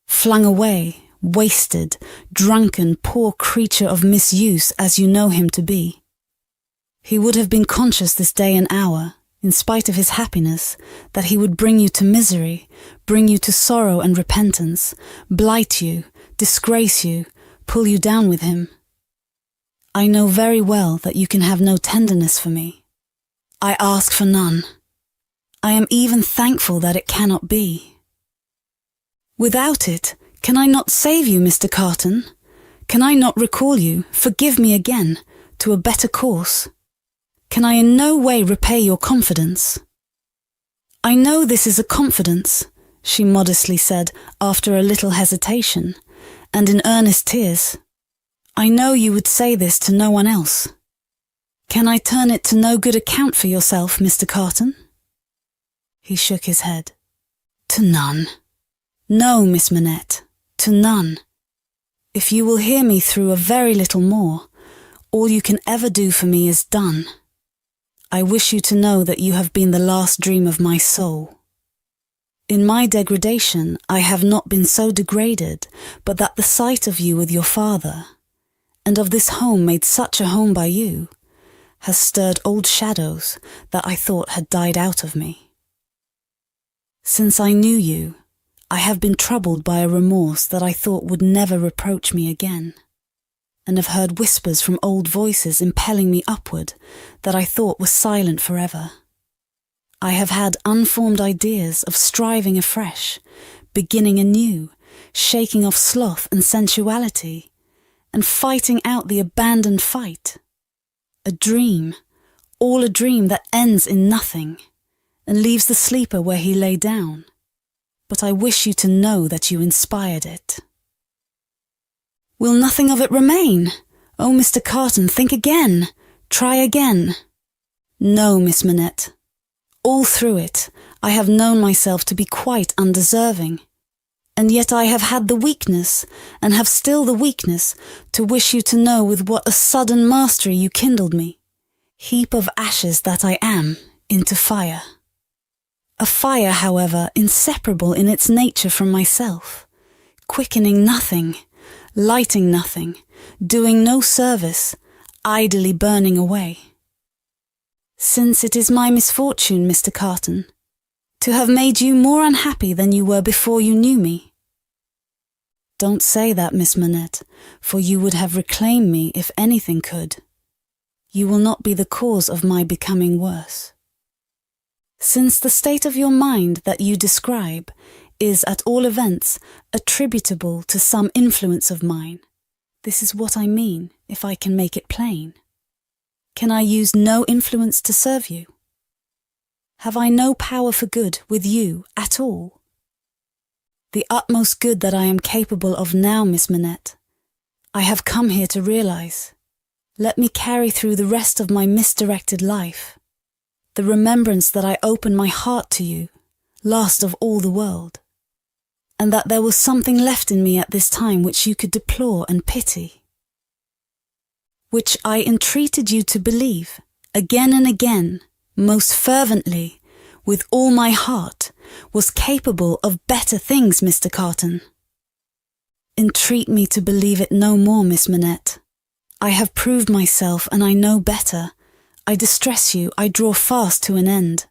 flung away, wasted, drunken, poor creature of misuse as you know him to be, he would have been conscious this day and hour, in spite of his happiness, that he would bring you to misery, bring you to sorrow and repentance, blight you, disgrace you, pull you down with him. I know very well that you can have no tenderness for me. I ask for none. I am even thankful that it cannot be. Without it, can I not save you, Mr. Carton? Can I not recall you, forgive me again, to a better course? Can I in no way repay your confidence? I know this is a confidence, she modestly said after a little hesitation, and in earnest tears. I know you would say this to no one else. Can I turn it to no good account for yourself, Mr. Carton? He shook his head. To none. No, Miss Manette, to none. If you will hear me through a very little more, all you can ever do for me is done. I wish you to know that you have been the last dream of my soul. In my degradation I have not been so degraded, but that the sight of you with your father, and of this home made such a home by you, has stirred old shadows that I thought had died out of me. Since I knew you, I have been troubled by a remorse that I thought would never reproach me again, and have heard whispers from old voices impelling me upward that I thought were silent forever. I have had unformed ideas of striving afresh, beginning anew, shaking off sloth and sensuality, and fighting out the abandoned fight. A dream, all a dream that ends in nothing, and leaves the sleeper where he lay down. But I wish you to know that you inspired it. Will nothing of it remain? Oh, Mr. Carton, think again. Try again. No, Miss Manette. All through it, I have known myself to be quite undeserving, and yet I have had the weakness, and have still the weakness, to wish you to know with what a sudden mastery you kindled me, heap of ashes that I am, into fire. A fire, however, inseparable in its nature from myself, quickening nothing, lighting nothing, doing no service, idly burning away. Since it is my misfortune, Mr. Carton, to have made you more unhappy than you were before you knew me. Don't say that, Miss Manette, for you would have reclaimed me if anything could. You will not be the cause of my becoming worse. Since the state of your mind that you describe is, at all events, attributable to some influence of mine, this is what I mean, if I can make it plain. Can I use no influence to serve you? Have I no power for good with you at all? The utmost good that I am capable of now, Miss Manette, I have come here to realize. Let me carry through the rest of my misdirected life the remembrance that I opened my heart to you, last of all the world, and that there was something left in me at this time which you could deplore and pity, which I entreated you to believe, again and again, most fervently, with all my heart, was capable of better things, Mr. Carton. Entreat me to believe it no more, Miss Manette. I have proved myself, and I know better. I distress you, I draw fast to an end.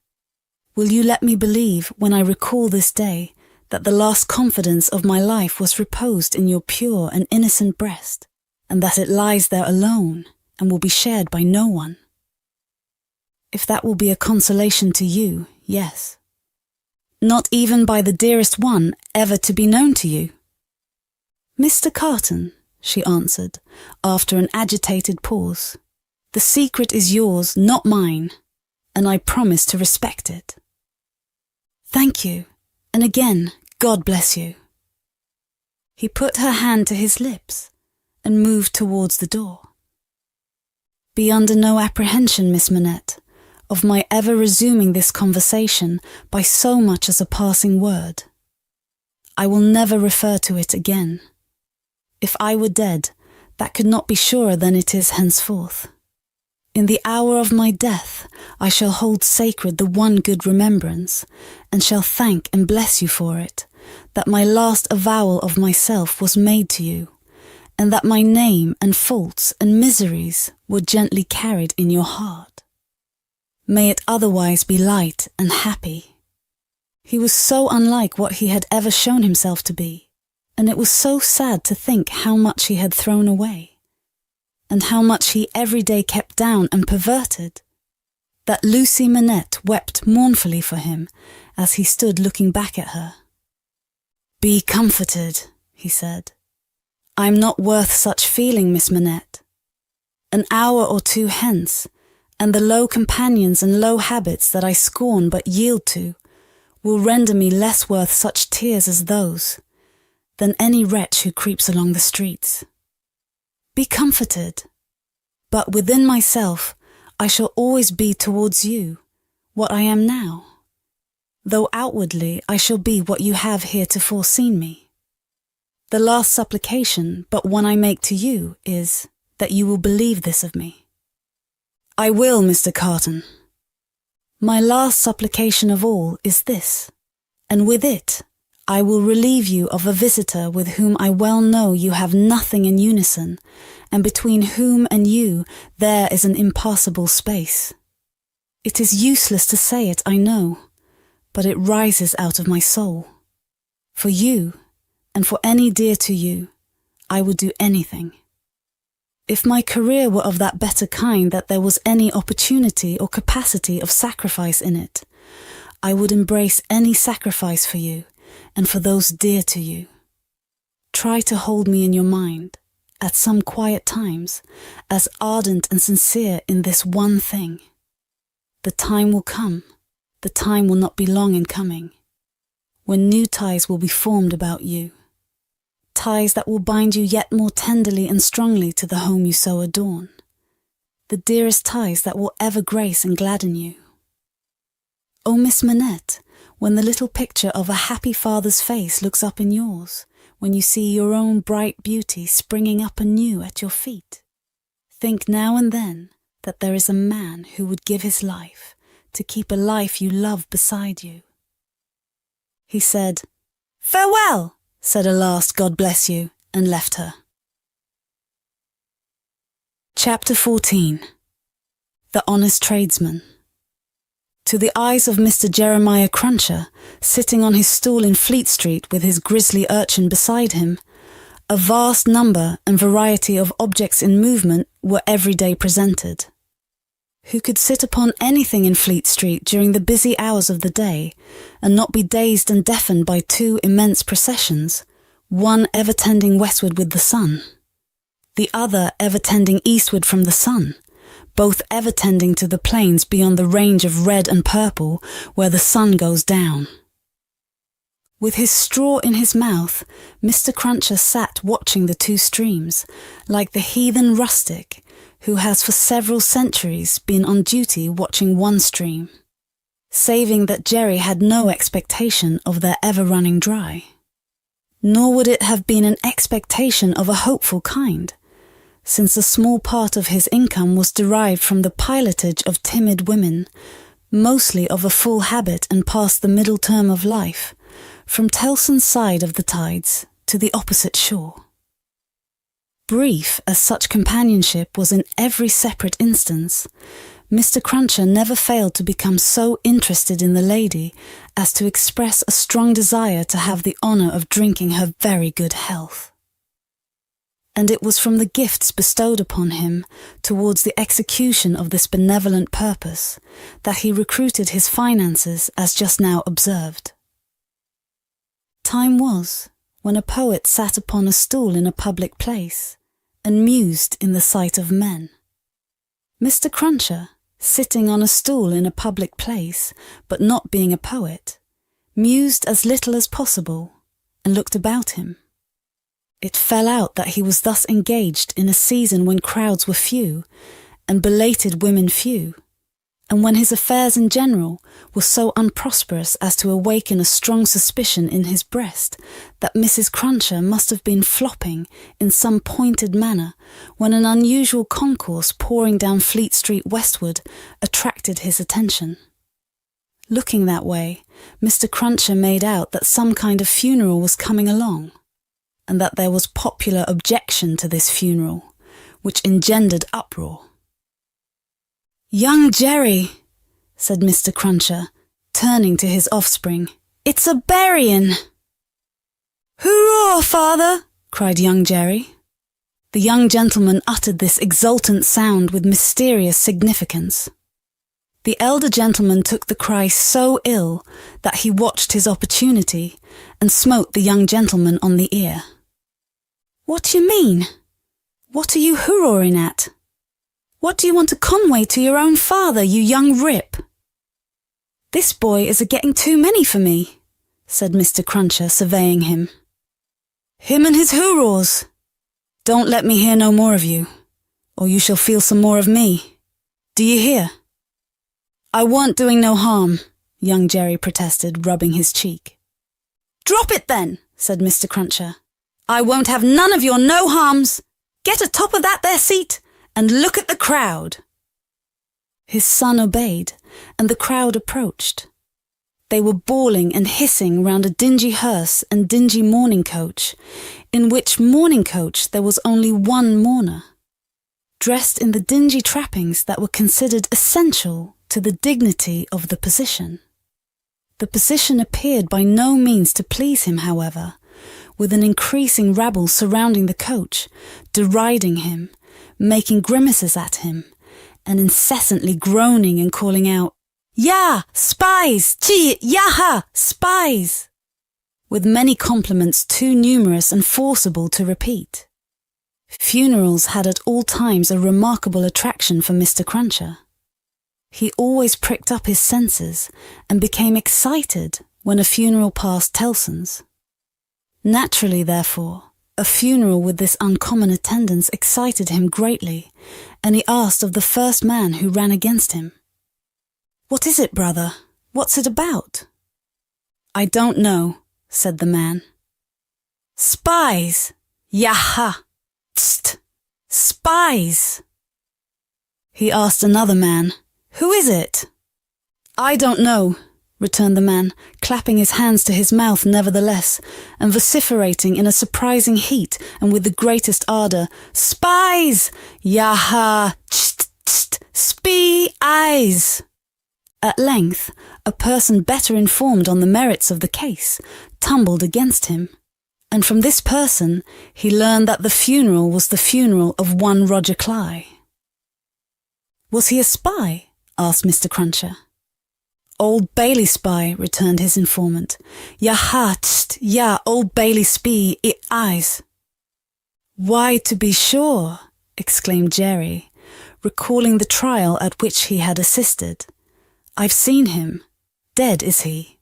Will you let me believe, when I recall this day, that the last confidence of my life was reposed in your pure and innocent breast, and that it lies there alone, and will be shared by no one? If that will be a consolation to you, yes. Not even by the dearest one ever to be known to you? Mr. Carton, she answered, after an agitated pause, the secret is yours, not mine, and I promise to respect it. Thank you, and again, God bless you. He put her hand to his lips, and moved towards the door. Be under no apprehension, Miss Manette, of my ever resuming this conversation by so much as a passing word. I will never refer to it again. If I were dead, that could not be surer than it is henceforth. In the hour of my death, I shall hold sacred the one good remembrance, and shall thank and bless you for it, that my last avowal of myself was made to you, and that my name and faults and miseries were gently carried in your heart. May it otherwise be light and happy. He was so unlike what he had ever shown himself to be, and it was so sad to think how much he had thrown away, and how much he every day kept down and perverted, that Lucie Manette wept mournfully for him as he stood looking back at her. Be comforted, he said. I am not worth such feeling, Miss Manette. An hour or two hence, and the low companions and low habits that I scorn but yield to will render me less worth such tears as those than any wretch who creeps along the streets. Be comforted, but within myself I shall always be towards you what I am now, though outwardly I shall be what you have heretofore seen me. The last supplication, but one I make to you, is that you will believe this of me. I will, Mr. Carton. My last supplication of all is this. and with it I will relieve you of a visitor with whom I well know you have nothing in unison, and between whom and you there is an impassable space. It is useless to say it, I know, but it rises out of my soul. For you, and for any dear to you, I would do anything. If my career were of that better kind that there was any opportunity or capacity of sacrifice in it, I would embrace any sacrifice for you, and for those dear to you. Try to hold me in your mind, at some quiet times, as ardent and sincere in this one thing. The time will come, the time will not be long in coming, when new ties will be formed about you, ties that will bind you yet more tenderly and strongly to the home you so adorn, the dearest ties that will ever grace and gladden you. O Miss Manette, when the little picture of a happy father's face looks up in yours, when you see your own bright beauty springing up anew at your feet, think now and then that there is a man who would give his life to keep a life you love beside you. He said, "Farewell," said a last God bless you, and left her. Chapter 14. The Honest Tradesman. To the eyes of Mr. Jeremiah Cruncher, sitting on his stool in Fleet Street with his grisly urchin beside him, a vast number and variety of objects in movement were every day presented. Who could sit upon anything in Fleet Street during the busy hours of the day, and not be dazed and deafened by two immense processions, one ever tending westward with the sun, the other ever tending eastward from the sun, both ever tending to the plains beyond the range of red and purple where the sun goes down? With his straw in his mouth, Mr. Cruncher sat watching the two streams, like the heathen rustic who has for several centuries been on duty watching one stream, saving that Jerry had no expectation of their ever running dry. Nor would it have been an expectation of a hopeful kind, since a small part of his income was derived from the pilotage of timid women, mostly of a full habit and past the middle term of life, from Tellson's side of the tides to the opposite shore. Brief as such companionship was in every separate instance, Mr. Cruncher never failed to become so interested in the lady as to express a strong desire to have the honour of drinking her very good health. And it was from the gifts bestowed upon him towards the execution of this benevolent purpose that he recruited his finances, as just now observed. Time was when a poet sat upon a stool in a public place and mused in the sight of men. Mr. Cruncher, sitting on a stool in a public place, but not being a poet, mused as little as possible and looked about him. It fell out that he was thus engaged in a season when crowds were few, and belated women few, and when his affairs in general were so unprosperous as to awaken a strong suspicion in his breast that Mrs. Cruncher must have been flopping in some pointed manner when an unusual concourse pouring down Fleet Street westward attracted his attention. Looking that way, Mr. Cruncher made out that some kind of funeral was coming along, and that there was popular objection to this funeral, which engendered uproar. "Young Jerry," said Mr. Cruncher, turning to his offspring, "it's a burying." "Hurrah, father!" cried young Jerry. The young gentleman uttered this exultant sound with mysterious significance. The elder gentleman took the cry so ill that he watched his opportunity and smote the young gentleman on the ear. "What do you mean? What are you hurrahing at? What do you want to conway to your own father, you young rip?" "This boy is a-getting too many for me," said Mr. Cruncher, surveying him. "Him and his hurrahs! Don't let me hear no more of you, or you shall feel some more of me. Do you hear?" "I warn't doing no harm," young Jerry protested, rubbing his cheek. "Drop it then," said Mr. Cruncher. "I won't have none of your no harms. Get atop of that there seat and look at the crowd." His son obeyed, and the crowd approached. They were bawling and hissing round a dingy hearse and dingy mourning coach, in which mourning coach there was only one mourner, dressed in the dingy trappings that were considered essential to the dignity of the position. The position appeared by no means to please him, however, with an increasing rabble surrounding the coach, deriding him, making grimaces at him, and incessantly groaning and calling out, "Ya! Spies! Chi! Yaha! Spies!" with many compliments too numerous and forcible to repeat. Funerals had at all times a remarkable attraction for Mr. Cruncher. He always pricked up his senses and became excited when a funeral passed Tellson's. Naturally, therefore, a funeral with this uncommon attendance excited him greatly, and he asked of the first man who ran against him, "What is it, brother? What's it about?" "I don't know," said the man. "Spies! Yaha! Tst! Spies!" He asked another man, "Who is it?" "I don't know," returned the man, clapping his hands to his mouth nevertheless, and vociferating in a surprising heat and with the greatest ardour, "Spies! Yaha! Tst! Tst! Spee-eyes!" At length, a person better informed on the merits of the case tumbled against him, and from this person he learned that the funeral was the funeral of one Roger Cly. "Was he a spy?" asked Mr. Cruncher. "Old Bailey spy," returned his informant. "Yaha, tst, ya, Old Bailey spee, it eyes." "Why, to be sure," exclaimed Jerry, recalling the trial at which he had assisted. "I've seen him. Dead, is he?"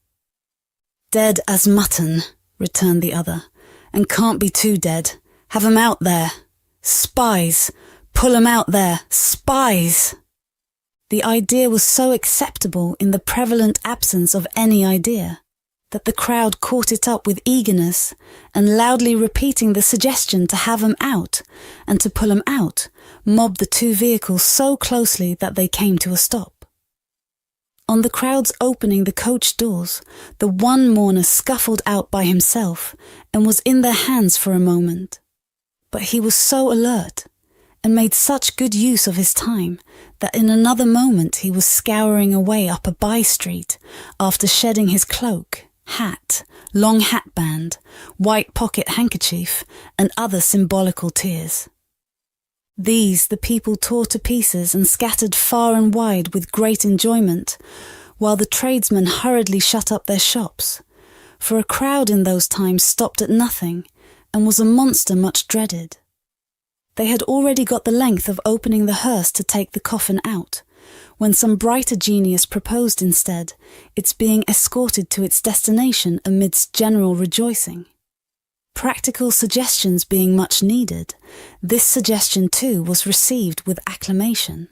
"Dead as mutton," returned the other, "and can't be too dead. Have 'em out there. Spies! Pull 'em out there. Spies!" The idea was so acceptable in the prevalent absence of any idea, that the crowd caught it up with eagerness, and loudly repeating the suggestion to have 'em out and to pull 'em out, mobbed the two vehicles so closely that they came to a stop. On the crowd's opening the coach doors, the one mourner scuffled out by himself and was in their hands for a moment. But he was so alert, and made such good use of his time, that in another moment he was scouring away up a by-street, after shedding his cloak, hat, long hatband, white pocket handkerchief, and other symbolical tears. These the people tore to pieces and scattered far and wide with great enjoyment, while the tradesmen hurriedly shut up their shops, for a crowd in those times stopped at nothing, and was a monster much dreaded. They had already got the length of opening the hearse to take the coffin out, when some brighter genius proposed instead its being escorted to its destination amidst general rejoicing. Practical suggestions being much needed, this suggestion too was received with acclamation,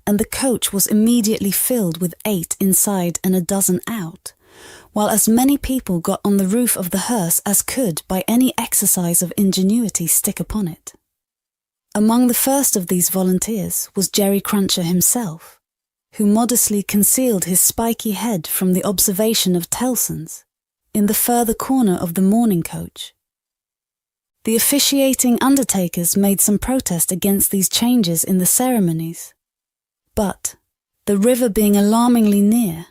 and the coach was immediately filled with 8 inside and a dozen out, while as many people got on the roof of the hearse as could by any exercise of ingenuity stick upon it. Among the first of these volunteers was Jerry Cruncher himself, who modestly concealed his spiky head from the observation of Tellson's, in the further corner of the mourning coach. The officiating undertakers made some protest against these changes in the ceremonies, but, the river being alarmingly near,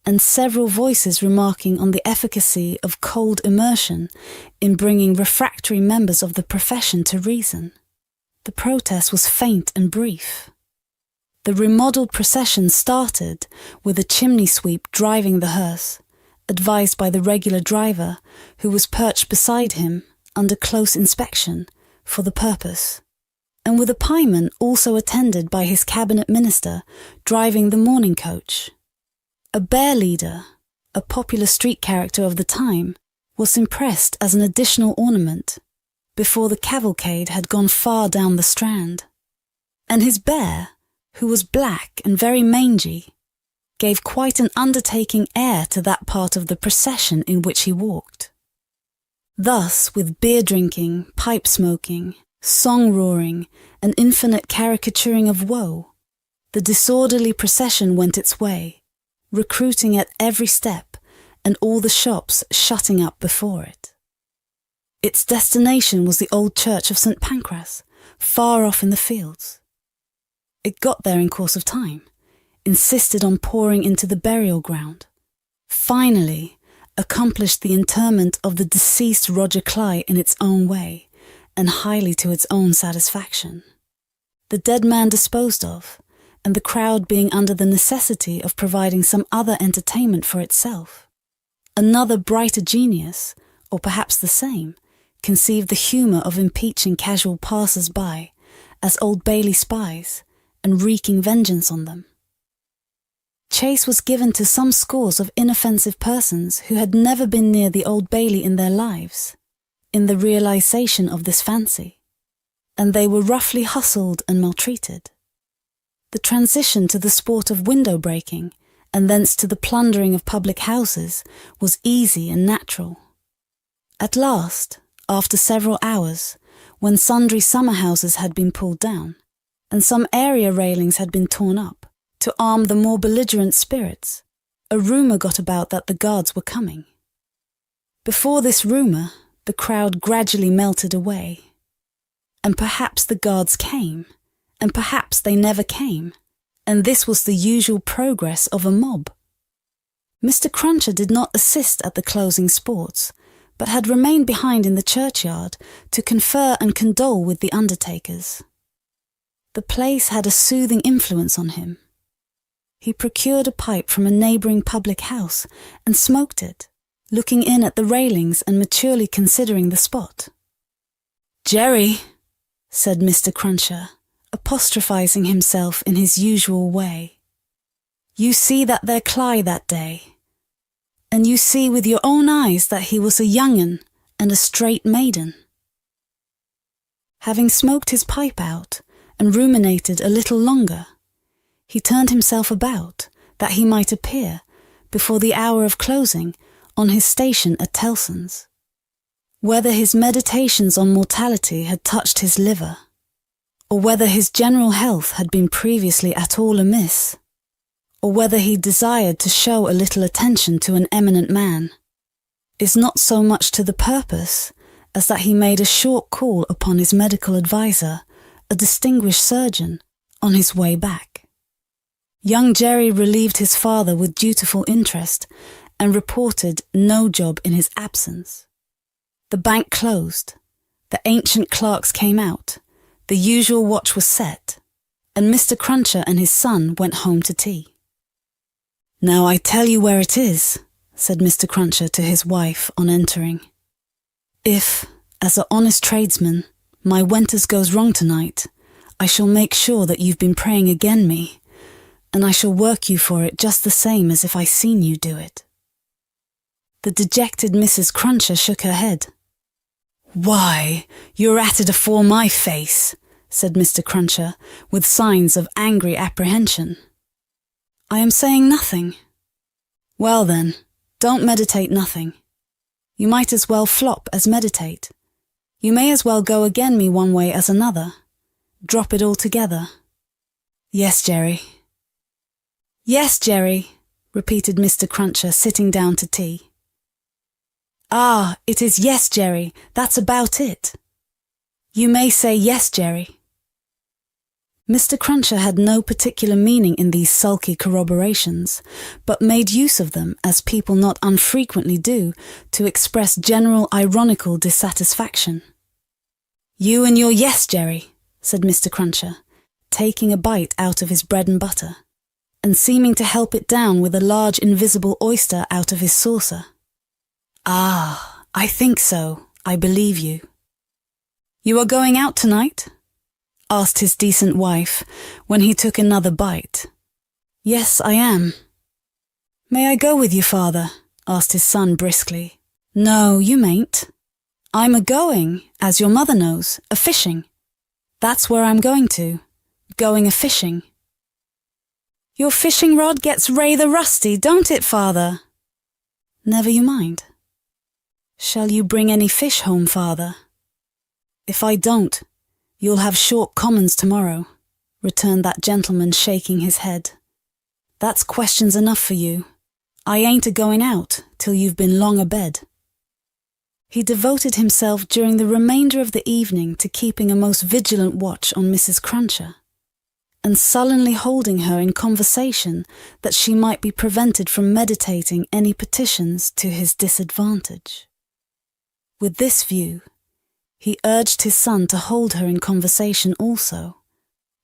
and several voices remarking on the efficacy of cold immersion in bringing refractory members of the profession to reason, the protest was faint and brief. The remodelled procession started with a chimney sweep driving the hearse, advised by the regular driver, who was perched beside him, under close inspection, for the purpose, and with a pieman also attended by his cabinet minister, driving the mourning coach. A bear leader, a popular street character of the time, was impressed as an additional ornament, before the cavalcade had gone far down the Strand, and his bear, who was black and very mangy, gave quite an undertaking air to that part of the procession in which he walked. Thus, with beer-drinking, pipe-smoking, song-roaring, and infinite caricaturing of woe, the disorderly procession went its way, recruiting at every step, and all the shops shutting up before it. Its destination was the old church of St. Pancras, far off in the fields. It got there in course of time, insisted on pouring into the burial ground, finally accomplished the interment of the deceased Roger Cly in its own way, and highly to its own satisfaction. The dead man disposed of, and the crowd being under the necessity of providing some other entertainment for itself. Another brighter genius, or perhaps the same, conceived the humour of impeaching casual passers-by as Old Bailey spies, and wreaking vengeance on them. Chase was given to some scores of inoffensive persons who had never been near the Old Bailey in their lives, in the realization of this fancy, and they were roughly hustled and maltreated. The transition to the sport of window breaking, and thence to the plundering of public houses, was easy and natural. At last, after several hours, when sundry summer houses had been pulled down, and some area railings had been torn up, to arm the more belligerent spirits, a rumour got about that the guards were coming. Before this rumour, the crowd gradually melted away. And perhaps the guards came, and perhaps they never came, and this was the usual progress of a mob. Mr. Cruncher did not assist at the closing sports, but had remained behind in the churchyard to confer and condole with the undertakers. The place had a soothing influence on him. He procured a pipe from a neighbouring public house and smoked it, looking in at the railings and maturely considering the spot. "Jerry," said Mr. Cruncher, apostrophising himself in his usual way, "you see that there Cly that day, and you see with your own eyes that he was a young un and a straight maiden." Having smoked his pipe out and ruminated a little longer, he turned himself about that he might appear, before the hour of closing, on his station at Tellson's. Whether his meditations on mortality had touched his liver, or whether his general health had been previously at all amiss, or whether he desired to show a little attention to an eminent man, is not so much to the purpose as that he made a short call upon his medical adviser, a distinguished surgeon, on his way back. Young Jerry relieved his father with dutiful interest and reported no job in his absence. The bank closed, the ancient clerks came out, the usual watch was set, and Mr. Cruncher and his son went home to tea. "Now I tell you where it is," said Mr. Cruncher to his wife on entering. "If, as a honest tradesman, my wenters goes wrong tonight, I shall make sure that you've been praying again me, and I shall work you for it just the same as if I seen you do it." The dejected Mrs. Cruncher shook her head. "Why, you're at it afore my face," said Mr. Cruncher, with signs of angry apprehension. "I am saying nothing." "Well then, don't meditate nothing. You might as well flop as meditate. You may as well go again me one way as another. Drop it altogether." "Yes, Jerry." "Yes, Jerry," repeated Mr. Cruncher, sitting down to tea. "Ah, it is yes, Jerry, that's about it. You may say yes, Jerry." Mr. Cruncher had no particular meaning in these sulky corroborations, but made use of them, as people not unfrequently do, to express general ironical dissatisfaction. "You and your yes, Jerry," said Mr. Cruncher, taking a bite out of his bread and butter, and seeming to help it down with a large invisible oyster out of his saucer. "Ah, I think so. I believe you." "You are going out tonight?" asked his decent wife, when he took another bite. "Yes, I am." "May I go with you, father?" asked his son briskly. "No, you mayn't. I'm a-going, as your mother knows, a-fishing. That's where I'm going to. Going a-fishing." "Your fishing rod gets rather rusty, don't it, father?" "Never you mind." "Shall you bring any fish home, father?" "If I don't, you'll have short commons tomorrow," returned that gentleman, shaking his head. "That's questions enough for you. I ain't a-going out till you've been long abed." He devoted himself during the remainder of the evening to keeping a most vigilant watch on Mrs. Cruncher, and sullenly holding her in conversation that she might be prevented from meditating any petitions to his disadvantage. With this view, he urged his son to hold her in conversation also,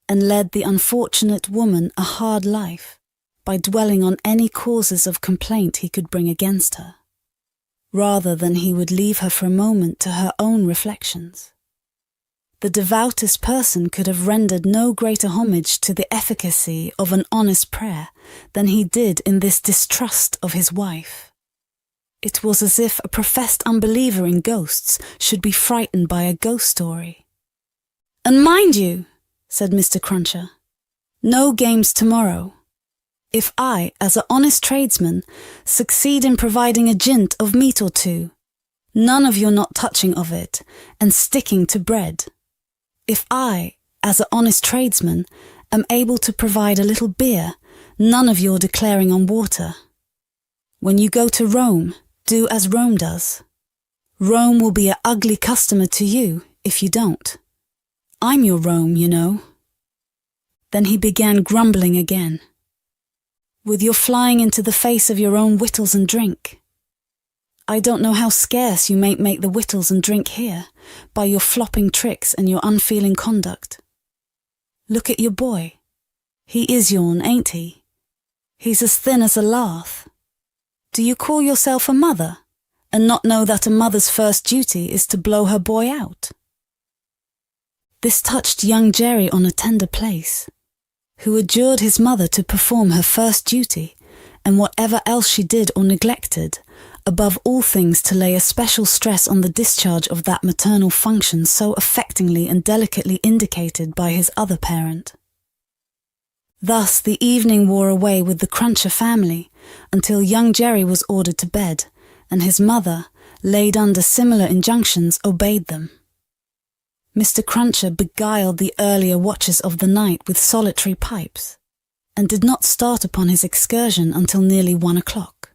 and led the unfortunate woman a hard life by dwelling on any causes of complaint he could bring against her, rather than he would leave her for a moment to her own reflections. The devoutest person could have rendered no greater homage to the efficacy of an honest prayer than he did in this distrust of his wife. It was as if a professed unbeliever in ghosts should be frightened by a ghost story. "And mind you," said Mr. Cruncher, "no games tomorrow. If I, as an honest tradesman, succeed in providing a jint of meat or two, none of your not touching of it and sticking to bread. If I, as an honest tradesman, am able to provide a little beer, none of your declaring on water. When you go to Rome, do as Rome does. Rome will be an ugly customer to you if you don't. I'm your Rome, you know." Then he began grumbling again. "With your flying into the face of your own wittles and drink. I don't know how scarce you mayn't make the wittles and drink here, by your flopping tricks and your unfeeling conduct. Look at your boy. He is yourn, ain't he? He's as thin as a lath. Do you call yourself a mother, and not know that a mother's first duty is to blow her boy out?" This touched young Jerry on a tender place, who adjured his mother to perform her first duty, and whatever else she did or neglected, above all things to lay a special stress on the discharge of that maternal function so affectingly and delicately indicated by his other parent. Thus the evening wore away with the Cruncher family until young Jerry was ordered to bed, and his mother, laid under similar injunctions, obeyed them. Mr. Cruncher beguiled the earlier watches of the night with solitary pipes, and did not start upon his excursion until nearly 1 o'clock.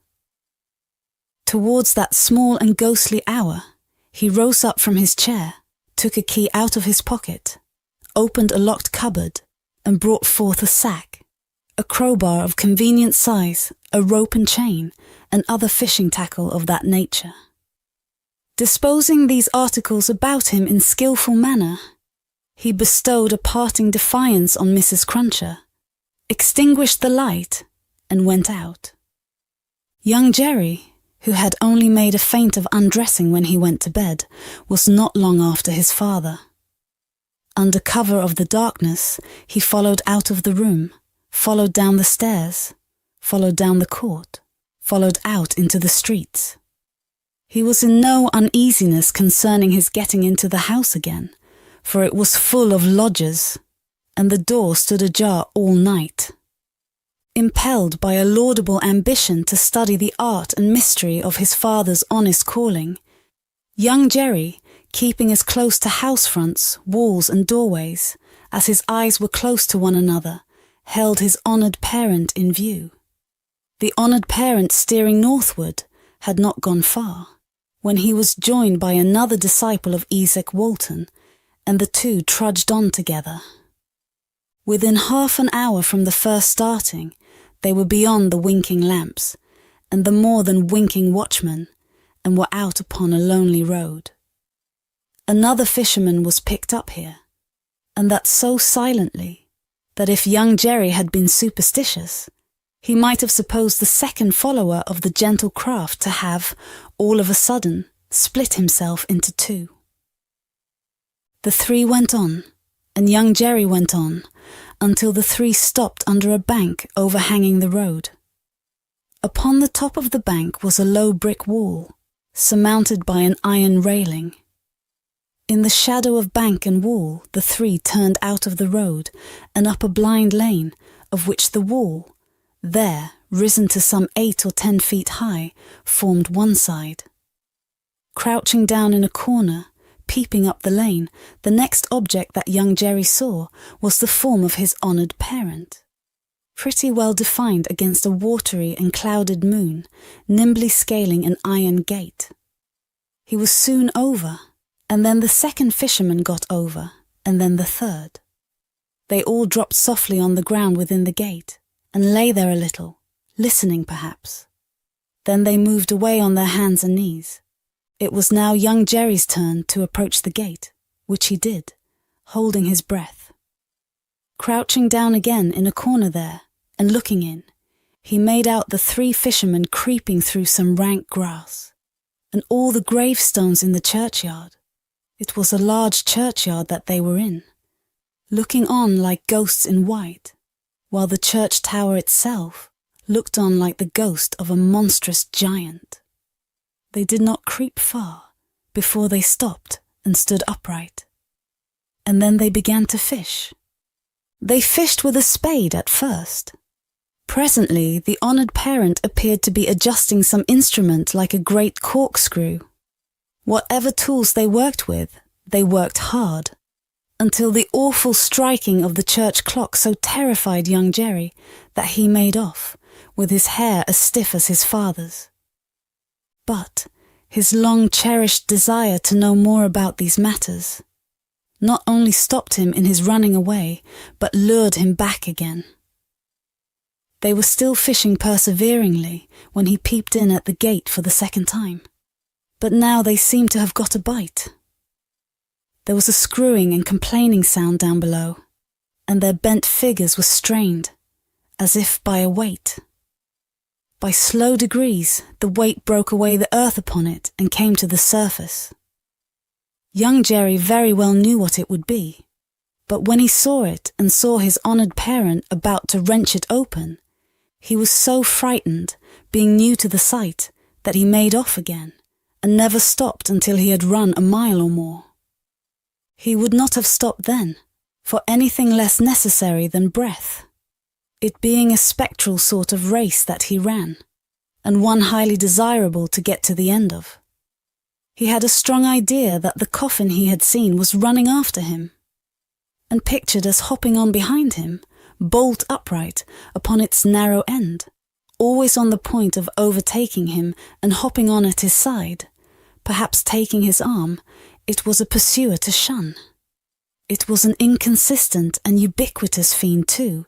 Towards that small and ghostly hour, he rose up from his chair, took a key out of his pocket, opened a locked cupboard, and brought forth a sack, a crowbar of convenient size, a rope and chain, and other fishing tackle of that nature. Disposing these articles about him in skilful manner, he bestowed a parting defiance on Mrs. Cruncher, extinguished the light, and went out. Young Jerry, who had only made a feint of undressing when he went to bed, was not long after his father. Under cover of the darkness, he followed out of the room, followed down the stairs, followed down the court, followed out into the streets. He was in no uneasiness concerning his getting into the house again, for it was full of lodgers, and the door stood ajar all night. Impelled by a laudable ambition to study the art and mystery of his father's honest calling, young Jerry, keeping as close to house fronts, walls and doorways, as his eyes were close to one another, held his honoured parent in view. The honoured parent, steering northward, had not gone far, when he was joined by another disciple of Isaac Walton, and the two trudged on together. Within half an hour from the first starting, they were beyond the winking lamps, and the more than winking watchman, and were out upon a lonely road. Another fisherman was picked up here, and that so silently, that if young Jerry had been superstitious, he might have supposed the second follower of the gentle craft to have, all of a sudden, split himself into two. The three went on, and young Jerry went on, until the three stopped under a bank overhanging the road. Upon the top of the bank was a low brick wall, surmounted by an iron railing. In the shadow of bank and wall, the three turned out of the road and up a blind lane, of which the wall, there, risen to some 8 or 10 feet high, formed one side. Crouching down in a corner, peeping up the lane, the next object that young Jerry saw was the form of his honoured parent. pretty well defined against a watery and clouded moon, nimbly scaling an iron gate. He was soon over, and then the second fisherman got over, and then the third. They all dropped softly on the ground within the gate, and lay there a little, listening perhaps. Then they moved away on their hands and knees. It was now young Jerry's turn to approach the gate, which he did, holding his breath. Crouching down again in a corner there, and looking in, he made out the 3 fishermen creeping through some rank grass, and all the gravestones in the churchyard. It was a large churchyard that they were in, looking on like ghosts in white, while the church tower itself looked on like the ghost of a monstrous giant. They did not creep far before they stopped and stood upright, and then they began to fish. They fished with a spade at first. Presently the honoured parent appeared to be adjusting some instrument like a great corkscrew. Whatever tools they worked with, they worked hard, until the awful striking of the church clock so terrified young Jerry that he made off, with his hair as stiff as his father's. But his long-cherished desire to know more about these matters not only stopped him in his running away, but lured him back again. They were still fishing perseveringly when he peeped in at the gate for the second time, but now they seemed to have got a bite. There was a screwing and complaining sound down below, and their bent figures were strained, as if by a weight. By slow degrees, the weight broke away the earth upon it and came to the surface. Young Jerry very well knew what it would be, but when he saw it and saw his honoured parent about to wrench it open, he was so frightened, being new to the sight, that he made off again, and never stopped until he had run a mile or more. He would not have stopped then, for anything less necessary than breath, it being a spectral sort of race that he ran, and one highly desirable to get to the end of. He had a strong idea that the coffin he had seen was running after him, and pictured as hopping on behind him, bolt upright upon its narrow end, always on the point of overtaking him and hopping on at his side, perhaps taking his arm. It was a pursuer to shun. It was an inconsistent and ubiquitous fiend too,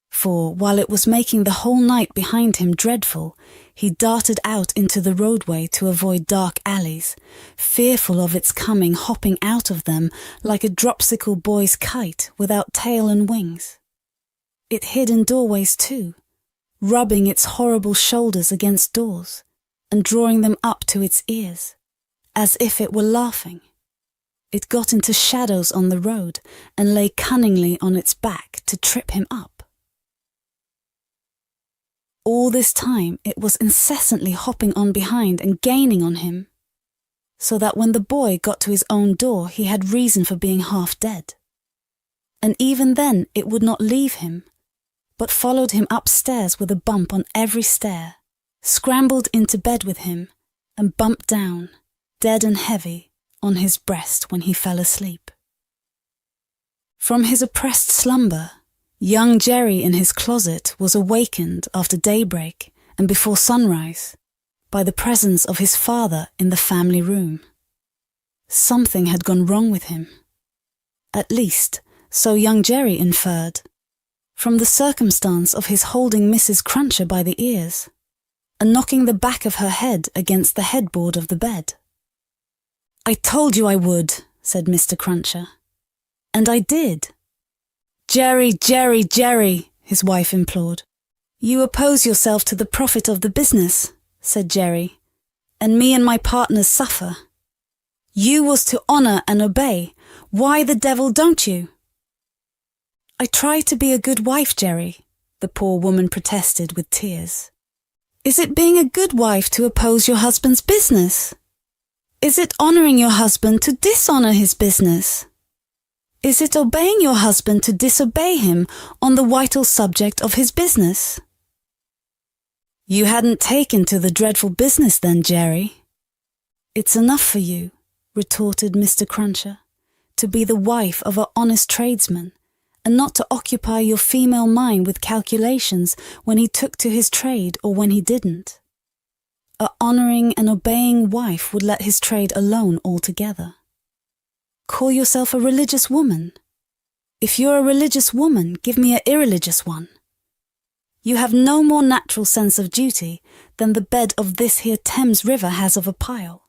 for while it was making the whole night behind him dreadful, he darted out into the roadway to avoid dark alleys, fearful of its coming hopping out of them like a dropsical boy's kite without tail and wings. It hid in doorways too, rubbing its horrible shoulders against doors and drawing them up to its ears, as if it were laughing. It got into shadows on the road and lay cunningly on its back to trip him up. All this time it was incessantly hopping on behind and gaining on him, so that when the boy got to his own door he had reason for being half dead. And even then it would not leave him, but followed him upstairs with a bump on every stair, scrambled into bed with him, and bumped down, dead and heavy, on his breast when he fell asleep. From his oppressed slumber, young Jerry in his closet was awakened after daybreak and before sunrise by the presence of his father in the family room. Something had gone wrong with him. At least, so young Jerry inferred, from the circumstance of his holding Mrs. Cruncher by the ears and knocking the back of her head against the headboard of the bed. "I told you I would," said Mr. Cruncher. "And I did." "Jerry, Jerry, Jerry," his wife implored. "You oppose yourself to the profit of the business," said Jerry, "and me and my partners suffer. You was to honour and obey. Why the devil don't you?" "I try to be a good wife, Jerry," the poor woman protested with tears. "Is it being a good wife to oppose your husband's business? Is it honouring your husband to dishonour his business? Is it obeying your husband to disobey him on the vital subject of his business?" "You hadn't taken to the dreadful business then, Jerry." "It's enough for you," retorted Mr. Cruncher, "to be the wife of an honest tradesman, and not to occupy your female mind with calculations when he took to his trade or when he didn't. A honouring and obeying wife would let his trade alone altogether. Call yourself a religious woman. If you're a religious woman, give me an irreligious one. You have no more natural sense of duty than the bed of this here Thames River has of a pile,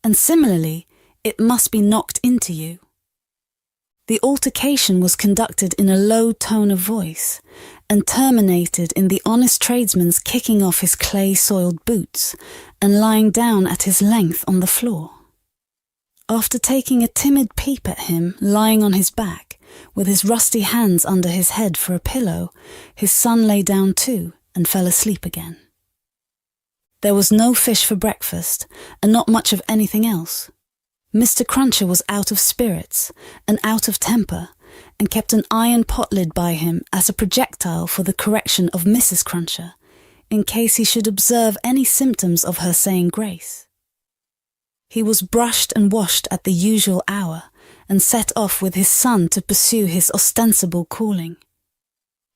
and similarly, it must be knocked into you. The altercation was conducted in a low tone of voice, and terminated in the honest tradesman's kicking off his clay-soiled boots and lying down at his length on the floor. After taking a timid peep at him lying on his back, with his rusty hands under his head for a pillow, his son lay down too and fell asleep again. There was no fish for breakfast, and not much of anything else. Mr. Cruncher was out of spirits and out of temper, and kept an iron pot lid by him as a projectile for the correction of Mrs. Cruncher, in case he should observe any symptoms of her saying grace. He was brushed and washed at the usual hour, and set off with his son to pursue his ostensible calling.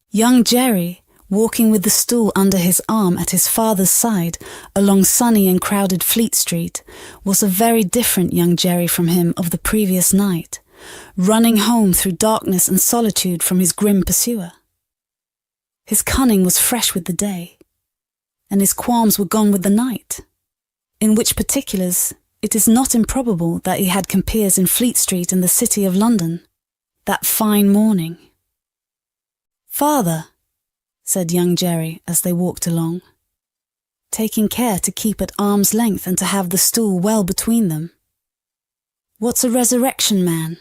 Young Jerry, walking with the stool under his arm at his father's side along sunny and crowded Fleet Street, was a very different young Jerry from him of the previous night, running home through darkness and solitude from his grim pursuer. His cunning was fresh with the day, and his qualms were gone with the night, in which particulars it is not improbable that he had compeers in Fleet Street in the City of London, that fine morning. "Father," said young Jerry as they walked along, taking care to keep at arm's length and to have the stool well between them, "what's a resurrection man?"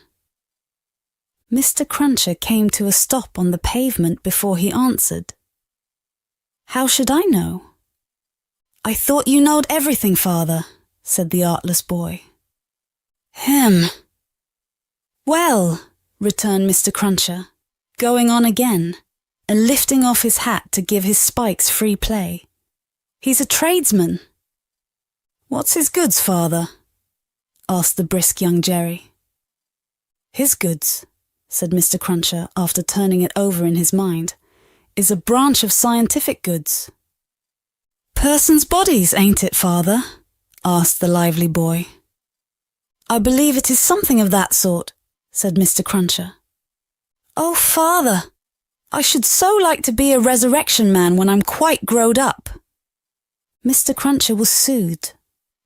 Mr. Cruncher came to a stop on the pavement before he answered. "How should I know?" "I thought you knowed everything, father," said the artless boy. "Hem." "Well," returned Mr. Cruncher, going on again, and lifting off his hat to give his spikes free play, "he's a tradesman." "What's his goods, father?" asked the brisk young Jerry. "His goods," said Mr. Cruncher after turning it over in his mind, "is a branch of scientific goods." "Persons' bodies, ain't it, father?" asked the lively boy. "I believe it is something of that sort," said Mr. Cruncher. "Oh, father, I should so like to be a resurrection man when I'm quite growed up." Mr. Cruncher was soothed,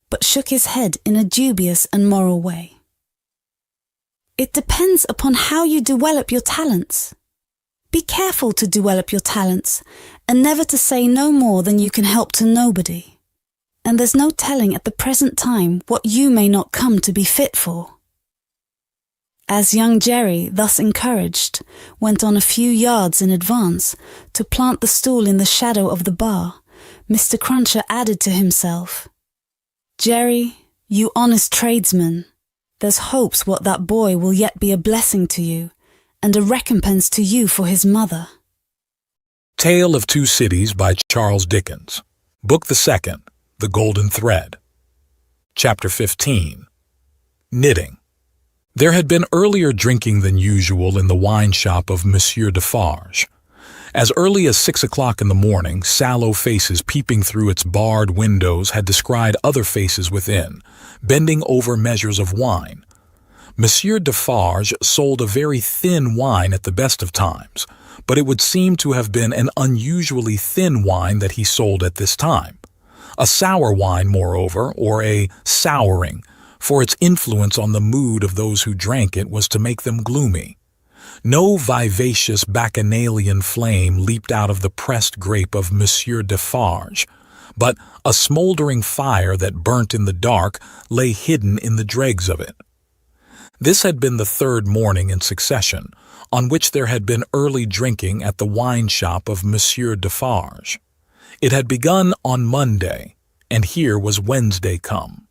but shook his head in a dubious and moral way. "It depends upon how you develop your talents. Be careful to develop your talents, and never to say no more than you can help to nobody. And there's no telling at the present time what you may not come to be fit for." As young Jerry, thus encouraged, went on a few yards in advance to plant the stool in the shadow of the bar, Mr. Cruncher added to himself, "Jerry, you honest tradesman, there's hopes what that boy will yet be a blessing to you, and a recompense to you for his mother." Tale of Two Cities by Charles Dickens. Book the Second, The Golden Thread. Chapter 15. Knitting. There had been earlier drinking than usual in the wine shop of Monsieur Defarge. As early as 6 o'clock in the morning, sallow faces peeping through its barred windows had descried other faces within, bending over measures of wine. Monsieur Defarge sold a very thin wine at the best of times, but it would seem to have been an unusually thin wine that he sold at this time. A sour wine, moreover, or a souring, for its influence on the mood of those who drank it was to make them gloomy. No vivacious bacchanalian flame leaped out of the pressed grape of Monsieur Defarge, but a smouldering fire that burnt in the dark lay hidden in the dregs of it. This had been the third morning in succession, on which there had been early drinking at the wine shop of Monsieur Defarge. It had begun on Monday, and here was Wednesday come.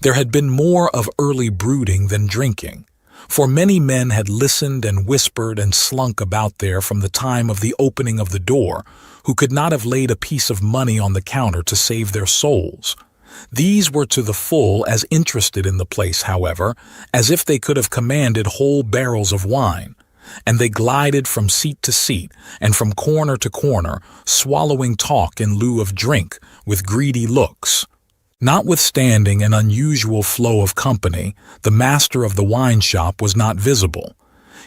There had been more of early brooding than drinking, for many men had listened and whispered and slunk about there from the time of the opening of the door, who could not have laid a piece of money on the counter to save their souls. These were to the full as interested in the place, however, as if they could have commanded whole barrels of wine, and they glided from seat to seat and from corner to corner, swallowing talk in lieu of drink with greedy looks. Notwithstanding an unusual flow of company, the master of the wine shop was not visible.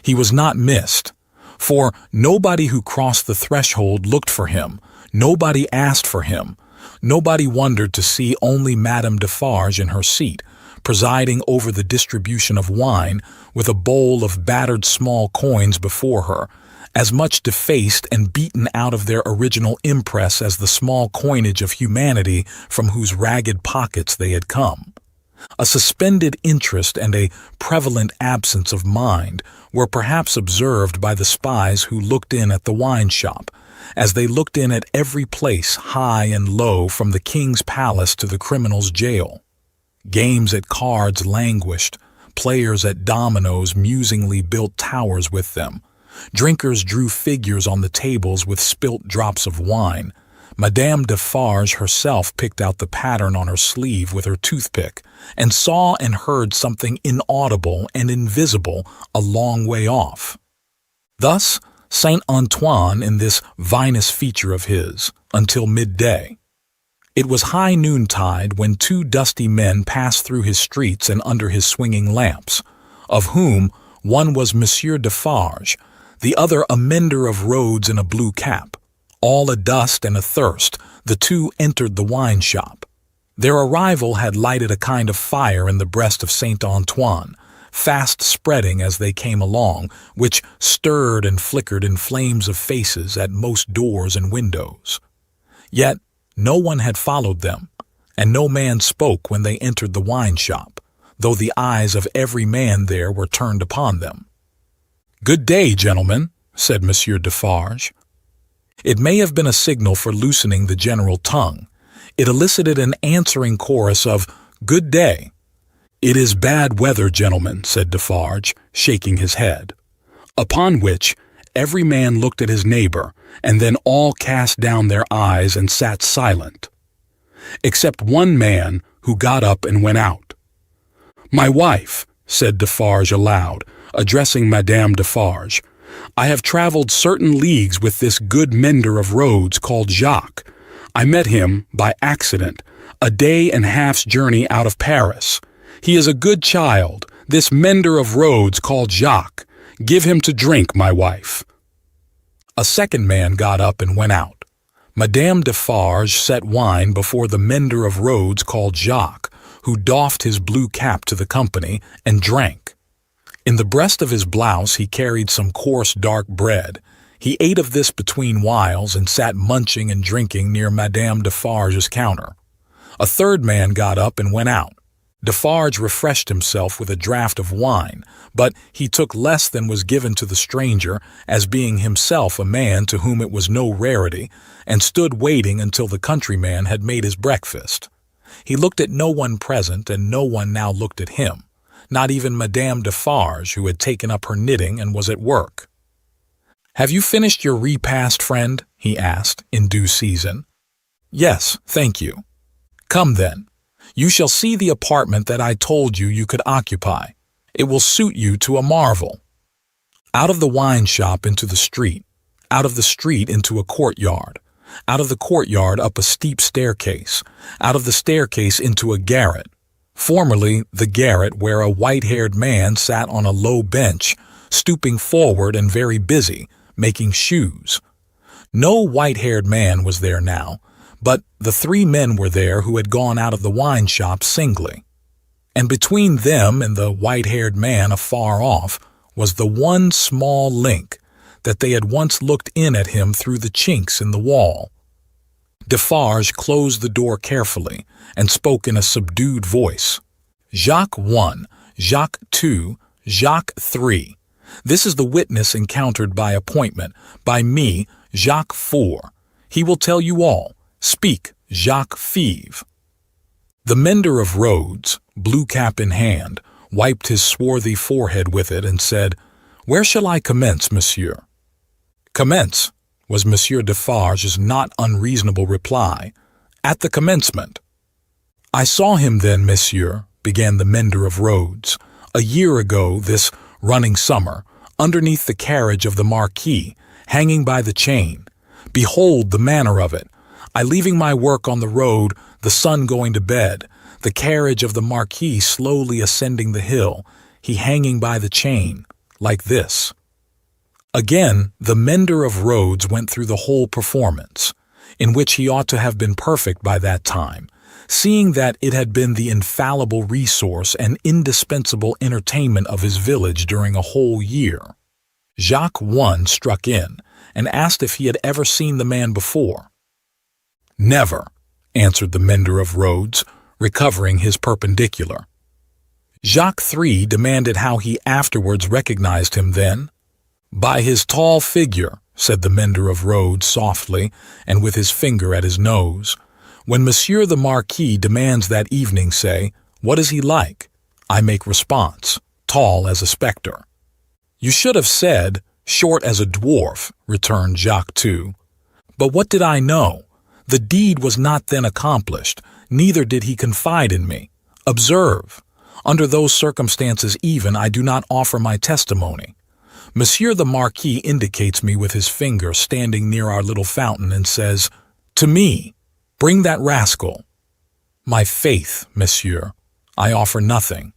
He was not missed, for nobody who crossed the threshold looked for him, nobody asked for him, nobody wondered to see only Madame Defarge in her seat, presiding over the distribution of wine with a bowl of battered small coins before her, as much defaced and beaten out of their original impress as the small coinage of humanity from whose ragged pockets they had come. A suspended interest and a prevalent absence of mind were perhaps observed by the spies who looked in at the wine shop, as they looked in at every place high and low from the king's palace to the criminal's jail. Games at cards languished, players at dominoes musingly built towers with them. Drinkers drew figures on the tables with spilt drops of wine. Madame Defarge herself picked out the pattern on her sleeve with her toothpick, and saw and heard something inaudible and invisible a long way off. Thus, Saint Antoine in this vinous feature of his, until midday. It was high noontide when 2 dusty men passed through his streets and under his swinging lamps, of whom one was Monsieur Defarge, the other a mender of roads in a blue cap. All adust and athirst, the 2 entered the wine shop. Their arrival had lighted a kind of fire in the breast of Saint Antoine, fast spreading as they came along, which stirred and flickered in flames of faces at most doors and windows. Yet no one had followed them, and no man spoke when they entered the wine shop, though the eyes of every man there were turned upon them. "Good day, gentlemen," said Monsieur Defarge. It may have been a signal for loosening the general tongue. It elicited an answering chorus of "Good day." "It is bad weather, gentlemen," said Defarge, shaking his head. Upon which every man looked at his neighbor, and then all cast down their eyes and sat silent, except one man who got up and went out. "My wife," said Defarge aloud, addressing Madame Defarge, "I have traveled certain leagues with this good mender of roads called Jacques. I met him, by accident, a day and half's journey out of Paris. He is a good child, this mender of roads called Jacques. Give him to drink, my wife." A second man got up and went out. Madame Defarge set wine before the mender of roads called Jacques, who doffed his blue cap to the company and drank. In the breast of his blouse he carried some coarse dark bread. He ate of this between whiles and sat munching and drinking near Madame Defarge's counter. A third man got up and went out. Defarge refreshed himself with a draught of wine, but he took less than was given to the stranger, as being himself a man to whom it was no rarity, and stood waiting until the countryman had made his breakfast. He looked at no one present, and no one now looked at him, not even Madame Defarge, who had taken up her knitting and was at work. "Have you finished your repast, friend?" he asked, in due season. "Yes, thank you." "Come then. You shall see the apartment that I told you could occupy. It will suit you to a marvel." Out of the wine shop into the street, out of the street into a courtyard, out of the courtyard up a steep staircase, out of the staircase into a garret. Formerly the garret where a white-haired man sat on a low bench, stooping forward and very busy, making shoes. No white-haired man was there now, but the 3 men were there who had gone out of the wine shop singly. And between them and the white-haired man afar off was the one small link, that they had once looked in at him through the chinks in the wall. Defarge closed the door carefully and spoke in a subdued voice. "Jacques 1, Jacques 2, Jacques 3. This is the witness encountered by appointment, by me, Jacques 4. He will tell you all. Speak, Jacques Five." The mender of roads, blue cap in hand, wiped his swarthy forehead with it and said, "Where shall I commence, monsieur?" "Commence," was Monsieur Defarge's not unreasonable reply. "At the commencement." "I saw him then, monsieur," began the mender of roads, "a year ago this running summer, underneath the carriage of the Marquis, hanging by the chain. Behold the manner of it. I leaving my work on the road, the sun going to bed, the carriage of the Marquis slowly ascending the hill, he hanging by the chain, like this. Again, the mender of roads went through the whole performance, in which he ought to have been perfect by that time, seeing that it had been the infallible resource and indispensable entertainment of his village during a whole year. Jacques I struck in, and asked if he had ever seen the man before. Never, answered the mender of roads, recovering his perpendicular. Jacques III demanded how he afterwards recognized him then. By his tall figure, said the mender of roads softly, and with his finger at his nose. When Monsieur the Marquis demands that evening, say, what is he like? I make response, tall as a spectre. You should have said, short as a dwarf, returned Jacques II. But what did I know? The deed was not then accomplished, neither did he confide in me. Observe, under those circumstances even I do not offer my testimony. Monsieur the Marquis indicates me with his finger standing near our little fountain and says, to me, bring that rascal. My faith, monsieur, I offer nothing.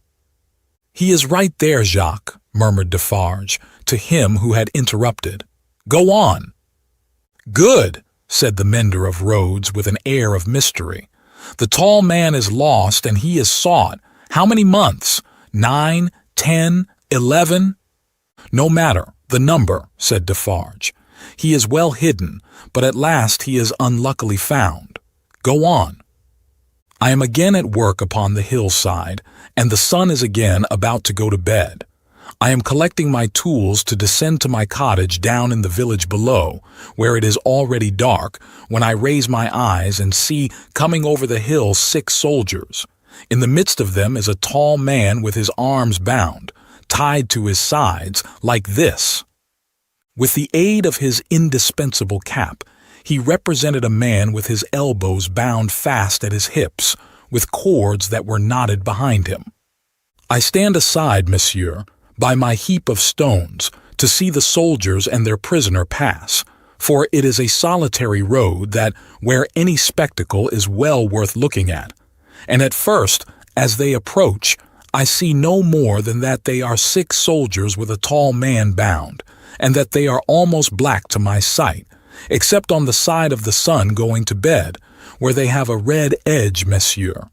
He is right there, Jacques, murmured Defarge, to him who had interrupted. Go on. Good, said the mender of roads with an air of mystery. The tall man is lost and he is sought. How many months? 9, 10, 11? No matter, the number, said Defarge. He is well hidden, but at last he is unluckily found. Go on. I am again at work upon the hillside, and the sun is again about to go to bed. I am collecting my tools to descend to my cottage down in the village below, where it is already dark, when I raise my eyes and see coming over the hill 6 soldiers. In the midst of them is a tall man with his arms bound, tied to his sides, like this. With the aid of his indispensable cap, he represented a man with his elbows bound fast at his hips, with cords that were knotted behind him. I stand aside, monsieur, by my heap of stones, to see the soldiers and their prisoner pass, for it is a solitary road that, where any spectacle is well worth looking at. And at first, as they approach, I see no more than that they are 6 soldiers with a tall man bound, and that they are almost black to my sight, except on the side of the sun going to bed, where they have a red edge, monsieur.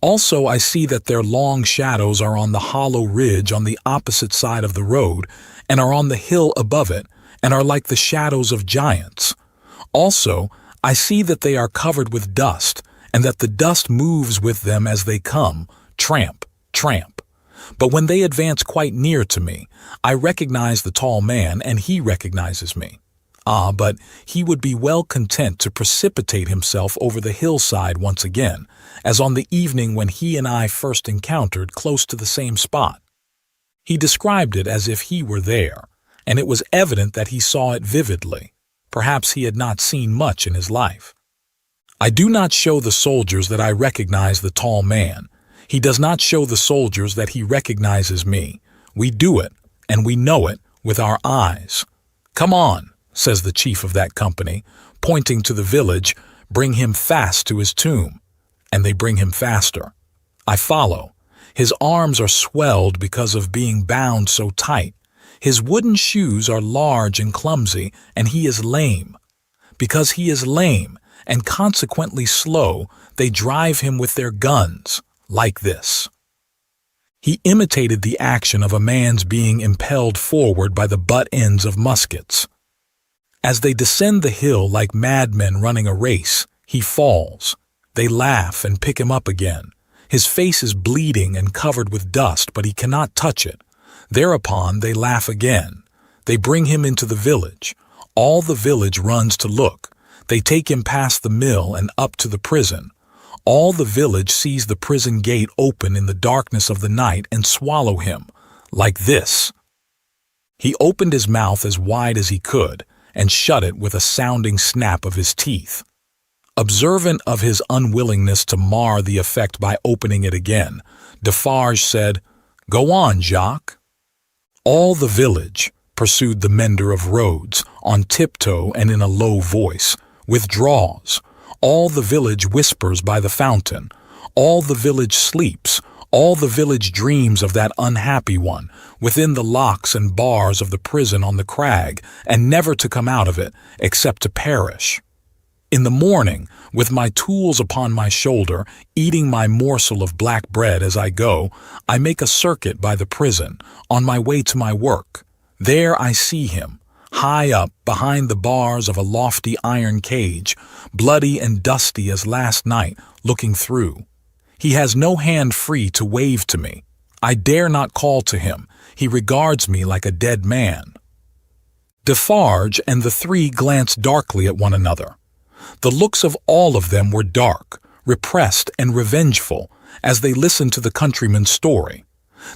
Also I see that their long shadows are on the hollow ridge on the opposite side of the road, and are on the hill above it, and are like the shadows of giants. Also I see that they are covered with dust, and that the dust moves with them as they come, tramp, tramp. But when they advance quite near to me, I recognize the tall man, and he recognizes me. Ah, but he would be well content to precipitate himself over the hillside once again, as on the evening when he and I first encountered close to the same spot. He described it as if he were there, and it was evident that he saw it vividly. Perhaps he had not seen much in his life. I do not show the soldiers that I recognize the tall man. He does not show the soldiers that he recognizes me. We do it, and we know it, with our eyes. Come on, says the chief of that company, pointing to the village, bring him fast to his tomb. And they bring him faster. I follow. His arms are swelled because of being bound so tight. His wooden shoes are large and clumsy, and he is lame. Because he is lame, and consequently slow, they drive him with their guns, like this. He imitated the action of a man's being impelled forward by the butt ends of muskets. As they descend the hill like madmen running a race, he falls. They laugh and pick him up again. His face is bleeding and covered with dust, but he cannot touch it. Thereupon they laugh again. They bring him into the village. All the village runs to look. They take him past the mill and up to the prison. All the village sees the prison gate open in the darkness of the night and swallow him, like this. He opened his mouth as wide as he could, and shut it with a sounding snap of his teeth. Observant of his unwillingness to mar the effect by opening it again, Defarge said, Go on, Jacques. All the village, pursued the mender of roads, on tiptoe and in a low voice, withdraws. All the village whispers by the fountain. All the village sleeps. All the village dreams of that unhappy one, within the locks and bars of the prison on the crag, and never to come out of it, except to perish. In the morning, with my tools upon my shoulder, eating my morsel of black bread as I go, I make a circuit by the prison, on my way to my work. There I see him, high up behind the bars of a lofty iron cage, bloody and dusty as last night, looking through. He has no hand free to wave to me. I dare not call to him. He regards me like a dead man. Defarge and the three glanced darkly at one another. The looks of all of them were dark, repressed, and revengeful as they listened to the countryman's story.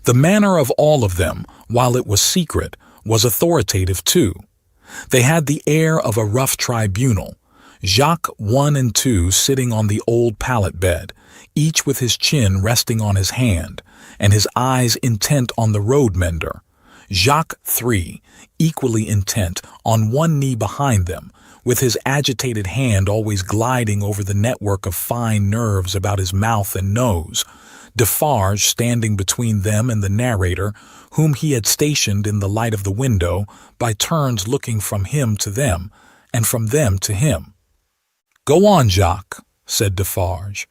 The manner of all of them, while it was secret, was authoritative too. They had the air of a rough tribunal. Jacques 1 and 2 sitting on the old pallet bed, each with his chin resting on his hand, and his eyes intent on the road mender. Jacques 3, equally intent, on one knee behind them, with his agitated hand always gliding over the network of fine nerves about his mouth and nose. Defarge standing between them and the narrator, whom he had stationed in the light of the window, by turns looking from him to them, and from them to him. "Go on, Jacques," said Defarge.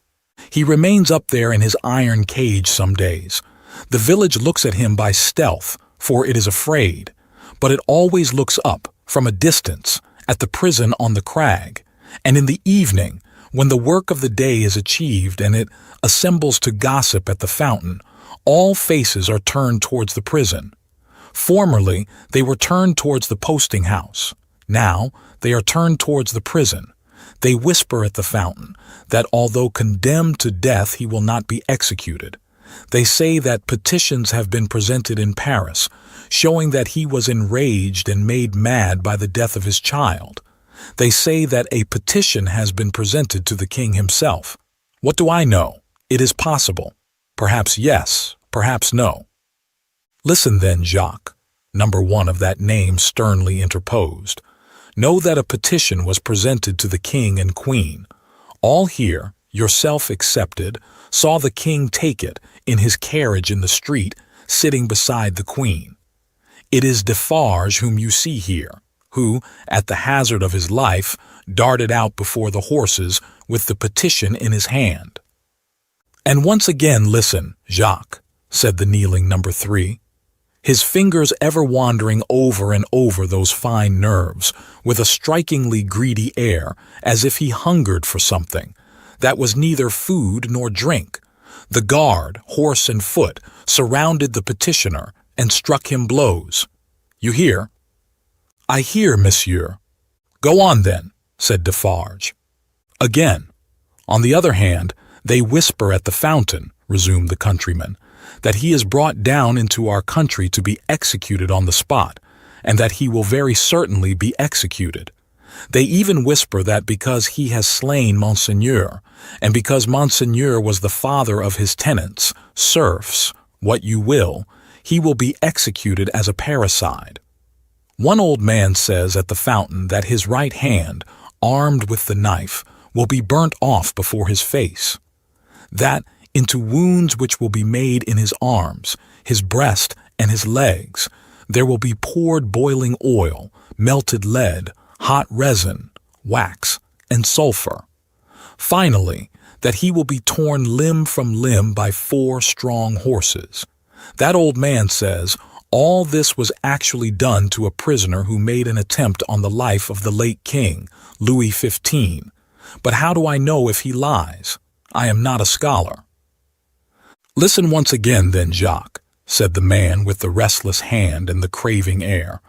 "He remains up there in his iron cage some days. The village looks at him by stealth, for it is afraid, but it always looks up, from a distance, at the prison on the crag, and in the evening, when the work of the day is achieved and it assembles to gossip at the fountain, all faces are turned towards the prison. Formerly, they were turned towards the posting house. Now, they are turned towards the prison. They whisper at the fountain that although condemned to death, he will not be executed. They say that petitions have been presented in Paris, showing that he was enraged and made mad by the death of his child. They say that a petition has been presented to the king himself. What do I know? It is possible. Perhaps yes, perhaps no." "Listen then, Jacques," number 1 of that name sternly interposed. "Know that a petition was presented to the king and queen. All here, yourself excepted, saw the king take it in his carriage in the street, sitting beside the queen. It is Defarge whom you see here, who, at the hazard of his life, darted out before the horses with the petition in his hand." "And once again listen, Jacques," said the kneeling number 3, his fingers ever wandering over and over those fine nerves, with a strikingly greedy air, as if he hungered for something that was neither food nor drink. The guard, horse and foot, surrounded the petitioner and struck him blows. "You hear?" "I hear, monsieur." "Go on, then," said Defarge. Again, "On the other hand, they whisper at the fountain," resumed the countryman, "that he is brought down into our country to be executed on the spot, and that he will very certainly be executed. They even whisper that because he has slain Monseigneur, and because Monseigneur was the father of his tenants, serfs, what you will, he will be executed as a parricide. One old man says at the fountain that his right hand, armed with the knife, will be burnt off before his face. That into wounds which will be made in his arms, his breast, and his legs, there will be poured boiling oil, melted lead, hot resin, wax, and sulfur. Finally, that he will be torn limb from limb by 4 strong horses. That old man says all this was actually done to a prisoner who made an attempt on the life of the late king, Louis XV. But how do I know if he lies? I am not a scholar." "Listen once again, then, Jacques," said the man with the restless hand and the craving air.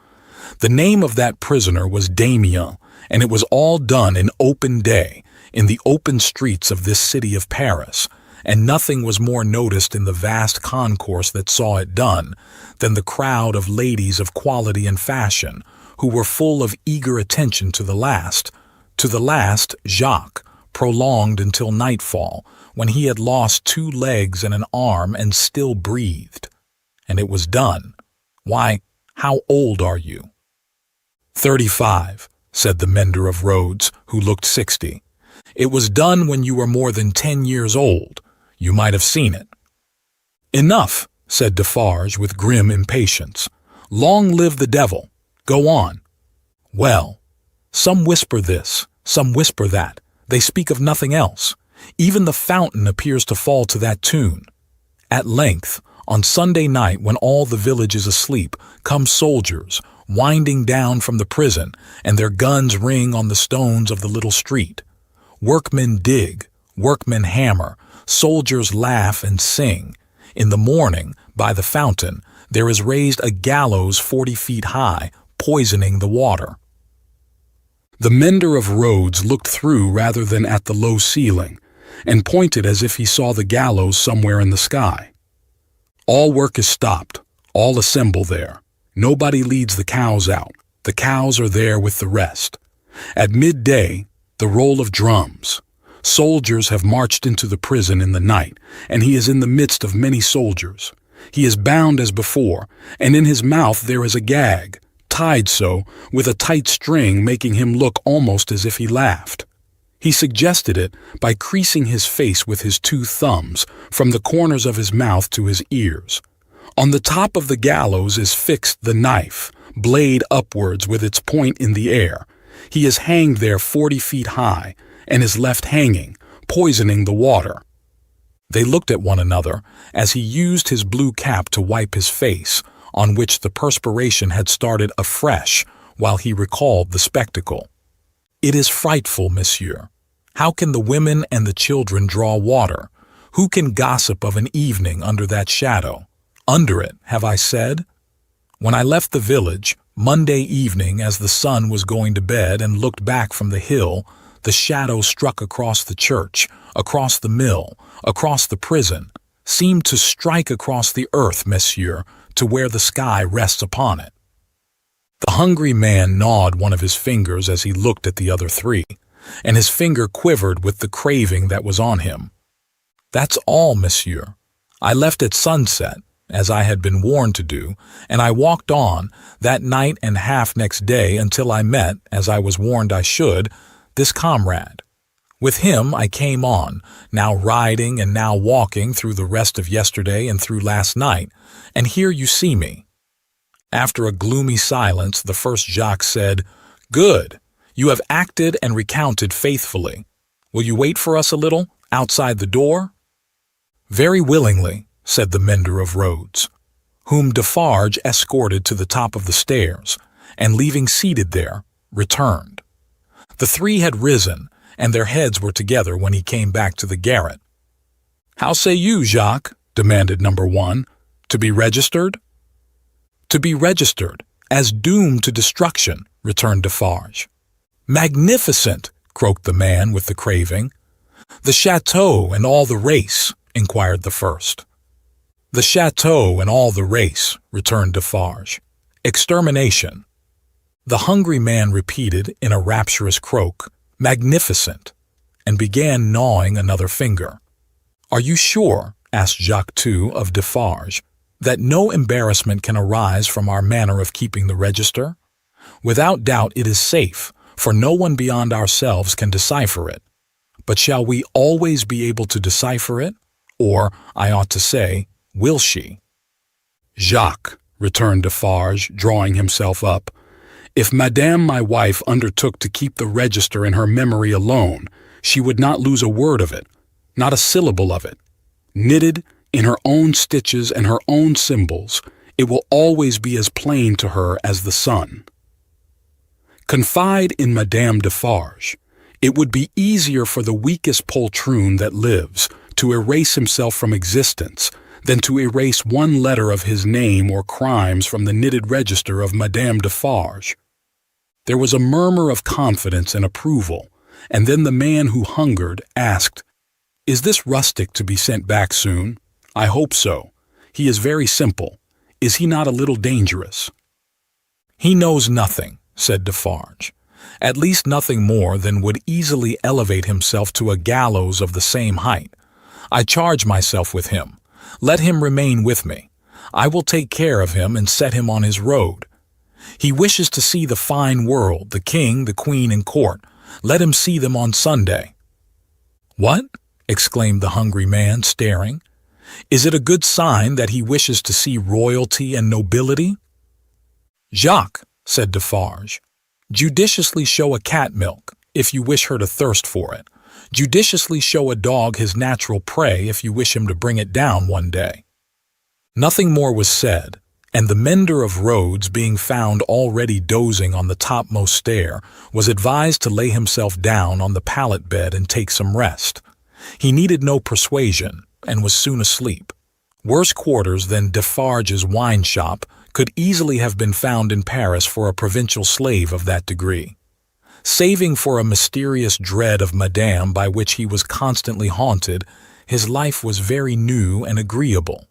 "The name of that prisoner was Damien, and it was all done in open day, in the open streets of this city of Paris, and nothing was more noticed in the vast concourse that saw it done than the crowd of ladies of quality and fashion, who were full of eager attention to the last, Jacques, prolonged until nightfall, when he had lost 2 legs and an arm and still breathed. And it was done. Why, how old are you?" 35, said the mender of roads, who looked 60. "It was done when you were more than 10 years old. You might have seen it." "Enough," said Defarge with grim impatience. "Long live the devil. Go on." "Well, some whisper this, some whisper that. They speak of nothing else. Even the fountain appears to fall to that tune. At length, on Sunday night, when all the village is asleep, come soldiers, winding down from the prison, and their guns ring on the stones of the little street. Workmen dig, workmen hammer, soldiers laugh and sing. In the morning, by the fountain, there is raised a gallows 40 feet high, poisoning the water." The mender of roads looked through rather than at the low ceiling, and pointed as if he saw the gallows somewhere in the sky. "All work is stopped. All assemble there. Nobody leads the cows out. The cows are there with the rest. At midday, the roll of drums. Soldiers have marched into the prison in the night, and he is in the midst of many soldiers. He is bound as before, and in his mouth there is a gag, tied so, with a tight string, making him look almost as if he laughed. He suggested it by creasing his face with his 2 thumbs, from the corners of his mouth to his ears. On the top of the gallows is fixed the knife, blade upwards with its point in the air. He is hanged there 40 feet high, and is left hanging, poisoning the water." They looked at one another as he used his blue cap to wipe his face, on which the perspiration had started afresh while he recalled the spectacle. "It is frightful, monsieur. How can the women and the children draw water? Who can gossip of an evening under that shadow? Under it, have I said? When I left the village, Monday evening, as the sun was going to bed, and looked back from the hill, the shadow struck across the church, across the mill, across the prison, seemed to strike across the earth, monsieur, to where the sky rests upon it." The hungry man gnawed one of his fingers as he looked at the other 3, and his finger quivered with the craving that was on him. "That's all, monsieur. I left at sunset, as I had been warned to do, and I walked on, that night and half next day, until I met, as I was warned I should, this comrade. With him I came on, now riding and now walking through the rest of yesterday and through last night, and here you see me." After a gloomy silence, the first Jacques said, "Good. You have acted and recounted faithfully. Will you wait for us a little, outside the door?" "Very willingly," said the mender of roads, whom Defarge escorted to the top of the stairs, and leaving seated there, returned. The 3 had risen, and their heads were together when he came back to the garret. "How say you, Jacques?" demanded number 1. "To be registered?" "To be registered, as doomed to destruction," returned Defarge. "Magnificent!" croaked the man with the craving. "The chateau and all the race?" inquired the first. "The chateau and all the race," returned Defarge. "Extermination." The hungry man repeated in a rapturous croak, "Magnificent," and began gnawing another finger. "Are you sure," asked Jacques too of Defarge, "that no embarrassment can arise from our manner of keeping the register? Without doubt it is safe, for no one beyond ourselves can decipher it. But shall we always be able to decipher it? Or, I ought to say, will she?" "Jacques," returned Defarge, drawing himself up, "if Madame my wife undertook to keep the register in her memory alone, she would not lose a word of it, not a syllable of it. Knitted in her own stitches and her own symbols, it will always be as plain to her as the sun. Confide in Madame Defarge. It would be easier for the weakest poltroon that lives to erase himself from existence than to erase one letter of his name or crimes from the knitted register of Madame Defarge." There was a murmur of confidence and approval, and then the man who hungered asked, "Is this rustic to be sent back soon?" "I hope so. He is very simple. Is he not a little dangerous?" "He knows nothing," said Defarge. "At least nothing more than would easily elevate himself to a gallows of the same height. I charge myself with him. Let him remain with me. I will take care of him and set him on his road. He wishes to see the fine world, the king, the queen, and court. Let him see them on Sunday." "What?" exclaimed the hungry man, staring. "Is it a good sign that he wishes to see royalty and nobility?" "Jacques," said Defarge, "judiciously show a cat milk, if you wish her to thirst for it. Judiciously show a dog his natural prey if you wish him to bring it down one day." Nothing more was said, and the mender of roads, being found already dozing on the topmost stair, was advised to lay himself down on the pallet bed and take some rest. He needed no persuasion, and was soon asleep. Worse quarters than Defarge's wine shop could easily have been found in Paris for a provincial slave of that degree. Saving for a mysterious dread of Madame by which he was constantly haunted, his life was very new and agreeable.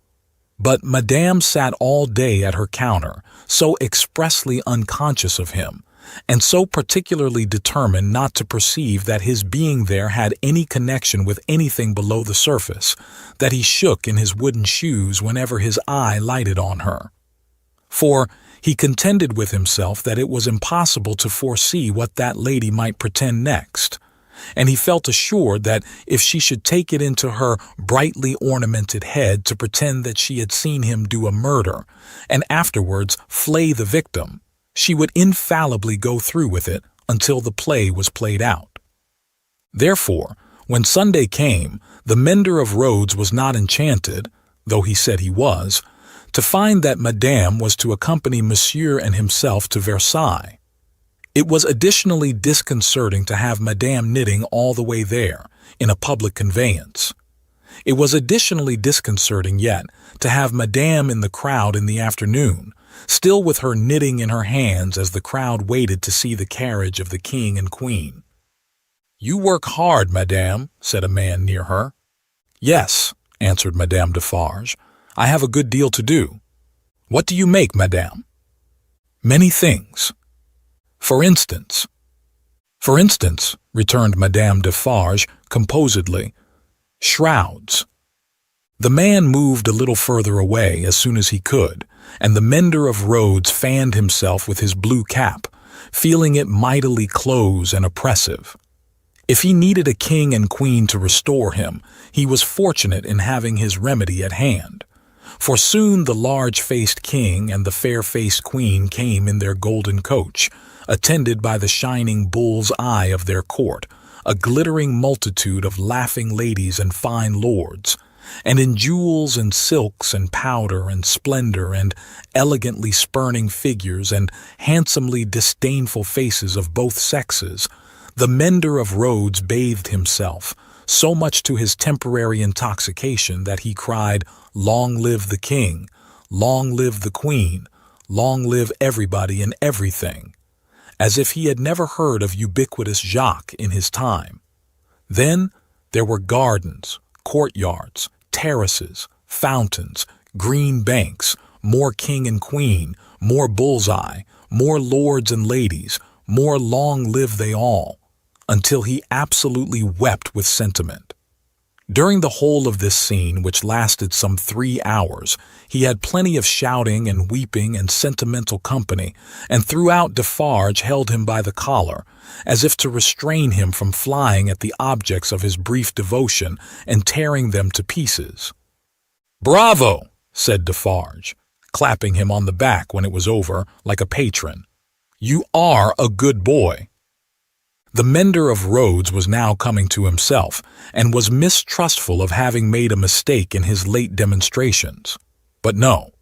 But Madame sat all day at her counter, so expressly unconscious of him, and so particularly determined not to perceive that his being there had any connection with anything below the surface, that he shook in his wooden shoes whenever his eye lighted on her. For he contended with himself that it was impossible to foresee what that lady might pretend next, and he felt assured that if she should take it into her brightly ornamented head to pretend that she had seen him do a murder, and afterwards flay the victim, she would infallibly go through with it until the play was played out. Therefore, when Sunday came, the mender of roads was not enchanted, though he said he was, to find that Madame was to accompany Monsieur and himself to Versailles. It was additionally disconcerting to have Madame knitting all the way there, in a public conveyance. It was additionally disconcerting yet to have Madame in the crowd in the afternoon, still with her knitting in her hands as the crowd waited to see the carriage of the king and queen. "You work hard, Madame," said a man near her. "Yes," answered Madame Defarge, "I have a good deal to do." "What do you make, Madame?" "Many things." "For instance?" "For instance," returned Madame Defarge composedly, "shrouds." The man moved a little further away as soon as he could, and the mender of roads fanned himself with his blue cap, feeling it mightily close and oppressive. If he needed a king and queen to restore him, he was fortunate in having his remedy at hand. For soon the large-faced king and the fair-faced queen came in their golden coach, attended by the shining bull's eye of their court, a glittering multitude of laughing ladies and fine lords, and in jewels and silks and powder and splendor and elegantly spurning figures and handsomely disdainful faces of both sexes, the mender of roads bathed himself, so much to his temporary intoxication that he cried, "Long live the king! Long live the queen! Long live everybody and everything!" as if he had never heard of ubiquitous Jacques in his time. Then there were gardens, courtyards, terraces, fountains, green banks, more king and queen, more bullseye, more lords and ladies, more long live they all, until he absolutely wept with sentiment. During the whole of this scene, which lasted some 3 hours, he had plenty of shouting and weeping and sentimental company, and throughout Defarge held him by the collar, as if to restrain him from flying at the objects of his brief devotion and tearing them to pieces. "Bravo!" said Defarge, clapping him on the back when it was over, like a patron. "You are a good boy." The mender of roads was now coming to himself, and was mistrustful of having made a mistake in his late demonstrations. But no.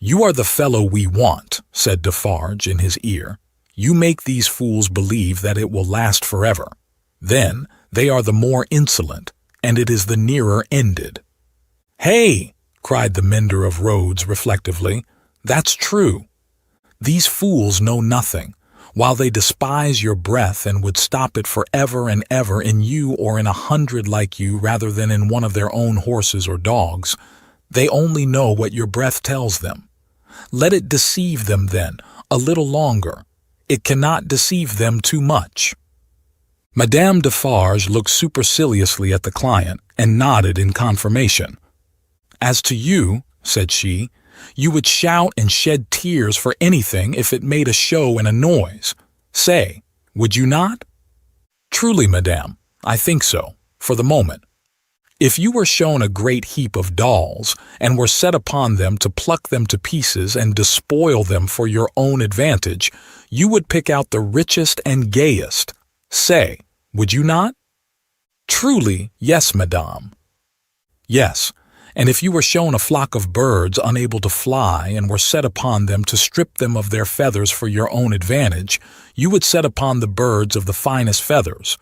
"You are the fellow we want," said Defarge in his ear. "You make these fools believe that it will last forever. Then they are the more insolent, and it is the nearer ended." "Hey!" cried the mender of roads reflectively. "That's true. These fools know nothing. While they despise your breath and would stop it for ever and ever in you or in 100 like you rather than in one of their own horses or dogs, they only know what your breath tells them. Let it deceive them then, a little longer. It cannot deceive them too much." Madame Defarge looked superciliously at the client and nodded in confirmation. "As to you," said she, You would shout and shed tears for anything if it made a show and a noise. Say, would you not? Truly, madame, I think so, for the moment. If you were shown a great heap of dolls, and were set upon them to pluck them to pieces and despoil them for your own advantage, you would pick out the richest and gayest. Say, would you not? Truly, yes, madame. Yes, and if you were shown a flock of birds unable to fly and were set upon them to strip them of their feathers for your own advantage, you would set upon the birds of the finest feathers.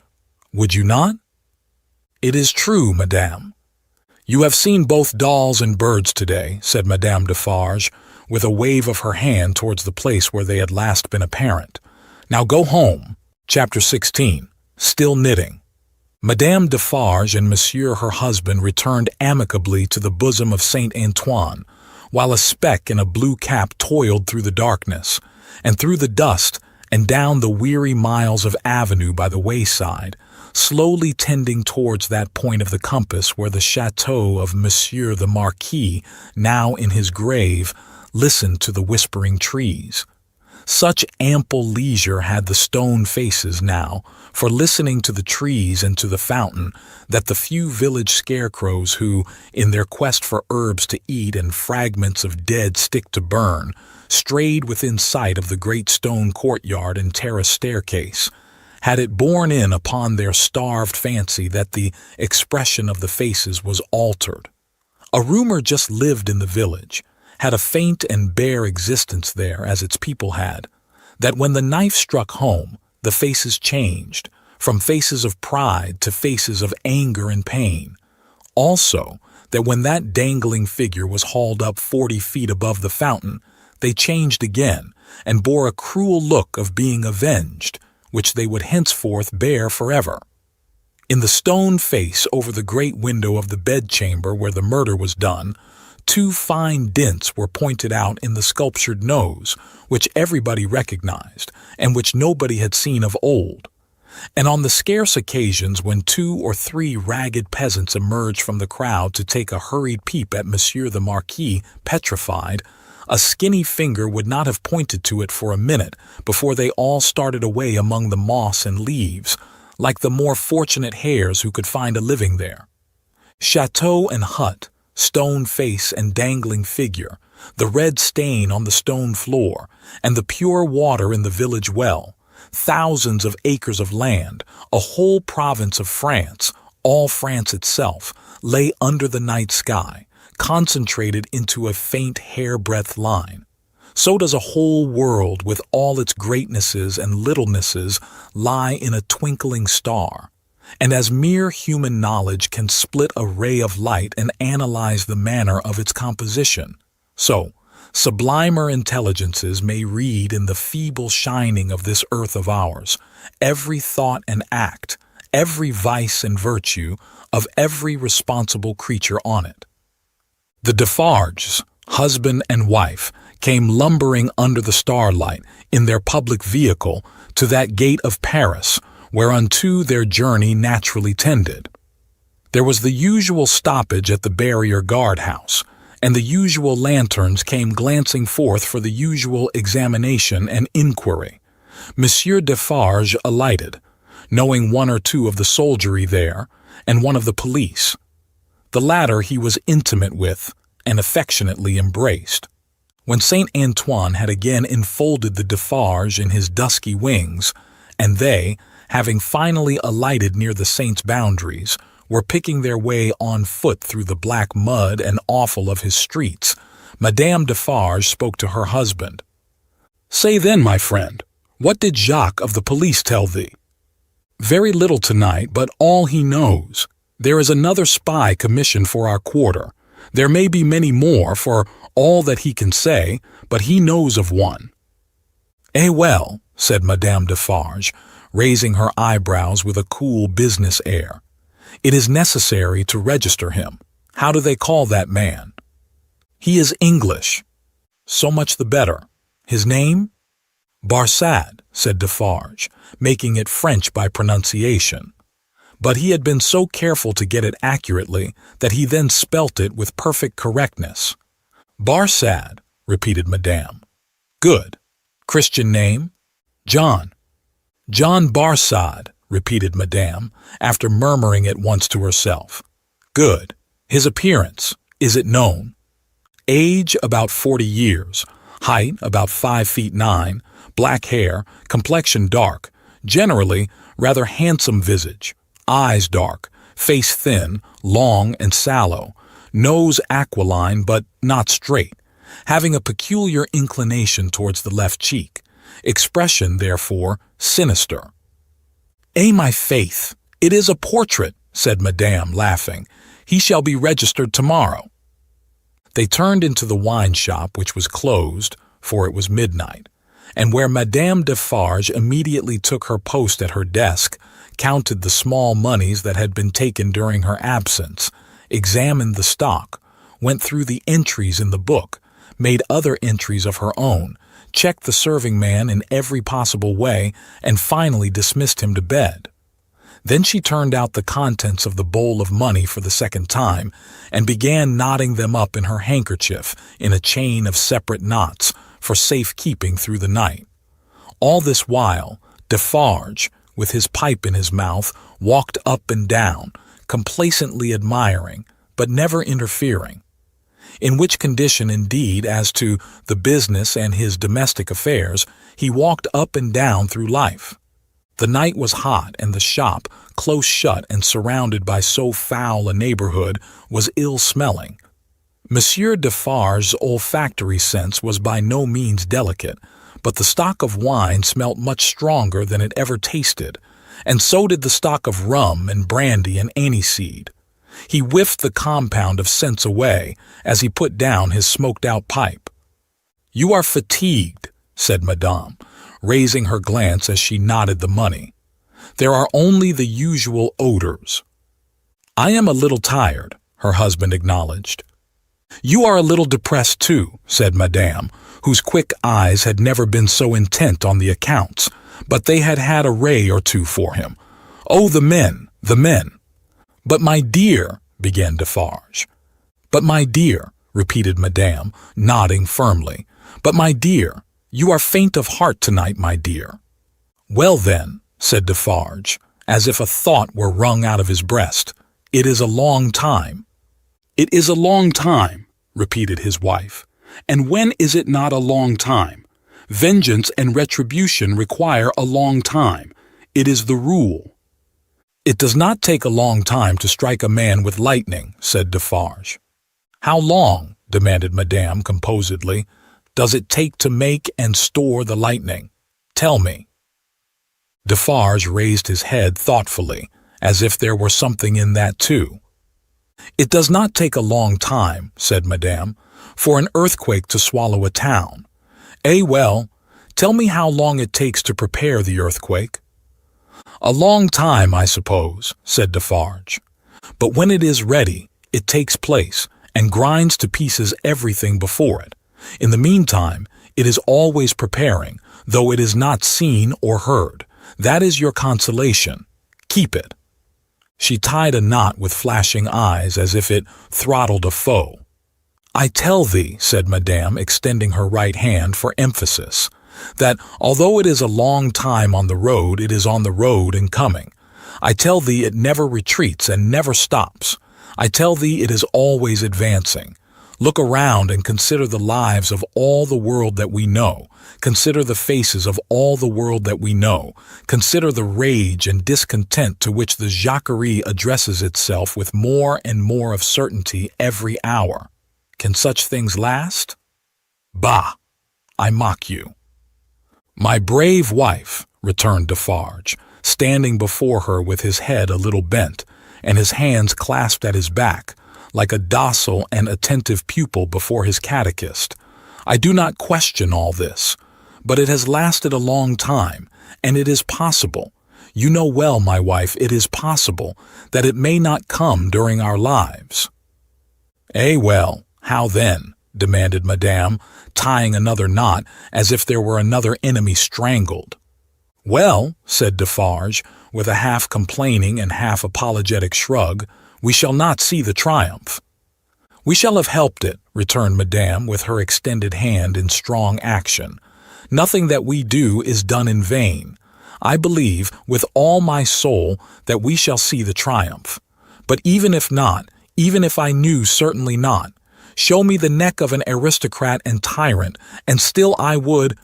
Would you not? It is true, madame. You have seen both dolls and birds today, said Madame Defarge, with a wave of her hand towards the place where they had last been apparent. Now go home. Chapter 16. Still knitting. Madame Defarge and Monsieur her husband returned amicably to the bosom of Saint Antoine, while a speck in a blue cap toiled through the darkness, and through the dust, and down the weary miles of avenue by the wayside, slowly tending towards that point of the compass where the chateau of Monsieur the Marquis, now in his grave, listened to the whispering trees. Such ample leisure had the stone faces now for listening to the trees and to the fountain that the few village scarecrows who, in their quest for herbs to eat and fragments of dead stick to burn, strayed within sight of the great stone courtyard and terrace staircase, had it borne in upon their starved fancy that the expression of the faces was altered. A rumor just lived in the village, had a faint and bare existence there as its people had, that when the knife struck home, the faces changed, from faces of pride to faces of anger and pain. Also, that when that dangling figure was hauled up 40 feet above the fountain, they changed again, and bore a cruel look of being avenged, which they would henceforth bear forever. In the stone face over the great window of the bedchamber where the murder was done, 2 fine dints were pointed out in the sculptured nose, which everybody recognized, and which nobody had seen of old. And on the scarce occasions when 2 or 3 ragged peasants emerged from the crowd to take a hurried peep at Monsieur the Marquis, petrified, a skinny finger would not have pointed to it for a minute before they all started away among the moss and leaves, like the more fortunate hares who could find a living there. Chateau and hut, stone face and dangling figure, the red stain on the stone floor, and the pure water in the village well, thousands of acres of land, a whole province of France, all France itself, lay under the night sky, concentrated into a faint hair-breadth line. So does a whole world with all its greatnesses and littlenesses lie in a twinkling star. And as mere human knowledge can split a ray of light and analyze the manner of its composition, so sublimer intelligences may read in the feeble shining of this earth of ours every thought and act, every vice and virtue of every responsible creature on it. The Defarges, husband and wife, came lumbering under the starlight in their public vehicle to that gate of Paris whereunto their journey naturally tended. There was the usual stoppage at the barrier guard-house, and the usual lanterns came glancing forth for the usual examination and inquiry. Monsieur Defarge alighted, knowing 1 or 2 of the soldiery there, and 1 of the police. The latter he was intimate with and affectionately embraced. When Saint Antoine had again enfolded the Defarge in his dusky wings, and they, having finally alighted near the saint's boundaries, were picking their way on foot through the black mud and offal of his streets, Madame Defarge spoke to her husband. "Say then, my friend, what did Jacques of the police tell thee?" "Very little tonight, but all he knows. There is another spy commissioned for our quarter. There may be many more, for all that he can say, but he knows of one." "Eh well," said Madame Defarge, raising her eyebrows with a cool business air. "It is necessary to register him. How do they call that man?" "He is English." "So much the better. His name?" "Barsad," said Defarge, making it French by pronunciation. But he had been so careful to get it accurately that he then spelt it with perfect correctness. Barsad, repeated Madame. Good. Christian name? John. John Barsad, repeated Madame, after murmuring it once to herself. Good. His appearance, is it known? Age about 40 years, height about 5 feet 9, black hair, complexion dark, generally rather handsome visage, eyes dark, face thin, long and sallow, nose aquiline but not straight, having a peculiar inclination towards the left cheek, expression, therefore, sinister. My faith, it is a portrait, said Madame, laughing. He shall be registered tomorrow. They turned into the wine shop, which was closed, for it was midnight, and where Madame Defarge immediately took her post at her desk, counted the small moneys that had been taken during her absence, examined the stock, went through the entries in the book, made other entries of her own, checked the serving man in every possible way, and finally dismissed him to bed. Then she turned out the contents of the bowl of money for the second time, and began knotting them up in her handkerchief in a chain of separate knots for safe keeping through the night. All this while, Defarge, with his pipe in his mouth, walked up and down, complacently admiring, but never interfering. In which condition, indeed, as to the business and his domestic affairs, he walked up and down through life. The night was hot, and the shop, close shut and surrounded by so foul a neighborhood, was ill-smelling. Monsieur Defarge's olfactory sense was by no means delicate, but the stock of wine smelt much stronger than it ever tasted, and so did the stock of rum and brandy and aniseed. He whiffed the compound of scents away as he put down his smoked-out pipe. "You are fatigued," said Madame, raising her glance as she knotted the money. "There are only the usual odors." "I am a little tired," her husband acknowledged. "You are a little depressed too," said Madame, whose quick eyes had never been so intent on the accounts, but they had had a ray or two for him. "Oh, the men, the men!" "But my dear," began Defarge. "But my dear," repeated Madame, nodding firmly. "But my dear, you are faint of heart tonight, my dear." "Well then," said Defarge, as if a thought were wrung out of his breast, "it is a long time." "It is a long time," repeated his wife. "And when is it not a long time? Vengeance and retribution require a long time. It is the rule." "It does not take a long time to strike a man with lightning," said Defarge. "How long," demanded Madame composedly, "does it take to make and store the lightning? Tell me." Defarge raised his head thoughtfully, as if there were something in that too. "It does not take a long time," said Madame, "for an earthquake to swallow a town. Well, tell me how long it takes to prepare the earthquake." "A long time, I suppose," said Defarge. "But when it is ready, it takes place, and grinds to pieces everything before it. In the meantime, it is always preparing, though it is not seen or heard. That is your consolation. Keep it." She tied a knot with flashing eyes as if it throttled a foe. "I tell thee," said Madame, extending her right hand for emphasis, "that although it is a long time on the road, it is on the road and coming. I tell thee it never retreats and never stops. I tell thee it is always advancing. Look around and consider the lives of all the world that we know. Consider the faces of all the world that we know. Consider the rage and discontent to which the Jacquerie addresses itself with more and more of certainty every hour. Can such things last? Bah! I mock you." "My brave wife," returned Defarge, standing before her with his head a little bent, and his hands clasped at his back, like a docile and attentive pupil before his catechist. "I do not question all this, but it has lasted a long time, and it is possible, you know well, my wife, it is possible, that it may not come during our lives." Well, how then?" demanded Madame, tying another knot as if there were another enemy strangled. "Well," said Defarge, with a half-complaining and half-apologetic shrug, "we shall not see the triumph." "We shall have helped it," returned Madame with her extended hand in strong action. "Nothing that we do is done in vain. I believe with all my soul that we shall see the triumph. But even if not, even if I knew certainly not, show me the neck of an aristocrat and tyrant, and still I would—"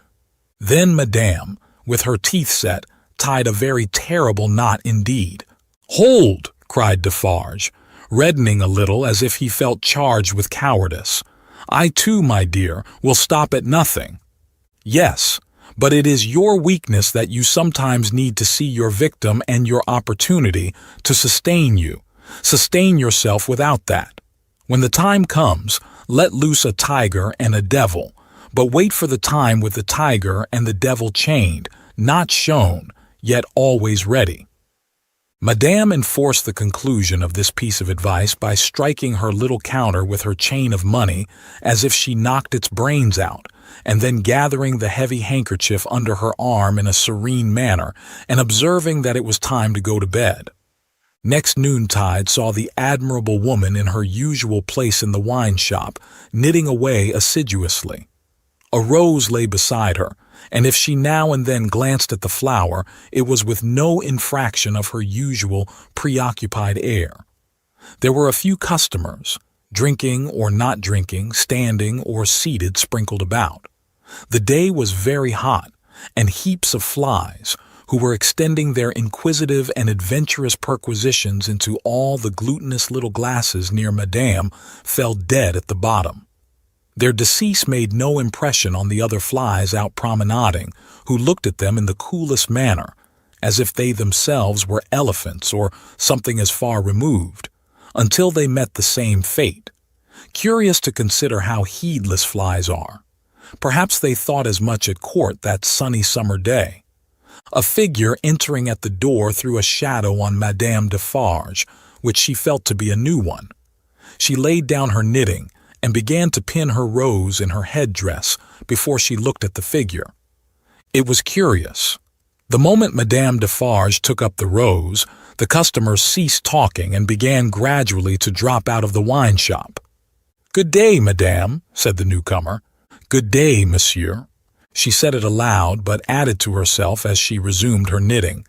Then Madame, with her teeth set, tied a very terrible knot indeed. "Hold!" cried Defarge, reddening a little as if he felt charged with cowardice. "I too, my dear, will stop at nothing. Yes, but it is your weakness that you sometimes need to see your victim and your opportunity to sustain you. Sustain yourself without that. When the time comes, let loose a tiger and a devil, but wait for the time with the tiger and the devil chained, not shown, yet always ready." Madame enforced the conclusion of this piece of advice by striking her little counter with her chain of money as if she knocked its brains out, and then gathering the heavy handkerchief under her arm in a serene manner and observing that it was time to go to bed. Next noontide saw the admirable woman in her usual place in the wine shop, knitting away assiduously. A rose lay beside her, and if she now and then glanced at the flower, it was with no infraction of her usual preoccupied air. There were a few customers, drinking or not drinking, standing or seated, sprinkled about. The day was very hot, and heaps of flies, who were extending their inquisitive and adventurous perquisitions into all the glutinous little glasses near Madame, fell dead at the bottom. Their decease made no impression on the other flies out promenading, who looked at them in the coolest manner, as if they themselves were elephants or something as far removed, until they met the same fate. Curious to consider how heedless flies are. Perhaps they thought as much at court that sunny summer day. A figure entering at the door threw a shadow on Madame Defarge, which she felt to be a new one. She laid down her knitting and began to pin her rose in her headdress before she looked at the figure. It was curious. The moment Madame Defarge took up the rose, the customers ceased talking and began gradually to drop out of the wine shop. "Good day, Madame," said the newcomer. "Good day, Monsieur." She said it aloud, but added to herself as she resumed her knitting.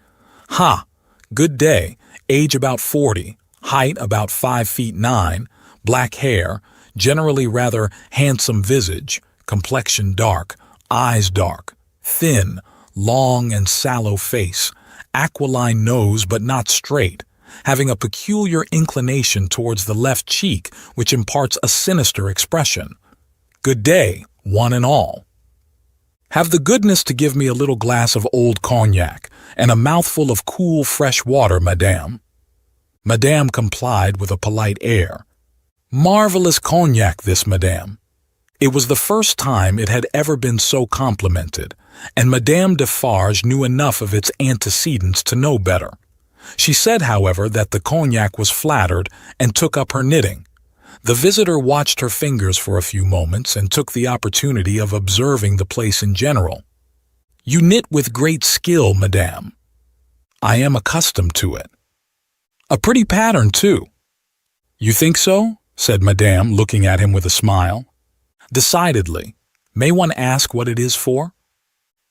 "Ha! Good day. Age about 40, height about 5'9", black hair, generally rather handsome visage, complexion dark, eyes dark, thin, long and sallow face, aquiline nose but not straight, having a peculiar inclination towards the left cheek which imparts a sinister expression. Good day, one and all. Have the goodness to give me a little glass of old cognac and a mouthful of cool fresh water, Madame." Madame complied with a polite air. "Marvelous cognac this, Madame." It was the first time it had ever been so complimented, and Madame Defarge knew enough of its antecedents to know better. She said, however, that the cognac was flattered and took up her knitting. The visitor watched her fingers for a few moments and took the opportunity of observing the place in general. "You knit with great skill, Madame." "I am accustomed to it." "A pretty pattern, too." "You think so?" said Madame, looking at him with a smile. "Decidedly. May one ask what it is for?"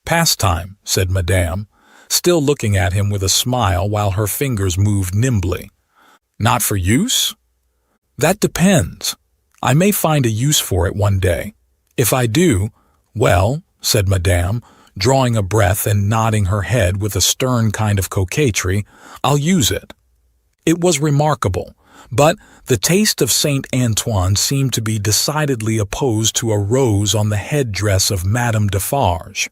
"Pastime," said Madame, still looking at him with a smile while her fingers moved nimbly. "Not for use?" "That depends. I may find a use for it one day. If I do, well," said Madame, drawing a breath and nodding her head with a stern kind of coquetry, "I'll use it." It was remarkable, but the taste of Saint Antoine seemed to be decidedly opposed to a rose on the head-dress of Madame Defarge.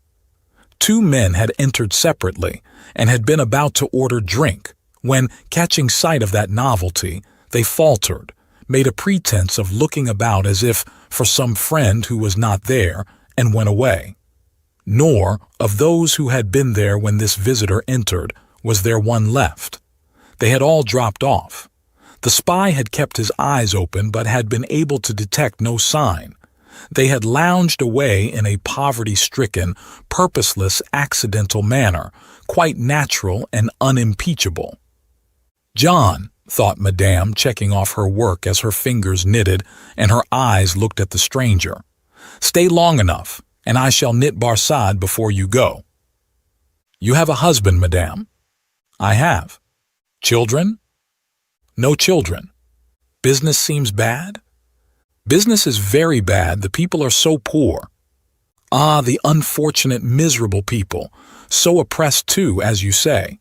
Two men had entered separately and had been about to order drink, when, catching sight of that novelty, they faltered, made a pretense of looking about as if for some friend who was not there, and went away. Nor, of those who had been there when this visitor entered, was there one left. They had all dropped off. The spy had kept his eyes open but had been able to detect no sign. They had lounged away in a poverty-stricken, purposeless, accidental manner, quite natural and unimpeachable. "John," thought Madame, checking off her work as her fingers knitted and her eyes looked at the stranger. Stay long enough, and I shall knit Barsad before you go. You have a husband, Madame? I have. Children? No children. Business seems bad? Business is very bad. The people are so poor. Ah, the unfortunate, miserable people, so oppressed too, as you say.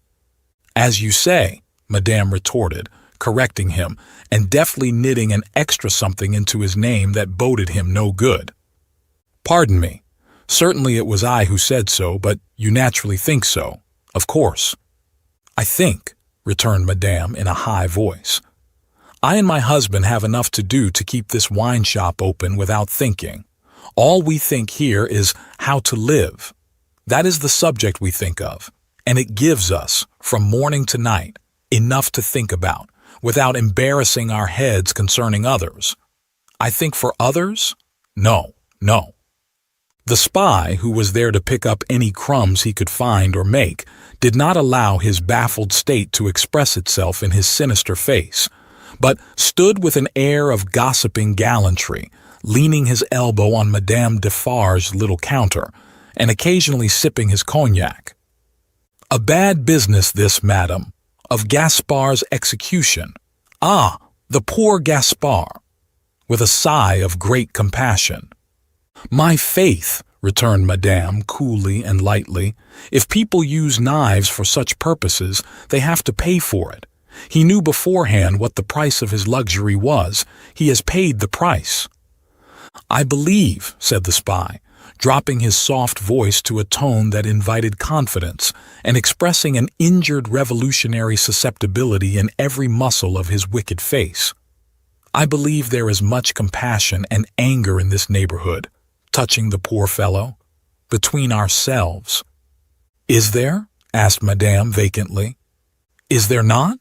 As you say, Madame retorted, correcting him, and deftly knitting an extra something into his name that boded him no good. Pardon me. Certainly it was I who said so, but you naturally think so, of course. I think, returned Madame in a high voice. I and my husband have enough to do to keep this wine shop open without thinking. All we think here is how to live. That is the subject we think of, and it gives us, from morning to night, enough to think about, without embarrassing our heads concerning others. I think for others? No, no. The spy, who was there to pick up any crumbs he could find or make, did not allow his baffled state to express itself in his sinister face, but stood with an air of gossiping gallantry, leaning his elbow on Madame Defarge's little counter, and occasionally sipping his cognac. A bad business this, madam, of Gaspard's execution. Ah, the poor Gaspard! With a sigh of great compassion. My faith, returned Madame coolly and lightly, if people use knives for such purposes, they have to pay for it. He knew beforehand what the price of his luxury was. He has paid the price. I believe, said the spy, dropping his soft voice to a tone that invited confidence and expressing an injured revolutionary susceptibility in every muscle of his wicked face. I believe there is much compassion and anger in this neighborhood, touching the poor fellow, between ourselves. Is there? Asked Madame vacantly. Is there not?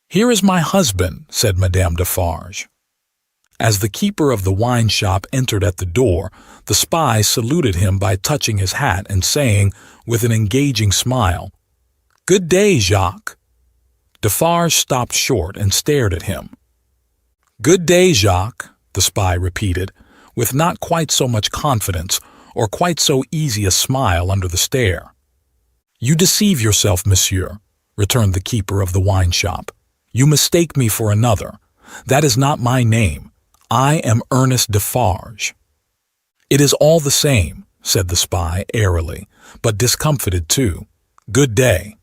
Here is my husband, said Madame Defarge. As the keeper of the wine shop entered at the door, the spy saluted him by touching his hat and saying, with an engaging smile, Good day, Jacques. Defarge stopped short and stared at him. Good day, Jacques, the spy repeated, with not quite so much confidence or quite so easy a smile under the stare. You deceive yourself, monsieur, returned the keeper of the wine shop. You mistake me for another. That is not my name. I am Ernest Defarge. It is all the same, said the spy airily, but discomfited too. Good day.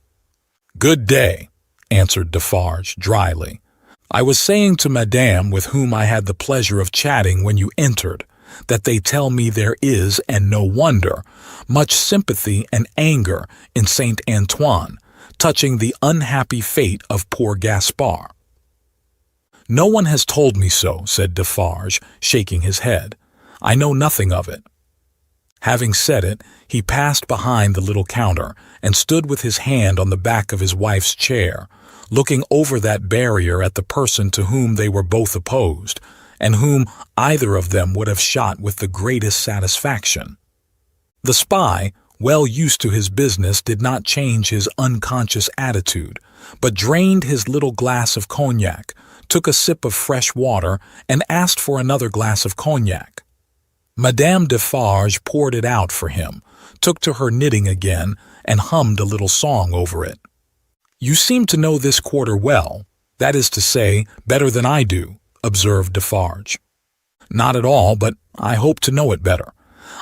Good day, answered Defarge dryly. I was saying to Madame, with whom I had the pleasure of chatting when you entered, that they tell me there is, and no wonder, much sympathy and anger in Saint Antoine, touching the unhappy fate of poor Gaspard. No one has told me so, said Defarge, shaking his head. I know nothing of it. Having said it, he passed behind the little counter and stood with his hand on the back of his wife's chair, looking over that barrier at the person to whom they were both opposed, and whom either of them would have shot with the greatest satisfaction. The spy, well used to his business, did not change his unconscious attitude, but drained his little glass of cognac, took a sip of fresh water, and asked for another glass of cognac. Madame Defarge poured it out for him, took to her knitting again, and hummed a little song over it. You seem to know this quarter well, that is to say, better than I do, observed Defarge. Not at all, but I hope to know it better.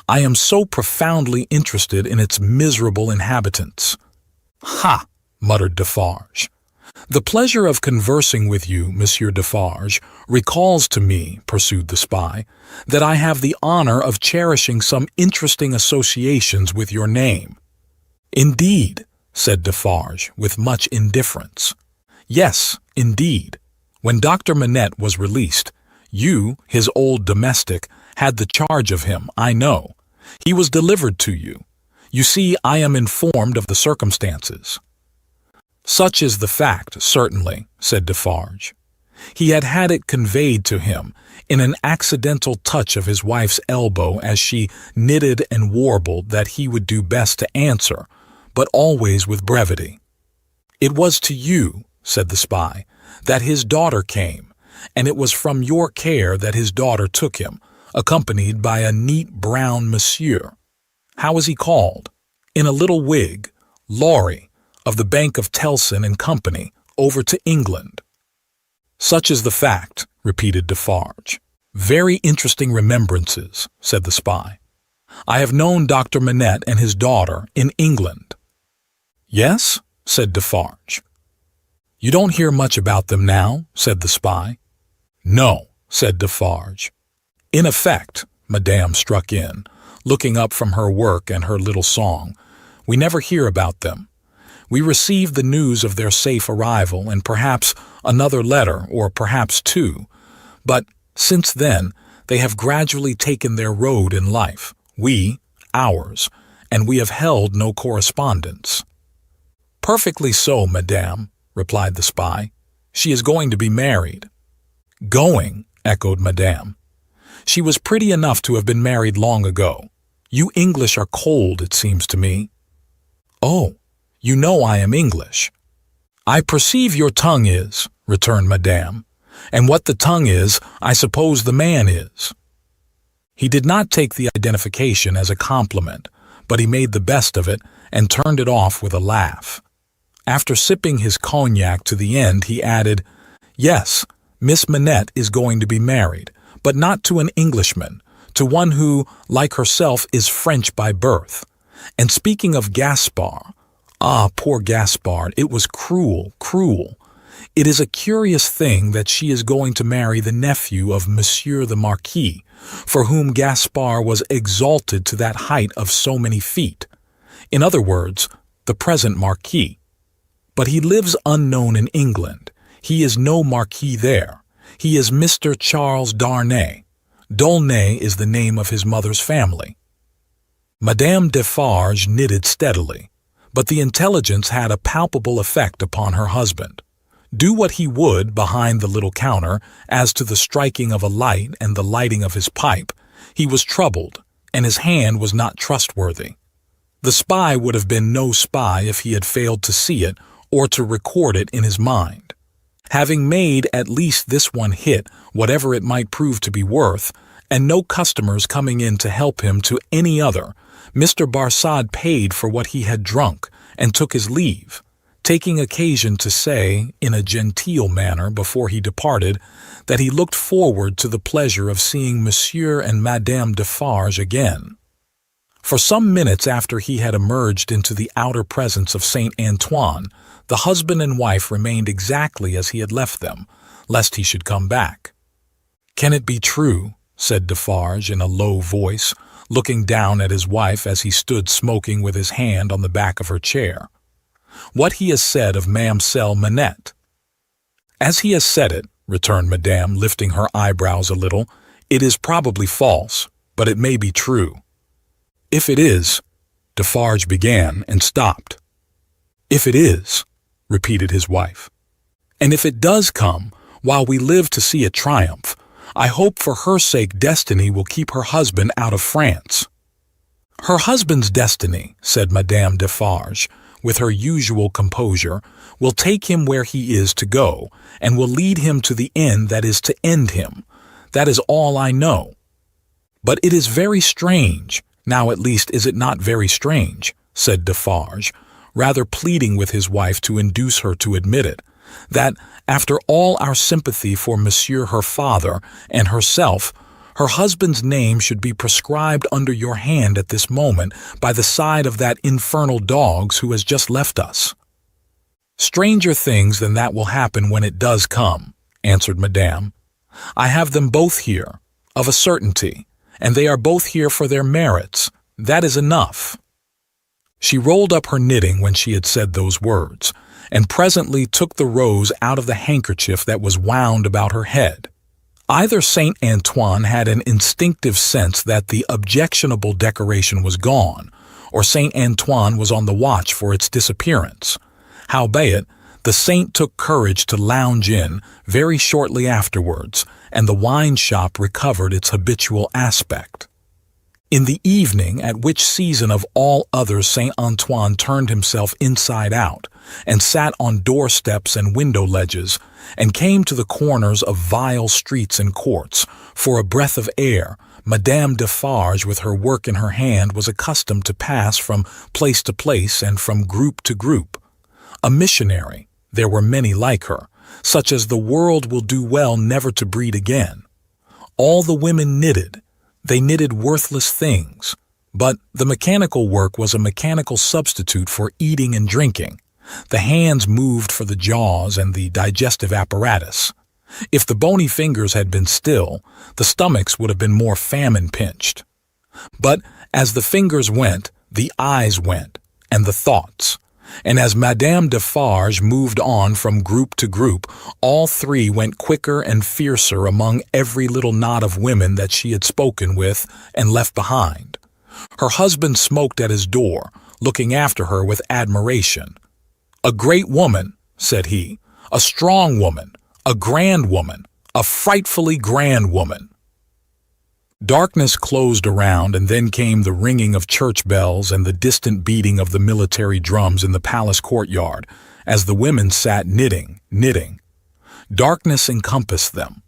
I am so profoundly interested in its miserable inhabitants. Ha! Muttered Defarge. The pleasure of conversing with you, Monsieur Defarge, recalls to me, pursued the spy, that I have the honor of cherishing some interesting associations with your name. Indeed, said Defarge, with much indifference. Yes, indeed. When Dr. Manette was released, you, his old domestic, had the charge of him, I know. He was delivered to you. You see, I am informed of the circumstances. Such is the fact, certainly, said Defarge. He had had it conveyed to him in an accidental touch of his wife's elbow as she knitted and warbled that he would do best to answer, but always with brevity. It was to you, said the spy, that his daughter came, and it was from your care that his daughter took him, accompanied by a neat brown monsieur. How is he called? In a little wig, Lorry, of the Bank of Tellson and Company, over to England. Such is the fact, repeated Defarge. Very interesting remembrances, said the spy. I have known Dr. Manette and his daughter in England. Yes, said Defarge. You don't hear much about them now, said the spy. No, said Defarge. In effect, Madame struck in, looking up from her work and her little song, we never hear about them. We receive the news of their safe arrival and perhaps another letter or perhaps two, but since then they have gradually taken their road in life, we, ours, and we have held no correspondence. Perfectly so, Madame, replied the spy. She is going to be married. Going, echoed Madame. She was pretty enough to have been married long ago. You English are cold, it seems to me. Oh, you know I am English. I perceive your tongue is, returned Madame, and what the tongue is, I suppose the man is. He did not take the identification as a compliment, but he made the best of it and turned it off with a laugh. After sipping his cognac to the end, he added, Yes, Miss Manette is going to be married, but not to an Englishman, to one who, like herself, is French by birth. And speaking of Gaspard, ah, poor Gaspard, it was cruel, cruel. It is a curious thing that she is going to marry the nephew of Monsieur the Marquis, for whom Gaspard was exalted to that height of so many feet. In other words, the present Marquis. But he lives unknown in England. He is no Marquis there. He is Mr. Charles Darnay. Darnay is the name of his mother's family. Madame Defarge knitted steadily, but the intelligence had a palpable effect upon her husband. Do what he would behind the little counter as to the striking of a light and the lighting of his pipe, he was troubled, and his hand was not trustworthy. The spy would have been no spy if he had failed to see it or to record it in his mind. Having made at least this one hit, whatever it might prove to be worth, and no customers coming in to help him to any other, Mr. Barsad paid for what he had drunk and took his leave, taking occasion to say, in a genteel manner before he departed, that he looked forward to the pleasure of seeing Monsieur and Madame Defarge again. For some minutes after he had emerged into the outer presence of Saint Antoine, the husband and wife remained exactly as he had left them, lest he should come back. Can it be true, said Defarge in a low voice, looking down at his wife as he stood smoking with his hand on the back of her chair, what he has said of Mamselle Manette? As he has said it, returned Madame, lifting her eyebrows a little, it is probably false, but it may be true. If it is, Defarge began and stopped. If it is, repeated his wife, and if it does come, while we live to see it triumph, I hope for her sake destiny will keep her husband out of France. Her husband's destiny, said Madame Defarge, with her usual composure, will take him where he is to go, and will lead him to the end that is to end him. That is all I know. But it is very strange, now at least is it not very strange, said Defarge, rather pleading with his wife to induce her to admit it, that, after all our sympathy for Monsieur her father and herself, her husband's name should be prescribed under your hand at this moment by the side of that infernal dog's who has just left us. Stranger things than that will happen when it does come, answered Madame. I have them both here, of a certainty, and they are both here for their merits. That is enough. She rolled up her knitting when she had said those words, and presently took the rose out of the handkerchief that was wound about her head. Either Saint Antoine had an instinctive sense that the objectionable decoration was gone, or Saint Antoine was on the watch for its disappearance. Howbeit, the saint took courage to lounge in very shortly afterwards, and the wine shop recovered its habitual aspect. In the evening, at which season of all others St. Antoine turned himself inside out, and sat on doorsteps and window ledges, and came to the corners of vile streets and courts, for a breath of air, Madame Defarge, with her work in her hand, was accustomed to pass from place to place and from group to group. A missionary, there were many like her, such as the world will do well never to breed again. All the women knitted. They knitted worthless things, but the mechanical work was a mechanical substitute for eating and drinking. The hands moved for the jaws and the digestive apparatus. If the bony fingers had been still, the stomachs would have been more famine-pinched. But as the fingers went, the eyes went, and the thoughts. And as Madame Defarge moved on from group to group, all three went quicker and fiercer among every little knot of women that she had spoken with and left behind. Her husband smoked at his door, looking after her with admiration. "A great woman," said he, "a strong woman, a grand woman, a frightfully grand woman." Darkness closed around, and then came the ringing of church bells and the distant beating of the military drums in the palace courtyard, as the women sat knitting. Darkness encompassed them.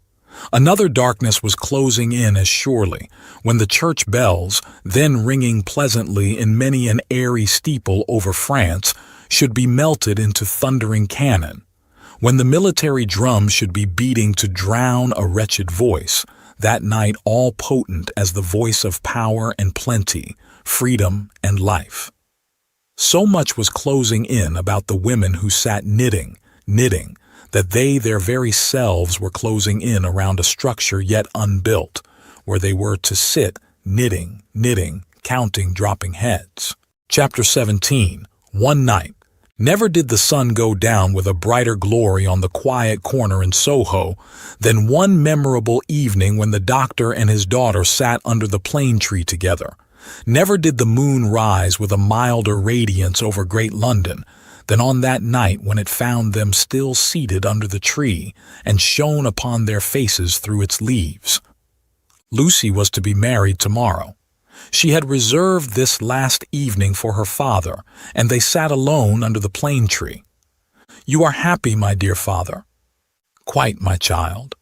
Another darkness was closing in as surely, when the church bells, then ringing pleasantly in many an airy steeple over France, should be melted into thundering cannon, when the military drums should be beating to drown a wretched voice, that night all potent as the voice of power and plenty, freedom and life. So much was closing in about the women who sat knitting, that they their very selves were closing in around a structure yet unbuilt, where they were to sit knitting, counting dropping heads. Chapter 17. One night. Never did the sun go down with a brighter glory on the quiet corner in Soho than one memorable evening when the doctor and his daughter sat under the plane tree together. Never did the moon rise with a milder radiance over great London than on that night when it found them still seated under the tree and shone upon their faces through its leaves. Lucie was to be married tomorrow. She had reserved this last evening for her father, and they sat alone under the plane tree. "You are happy, my dear father?" "Quite, my child."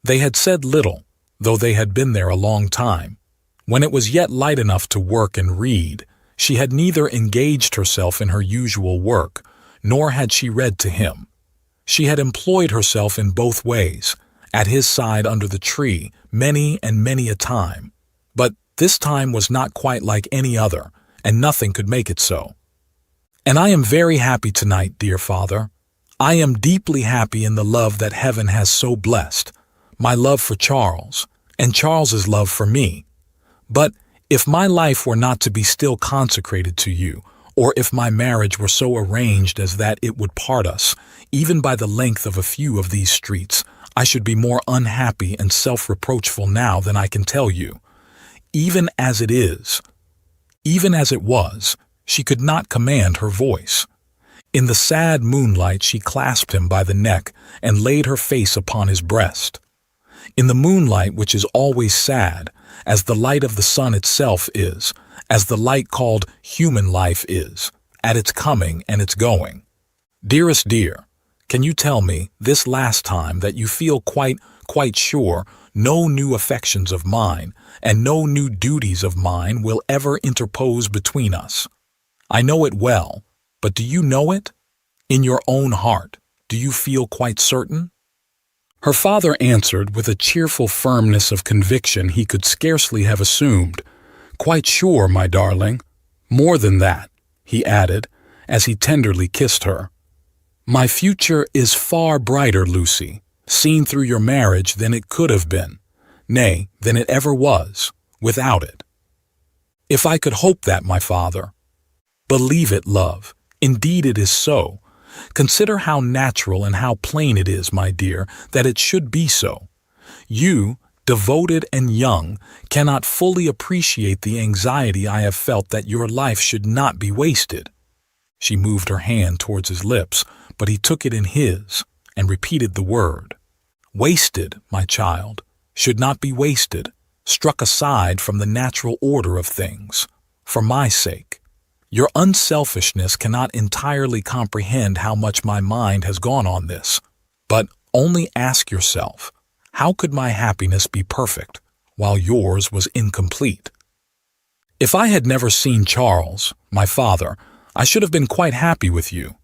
They had said little, though they had been there a long time. When it was yet light enough to work and read, she had neither engaged herself in her usual work, nor had she read to him. She had employed herself in both ways, at his side under the tree, many and many a time. But this time was not quite like any other, and nothing could make it so. "And I am very happy tonight, dear father. I am deeply happy in the love that heaven has so blessed, my love for Charles, and Charles's love for me. But if my life were not to be still consecrated to you, or if my marriage were so arranged as that it would part us, even by the length of a few of these streets, I should be more unhappy and self-reproachful now than I can tell you. Even as it is, even as it was, she could not command her voice. In the sad moonlight she clasped him by the neck and laid her face upon his breast. In the moonlight, which is always sad, as the light of the sun itself is, as the light called human life is, at its coming and its going. Dearest dear, can you tell me, this last time, that you feel quite sure no new affections of mine and no new duties of mine will ever interpose between us? I know it well, but do you know it? In your own heart, do you feel quite certain?" Her father answered with a cheerful firmness of conviction he could scarcely have assumed. "Quite sure, my darling. More than that," he added, as he tenderly kissed her. "My future is far brighter, Lucie, seen through your marriage than it could have been, nay, than it ever was, without it." "If I could hope that, my father." "Believe it, love. Indeed it is so. Consider how natural and how plain it is, my dear, that it should be so. You, devoted and young, cannot fully appreciate the anxiety I have felt that your life should not be wasted." She moved her hand towards his lips, but he took it in his and repeated the word. "Wasted, my child, should not be wasted, struck aside from the natural order of things, for my sake. Your unselfishness cannot entirely comprehend how much my mind has gone on this, but only ask yourself, how could my happiness be perfect, while yours was incomplete? If I had never seen Charles, my father, I should have been quite happy with you.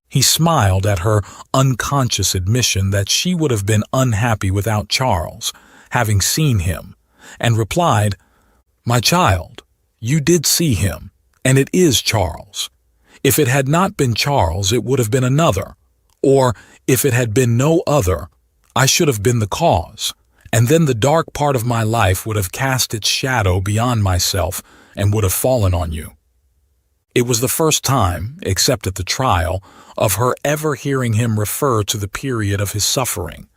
He smiled at her unconscious admission that she would have been unhappy without Charles, having seen him, and replied, "My child, you did see him, and it is Charles. If it had not been Charles, it would have been another, or if it had been no other, I should have been the cause, and then the dark part of my life would have cast its shadow beyond myself and would have fallen on you." It was the first time, except at the trial, of her ever hearing him refer to the period of his suffering.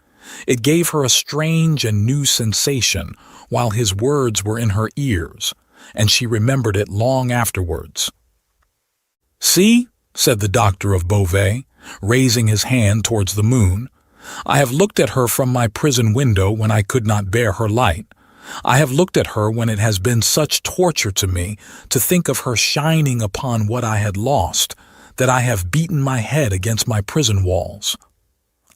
It gave her a strange and new sensation while his words were in her ears, and she remembered it long afterwards. "See," said the doctor of Beauvais, raising his hand towards the moon, "I have looked at her from my prison window when I could not bear her light. I have looked at her when it has been such torture to me to think of her shining upon what I had lost, that I have beaten my head against my prison walls.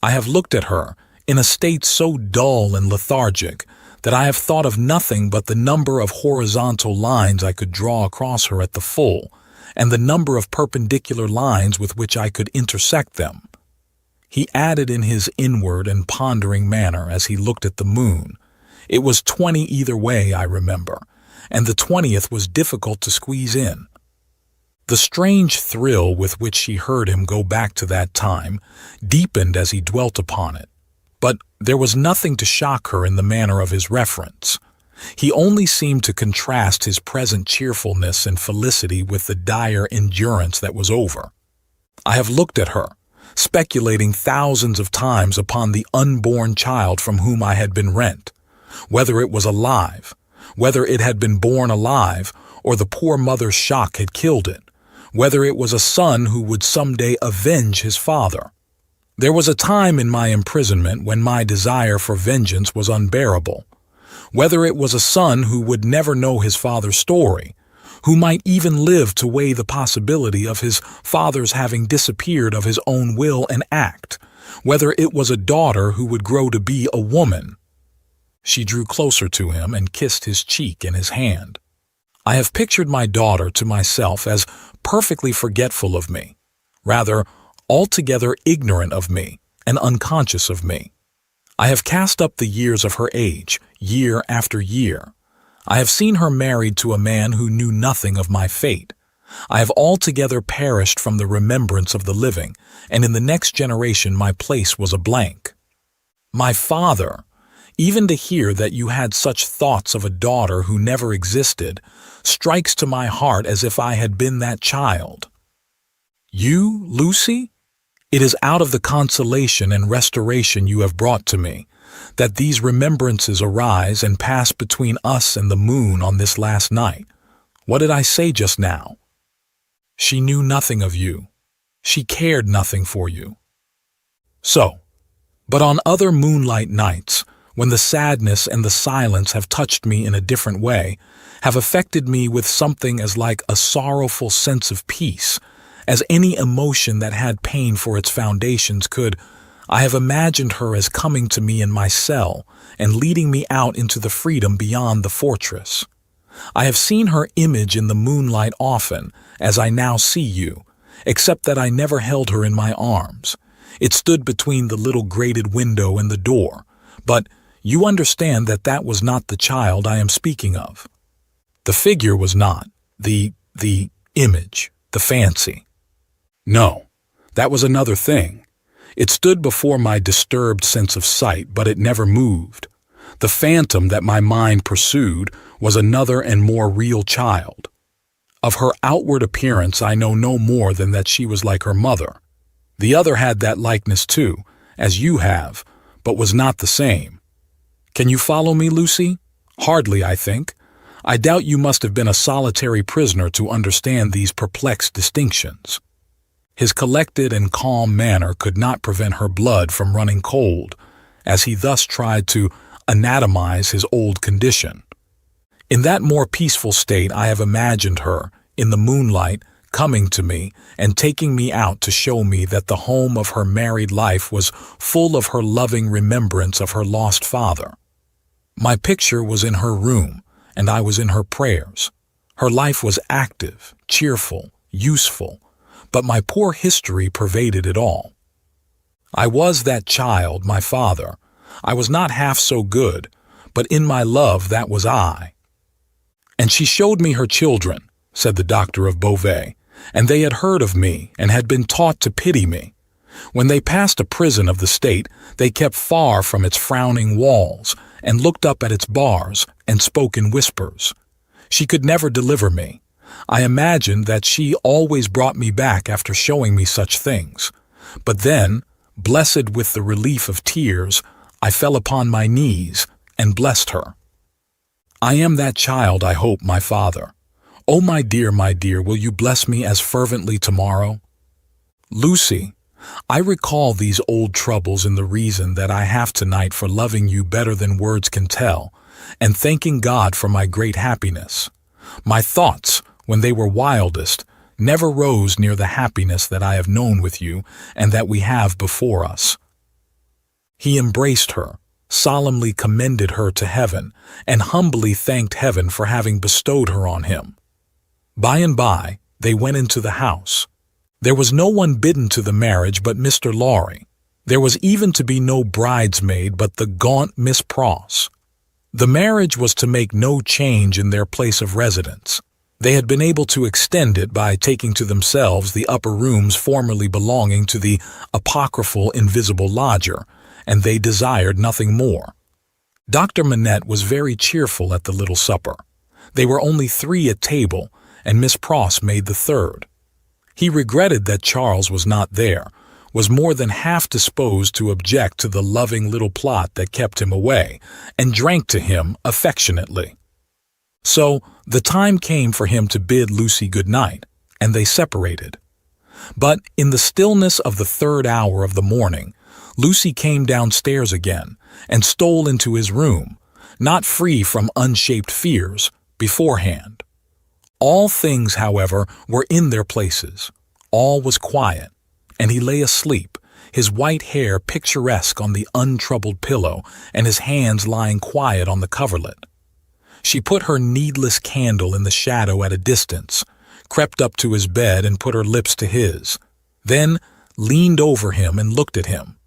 I have looked at her in a state so dull and lethargic that I have thought of nothing but the number of horizontal lines I could draw across her at the full, and the number of perpendicular lines with which I could intersect them." He added in his inward and pondering manner as he looked at the moon, "It was 20 either way, I remember, and the 20th was difficult to squeeze in." The strange thrill with which she heard him go back to that time deepened as he dwelt upon it, but there was nothing to shock her in the manner of his reference. He only seemed to contrast his present cheerfulness and felicity with the dire endurance that was over. "I have looked at her, speculating thousands of times upon the unborn child from whom I had been rent, whether it was alive, whether it had been born alive, or the poor mother's shock had killed it, whether it was a son who would some day avenge his father. There was a time in my imprisonment when my desire for vengeance was unbearable. Whether it was a son who would never know his father's story, who might even live to weigh the possibility of his father's having disappeared of his own will and act, whether it was a daughter who would grow to be a woman." She drew closer to him and kissed his cheek and his hand. "I have pictured my daughter to myself as perfectly forgetful of me, rather altogether ignorant of me and unconscious of me. I have cast up the years of her age, year after year. I have seen her married to a man who knew nothing of my fate. I have altogether perished from the remembrance of the living, and in the next generation my place was a blank. My father, even to hear that you had such thoughts of a daughter who never existed, strikes to my heart as if I had been that child. You, Lucie? It is out of the consolation and restoration you have brought to me that these remembrances arise and pass between us and the moon on this last night. What did I say just now? She knew nothing of you. She cared nothing for you. So, but on other moonlight nights, when the sadness and the silence have touched me in a different way, have affected me with something as like a sorrowful sense of peace, as any emotion that had pain for its foundations could, I have imagined her as coming to me in my cell and leading me out into the freedom beyond the fortress. I have seen her image in the moonlight often, as I now see you, except that I never held her in my arms. It stood between the little grated window and the door, but you understand that that was not the child I am speaking of. The figure was not, the image, the fancy. No, that was another thing. It stood before my disturbed sense of sight, but it never moved. The phantom that my mind pursued was another and more real child. Of her outward appearance I know no more than that she was like her mother. The other had that likeness too, as you have, but was not the same. Can you follow me, Lucie? Hardly, I think. I doubt you must have been a solitary prisoner to understand these perplexed distinctions. His collected and calm manner could not prevent her blood from running cold, as he thus tried to anatomize his old condition. In that more peaceful state I have imagined her, in the moonlight, coming to me and taking me out to show me that the home of her married life was full of her loving remembrance of her lost father. My picture was in her room, and I was in her prayers. Her life was active, cheerful, useful, but my poor history pervaded it all. I was that child, my father. I was not half so good, but in my love that was I. And she showed me her children, said the doctor of Beauvais, and they had heard of me and had been taught to pity me. When they passed a prison of the state, they kept far from its frowning walls and looked up at its bars and spoke in whispers. She could never deliver me. I imagined that she always brought me back after showing me such things. But then, blessed with the relief of tears, I fell upon my knees and blessed her. I am that child, I hope, my father. Oh, my dear, will you bless me as fervently tomorrow? Lucie, I recall these old troubles in the reason that I have tonight for loving you better than words can tell, and thanking God for my great happiness. My thoughts, when they were wildest, never rose near the happiness that I have known with you and that we have before us. He embraced her, solemnly commended her to heaven, and humbly thanked heaven for having bestowed her on him. By and by, they went into the house. There was no one bidden to the marriage but Mr. Lorry. There was even to be no bridesmaid but the gaunt Miss Pross. The marriage was to make no change in their place of residence. They had been able to extend it by taking to themselves the upper rooms formerly belonging to the apocryphal invisible lodger, and they desired nothing more. Dr. Manette was very cheerful at the little supper. They were only 3 at table, and Miss Pross made the 3rd. He regretted that Charles was not there, was more than half disposed to object to the loving little plot that kept him away, and drank to him affectionately. So the time came for him to bid Lucie good night, and they separated. But in the stillness of the 3rd hour of the morning, Lucie came downstairs again and stole into his room, not free from unshaped fears, beforehand. All things, however, were in their places. All was quiet, and he lay asleep, his white hair picturesque on the untroubled pillow and his hands lying quiet on the coverlet. She put her needless candle in the shadow at a distance, crept up to his bed and put her lips to his, then leaned over him and looked at him.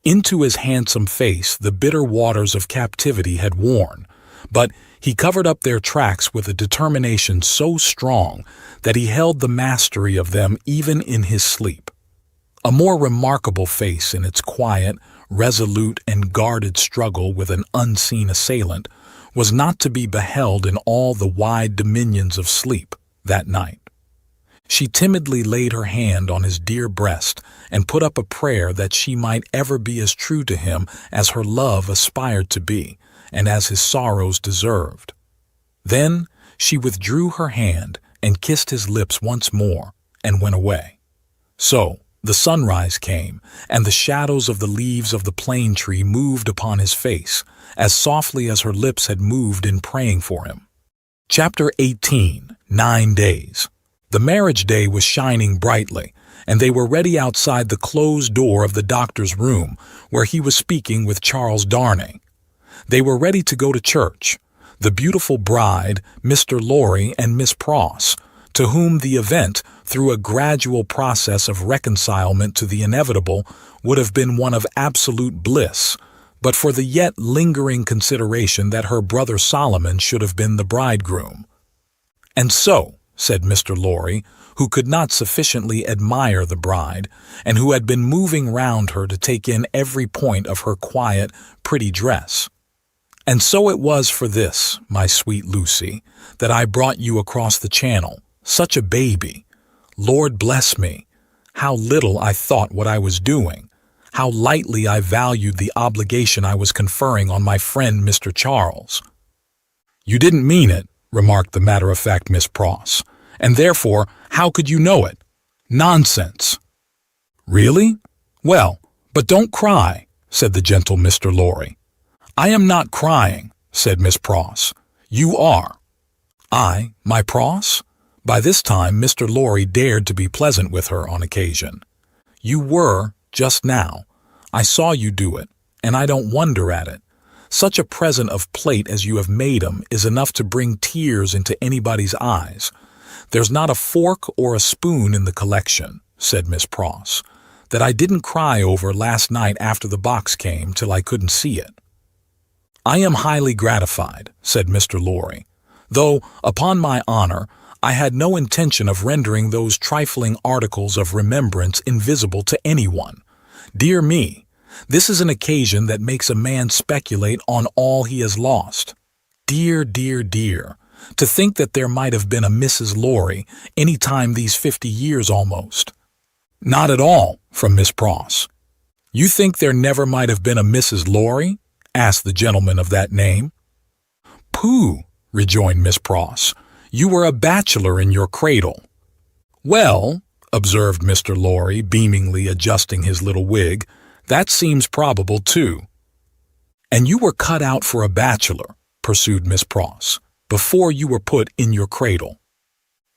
Into his handsome face the bitter waters of captivity had worn, but he covered up their tracks with a determination so strong that he held the mastery of them even in his sleep. A more remarkable face in its quiet, resolute, and guarded struggle with an unseen assailant was not to be beheld in all the wide dominions of sleep that night. She timidly laid her hand on his dear breast and put up a prayer that she might ever be as true to him as her love aspired to be, and as his sorrows deserved. Then she withdrew her hand and kissed his lips once more and went away. So the sunrise came, and the shadows of the leaves of the plane tree moved upon his face, as softly as her lips had moved in praying for him. Chapter 18. 9 Days. The marriage day was shining brightly, and they were ready outside the closed door of the doctor's room, where he was speaking with Charles Darnay. They were ready to go to church. The beautiful bride, Mr. Lorry and Miss Pross, to whom the event, through a gradual process of reconcilement to the inevitable, would have been one of absolute bliss, but for the yet lingering consideration that her brother Solomon should have been the bridegroom. And so, said Mr. Lorry, who could not sufficiently admire the bride, and who had been moving round her to take in every point of her quiet, pretty dress. And so it was for this, my sweet Lucie, that I brought you across the channel, such a baby. Lord bless me, how little I thought what I was doing, how lightly I valued the obligation I was conferring on my friend Mr. Charles. You didn't mean it, remarked the matter-of-fact Miss Pross, and therefore, how could you know it? Nonsense. Really? Well, but don't cry, said the gentle Mr. Lorry. "I am not crying," said Miss Pross. "You are." "I, my Pross?" By this time Mr. Lorry dared to be pleasant with her on occasion. "You were, just now. I saw you do it, and I don't wonder at it. Such a present of plate as you have made 'em is enough to bring tears into anybody's eyes. There's not a fork or a spoon in the collection," said Miss Pross, "that I didn't cry over last night after the box came till I couldn't see it." "I am highly gratified," said Mr. Lorry, "though, upon my honor, I had no intention of rendering those trifling articles of remembrance invisible to anyone. Dear me, this is an occasion that makes a man speculate on all he has lost. Dear, dear, dear, to think that there might have been a Mrs. Lorry any time these 50 years almost." "Not at all," from Miss Pross. "You think there never might have been a Mrs. Lorry?" asked the gentleman of that name. "Pooh," rejoined Miss Pross, "you were a bachelor in your cradle." "Well," observed Mr. Lorry, beamingly adjusting his little wig, "that seems probable, too." "And you were cut out for a bachelor," pursued Miss Pross, "before you were put in your cradle."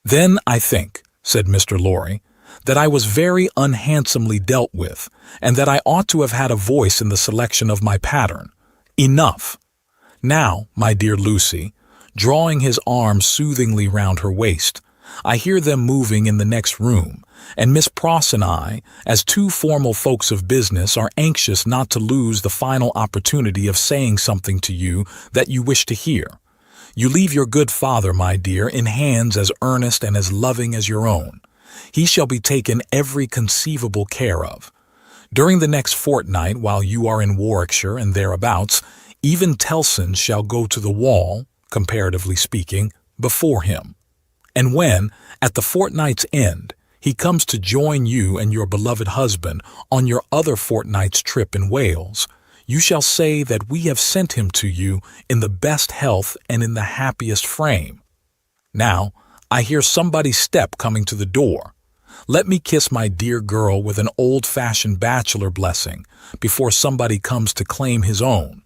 "Then I think," said Mr. Lorry, "that I was very unhandsomely dealt with, and that I ought to have had a voice in the selection of my pattern. Enough. Now, my dear Lucie," drawing his arm soothingly round her waist, "I hear them moving in the next room, and Miss Pross and I, as two formal folks of business, are anxious not to lose the final opportunity of saying something to you that you wish to hear. You leave your good father, my dear, in hands as earnest and as loving as your own. He shall be taken every conceivable care of. During the next fortnight, while you are in Warwickshire and thereabouts, even Tellson's shall go to the wall, comparatively speaking, before him. And when, at the fortnight's end, he comes to join you and your beloved husband on your other fortnight's trip in Wales, you shall say that we have sent him to you in the best health and in the happiest frame. Now, I hear somebody's step coming to the door. Let me kiss my dear girl with an old-fashioned bachelor blessing before somebody comes to claim his own."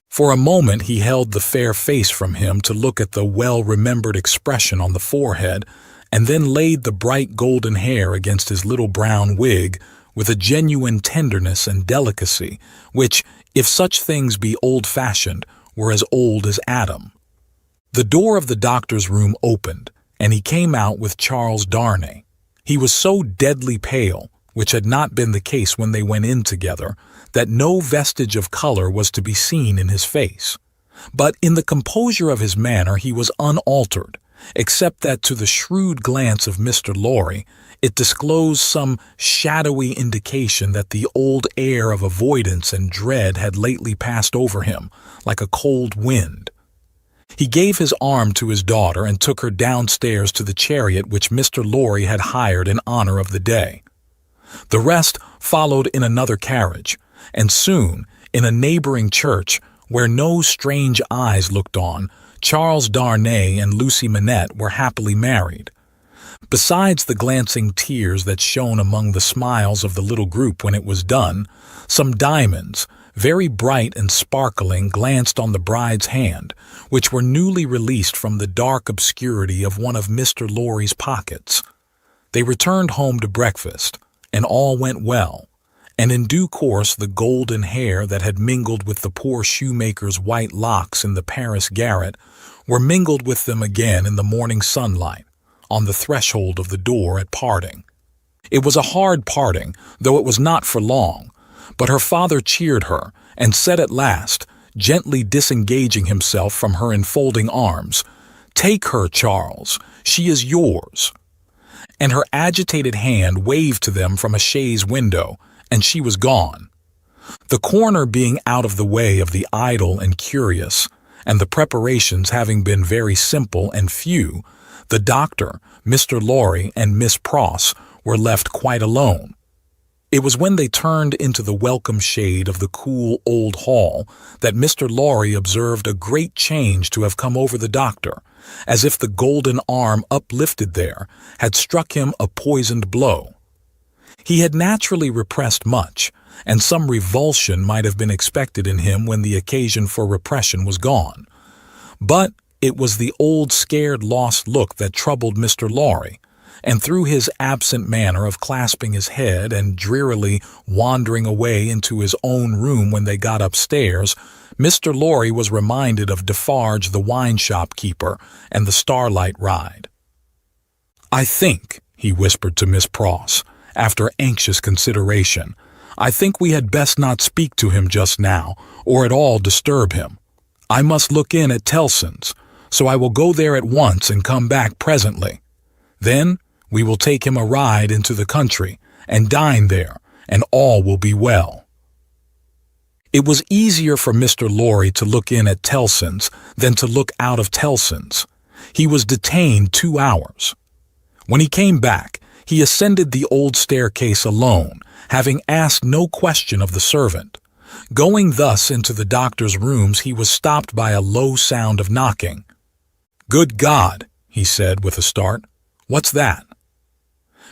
For a moment he held the fair face from him to look at the well-remembered expression on the forehead, and then laid the bright golden hair against his little brown wig with a genuine tenderness and delicacy which, if such things be old-fashioned, were as old as Adam. The door of the doctor's room opened, and he came out with Charles Darnay. He was so deadly pale, which had not been the case when they went in together, that no vestige of color was to be seen in his face. But in the composure of his manner he was unaltered, except that to the shrewd glance of Mr. Lorry it disclosed some shadowy indication that the old air of avoidance and dread had lately passed over him, like a cold wind. He gave his arm to his daughter and took her downstairs to the chariot which Mr. Lorry had hired in honor of the day. The rest followed in another carriage, and soon, in a neighboring church, where no strange eyes looked on, Charles Darnay and Lucie Manette were happily married. Besides the glancing tears that shone among the smiles of the little group when it was done, some diamonds, very bright and sparkling, glanced on the bride's hand, which were newly released from the dark obscurity of one of Mr. Lorry's pockets. They returned home to breakfast, and all went well, and in due course the golden hair that had mingled with the poor shoemaker's white locks in the Paris garret were mingled with them again in the morning sunlight, on the threshold of the door at parting. It was a hard parting, though it was not for long, but her father cheered her, and said at last, gently disengaging himself from her enfolding arms, "Take her, Charles, she is yours." And her agitated hand waved to them from a chaise window, and she was gone. The corner being out of the way of the idle and curious, and the preparations having been very simple and few, the doctor, Mr. Lorry, and Miss Pross were left quite alone. It was when they turned into the welcome shade of the cool old hall that Mr. Lorry observed a great change to have come over the doctor, as if the golden arm uplifted there had struck him a poisoned blow. He had naturally repressed much, and some revulsion might have been expected in him when the occasion for repression was gone. But it was the old scared, lost look that troubled Mr. Lorry, and through his absent manner of clasping his head and drearily wandering away into his own room when they got upstairs, Mr. Lorry was reminded of Defarge the wine-shop keeper and the starlight ride. "I think," he whispered to Miss Pross, after anxious consideration, "I think we had best not speak to him just now, or at all disturb him. I must look in at Tellson's, so I will go there at once and come back presently. Then we will take him a ride into the country and dine there, and all will be well." It was easier for Mr. Lorry to look in at Tellson's than to look out of Tellson's. He was detained 2 hours. When he came back, he ascended the old staircase alone, having asked no question of the servant. Going thus into the doctor's rooms, he was stopped by a low sound of knocking. "Good God!" he said with a start. "What's that?"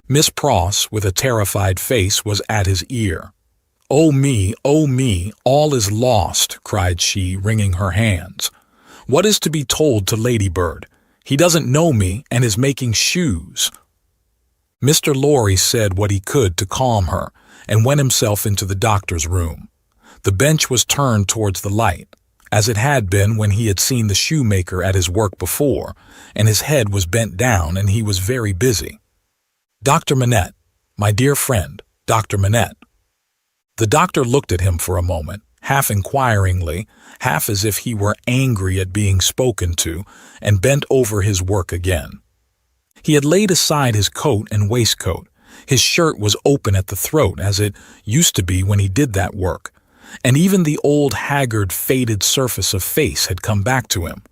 Miss Pross, with a terrified face, was at his ear. "Oh me, all is lost," cried she, wringing her hands. "What is to be told to Ladybird? He doesn't know me and is making shoes." Mr. Lorry said what he could to calm her and went himself into the doctor's room. The bench was turned towards the light, as it had been when he had seen the shoemaker at his work before, and his head was bent down and he was very busy. "Dr. Manette, my dear friend, Dr. Manette." The doctor looked at him for a moment, half inquiringly, half as if he were angry at being spoken to, and bent over his work again. He had laid aside his coat and waistcoat. His shirt was open at the throat, as it used to be when he did that work, and even the old haggard, faded surface of face had come back to him.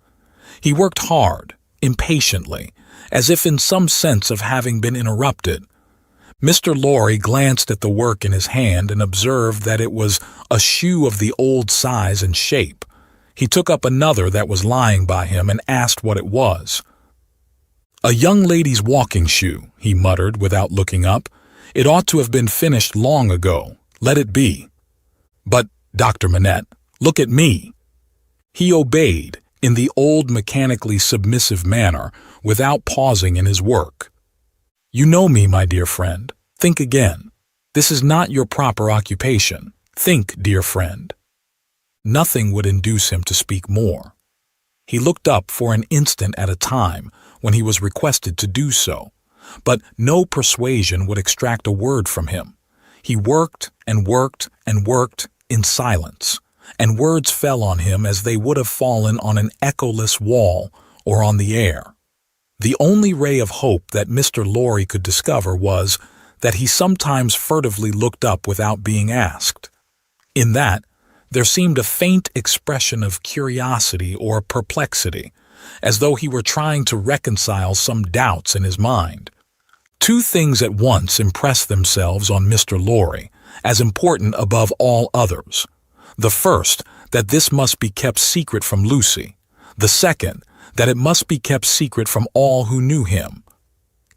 He worked hard, impatiently, as if in some sense of having been interrupted. Mr. Lorry glanced at the work in his hand and observed that it was a shoe of the old size and shape. He took up another that was lying by him and asked what it was. "A young lady's walking shoe," he muttered without looking up. "It ought to have been finished long ago. Let it be. But, Dr. Manette, look at me." He obeyed, in the old mechanically submissive manner, without pausing in his work. "You know me, my dear friend. Think again. This is not your proper occupation. Think, dear friend." Nothing would induce him to speak more. He looked up for an instant at a time when he was requested to do so, but no persuasion would extract a word from him. He worked and worked and worked in silence, and words fell on him as they would have fallen on an echoless wall or on the air. The only ray of hope that Mr. Lorry could discover was that he sometimes furtively looked up without being asked. In that, there seemed a faint expression of curiosity or perplexity, as though he were trying to reconcile some doubts in his mind. Two things at once impressed themselves on Mr. Lorry, as important above all others. The first, that this must be kept secret from Lucie. The second, that it must be kept secret from all who knew him.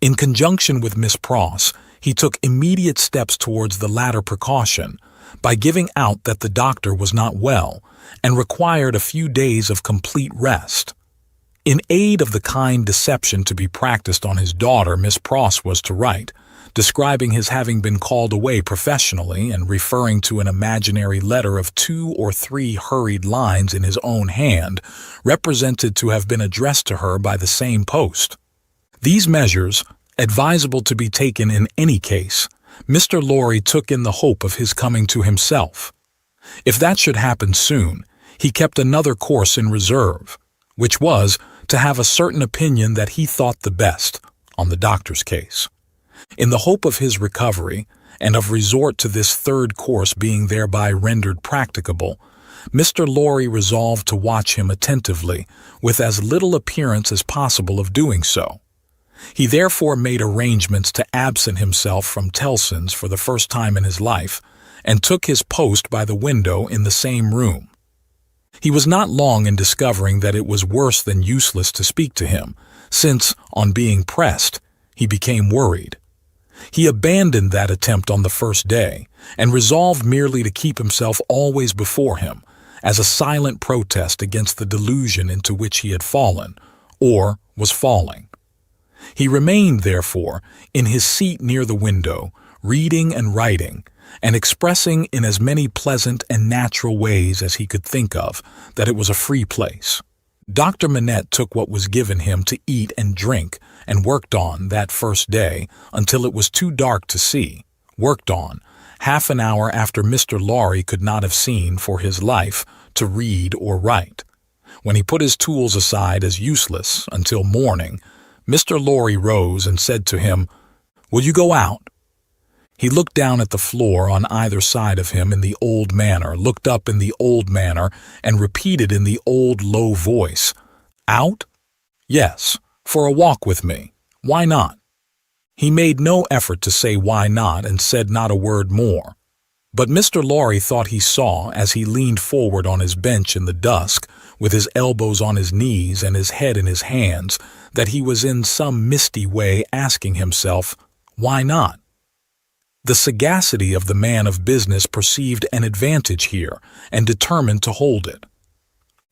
In conjunction with Miss Pross, he took immediate steps towards the latter precaution, by giving out that the doctor was not well, and required a few days of complete rest. In aid of the kind deception to be practiced on his daughter, Miss Pross was to write, describing his having been called away professionally and referring to an imaginary letter of 2 or 3 hurried lines in his own hand, represented to have been addressed to her by the same post. These measures, advisable to be taken in any case, Mr. Lorry took in the hope of his coming to himself. If that should happen soon, he kept another course in reserve, which was to have a certain opinion that he thought the best on the doctor's case. In the hope of his recovery, and of resort to this third course being thereby rendered practicable, Mr. Lorry resolved to watch him attentively, with as little appearance as possible of doing so. He therefore made arrangements to absent himself from Tellson's for the first time in his life, and took his post by the window in the same room. He was not long in discovering that it was worse than useless to speak to him, since, on being pressed, he became worried. He abandoned that attempt on the first day and resolved merely to keep himself always before him as a silent protest against the delusion into which he had fallen, or was falling. He remained, therefore, in his seat near the window, reading and writing, and expressing in as many pleasant and natural ways as he could think of that it was a free place. Dr. Manette took what was given him to eat and drink and worked on that first day until it was too dark to see, worked on, half an hour after Mr. Lorry could not have seen for his life to read or write. When he put his tools aside as useless until morning, Mr. Lorry rose and said to him, "Will you go out?" He looked down at the floor on either side of him in the old manner, looked up in the old manner, and repeated in the old low voice, "Out? Yes, for a walk with me. Why not?" He made no effort to say why not and said not a word more. But Mr. Lorry thought he saw, as he leaned forward on his bench in the dusk, with his elbows on his knees and his head in his hands, that he was in some misty way asking himself, why not? The sagacity of the man of business perceived an advantage here and determined to hold it.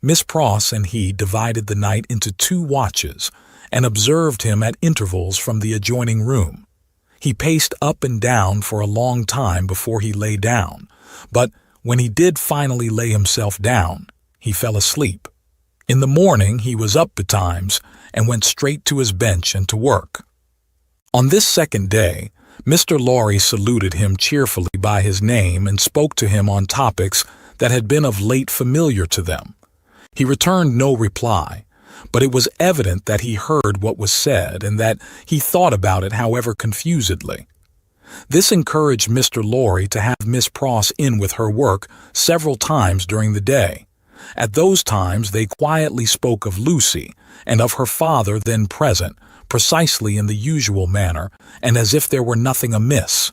Miss Pross and he divided the night into 2 watches and observed him at intervals from the adjoining room. He paced up and down for a long time before he lay down, but when he did finally lay himself down, he fell asleep. In the morning he was up betimes and went straight to his bench and to work. On this second day, Mr. Lorry saluted him cheerfully by his name and spoke to him on topics that had been of late familiar to them. He returned no reply, but it was evident that he heard what was said and that he thought about it, however confusedly. This encouraged Mr. Lorry to have Miss Pross in with her work several times during the day. At those times they quietly spoke of Lucie and of her father then present, precisely in the usual manner, and as if there were nothing amiss.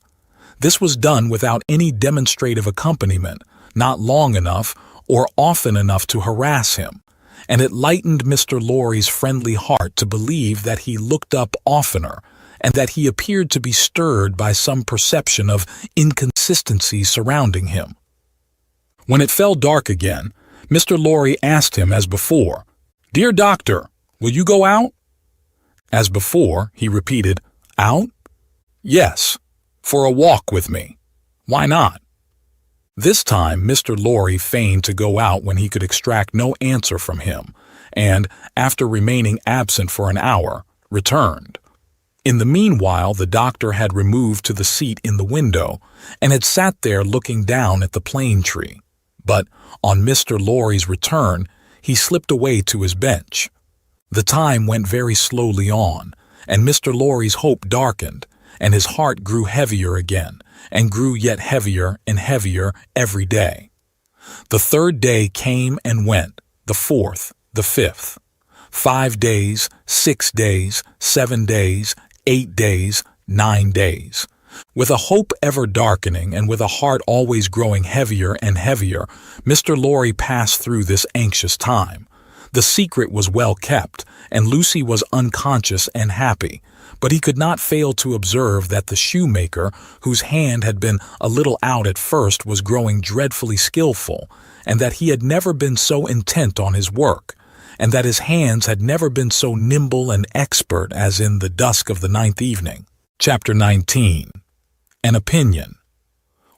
This was done without any demonstrative accompaniment, not long enough or often enough to harass him, and it lightened Mr. Lorry's friendly heart to believe that he looked up oftener, and that he appeared to be stirred by some perception of inconsistency surrounding him. When it fell dark again, Mr. Lorry asked him as before, "Dear Doctor, will you go out?" As before, he repeated, "Out? Yes, for a walk with me. Why not?" This time Mr. Lorry feigned to go out when he could extract no answer from him, and, after remaining absent for an hour, returned. In the meanwhile the doctor had removed to the seat in the window, and had sat there looking down at the plane tree. But, on Mr. Lorry's return, he slipped away to his bench. The time went very slowly on, and Mr. Lorry's hope darkened, and his heart grew heavier again, and grew yet heavier and heavier every day. The 3rd day came and went, the 4th, the 5th. 5 days, 6 days, 7 days, 8 days, 9 days. With a hope ever darkening and with a heart always growing heavier and heavier, Mr. Lorry passed through this anxious time. The secret was well kept, and Lucie was unconscious and happy, but he could not fail to observe that the shoemaker, whose hand had been a little out at first, was growing dreadfully skillful, and that he had never been so intent on his work, and that his hands had never been so nimble and expert as in the dusk of the 9th evening. Chapter 19. An Opinion.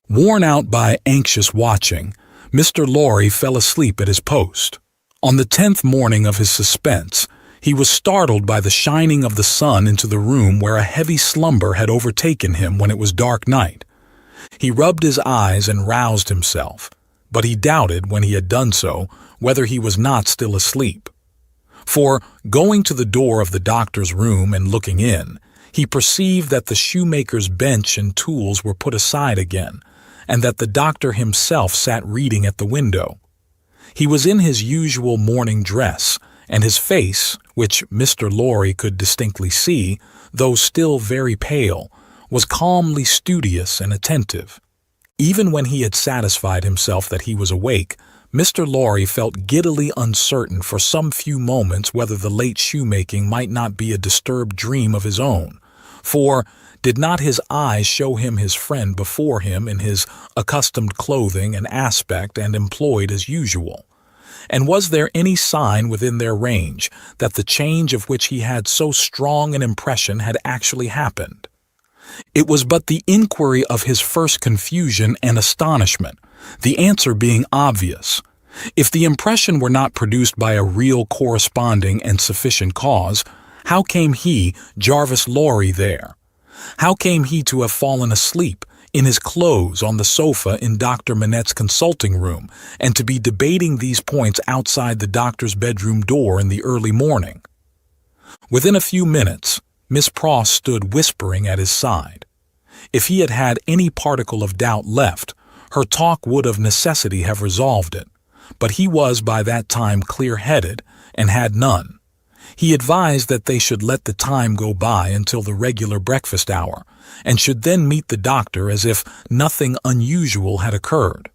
Worn out by anxious watching, Mr. Lorry fell asleep at his post. On the 10th morning of his suspense, he was startled by the shining of the sun into the room where a heavy slumber had overtaken him when it was dark night. He rubbed his eyes and roused himself, but he doubted, when he had done so, whether he was not still asleep. For, going to the door of the doctor's room and looking in, he perceived that the shoemaker's bench and tools were put aside again, and that the doctor himself sat reading at the window. He was in his usual morning dress, and his face, which Mr. Lorry could distinctly see, though still very pale, was calmly studious and attentive. Even when he had satisfied himself that he was awake, Mr. Lorry felt giddily uncertain for some few moments whether the late shoemaking might not be a disturbed dream of his own, For did not his eyes show him his friend before him in his accustomed clothing and aspect and employed as usual? And was there any sign within their range that the change of which he had so strong an impression had actually happened? It was but the inquiry of his first confusion and astonishment, the answer being obvious. If the impression were not produced by a real corresponding and sufficient cause, how came he, Jarvis Lorry, there? How came he to have fallen asleep in his clothes on the sofa in Dr. Manette's consulting room, and to be debating these points outside the doctor's bedroom door in the early morning? Within a few minutes, Miss Pross stood whispering at his side. If he had had any particle of doubt left, her talk would of necessity have resolved it, but he was by that time clear-headed and had none. He advised that they should let the time go by until the regular breakfast hour, and should then meet the doctor as if nothing unusual had occurred.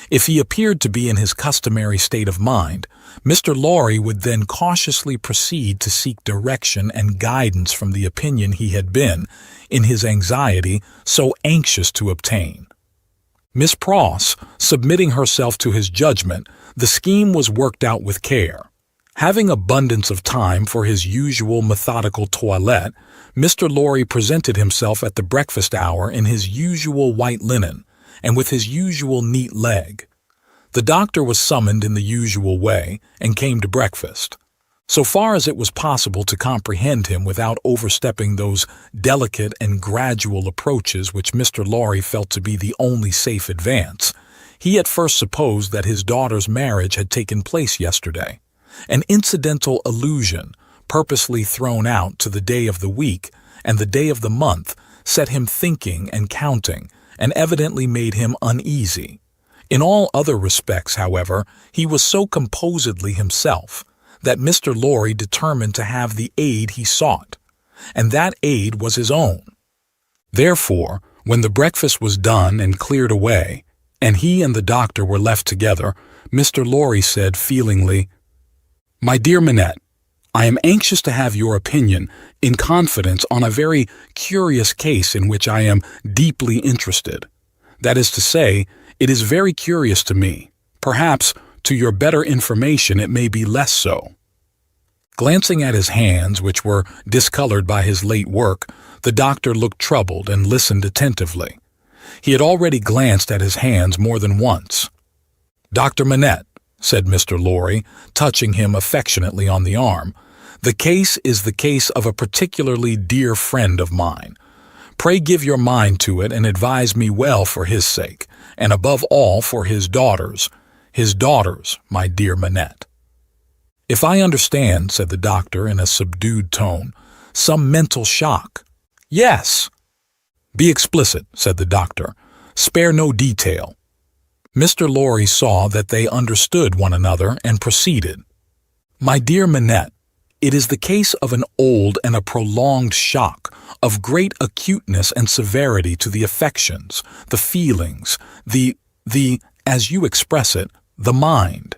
If he appeared to be in his customary state of mind, Mr. Lorry would then cautiously proceed to seek direction and guidance from the opinion he had been, in his anxiety, so anxious to obtain. Miss Pross, submitting herself to his judgment, the scheme was worked out with care. Having abundance of time for his usual methodical toilette, Mr. Lorry presented himself at the breakfast hour in his usual white linen, and with his usual neat leg. The doctor was summoned in the usual way, and came to breakfast. So far as it was possible to comprehend him without overstepping those delicate and gradual approaches which Mr. Lorry felt to be the only safe advance, he at first supposed that his daughter's marriage had taken place yesterday. An incidental allusion, purposely thrown out to the day of the week and the day of the month, set him thinking and counting, and evidently made him uneasy. In all other respects, however, he was so composedly himself that Mr. Lorry determined to have the aid he sought, and that aid was his own. Therefore, when the breakfast was done and cleared away, and he and the doctor were left together, Mr. Lorry said feelingly, "My dear Manette, I am anxious to have your opinion in confidence on a very curious case in which I am deeply interested. That is to say, it is very curious to me. Perhaps, to your better information, it may be less so." Glancing at his hands, which were discolored by his late work, the doctor looked troubled and listened attentively. He had already glanced at his hands more than once. "Dr. Manette," said Mr. Lorry, touching him affectionately on the arm, "the case is the case of a particularly dear friend of mine. Pray give your mind to it and advise me well for his sake, and above all for his daughters, my dear Manette." "If I understand," said the doctor in a subdued tone, "some mental shock." "Yes." "Be explicit," said the doctor. "Spare no detail." Mr. Lorry saw that they understood one another and proceeded. "My dear Manette, it is the case of an old and a prolonged shock, of great acuteness and severity to the affections, the feelings, as you express it, the mind.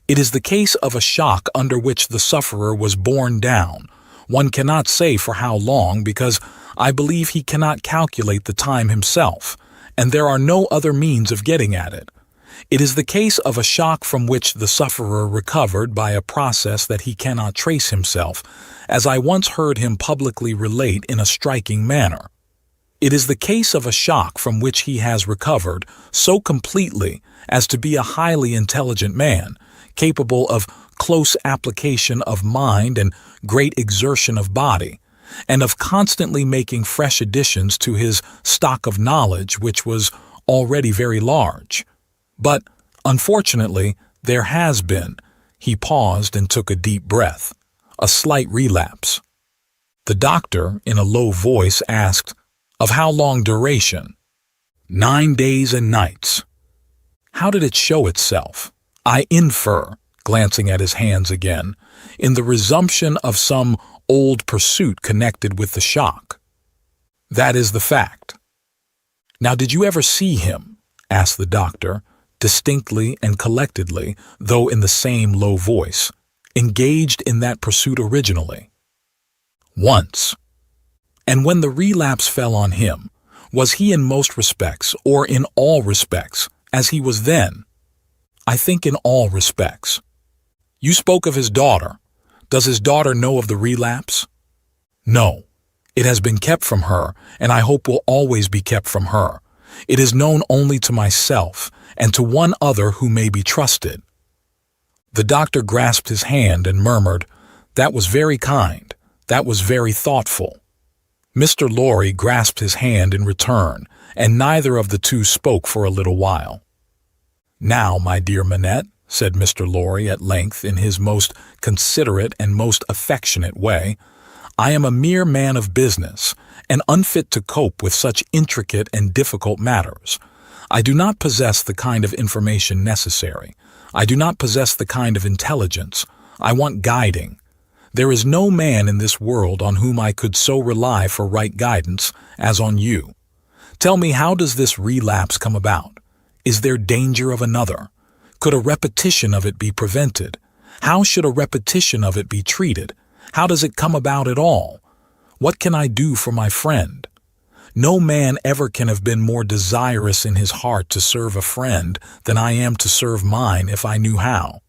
It is the case of a shock under which the sufferer was borne down. One cannot say for how long, because I believe he cannot calculate the time himself, and there are no other means of getting at it. It is the case of a shock from which the sufferer recovered by a process that he cannot trace himself, as I once heard him publicly relate in a striking manner. It is the case of a shock from which he has recovered so completely as to be a highly intelligent man, capable of close application of mind and great exertion of body, and of constantly making fresh additions to his stock of knowledge, which was already very large. But, unfortunately, there has been," he paused and took a deep breath, "a slight relapse." The doctor, in a low voice, asked, "Of how long duration?" 9 days and nights." "How did it show itself?" "I infer," glancing at his hands again, "in the resumption of some old pursuit connected with the shock." "That is the fact." "Now did you ever see him?" asked the doctor, distinctly and collectedly, though in the same low voice, "engaged in that pursuit originally?" "Once." And when the relapse fell on him, was he in most respects, or in all respects, as he was then? I think in all respects. You spoke of his daughter. Does his daughter know of the relapse? No. It has been kept from her, and I hope will always be kept from her. It is known only to myself, and to one other who may be trusted. The doctor grasped his hand and murmured, "That was very kind. That was very thoughtful." Mr. Lorry grasped his hand in return, and neither of the two spoke for a little while. "Now, my dear Manette," said Mr. Lorry at length in his most considerate and most affectionate way, "I am a mere man of business, and unfit to cope with such intricate and difficult matters. I do not possess the kind of information necessary. I do not possess the kind of intelligence. I want guiding. There is no man in this world on whom I could so rely for right guidance as on you. Tell me, how does this relapse come about? Is there danger of another? Could a repetition of it be prevented? How should a repetition of it be treated? How does it come about at all? What can I do for my friend? No man ever can have been more desirous in his heart to serve a friend than I am to serve mine if I knew how.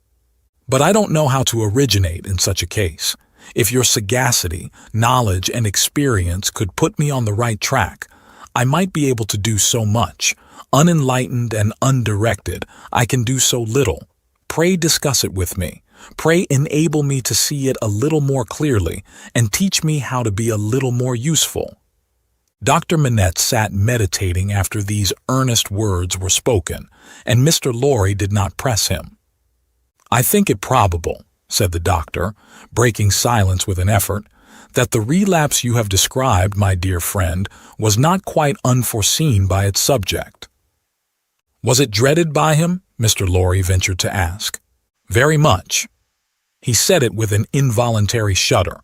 But I don't know how to originate in such a case. If your sagacity, knowledge, and experience could put me on the right track, I might be able to do so much. Unenlightened and undirected, I can do so little. Pray discuss it with me. Pray enable me to see it a little more clearly, and teach me how to be a little more useful." Dr. Manette sat meditating after these earnest words were spoken, and Mr. Lorry did not press him. "I think it probable," said the doctor, breaking silence with an effort, "that the relapse you have described, my dear friend, was not quite unforeseen by its subject." "Was it dreaded by him?" Mr. Lorry ventured to ask. "Very much." He said it with an involuntary shudder.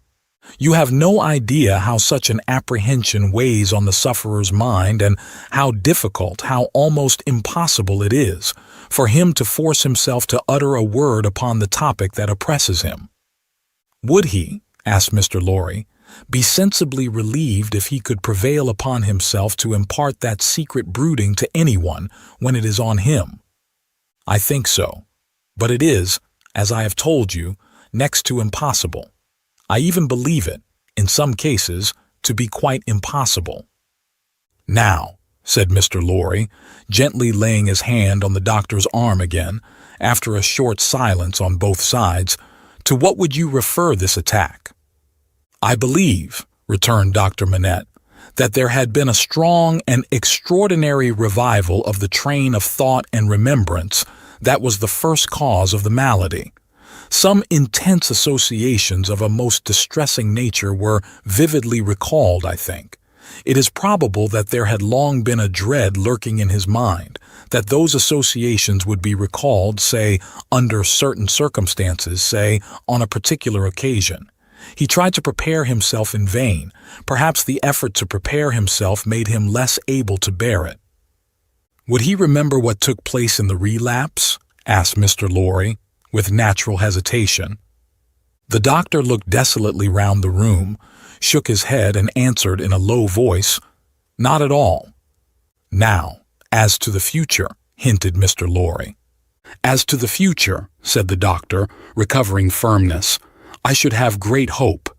You have no idea how such an apprehension weighs on the sufferer's mind, and how difficult, how almost impossible it is for him to force himself to utter a word upon the topic that oppresses him. "Would he," asked Mr. Lorry, "be sensibly relieved if he could prevail upon himself to impart that secret brooding to anyone when it is on him?" "I think so. But it is, as I have told you, next to impossible. I even believe it, in some cases, to be quite impossible." "Now," said Mr. Lorry, gently laying his hand on the doctor's arm again, after a short silence on both sides, "to what would you refer this attack?" "I believe," returned Dr. Manette, "that there had been a strong and extraordinary revival of the train of thought and remembrance that was the first cause of the malady. Some intense associations of a most distressing nature were vividly recalled, I think. It is probable that there had long been a dread lurking in his mind, that those associations would be recalled, say, under certain circumstances, say, on a particular occasion. He tried to prepare himself in vain. Perhaps the effort to prepare himself made him less able to bear it." "Would he remember what took place in the relapse?" asked Mr. Lorry, with natural hesitation. The doctor looked desolately round the room, shook his head, and answered in a low voice, "Not at all." "Now, as to the future," hinted Mr. Lorry. "As to the future," said the doctor, recovering firmness, "I should have great hope.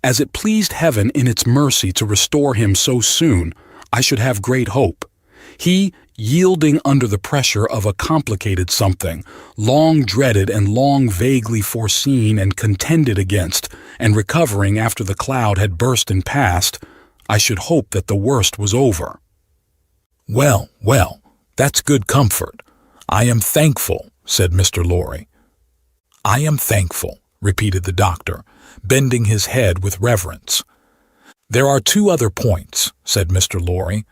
As it pleased Heaven in its mercy to restore him so soon, I should have great hope. He, yielding under the pressure of a complicated something, long dreaded and long vaguely foreseen and contended against, and recovering after the cloud had burst and passed, I should hope that the worst was over." "Well, well, that's good comfort. I am thankful," said Mr. Lorry. "I am thankful," repeated the doctor, bending his head with reverence. "There are two other points," said Mr. Lorry,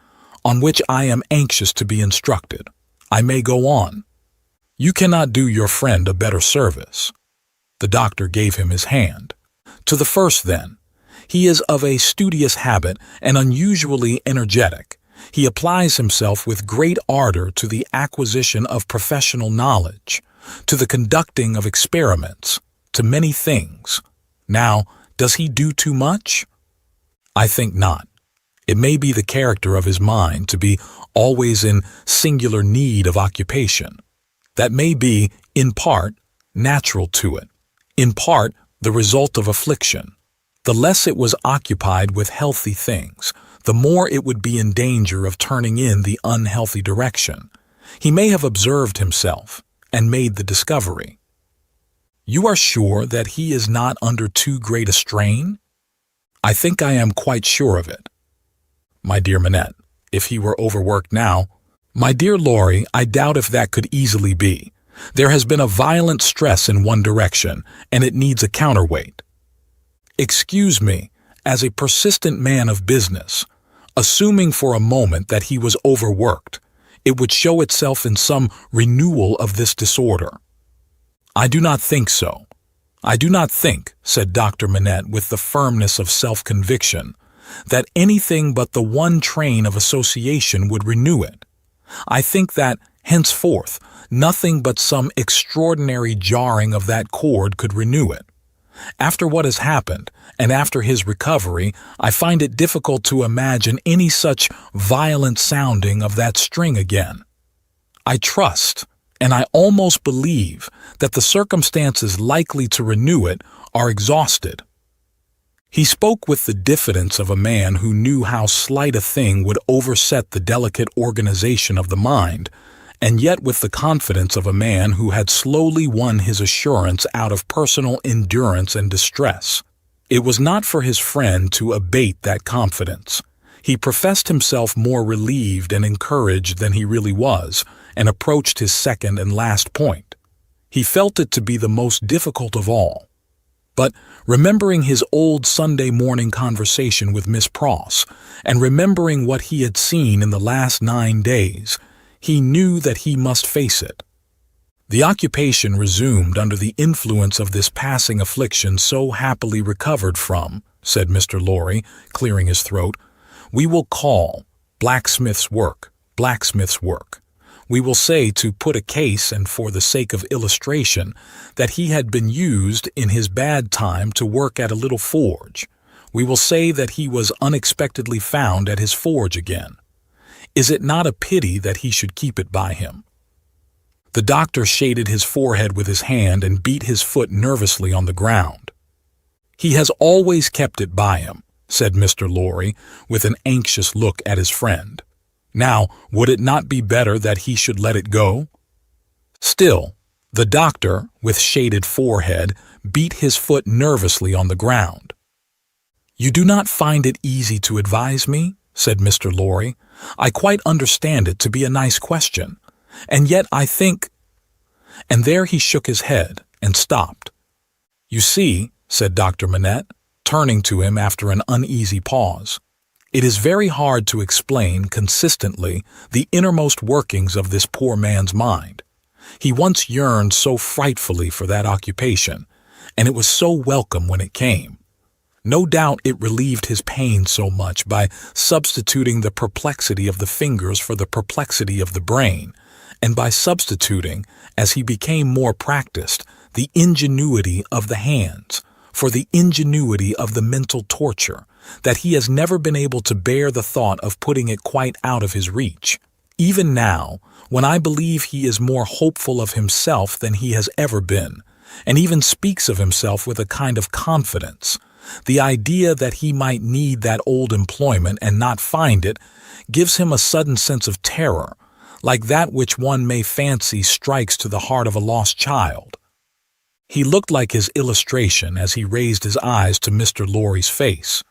"on which I am anxious to be instructed. I may go on. You cannot do your friend a better service." The doctor gave him his hand. "To the first, then. He is of a studious habit and unusually energetic. He applies himself with great ardor to the acquisition of professional knowledge, to the conducting of experiments, to many things. Now, does he do too much?" I think not. It may be the character of his mind to be always in singular need of occupation. That may be, in part, natural to it, in part, the result of affliction. The less it was occupied with healthy things, the more it would be in danger of turning in the unhealthy direction. He may have observed himself and made the discovery. You are sure that he is not under too great a strain? I think I am quite sure of it. My dear Manette, if he were overworked now, my dear Lorry, I doubt if that could easily be. There has been a violent stress in one direction, and it needs a counterweight. Excuse me, as a persistent man of business, assuming for a moment that he was overworked, it would show itself in some renewal of this disorder. I do not think so. I do not think, said Dr. Manette with the firmness of self-conviction, that anything but the one train of association would renew it. I think that, henceforth, nothing but some extraordinary jarring of that cord could renew it. After what has happened, and after his recovery, I find it difficult to imagine any such violent sounding of that string again. I trust, and I almost believe, that the circumstances likely to renew it are exhausted. He spoke with the diffidence of a man who knew how slight a thing would overset the delicate organization of the mind, and yet with the confidence of a man who had slowly won his assurance out of personal endurance and distress. It was not for his friend to abate that confidence. He professed himself more relieved and encouraged than he really was, and approached his second and last point. He felt it to be the most difficult of all. But remembering his old Sunday morning conversation with Miss Pross, and remembering what he had seen in the last 9 days, he knew that he must face it. The occupation resumed under the influence of this passing affliction so happily recovered from, said Mr. Lorry, clearing his throat, we will call blacksmith's work, blacksmith's work. We will say, to put a case and for the sake of illustration, that he had been used in his bad time to work at a little forge. We will say that he was unexpectedly found at his forge again. Is it not a pity that he should keep it by him? The doctor shaded his forehead with his hand and beat his foot nervously on the ground. He has always kept it by him, said Mr. Lorry, with an anxious look at his friend. Now, would it not be better that he should let it go? Still, the doctor, with shaded forehead, beat his foot nervously on the ground. You do not find it easy to advise me? Said Mr. Lorry. I quite understand it to be a nice question, and yet I think— And there he shook his head and stopped. You see, said Dr. Manette, turning to him after an uneasy pause, it is very hard to explain consistently the innermost workings of this poor man's mind. He once yearned so frightfully for that occupation, and it was so welcome when it came. No doubt it relieved his pain so much by substituting the perplexity of the fingers for the perplexity of the brain, and by substituting, as he became more practiced, the ingenuity of the hands for the ingenuity of the mental torture, that he has never been able to bear the thought of putting it quite out of his reach. Even now, when I believe he is more hopeful of himself than he has ever been, and even speaks of himself with a kind of confidence, the idea that he might need that old employment and not find it gives him a sudden sense of terror, like that which one may fancy strikes to the heart of a lost child. He looked like his illustration as he raised his eyes to Mr. Lorry's face.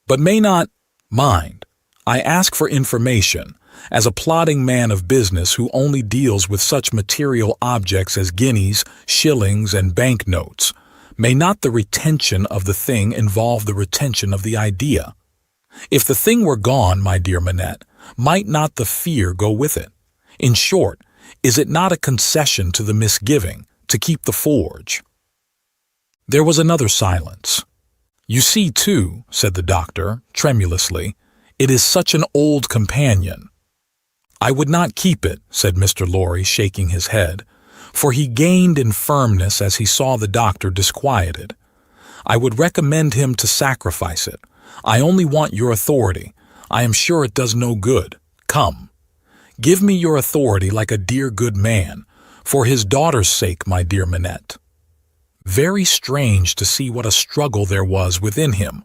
But may not— Mind, I ask for information, as a plodding man of business who only deals with such material objects as guineas, shillings, and banknotes. May not the retention of the thing involve the retention of the idea? If the thing were gone, my dear Manette, might not the fear go with it? In short, is it not a concession to the misgiving to keep the forge? There was another silence. You see, too, said the doctor, tremulously, it is such an old companion. I would not keep it, said Mr. Lorry, shaking his head, for he gained in firmness as he saw the doctor disquieted. I would recommend him to sacrifice it, I only want your authority. I am sure it does no good. Come. Give me your authority like a dear good man, for his daughter's sake, my dear Manette." Very strange to see what a struggle there was within him.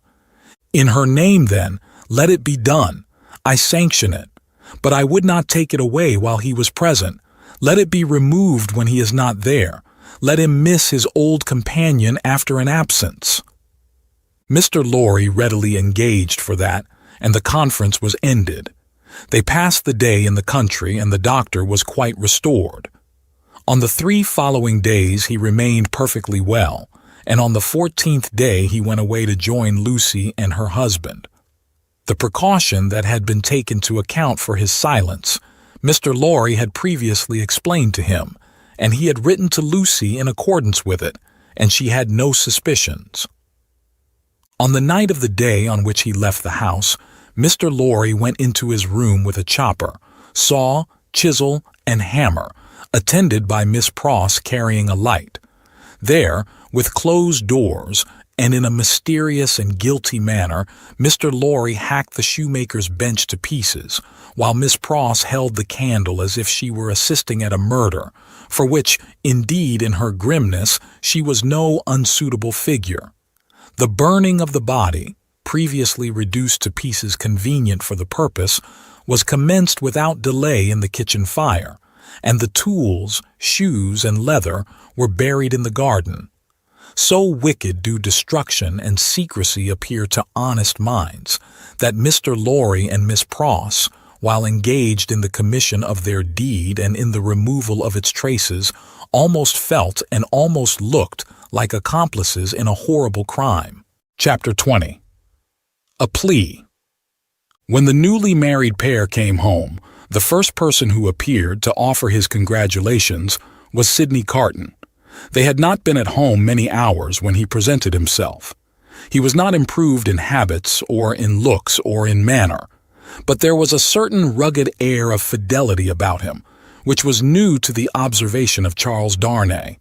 "In her name, then, let it be done. I sanction it. But I would not take it away while he was present. Let it be removed when he is not there. Let him miss his old companion after an absence." Mr. Lorry readily engaged for that, and the conference was ended. They passed the day in the country, and the doctor was quite restored. On the 3 following days he remained perfectly well, and on the 14th day he went away to join Lucie and her husband. The precaution that had been taken to account for his silence, Mr. Lorry had previously explained to him, and he had written to Lucie in accordance with it, and she had no suspicions. On the night of the day on which he left the house, Mr. Lorry went into his room with a chopper, saw, chisel, and hammer, attended by Miss Pross carrying a light. There, with closed doors, and in a mysterious and guilty manner, Mr. Lorry hacked the shoemaker's bench to pieces, while Miss Pross held the candle as if she were assisting at a murder, for which, indeed, in her grimness, she was no unsuitable figure. The burning of the body, previously reduced to pieces convenient for the purpose, was commenced without delay in the kitchen fire, and the tools, shoes, and leather were buried in the garden. So wicked do destruction and secrecy appear to honest minds, that Mr. Lorry and Miss Pross, while engaged in the commission of their deed and in the removal of its traces, almost felt and almost looked like accomplices in a horrible crime. Chapter 20. A Plea. When the newly married pair came home, the first person who appeared to offer his congratulations was Sydney Carton. They had not been at home many hours when he presented himself. He was not improved in habits or in looks or in manner, but there was a certain rugged air of fidelity about him, which was new to the observation of Charles Darnay.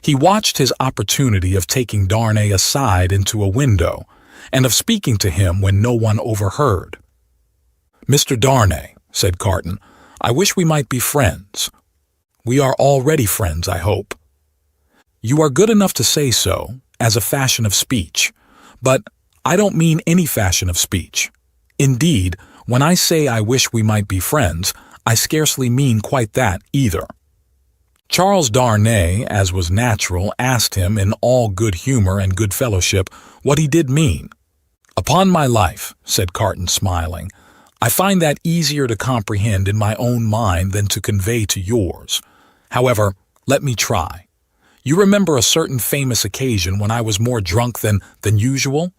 He watched his opportunity of taking Darnay aside into a window, and of speaking to him when no one overheard. "Mr. Darnay," said Carton, "I wish we might be friends." "We are already friends, I hope." "You are good enough to say so, as a fashion of speech, but I don't mean any fashion of speech. Indeed, when I say I wish we might be friends, I scarcely mean quite that either." Charles Darnay, as was natural, asked him in all good humor and good fellowship what he did mean. "Upon my life," said Carton, smiling, "I find that easier to comprehend in my own mind than to convey to yours. However, let me try. You remember a certain famous occasion when I was more drunk than usual?"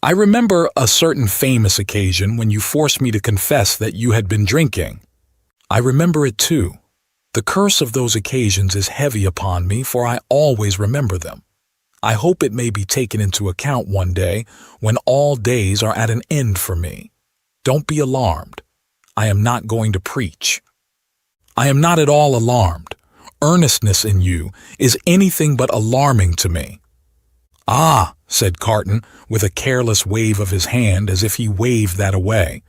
"I remember a certain famous occasion when you forced me to confess that you had been drinking." "I remember it too. The curse of those occasions is heavy upon me, for I always remember them. I hope it may be taken into account one day when all days are at an end for me. Don't be alarmed. I am not going to preach." "I am not at all alarmed. Earnestness in you is anything but alarming to me." "Ah," said Carton, with a careless wave of his hand as if he waved that away.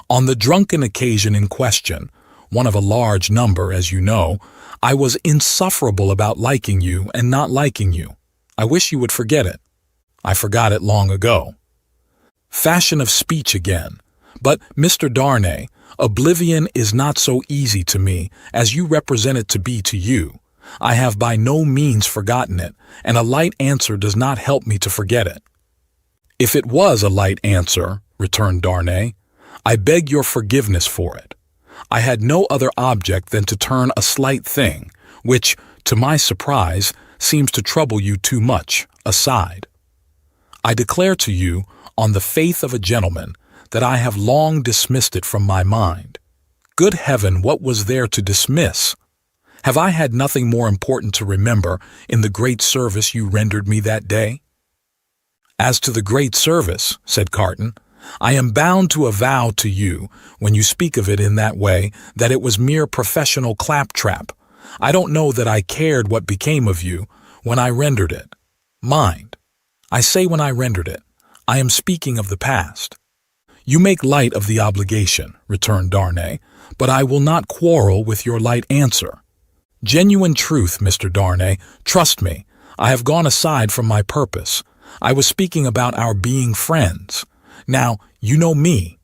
"On the drunken occasion in question, one of a large number, as you know, I was insufferable about liking you and not liking you. I wish you would forget it." "I forgot it long ago." Fashion of speech again. But, Mr. Darnay, oblivion is not so easy to me as you represent it to be to you. I have by no means forgotten it, and a light answer does not help me to forget it." "If it was a light answer," returned Darnay, "I beg your forgiveness for it. I had no other object than to turn a slight thing, which, to my surprise, seems to trouble you too much, aside. I declare to you, on the faith of a gentleman, that I have long dismissed it from my mind. Good heaven, what was there to dismiss? Have I had nothing more important to remember in the great service you rendered me that day?" "As to the great service," said Carton, "I am bound to avow to you, when you speak of it in that way, that it was mere professional claptrap. I don't know that I cared what became of you when I rendered it. Mind, I say when I rendered it. I am speaking of the past. You make light of the obligation, returned Darnay, but I will not quarrel with your light answer. Genuine truth, Mr. Darnay, trust me, I have gone aside from my purpose. I was speaking about our being friends. Now, you know me.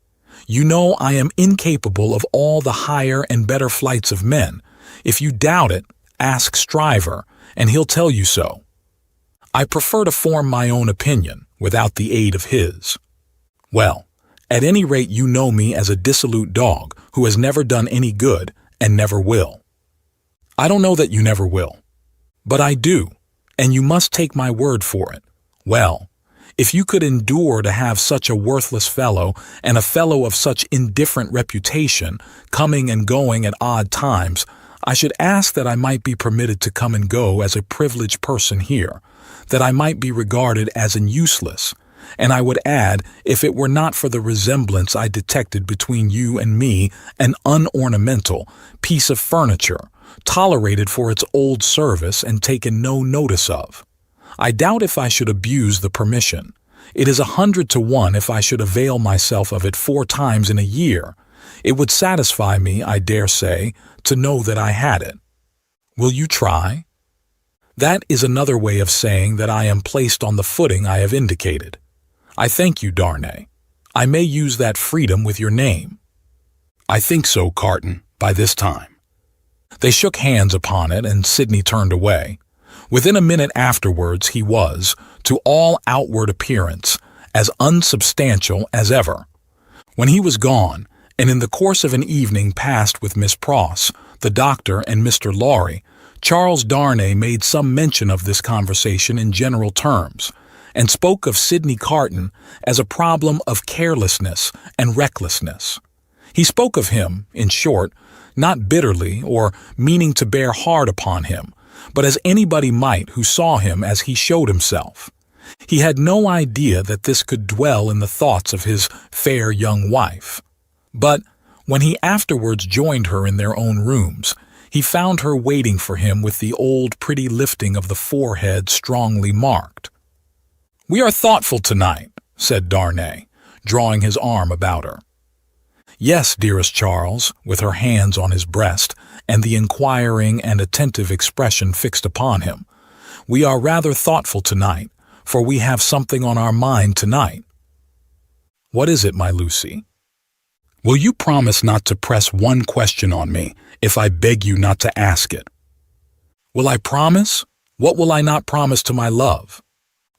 You know I am incapable of all the higher and better flights of men. If you doubt it, ask Stryver, and he'll tell you so. I prefer to form my own opinion, without the aid of his. Well, at any rate you know me as a dissolute dog who has never done any good and never will. I don't know that you never will. But I do, and you must take my word for it. Well, if you could endure to have such a worthless fellow and a fellow of such indifferent reputation coming and going at odd times, I should ask that I might be permitted to come and go as a privileged person here, that I might be regarded as an useless, and I would add, if it were not for the resemblance I detected between you and me, an unornamental piece of furniture, tolerated for its old service and taken no notice of. I doubt if I should abuse the permission. It is 100 to 1 if I should avail myself of it 4 times in a year. It would satisfy me, I dare say, to know that I had it. Will you try? That is another way of saying that I am placed on the footing I have indicated. I thank you, Darnay. I may use that freedom with your name. I think so, Carton, by this time. They shook hands upon it, and Sydney turned away. Within a minute afterwards he was, to all outward appearance, as unsubstantial as ever. When he was gone, and in the course of an evening passed with Miss Pross, the doctor, and Mr. Lorry, Charles Darnay made some mention of this conversation in general terms, and spoke of Sydney Carton as a problem of carelessness and recklessness. He spoke of him, in short, not bitterly or meaning to bear hard upon him, but as anybody might who saw him as he showed himself. He had no idea that this could dwell in the thoughts of his fair young wife. But when he afterwards joined her in their own rooms, he found her waiting for him with the old pretty lifting of the forehead strongly marked. "We are thoughtful tonight," said Darnay, drawing his arm about her. "Yes, dearest Charles," with her hands on his breast, and the inquiring and attentive expression fixed upon him. "We are rather thoughtful tonight, for we have something on our mind tonight." "What is it, my Lucie?" "Will you promise not to press one question on me, if I beg you not to ask it?" "Will I promise? What will I not promise to my love?"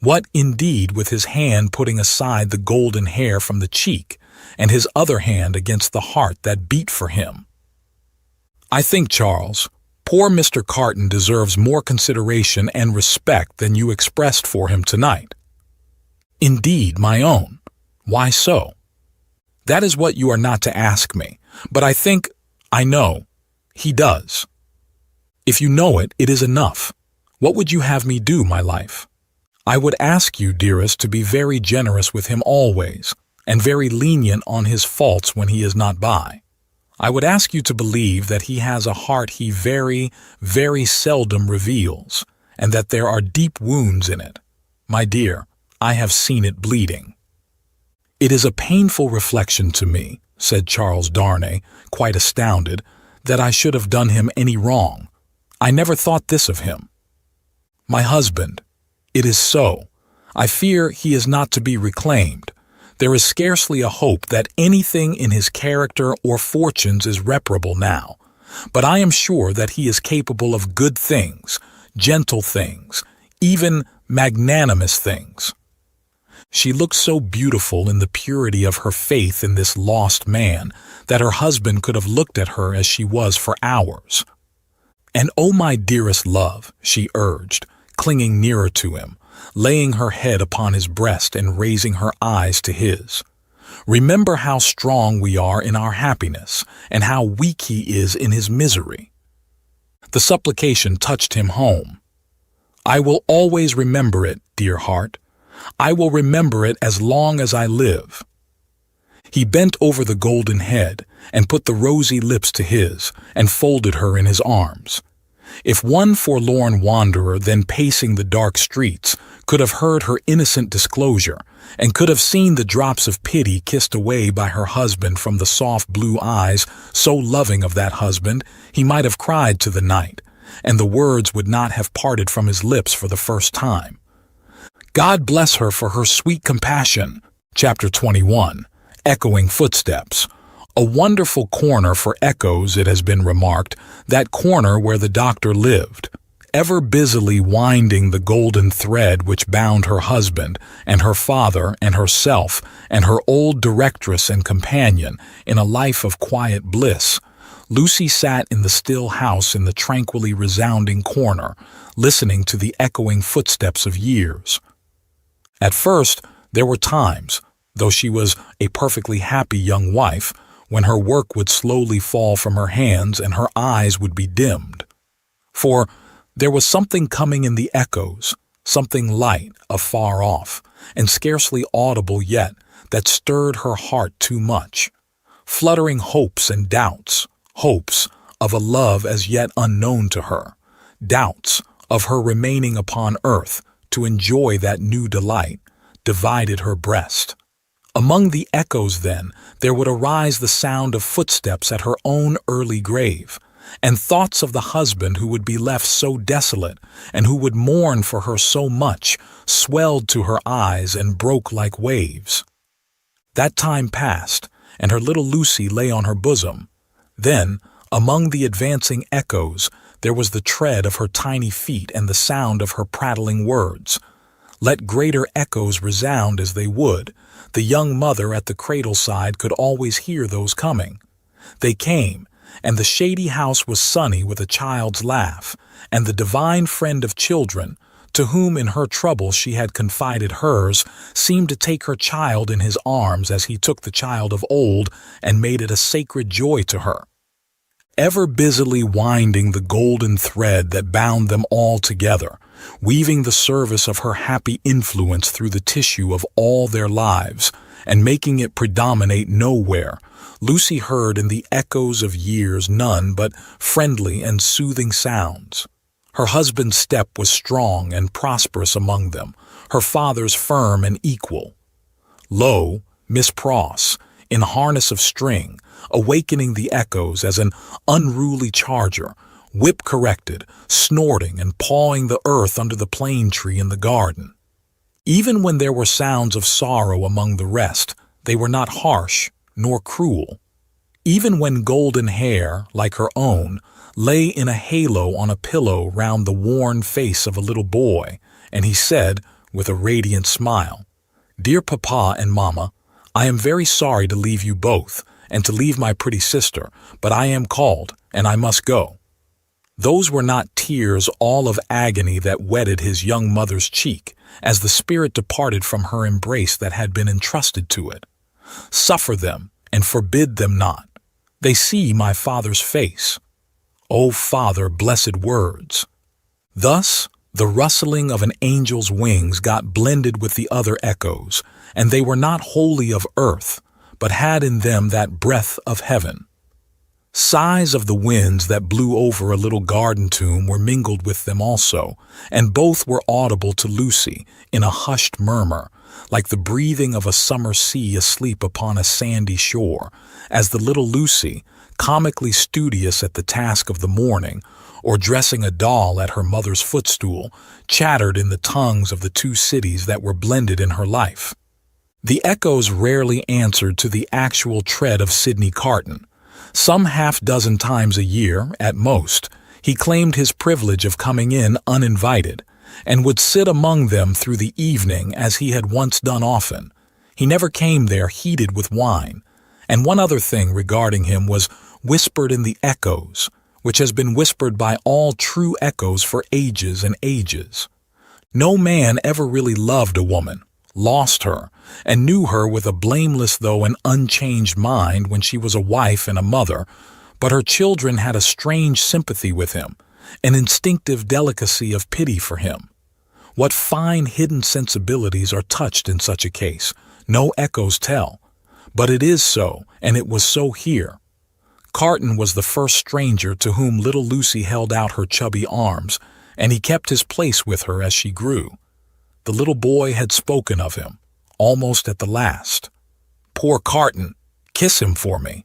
What, indeed, with his hand putting aside the golden hair from the cheek, and his other hand against the heart that beat for him. "I think, Charles, poor Mr. Carton deserves more consideration and respect than you expressed for him tonight." "Indeed, my own. Why so?" "That is what you are not to ask me, but I think, I know, he does. If you know it, it is enough. What would you have me do, my life? I would ask you, dearest, to be very generous with him always, and very lenient on his faults when he is not by. I would ask you to believe that he has a heart he very, very seldom reveals, and that there are deep wounds in it. My dear, I have seen it bleeding." "It is a painful reflection to me," said Charles Darnay, quite astounded, "that I should have done him any wrong. I never thought this of him. My husband, it is so. I fear he is not to be reclaimed. There is scarcely a hope that anything in his character or fortunes is reparable now, but I am sure that he is capable of good things, gentle things, even magnanimous things." She looked so beautiful in the purity of her faith in this lost man that her husband could have looked at her as she was for hours. "And oh, my dearest love," she urged, clinging nearer to him, laying her head upon his breast and raising her eyes to his, "remember how strong we are in our happiness, and how weak he is in his misery." The supplication touched him home. "I will always remember it, dear heart. I will remember it as long as I live." He bent over the golden head and put the rosy lips to his and folded her in his arms. If one forlorn wanderer then pacing the dark streets could have heard her innocent disclosure, and could have seen the drops of pity kissed away by her husband from the soft blue eyes so loving of that husband, he might have cried to the night, and the words would not have parted from his lips for the first time. God bless her for her sweet compassion. Chapter 21. Echoing Footsteps. A wonderful corner for echoes, it has been remarked, that corner where the doctor lived, ever busily winding the golden thread which bound her husband and her father and herself and her old directress and companion in a life of quiet bliss. Lucie sat in the still house in the tranquilly resounding corner, listening to the echoing footsteps of years. At first, there were times, though she was a perfectly happy young wife, when her work would slowly fall from her hands and her eyes would be dimmed. For there was something coming in the echoes, something light afar off, and scarcely audible yet, that stirred her heart too much, fluttering hopes and doubts, hopes of a love as yet unknown to her, doubts of her remaining upon earth to enjoy that new delight, divided her breast. Among the echoes, then, there would arise the sound of footsteps at her own early grave, and thoughts of the husband who would be left so desolate, and who would mourn for her so much, swelled to her eyes and broke like waves. That time passed, and her little Lucie lay on her bosom. Then, among the advancing echoes, there was the tread of her tiny feet and the sound of her prattling words. Let greater echoes resound as they would, the young mother at the cradle side could always hear those coming. They came, and the shady house was sunny with a child's laugh, and the divine friend of children, to whom in her trouble she had confided hers, seemed to take her child in his arms as he took the child of old and made it a sacred joy to her. Ever busily winding the golden thread that bound them all together, weaving the service of her happy influence through the tissue of all their lives, and making it predominate nowhere, Lucie heard in the echoes of years none but friendly and soothing sounds. Her husband's step was strong and prosperous among them, her father's firm and equal. Lo, Miss Pross, in harness of string, awakening the echoes as an unruly charger, whip-corrected, snorting and pawing the earth under the plane tree in the garden. Even when there were sounds of sorrow among the rest, they were not harsh nor cruel. Even when golden hair, like her own, lay in a halo on a pillow round the worn face of a little boy, and he said, with a radiant smile, "Dear Papa and Mamma, I am very sorry to leave you both, and to leave my pretty sister, but I am called, and I must go." Those were not tears all of agony that wetted his young mother's cheek, as the spirit departed from her embrace that had been entrusted to it. Suffer them, and forbid them not. They see my Father's face. O Father, blessed words. Thus, the rustling of an angel's wings got blended with the other echoes, and they were not wholly of earth, but had in them that breath of heaven. Sighs of the winds that blew over a little garden tomb were mingled with them also, and both were audible to Lucie in a hushed murmur, like the breathing of a summer sea asleep upon a sandy shore, as the little Lucie, comically studious at the task of the morning, or dressing a doll at her mother's footstool, chattered in the tongues of the two cities that were blended in her life. The echoes rarely answered to the actual tread of Sydney Carton. Some half-dozen times a year, at most, he claimed his privilege of coming in uninvited, and would sit among them through the evening as he had once done often. He never came there heated with wine, and one other thing regarding him was whispered in the echoes, which has been whispered by all true echoes for ages and ages. No man ever really loved a woman, lost her, and knew her with a blameless though an unchanged mind when she was a wife and a mother, but her children had a strange sympathy with him, an instinctive delicacy of pity for him. What fine hidden sensibilities are touched in such a case, no echoes tell, but it is so, and it was so here. Carton was the first stranger to whom little Lucie held out her chubby arms, and he kept his place with her as she grew. The little boy had spoken of him, almost at the last. "Poor Carton, kiss him for me."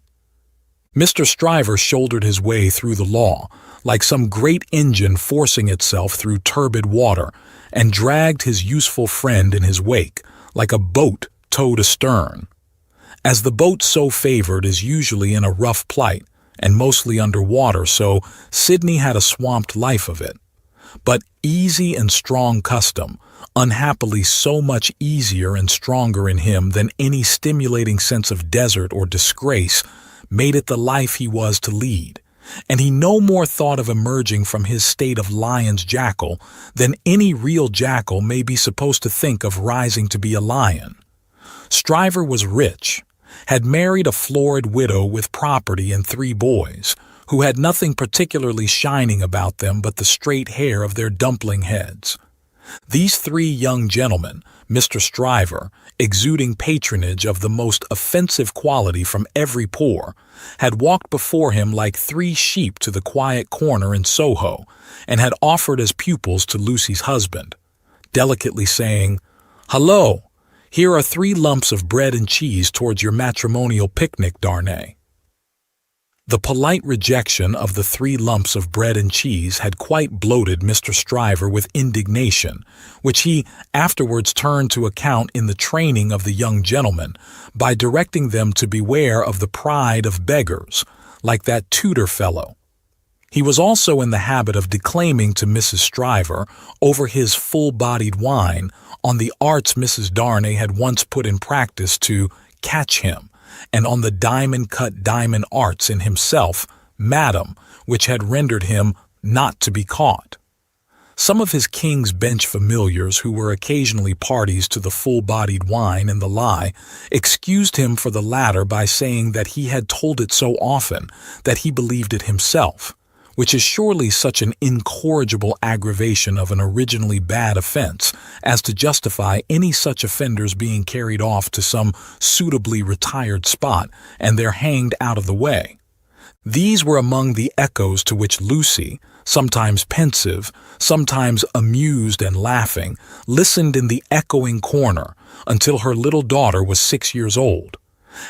Mr. Stryver shouldered his way through the law, like some great engine forcing itself through turbid water, and dragged his useful friend in his wake, like a boat towed astern. As the boat so favored is usually in a rough plight, and mostly under water, so Sydney had a swamped life of it. But easy and strong custom, unhappily so much easier and stronger in him than any stimulating sense of desert or disgrace, made it the life he was to lead, and he no more thought of emerging from his state of lion's jackal than any real jackal may be supposed to think of rising to be a lion. Stryver was rich, had married a florid widow with property and 3 boys, who had nothing particularly shining about them but the straight hair of their dumpling heads. These 3 young gentlemen, Mr. Stryver, exuding patronage of the most offensive quality from every pore, had walked before him like 3 sheep to the quiet corner in Soho, and had offered as pupils to Lucie's husband, delicately saying, "Hullo, here are 3 lumps of bread and cheese towards your matrimonial picnic, Darnay." The polite rejection of the 3 lumps of bread and cheese had quite bloated Mr. Stryver with indignation, which he afterwards turned to account in the training of the young gentlemen by directing them to beware of the pride of beggars, like that Tudor fellow. He was also in the habit of declaiming to Mrs. Stryver over his full-bodied wine on the arts Mrs. Darnay had once put in practice to catch him, and on the diamond-cut diamond arts in himself, madam, which had rendered him not to be caught. Some of his King's Bench familiars who were occasionally parties to the full-bodied wine and the lie excused him for the latter by saying that he had told it so often that he believed it himself, which is surely such an incorrigible aggravation of an originally bad offense as to justify any such offenders being carried off to some suitably retired spot and there hanged out of the way. These were among the echoes to which Lucie, sometimes pensive, sometimes amused and laughing, listened in the echoing corner until her little daughter was 6 years old.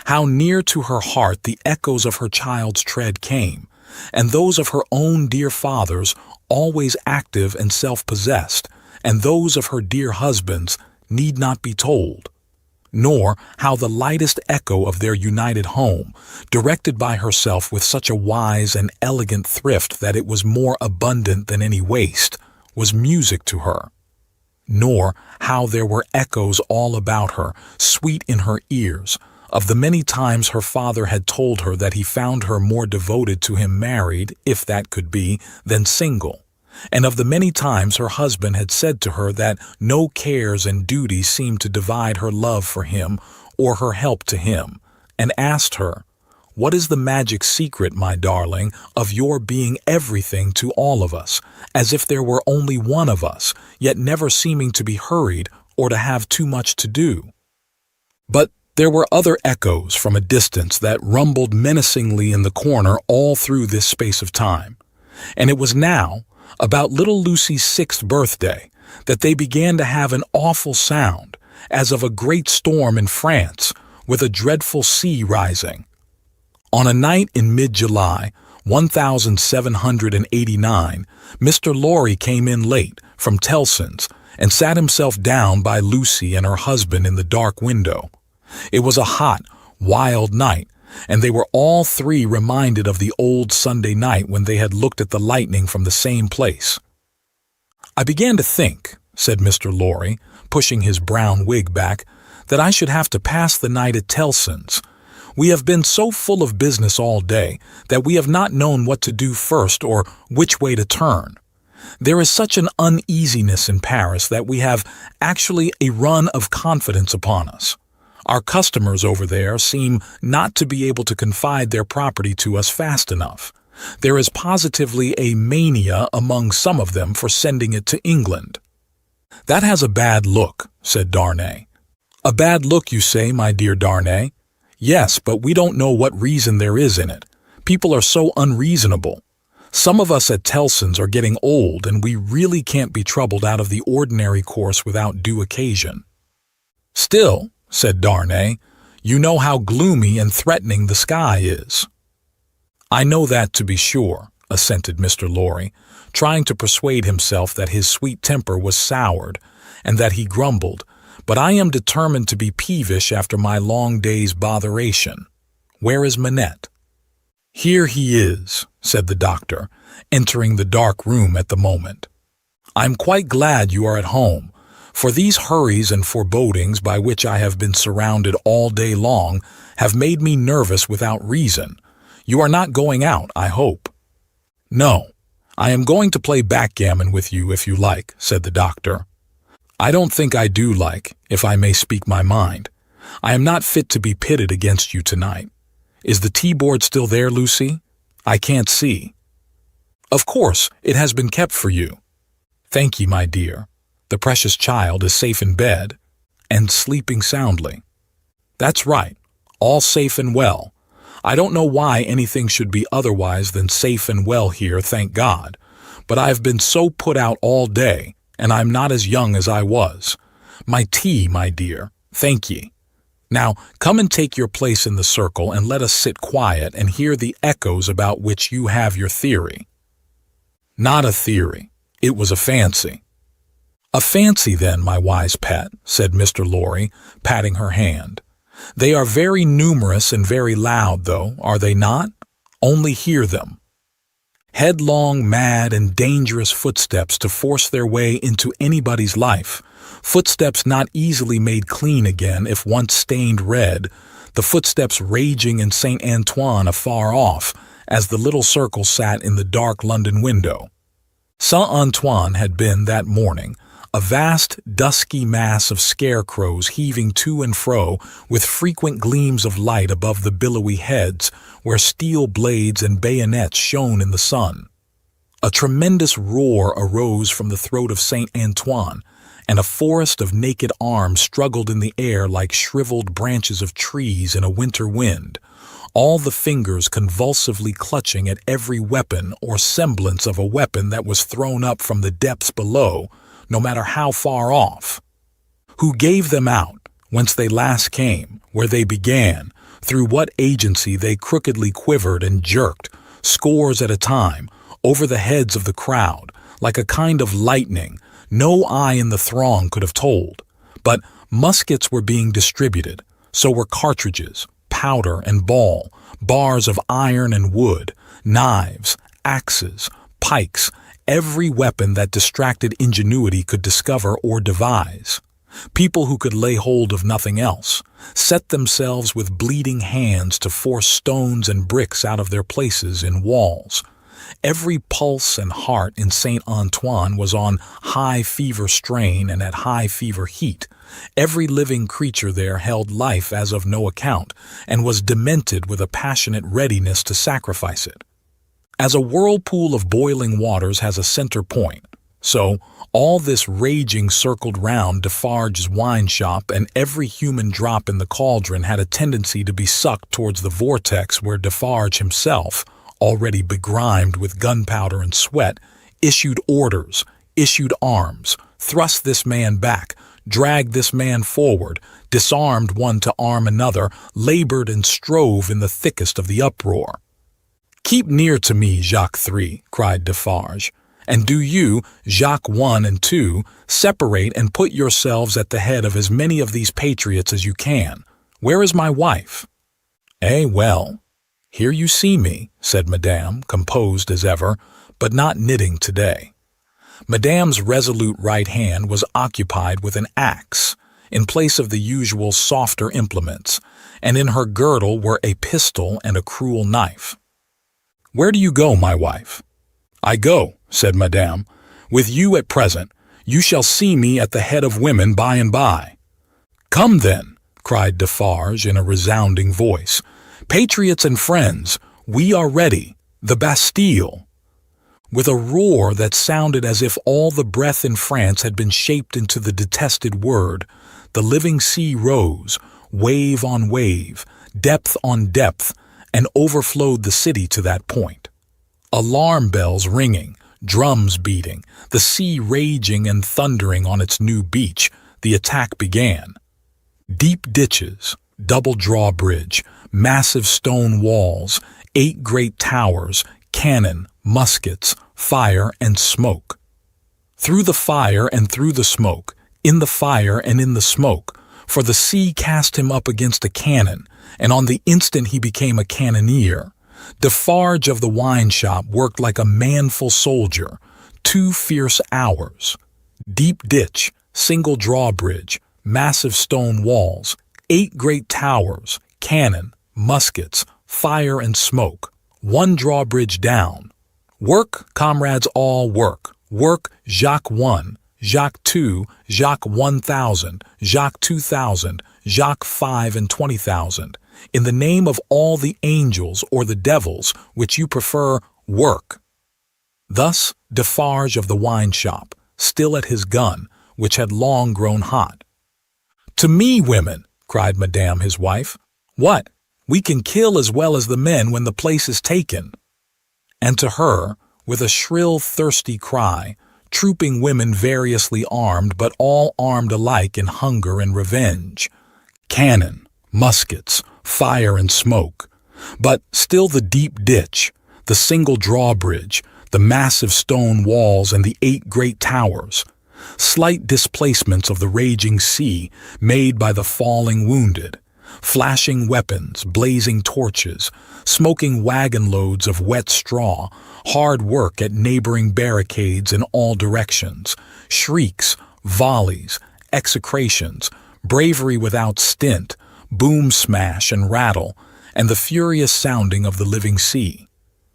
How near to her heart the echoes of her child's tread came, and those of her own dear father's, always active and self-possessed, and those of her dear husband's need not be told, nor how the lightest echo of their united home, directed by herself with such a wise and elegant thrift that it was more abundant than any waste, was music to her, nor how there were echoes all about her, sweet in her ears, of the many times her father had told her that he found her more devoted to him married, if that could be, than single, and of the many times her husband had said to her that no cares and duties seemed to divide her love for him or her help to him, and asked her, "What is the magic secret, my darling, of your being everything to all of us, as if there were only one of us, yet never seeming to be hurried or to have too much to do?" But there were other echoes from a distance that rumbled menacingly in the corner all through this space of time, and it was now, about little Lucie's 6th birthday, that they began to have an awful sound, as of a great storm in France, with a dreadful sea rising. On a night in mid-July, 1789, Mr. Lorry came in late from Tellson's and sat himself down by Lucie and her husband in the dark window. It was a hot, wild night, and they were all 3 reminded of the old Sunday night when they had looked at the lightning from the same place. "I began to think," said Mr. Lorry, pushing his brown wig back, "that I should have to pass the night at Tellson's. We have been so full of business all day that we have not known what to do first or which way to turn. There is such an uneasiness in Paris that we have actually a run of confidence upon us. Our customers over there seem not to be able to confide their property to us fast enough. There is positively a mania among some of them for sending it to England." "That has a bad look," said Darnay. "A bad look, you say, my dear Darnay? Yes, but we don't know what reason there is in it. People are so unreasonable. Some of us at Tellson's are getting old, and we really can't be troubled out of the ordinary course without due occasion." "Still," said Darnay, "you know how gloomy and threatening the sky is." "I know that, to be sure," assented Mr. Lorry, trying to persuade himself that his sweet temper was soured, and that he grumbled, "but I am determined to be peevish after my long day's botheration. Where is Manette?" "Here he is," said the doctor, entering the dark room at the moment. "I'm quite glad you are at home, for these hurries and forebodings by which I have been surrounded all day long have made me nervous without reason. You are not going out, I hope." "No, I am going to play backgammon with you if you like," said the doctor. "I don't think I do like, if I may speak my mind. I am not fit to be pitted against you tonight. Is the tea-board still there, Lucie? I can't see." "Of course, it has been kept for you." "Thank ye, my dear. The precious child is safe in bed, and sleeping soundly." "That's right, all safe and well. I don't know why anything should be otherwise than safe and well here, thank God. But I've been so put out all day, and I'm not as young as I was. My tea, my dear, thank ye. Now, come and take your place in the circle and let us sit quiet and hear the echoes about which you have your theory." "Not a theory. It was a fancy." "A fancy, then, my wise pet," said Mr. Lorry, patting her hand. "They are very numerous and very loud, though, are they not? Only hear them. Headlong, mad, and dangerous footsteps to force their way into anybody's life, footsteps not easily made clean again if once stained red, the footsteps raging in St. Antoine afar off as the little circle sat in the dark London window. St. Antoine had been, that morning, a vast, dusky mass of scarecrows heaving to and fro with frequent gleams of light above the billowy heads where steel blades and bayonets shone in the sun. A tremendous roar arose from the throat of St. Antoine, and a forest of naked arms struggled in the air like shriveled branches of trees in a winter wind, all the fingers convulsively clutching at every weapon or semblance of a weapon that was thrown up from the depths below, no matter how far off. Who gave them out, whence they last came, where they began, through what agency they crookedly quivered and jerked, scores at a time, over the heads of the crowd, like a kind of lightning, no eye in the throng could have told. But muskets were being distributed, so were cartridges, powder and ball, bars of iron and wood, knives, axes, pikes, every weapon that distracted ingenuity could discover or devise. People who could lay hold of nothing else, set themselves with bleeding hands to force stones and bricks out of their places in walls. Every pulse and heart in St. Antoine was on high fever strain and at high fever heat. Every living creature there held life as of no account, and was demented with a passionate readiness to sacrifice it. As a whirlpool of boiling waters has a center point, so all this raging circled round Defarge's wine shop, and every human drop in the cauldron had a tendency to be sucked towards the vortex where Defarge himself, already begrimed with gunpowder and sweat, issued orders, issued arms, thrust this man back, dragged this man forward, disarmed one to arm another, labored and strove in the thickest of the uproar. "Keep near to me, Jacques 3, cried Defarge, "and do you, Jacques 1 and 2, separate and put yourselves at the head of as many of these patriots as you can. Where is my wife?" "Eh, well, here you see me," said Madame, composed as ever, but not knitting today. Madame's resolute right hand was occupied with an axe, in place of the usual softer implements, and in her girdle were a pistol and a cruel knife. "Where do you go, my wife?" "I go," said Madame, "with you at present. You shall see me at the head of women by and by." "Come, then," cried Defarge in a resounding voice. "Patriots and friends, we are ready. The Bastille." With a roar that sounded as if all the breath in France had been shaped into the detested word, the living sea rose, wave on wave, depth on depth, and overflowed the city to that point. Alarm bells ringing, drums beating, the sea raging and thundering on its new beach, the attack began. Deep ditches, double drawbridge, massive stone walls, 8 great towers, cannon, muskets, fire and smoke. Through the fire and through the smoke, in the fire and in the smoke, for the sea cast him up against a cannon, and on the instant he became a cannoneer. Defarge of the wine shop worked like a manful soldier, 2 fierce hours. Deep ditch, single drawbridge, massive stone walls, 8 great towers, cannon, muskets, fire and smoke, 1 drawbridge down. Work, comrades all, work. Work, Jacques 1, Jacques 2, Jacques 1,000, Jacques 2,000, Jacques 5 and 20,000. In the name of all the angels or the devils, which you prefer, work. Thus Defarge of the wine shop, still at his gun, which had long grown hot. "To me, women," cried Madame his wife. "What? We can kill as well as the men when the place is taken." And to her, with a shrill, thirsty cry, trooping women variously armed, but all armed alike in hunger and revenge. Cannon, muskets, fire and smoke. But still the deep ditch, the single drawbridge, the massive stone walls and the 8 great towers. Slight displacements of the raging sea made by the falling wounded. Flashing weapons, blazing torches, smoking wagon loads of wet straw, hard work at neighboring barricades in all directions, shrieks, volleys, execrations, bravery without stint, boom smash and rattle, and the furious sounding of the living sea.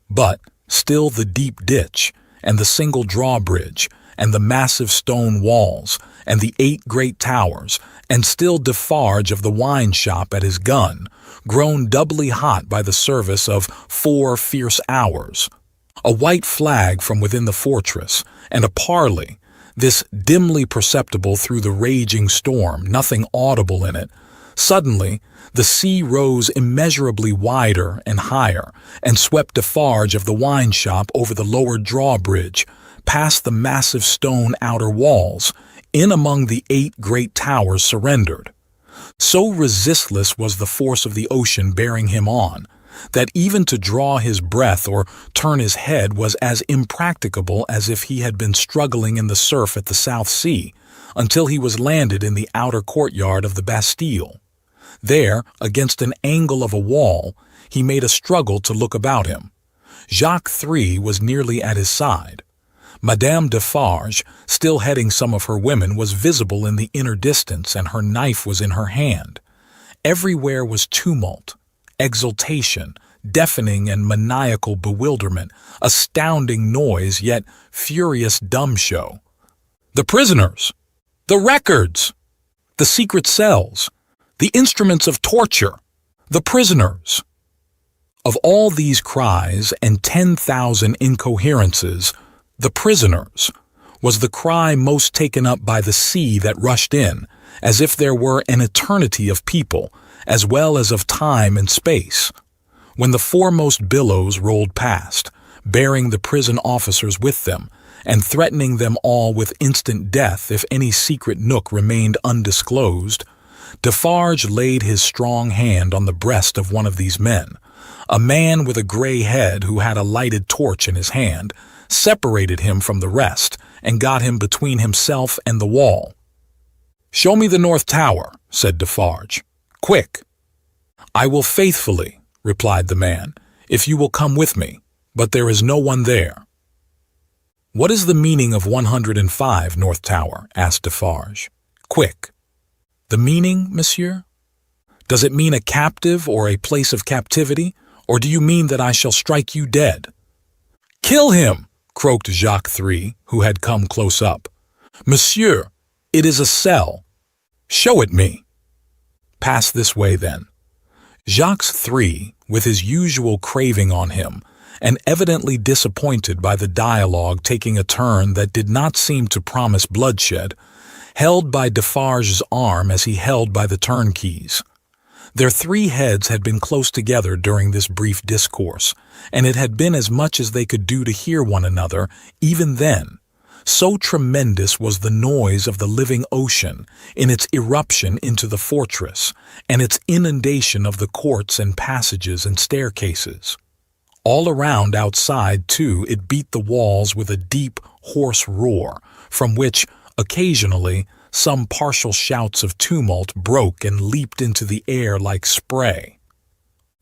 But still the deep ditch, and the single drawbridge, and the massive stone walls, and the 8 great towers, and still Defarge of the wine shop at his gun, grown doubly hot by the service of 4 fierce hours. A white flag from within the fortress, and a parley, this dimly perceptible through the raging storm, nothing audible in it. Suddenly, the sea rose immeasurably wider and higher, and swept Defarge of the wine shop over the lower drawbridge, past the massive stone outer walls, in among the 8 great towers surrendered. So resistless was the force of the ocean bearing him on, that even to draw his breath or turn his head was as impracticable as if he had been struggling in the surf at the South Sea, until he was landed in the outer courtyard of the Bastille. There, against an angle of a wall, he made a struggle to look about him. Jacques 3 was nearly at his side. Madame Defarge, still heading some of her women, was visible in the inner distance, and her knife was in her hand. Everywhere was tumult, exultation, deafening and maniacal bewilderment, astounding noise, yet furious dumb show. The prisoners! The records! The secret cells! The instruments of torture! The prisoners! Of all these cries and 10,000 incoherences, the prisoners was the cry most taken up by the sea that rushed in, as if there were an eternity of people, as well as of time and space. When the foremost billows rolled past, bearing the prison officers with them, and threatening them all with instant death if any secret nook remained undisclosed, Defarge laid his strong hand on the breast of one of these men, a man with a gray head who had a lighted torch in his hand, separated him from the rest, and got him between himself and the wall. "Show me the North Tower," said Defarge. "Quick." "I will faithfully," replied the man, "if you will come with me, but there is no one there." "What is the meaning of 105, North Tower?" asked Defarge. "Quick." "The meaning, monsieur? Does it mean a captive or a place of captivity, or do you mean that I shall strike you dead?" "Kill him!" croaked Jacques 3, who had come close up. "Monsieur, it is a cell." "Show it me." "Pass this way, then." Jacques 3, with his usual craving on him, and evidently disappointed by the dialogue taking a turn that did not seem to promise bloodshed, held by Defarge's arm as he held by the turnkeys. Their three heads had been close together during this brief discourse, and it had been as much as they could do to hear one another, even then. So tremendous was the noise of the living ocean in its eruption into the fortress and its inundation of the courts and passages and staircases. All around outside, too, it beat the walls with a deep, hoarse roar, from which, occasionally, some partial shouts of tumult broke and leaped into the air like spray.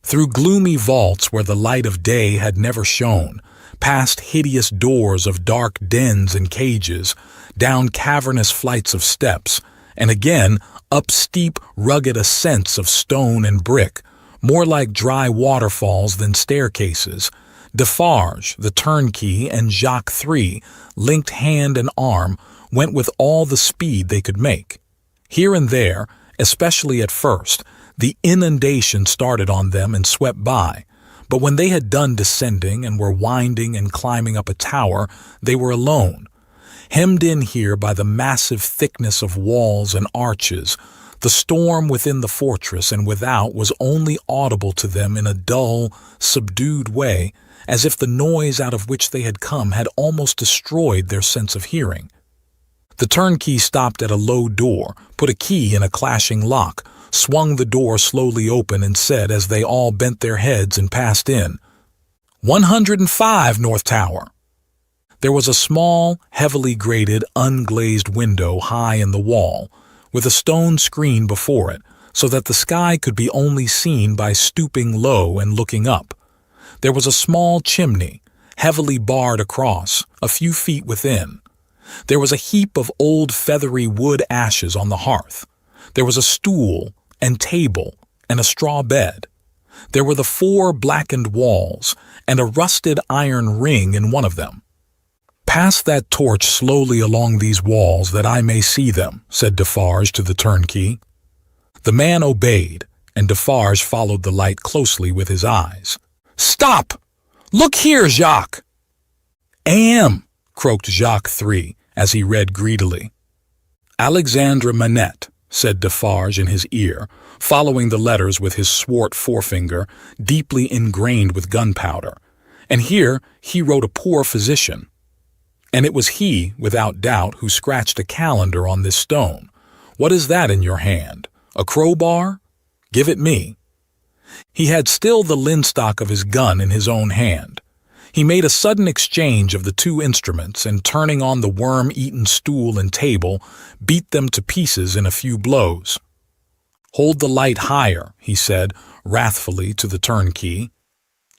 Through gloomy vaults where the light of day had never shone, past hideous doors of dark dens and cages, down cavernous flights of steps, and again up steep, rugged ascents of stone and brick, more like dry waterfalls than staircases, Defarge, the turnkey, and Jacques III, linked hand and arm, went with all the speed they could make. Here and there, especially at first, the inundation started on them and swept by, but when they had done descending and were winding and climbing up a tower, they were alone. Hemmed in here by the massive thickness of walls and arches, the storm within the fortress and without was only audible to them in a dull, subdued way, as if the noise out of which they had come had almost destroyed their sense of hearing. The turnkey stopped at a low door, put a key in a clashing lock, swung the door slowly open and said as they all bent their heads and passed in, 105 North Tower. There was a small, heavily grated, unglazed window high in the wall, with a stone screen before it, so that the sky could be only seen by stooping low and looking up. There was a small chimney, heavily barred across, a few feet within. There was a heap of old feathery wood ashes on the hearth. There was a stool and table and a straw bed. There were the 4 blackened walls and a rusted iron ring in one of them. "Pass that torch slowly along these walls that I may see them," said Defarge to the turnkey. The man obeyed, and Defarge followed the light closely with his eyes. "Stop! Look here, Jacques!" "Am!" croaked Jacques III, as he read greedily. "Alexandre Manette," said Defarge in his ear, following the letters with his swart forefinger, deeply ingrained with gunpowder. And here he wrote a poor physician. And it was he, without doubt, who scratched a calendar on this stone. "What is that in your hand? A crowbar? Give it me." He had still the linstock of his gun in his own hand. He made a sudden exchange of the 2 instruments and, turning on the worm-eaten stool and table, beat them to pieces in a few blows. "Hold the light higher," he said, wrathfully to the turnkey.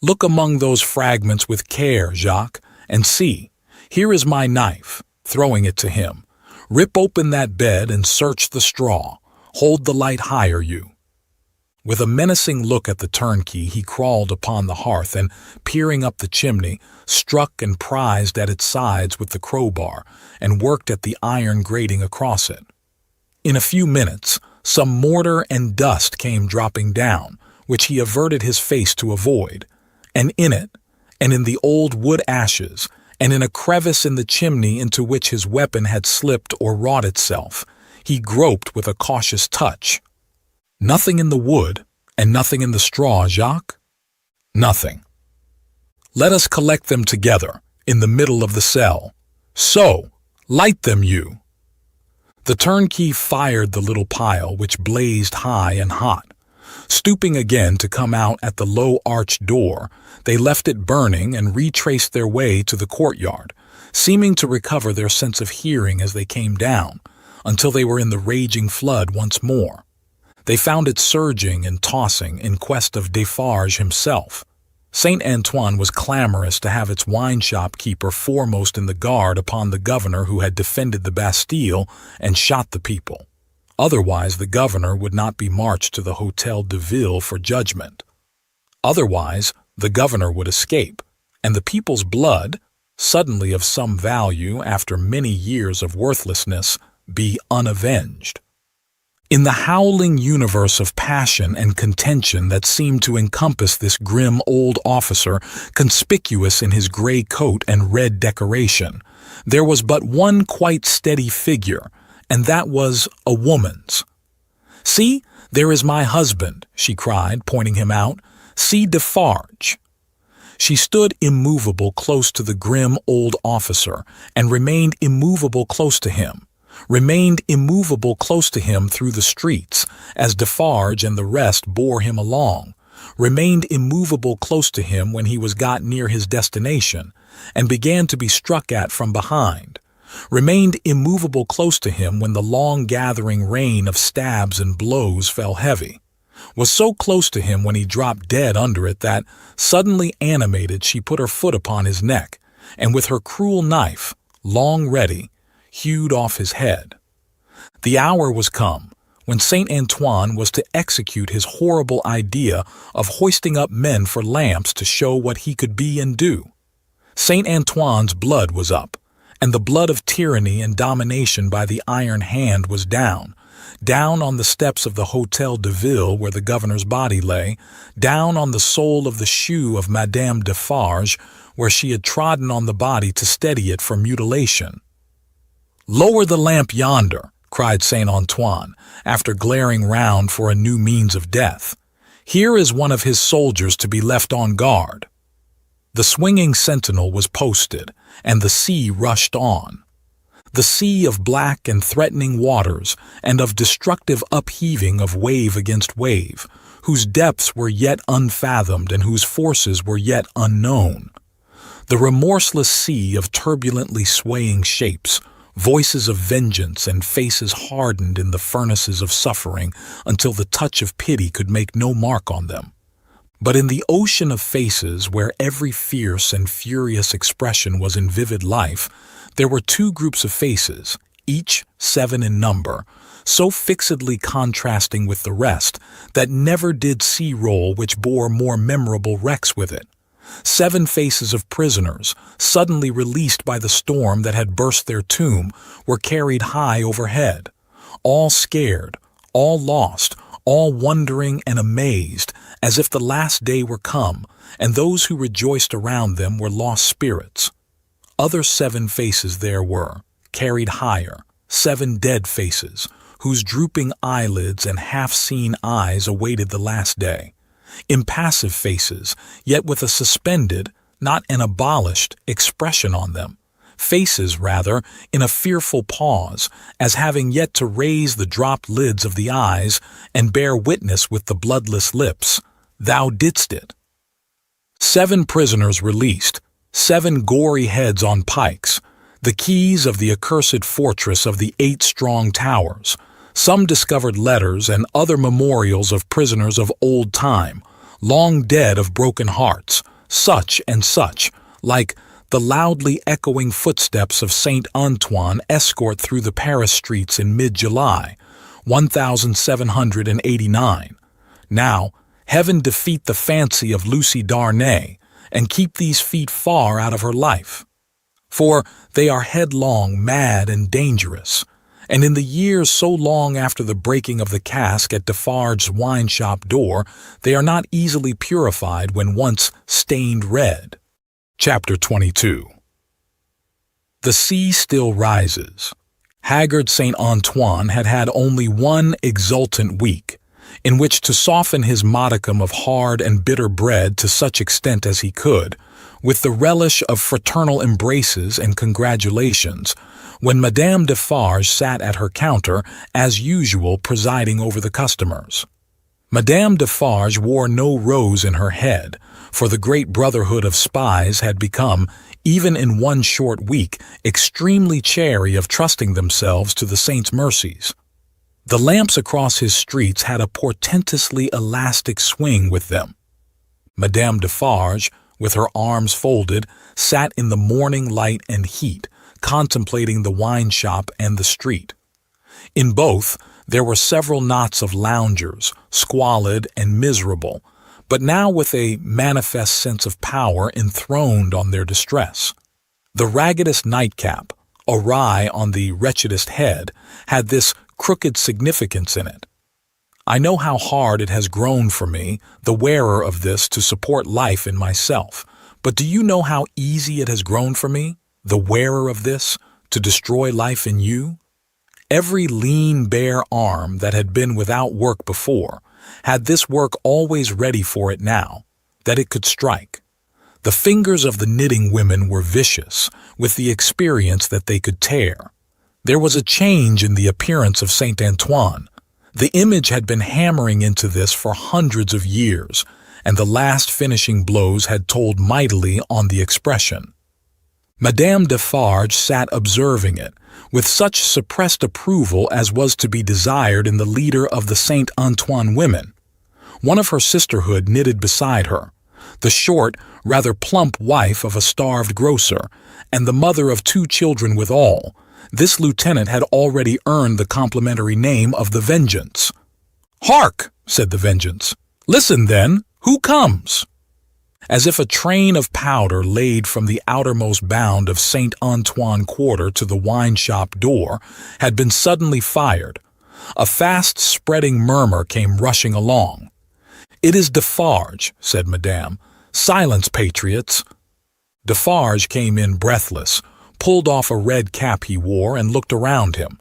"Look among those fragments with care, Jacques, and see. Here is my knife," throwing it to him. "Rip open that bed and search the straw. Hold the light higher, you." With a menacing look at the turnkey, he crawled upon the hearth and, peering up the chimney, struck and prized at its sides with the crowbar and worked at the iron grating across it. In a few minutes, some mortar and dust came dropping down, which he averted his face to avoid, and in it, and in the old wood ashes, and in a crevice in the chimney into which his weapon had slipped or wrought itself, he groped with a cautious touch. "Nothing in the wood, and nothing in the straw, Jacques?" "Nothing." "Let us collect them together, in the middle of the cell. So, light them, you." The turnkey fired the little pile, which blazed high and hot. Stooping again to come out at the low arched door, they left it burning and retraced their way to the courtyard, seeming to recover their sense of hearing as they came down, until they were in the raging flood once more. They found it surging and tossing in quest of Defarge himself. St. Antoine was clamorous to have its wine-shop keeper foremost in the guard upon the governor who had defended the Bastille and shot the people. Otherwise, the governor would not be marched to the Hôtel de Ville for judgment. Otherwise, the governor would escape, and the people's blood, suddenly of some value after many years of worthlessness, be unavenged. In the howling universe of passion and contention that seemed to encompass this grim old officer, conspicuous in his gray coat and red decoration, there was but one quite steady figure, and that was a woman's. See, "There is my husband," she cried, pointing him out. "See Defarge." She stood immovable close to the grim old officer and remained immovable close to him, through the streets as Defarge and the rest bore him along, remained immovable close to him when he was got near his destination and began to be struck at from behind, remained immovable close to him when the long-gathering rain of stabs and blows fell heavy, was so close to him when he dropped dead under it that, suddenly animated, she put her foot upon his neck, and with her cruel knife, long ready, hewed off his head. The hour was come when Saint Antoine was to execute his horrible idea of hoisting up men for lamps to show what he could be and do. Saint Antoine's blood was up, and the blood of tyranny and domination by the iron hand was down on the steps of the Hôtel de Ville where the governor's body lay, down on the sole of the shoe of Madame Defarge where she had trodden on the body to steady it for mutilation. "Lower the lamp yonder," cried Saint Antoine, after glaring round for a new means of death. "Here is one of his soldiers to be left on guard." The swinging sentinel was posted, and the sea rushed on. The sea of black and threatening waters, and of destructive upheaving of wave against wave, whose depths were yet unfathomed and whose forces were yet unknown. The remorseless sea of turbulently swaying shapes, voices of vengeance and faces hardened in the furnaces of suffering until the touch of pity could make no mark on them. But in the ocean of faces where every fierce and furious expression was in vivid life, there were two groups of faces, each 7 in number, so fixedly contrasting with the rest that never did sea roll which bore more memorable wrecks with it. 7 faces of prisoners, suddenly released by the storm that had burst their tomb, were carried high overhead, all scared, all lost, all wondering and amazed, as if the last day were come, and those who rejoiced around them were lost spirits. Other 7 faces there were, carried higher, 7 dead faces, whose drooping eyelids and half-seen eyes awaited the last day. Impassive faces, yet with a suspended, not an abolished, expression on them. Faces, rather, in a fearful pause, as having yet to raise the dropped lids of the eyes and bear witness with the bloodless lips, "Thou didst it." 7 prisoners released, 7 gory heads on pikes, the keys of the accursed fortress of the 8 strong towers, some discovered letters and other memorials of prisoners of old time, long dead of broken hearts, such and such, like the loudly echoing footsteps of Saint Antoine escort through the Paris streets in mid-July, 1789. Now, heaven defeat the fancy of Lucie Darnay, and keep these feet far out of her life. For they are headlong, mad, and dangerous, and in the years so long after the breaking of the cask at Defarge's wine-shop door, they are not easily purified when once stained red. Chapter 22. The sea still rises. Haggard Saint Antoine had had only one exultant week, in which to soften his modicum of hard and bitter bread to such extent as he could, with the relish of fraternal embraces and congratulations, when Madame Defarge sat at her counter, as usual presiding over the customers. Madame Defarge wore no rose in her head, for the great brotherhood of spies had become, even in one short week, extremely chary of trusting themselves to the saint's mercies. The lamps across his streets had a portentously elastic swing with them. Madame Defarge, with her arms folded, sat in the morning light and heat, contemplating the wine shop and the street. In both, there were several knots of loungers, squalid and miserable, but now with a manifest sense of power enthroned on their distress. The raggedest nightcap, awry on the wretchedest head, had this crooked significance in it. I know how hard it has grown for me, the wearer of this, to support life in myself, but do you know how easy it has grown for me, the wearer of this, to destroy life in you? Every lean, bare arm that had been without work before had this work always ready for it now, that it could strike. The fingers of the knitting women were vicious, with the experience that they could tear. There was a change in the appearance of Saint Antoine. The image had been hammering into this for hundreds of years, and the last finishing blows had told mightily on the expression. Madame Defarge sat observing it, with such suppressed approval as was to be desired in the leader of the Saint Antoine women. One of her sisterhood knitted beside her, the short, rather plump wife of a starved grocer, and the mother of 2 children withal. This lieutenant had already earned the complimentary name of the Vengeance. "Hark!" said the Vengeance. "Listen, then, who comes?" As if a train of powder laid from the outermost bound of Saint Antoine Quarter to the wine-shop door had been suddenly fired, a fast-spreading murmur came rushing along. "It is Defarge," said Madame. "Silence, patriots!" Defarge came in breathless, pulled off a red cap he wore, and looked around him.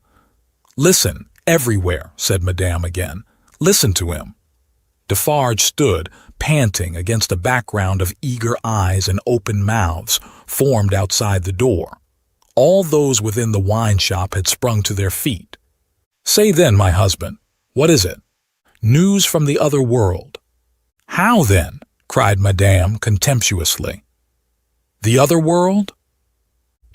"Listen, everywhere," said Madame again. "Listen to him." Defarge stood, panting, against a background of eager eyes and open mouths formed outside the door. All those within the wine-shop had sprung to their feet. "Say then, my husband, what is it?" "News from the other world." "How then?" cried Madame contemptuously. "The other world?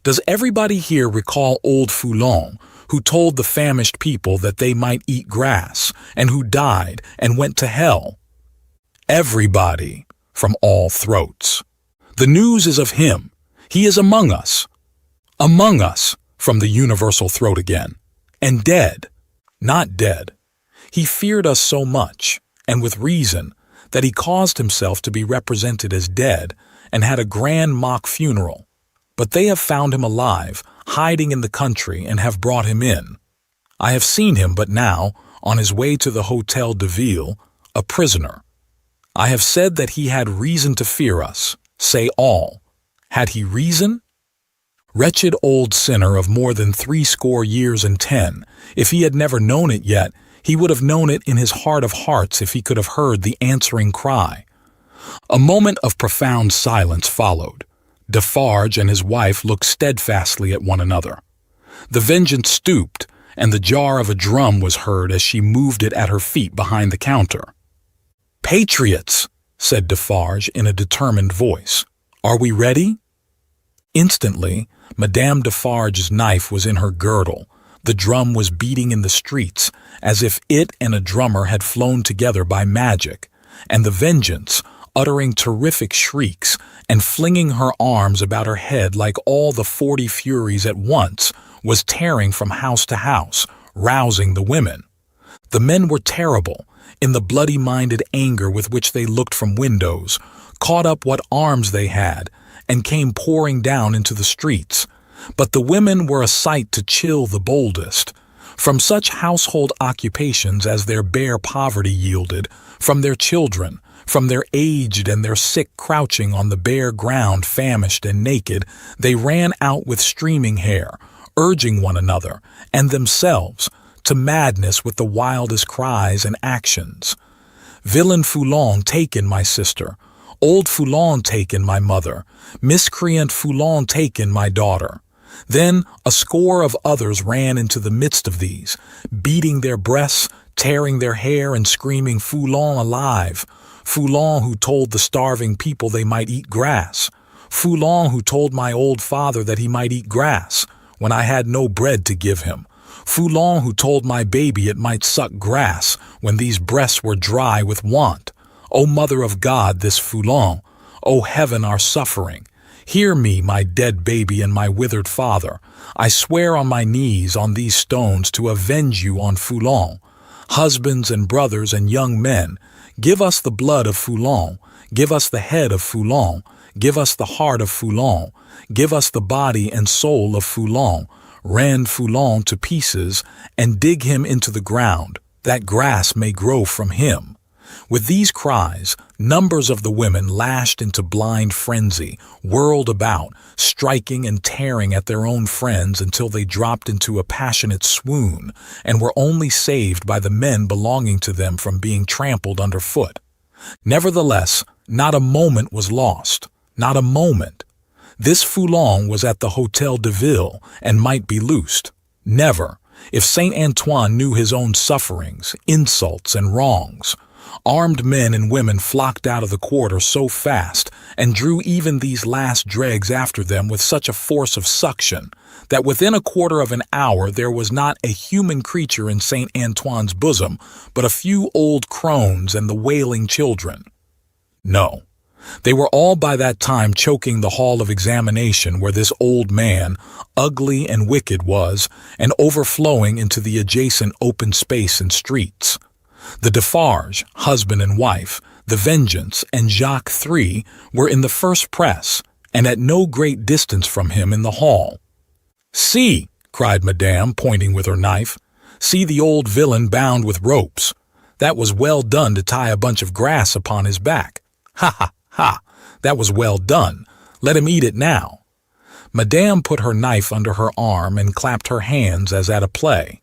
Does everybody here recall old Foulon, who told the famished people that they might eat grass, and who died and went to hell?" "Everybody," from all throats. "The news is of him. He is among us." "Among us," from the universal throat again. "And dead." "Not dead. He feared us so much, and with reason, that he caused himself to be represented as dead, and had a grand mock funeral. But they have found him alive, hiding in the country, and have brought him in. I have seen him but now, on his way to the Hôtel de Ville, a prisoner. I have said that he had reason to fear us. Say all. Had he reason? Wretched old sinner of more than 80 years and 10, if he had never known it yet, he would have known it in his heart of hearts if he could have heard the answering cry. A moment of profound silence followed. Defarge and his wife looked steadfastly at one another. The Vengeance stooped, and the jar of a drum was heard as she moved it at her feet behind the counter. "Patriots!" said Defarge in a determined voice. "Are we ready?" Instantly, Madame Defarge's knife was in her girdle. The drum was beating in the streets, as if it and a drummer had flown together by magic, and the Vengeance, uttering terrific shrieks and flinging her arms about her head like all the 40 Furies at once, was tearing from house to house, rousing the women. The men were terrible, in the bloody-minded anger with which they looked from windows, caught up what arms they had, and came pouring down into the streets. But the women were a sight to chill the boldest. From such household occupations as their bare poverty yielded, from their children, from their aged and their sick crouching on the bare ground famished and naked, they ran out with streaming hair, urging one another, and themselves, to madness with the wildest cries and actions. "Villain Foulon taken, my sister. Old Foulon taken, my mother. Miscreant Foulon taken, my daughter." Then a score of others ran into the midst of these, beating their breasts, tearing their hair, and screaming, "Foulon alive! Foulon who told the starving people they might eat grass! Foulon who told my old father that he might eat grass, when I had no bread to give him! Foulon who told my baby it might suck grass, when these breasts were dry with want! O Mother of God, this Foulon! O Heaven, our suffering! Hear me, my dead baby and my withered father. I swear on my knees on these stones to avenge you on Foulon. Husbands and brothers and young men, give us the blood of Foulon, give us the head of Foulon, give us the heart of Foulon, give us the body and soul of Foulon, rend Foulon to pieces, and dig him into the ground, that grass may grow from him. With these cries, numbers of the women lashed into blind frenzy, whirled about, striking and tearing at their own friends until they dropped into a passionate swoon and were only saved by the men belonging to them from being trampled underfoot. Nevertheless, not a moment was lost, not a moment. This Foulon was at the Hôtel de Ville and might be loosed. Never, if Saint Antoine knew his own sufferings, insults, and wrongs. Armed men and women flocked out of the quarter so fast and drew even these last dregs after them with such a force of suction that within a quarter of an hour there was not a human creature in Saint Antoine's bosom but a few old crones and the wailing children. No, they were all by that time choking the hall of examination where this old man, ugly and wicked, was, and overflowing into the adjacent open space and streets. The Defarge, husband and wife, the Vengeance, and Jacques III were in the first press, and at no great distance from him in the hall. "See," cried Madame, pointing with her knife, "see the old villain bound with ropes. That was well done to tie a bunch of grass upon his back. Ha, ha, ha, that was well done. Let him eat it now." Madame put her knife under her arm and clapped her hands as at a play.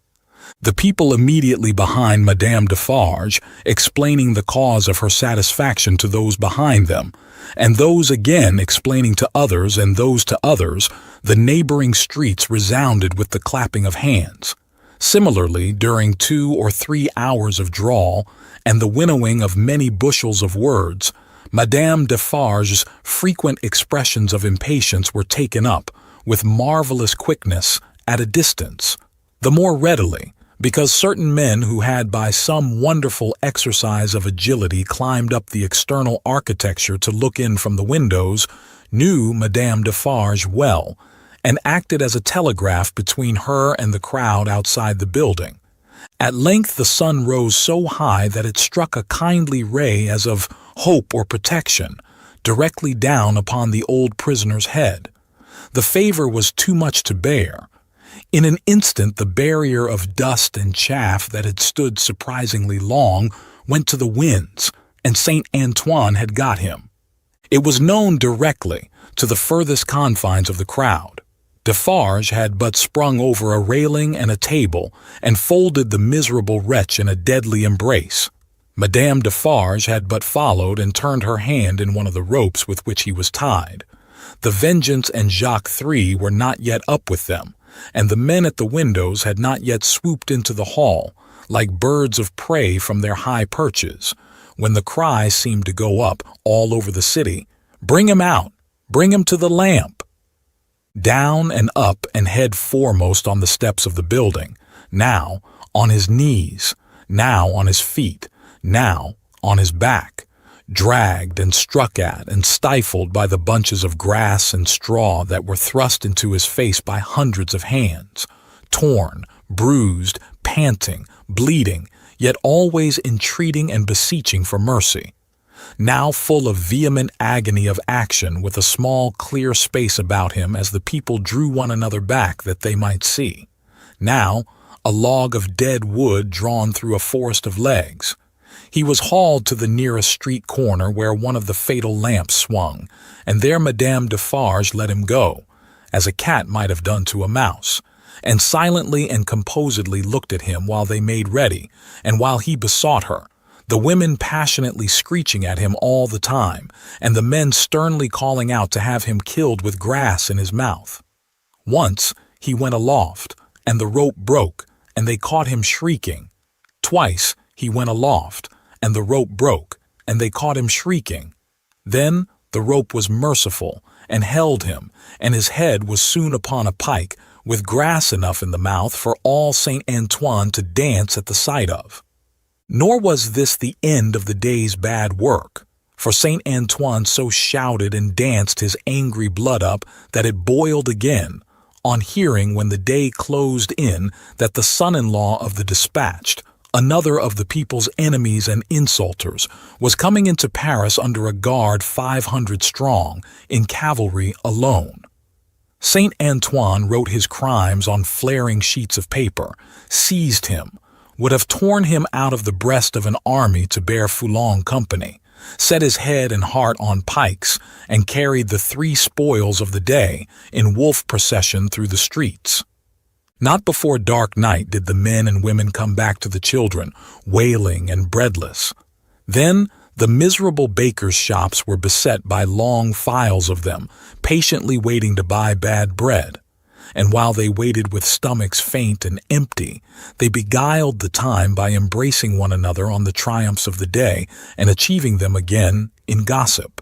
The people immediately behind Madame Defarge, explaining the cause of her satisfaction to those behind them, and those again explaining to others and those to others, the neighboring streets resounded with the clapping of hands. Similarly, during 2 or 3 hours of drawl and the winnowing of many bushels of words, Madame Defarge's frequent expressions of impatience were taken up, with marvelous quickness, at a distance, the more readily, because certain men who had by some wonderful exercise of agility climbed up the external architecture to look in from the windows, knew Madame Defarge well, and acted as a telegraph between her and the crowd outside the building. At length the sun rose so high that it struck a kindly ray as of hope or protection, directly down upon the old prisoner's head. The favor was too much to bear. In an instant the barrier of dust and chaff that had stood surprisingly long went to the winds, and Saint Antoine had got him. It was known directly, to the furthest confines of the crowd. Defarge had but sprung over a railing and a table, and folded the miserable wretch in a deadly embrace. Madame Defarge had but followed and turned her hand in one of the ropes with which he was tied. The Vengeance and Jacques III were not yet up with them, and the men at the windows had not yet swooped into the hall, like birds of prey from their high perches, when the cry seemed to go up all over the city, "Bring him out! Bring him to the lamp!" Down and up and head foremost on the steps of the building, now on his knees, now on his feet, now on his back, dragged and struck at and stifled by the bunches of grass and straw that were thrust into his face by hundreds of hands, torn, bruised, panting, bleeding, yet always entreating and beseeching for mercy. Now full of vehement agony of action, with a small clear space about him as the people drew one another back that they might see. Now a log of dead wood drawn through a forest of legs. He was hauled to the nearest street corner where one of the fatal lamps swung, and there Madame Defarge let him go, as a cat might have done to a mouse, and silently and composedly looked at him while they made ready, and while he besought her, the women passionately screeching at him all the time, and the men sternly calling out to have him killed with grass in his mouth. Once he went aloft, and the rope broke, and they caught him shrieking. Twice he went aloft, and the rope broke, and they caught him shrieking. Then the rope was merciful, and held him, and his head was soon upon a pike, with grass enough in the mouth for all Saint Antoine to dance at the sight of. Nor was this the end of the day's bad work, for Saint Antoine so shouted and danced his angry blood up that it boiled again, on hearing when the day closed in that the son-in-law of the dispatched, another of the people's enemies and insulters, was coming into Paris under a guard 500 strong, in cavalry alone. Saint Antoine wrote his crimes on flaring sheets of paper, seized him, would have torn him out of the breast of an army to bear Foulon company, set his head and heart on pikes, and carried the 3 spoils of the day in wolf procession through the streets. Not before dark night did the men and women come back to the children, wailing and breadless. Then the miserable bakers' shops were beset by long files of them, patiently waiting to buy bad bread. And while they waited with stomachs faint and empty, they beguiled the time by embracing one another on the triumphs of the day and achieving them again in gossip.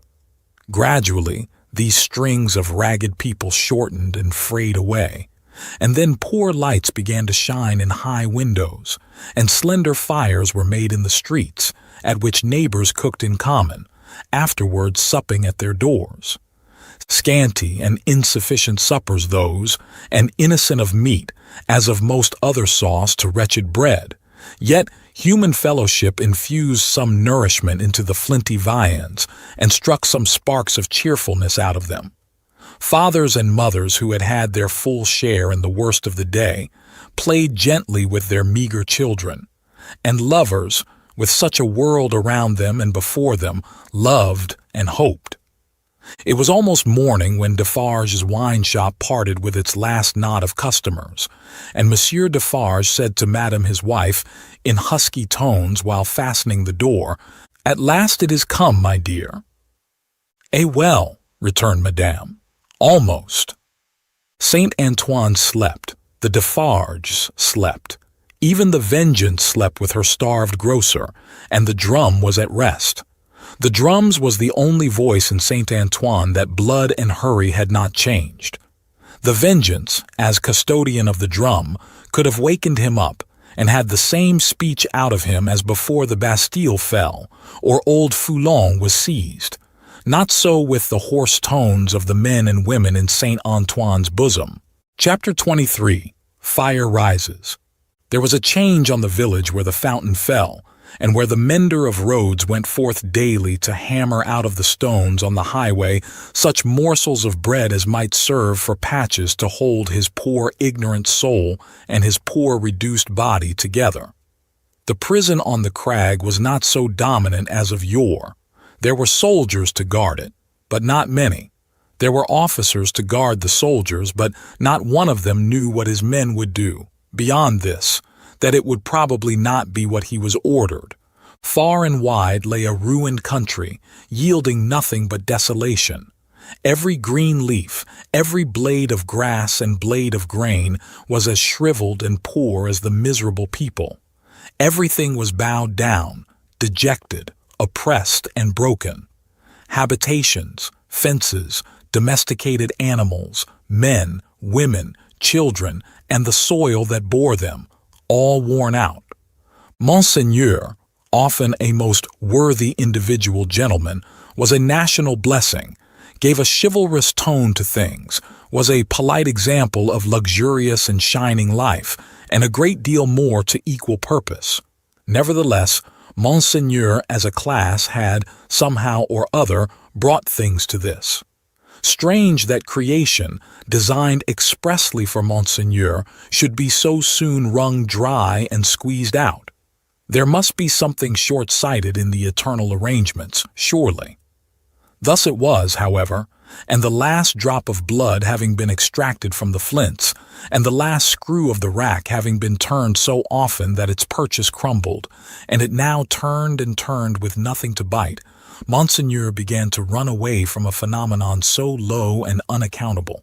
Gradually, these strings of ragged people shortened and frayed away, and then poor lights began to shine in high windows, and slender fires were made in the streets, at which neighbors cooked in common, afterwards supping at their doors. Scanty and insufficient suppers those, and innocent of meat, as of most other sauce to wretched bread. Yet human fellowship infused some nourishment into the flinty viands, and struck some sparks of cheerfulness out of them. Fathers and mothers who had had their full share in the worst of the day played gently with their meager children, and lovers, with such a world around them and before them, loved and hoped. It was almost morning when Defarge's wine shop parted with its last knot of customers, and Monsieur Defarge said to Madame his wife, in husky tones while fastening the door, "At last it is come, my dear." "Eh well," returned Madame, "almost." Saint Antoine slept, the Defarges slept, even the Vengeance slept with her starved grocer, and the drum was at rest. The drums was the only voice in Saint Antoine that blood and hurry had not changed. The Vengeance, as custodian of the drum, could have wakened him up, and had the same speech out of him as before the Bastille fell, or old Foulon was seized. Not so with the hoarse tones of the men and women in Saint Antoine's bosom. Chapter 23. Fire Rises. There was a change on the village where the fountain fell, and where the mender of roads went forth daily to hammer out of the stones on the highway such morsels of bread as might serve for patches to hold his poor ignorant soul and his poor reduced body together. The prison on the crag was not so dominant as of yore. There were soldiers to guard it, but not many. There were officers to guard the soldiers, but not one of them knew what his men would do. Beyond this, that it would probably not be what he was ordered. Far and wide lay a ruined country, yielding nothing but desolation. Every green leaf, every blade of grass and blade of grain was as shriveled and poor as the miserable people. Everything was bowed down, dejected, oppressed, and broken. Habitations, fences, domesticated animals, men, women, children, and the soil that bore them, all worn out. Monseigneur, often a most worthy individual gentleman, was a national blessing, gave a chivalrous tone to things, was a polite example of luxurious and shining life, and a great deal more to equal purpose. Nevertheless, Monseigneur as a class had, somehow or other, brought things to this. Strange that creation, designed expressly for Monseigneur, should be so soon wrung dry and squeezed out. There must be something short-sighted in the eternal arrangements, surely. Thus it was, however, and the last drop of blood having been extracted from the flints, and the last screw of the rack having been turned so often that its purchase crumbled, and it now turned and turned with nothing to bite, Monseigneur began to run away from a phenomenon so low and unaccountable.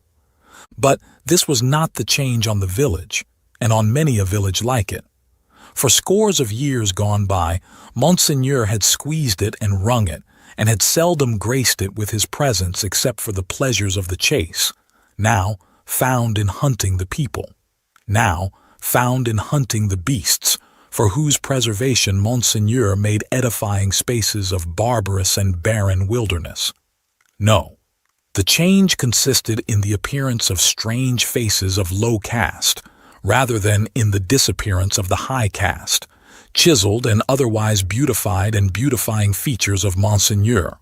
But this was not the change on the village, and on many a village like it. For scores of years gone by, Monseigneur had squeezed it and wrung it, and had seldom graced it with his presence except for the pleasures of the chase, now found in hunting the people, now found in hunting the beasts, for whose preservation Monseigneur made edifying spaces of barbarous and barren wilderness. No, the change consisted in the appearance of strange faces of low caste, rather than in the disappearance of the high caste, chiseled and otherwise beautified and beautifying features of Monseigneur.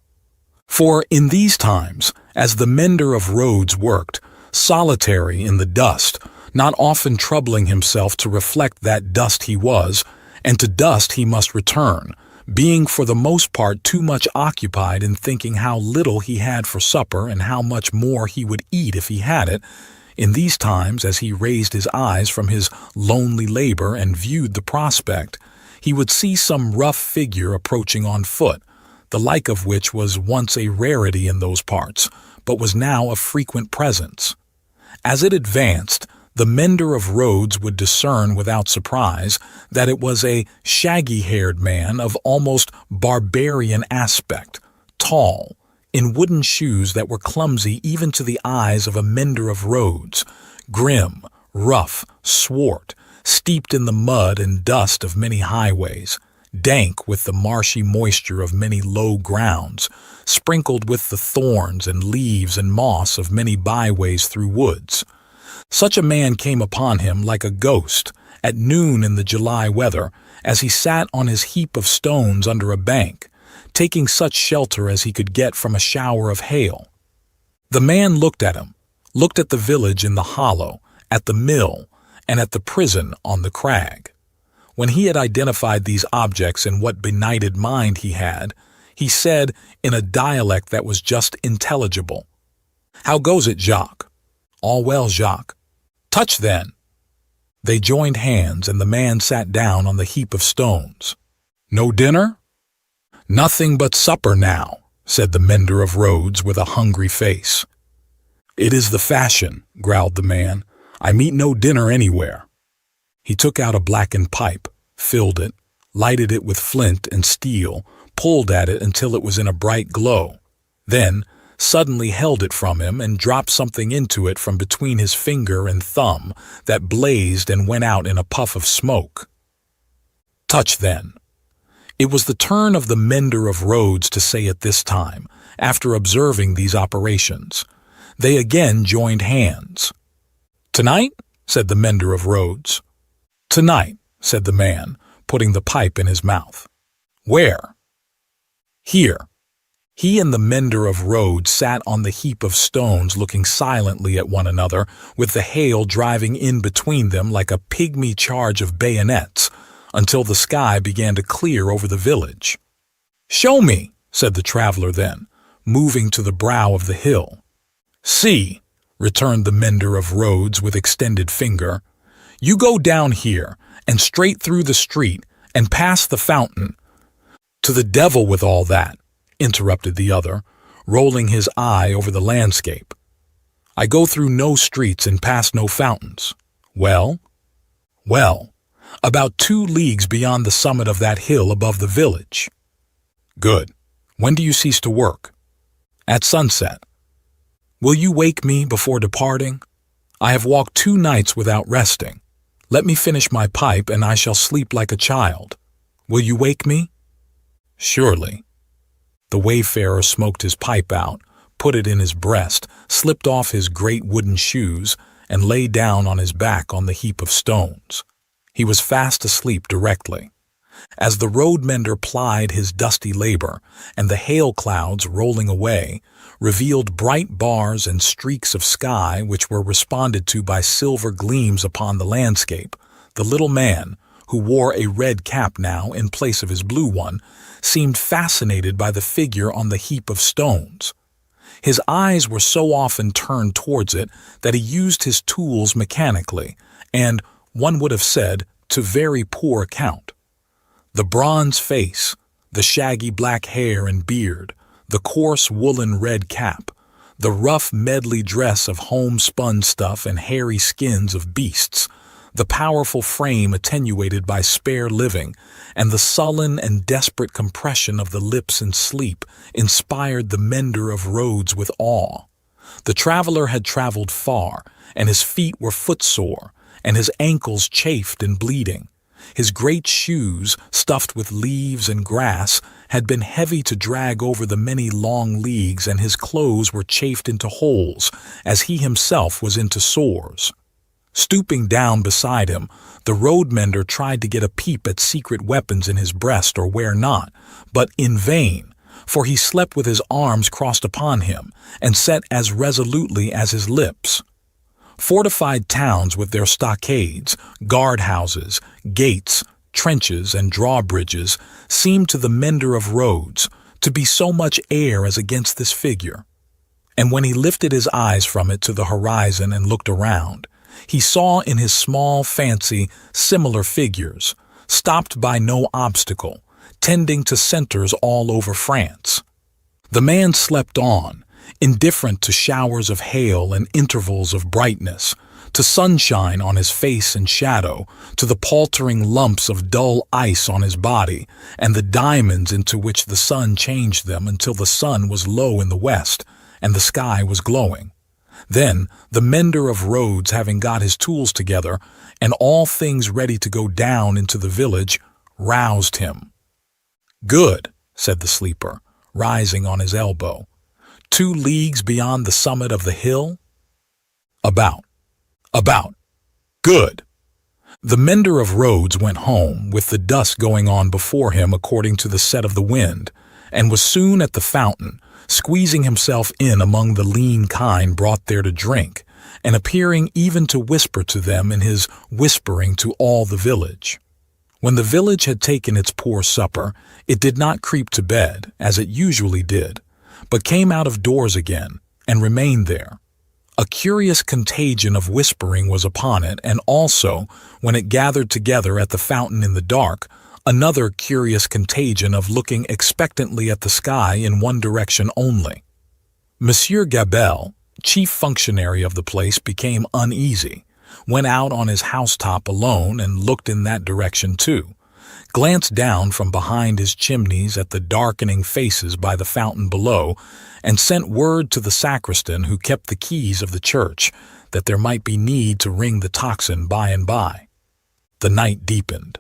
For in these times, as the mender of roads worked, solitary in the dust, not often troubling himself to reflect that dust he was, and to dust he must return, being for the most part too much occupied in thinking how little he had for supper and how much more he would eat if he had it. In these times, as he raised his eyes from his lonely labor and viewed the prospect, he would see some rough figure approaching on foot, the like of which was once a rarity in those parts, but was now a frequent presence. As it advanced, the mender of roads would discern without surprise that it was a shaggy-haired man of almost barbarian aspect, tall, in wooden shoes that were clumsy even to the eyes of a mender of roads, grim, rough, swart, steeped in the mud and dust of many highways, dank with the marshy moisture of many low grounds, sprinkled with the thorns and leaves and moss of many byways through woods. Such a man came upon him like a ghost at noon in the July weather, as he sat on his heap of stones under a bank, taking such shelter as he could get from a shower of hail. The man looked at him, looked at the village in the hollow, at the mill, and at the prison on the crag. When he had identified these objects in what benighted mind he had, he said in a dialect that was just intelligible, "How goes it, Jacques?" "All well, Jacques." "Touch, then." They joined hands, and the man sat down on the heap of stones. "No dinner?" "Nothing but supper now," said the mender of roads with a hungry face. "It is the fashion," growled the man. "I meet no dinner anywhere." He took out a blackened pipe, filled it, lighted it with flint and steel, pulled at it until it was in a bright glow, then suddenly held it from him and dropped something into it from between his finger and thumb that blazed and went out in a puff of smoke. "Touch, then." It was the turn of the mender of roads to say it this time, after observing these operations. They again joined hands. "Tonight?" said the mender of roads. "Tonight," said the man, putting the pipe in his mouth. "Where?" "Here." He and the mender of roads sat on the heap of stones looking silently at one another, with the hail driving in between them like a pygmy charge of bayonets, until the sky began to clear over the village. "Show me," said the traveler then, moving to the brow of the hill. "See," returned the mender of roads with extended finger. "You go down here, and straight through the street, and past the fountain." "To the devil with all that," interrupted the other, rolling his eye over the landscape. "I go through no streets and past no fountains." "Well?" "Well, about 2 leagues beyond the summit of that hill above the village." "Good. When do you cease to work?" "At sunset." "Will you wake me before departing? I have walked 2 nights without resting. Let me finish my pipe, and I shall sleep like a child. Will you wake me?" "Surely." The wayfarer smoked his pipe out, put it in his breast, slipped off his great wooden shoes, and lay down on his back on the heap of stones. He was fast asleep directly. As the road mender plied his dusty labor, and the hail clouds, rolling away, revealed bright bars and streaks of sky which were responded to by silver gleams upon the landscape, the little man, who wore a red cap now in place of his blue one, seemed fascinated by the figure on the heap of stones. His eyes were so often turned towards it that he used his tools mechanically, and, one would have said, to very poor account. The bronze face, the shaggy black hair and beard, the coarse woolen red cap, the rough medley dress of homespun stuff and hairy skins of beasts, the powerful frame attenuated by spare living, and the sullen and desperate compression of the lips in sleep inspired the mender of roads with awe. The traveler had traveled far, and his feet were footsore, and his ankles chafed and bleeding. His great shoes, stuffed with leaves and grass, had been heavy to drag over the many long leagues, and his clothes were chafed into holes, as he himself was into sores. Stooping down beside him, the road mender tried to get a peep at secret weapons in his breast or where not, but in vain, for he slept with his arms crossed upon him, and set as resolutely as his lips. Fortified towns with their stockades, guard-houses, gates, trenches, and drawbridges seemed to the mender of roads to be so much air as against this figure. And when he lifted his eyes from it to the horizon and looked around, he saw in his small fancy similar figures, stopped by no obstacle, tending to centers all over France. The man slept on, indifferent to showers of hail and intervals of brightness, to sunshine on his face and shadow, to the paltering lumps of dull ice on his body, and the diamonds into which the sun changed them until the sun was low in the west, and the sky was glowing. Then, the mender of roads, having got his tools together, and all things ready to go down into the village, roused him. "Good," said the sleeper, rising on his elbow. 2 leagues beyond the summit of the hill? About. Good. The mender of roads went home, with the dust going on before him according to the set of the wind, and was soon at the fountain, squeezing himself in among the lean kine brought there to drink, and appearing even to whisper to them in his whispering to all the village. When the village had taken its poor supper, it did not creep to bed, as it usually did, but came out of doors again, and remained there. A curious contagion of whispering was upon it, and also, when it gathered together at the fountain in the dark, another curious contagion of looking expectantly at the sky in one direction only. Monsieur Gabelle, chief functionary of the place, became uneasy, went out on his housetop alone and looked in that direction too, glanced down from behind his chimneys at the darkening faces by the fountain below, and sent word to the sacristan who kept the keys of the church that there might be need to ring the tocsin by and by. The night deepened.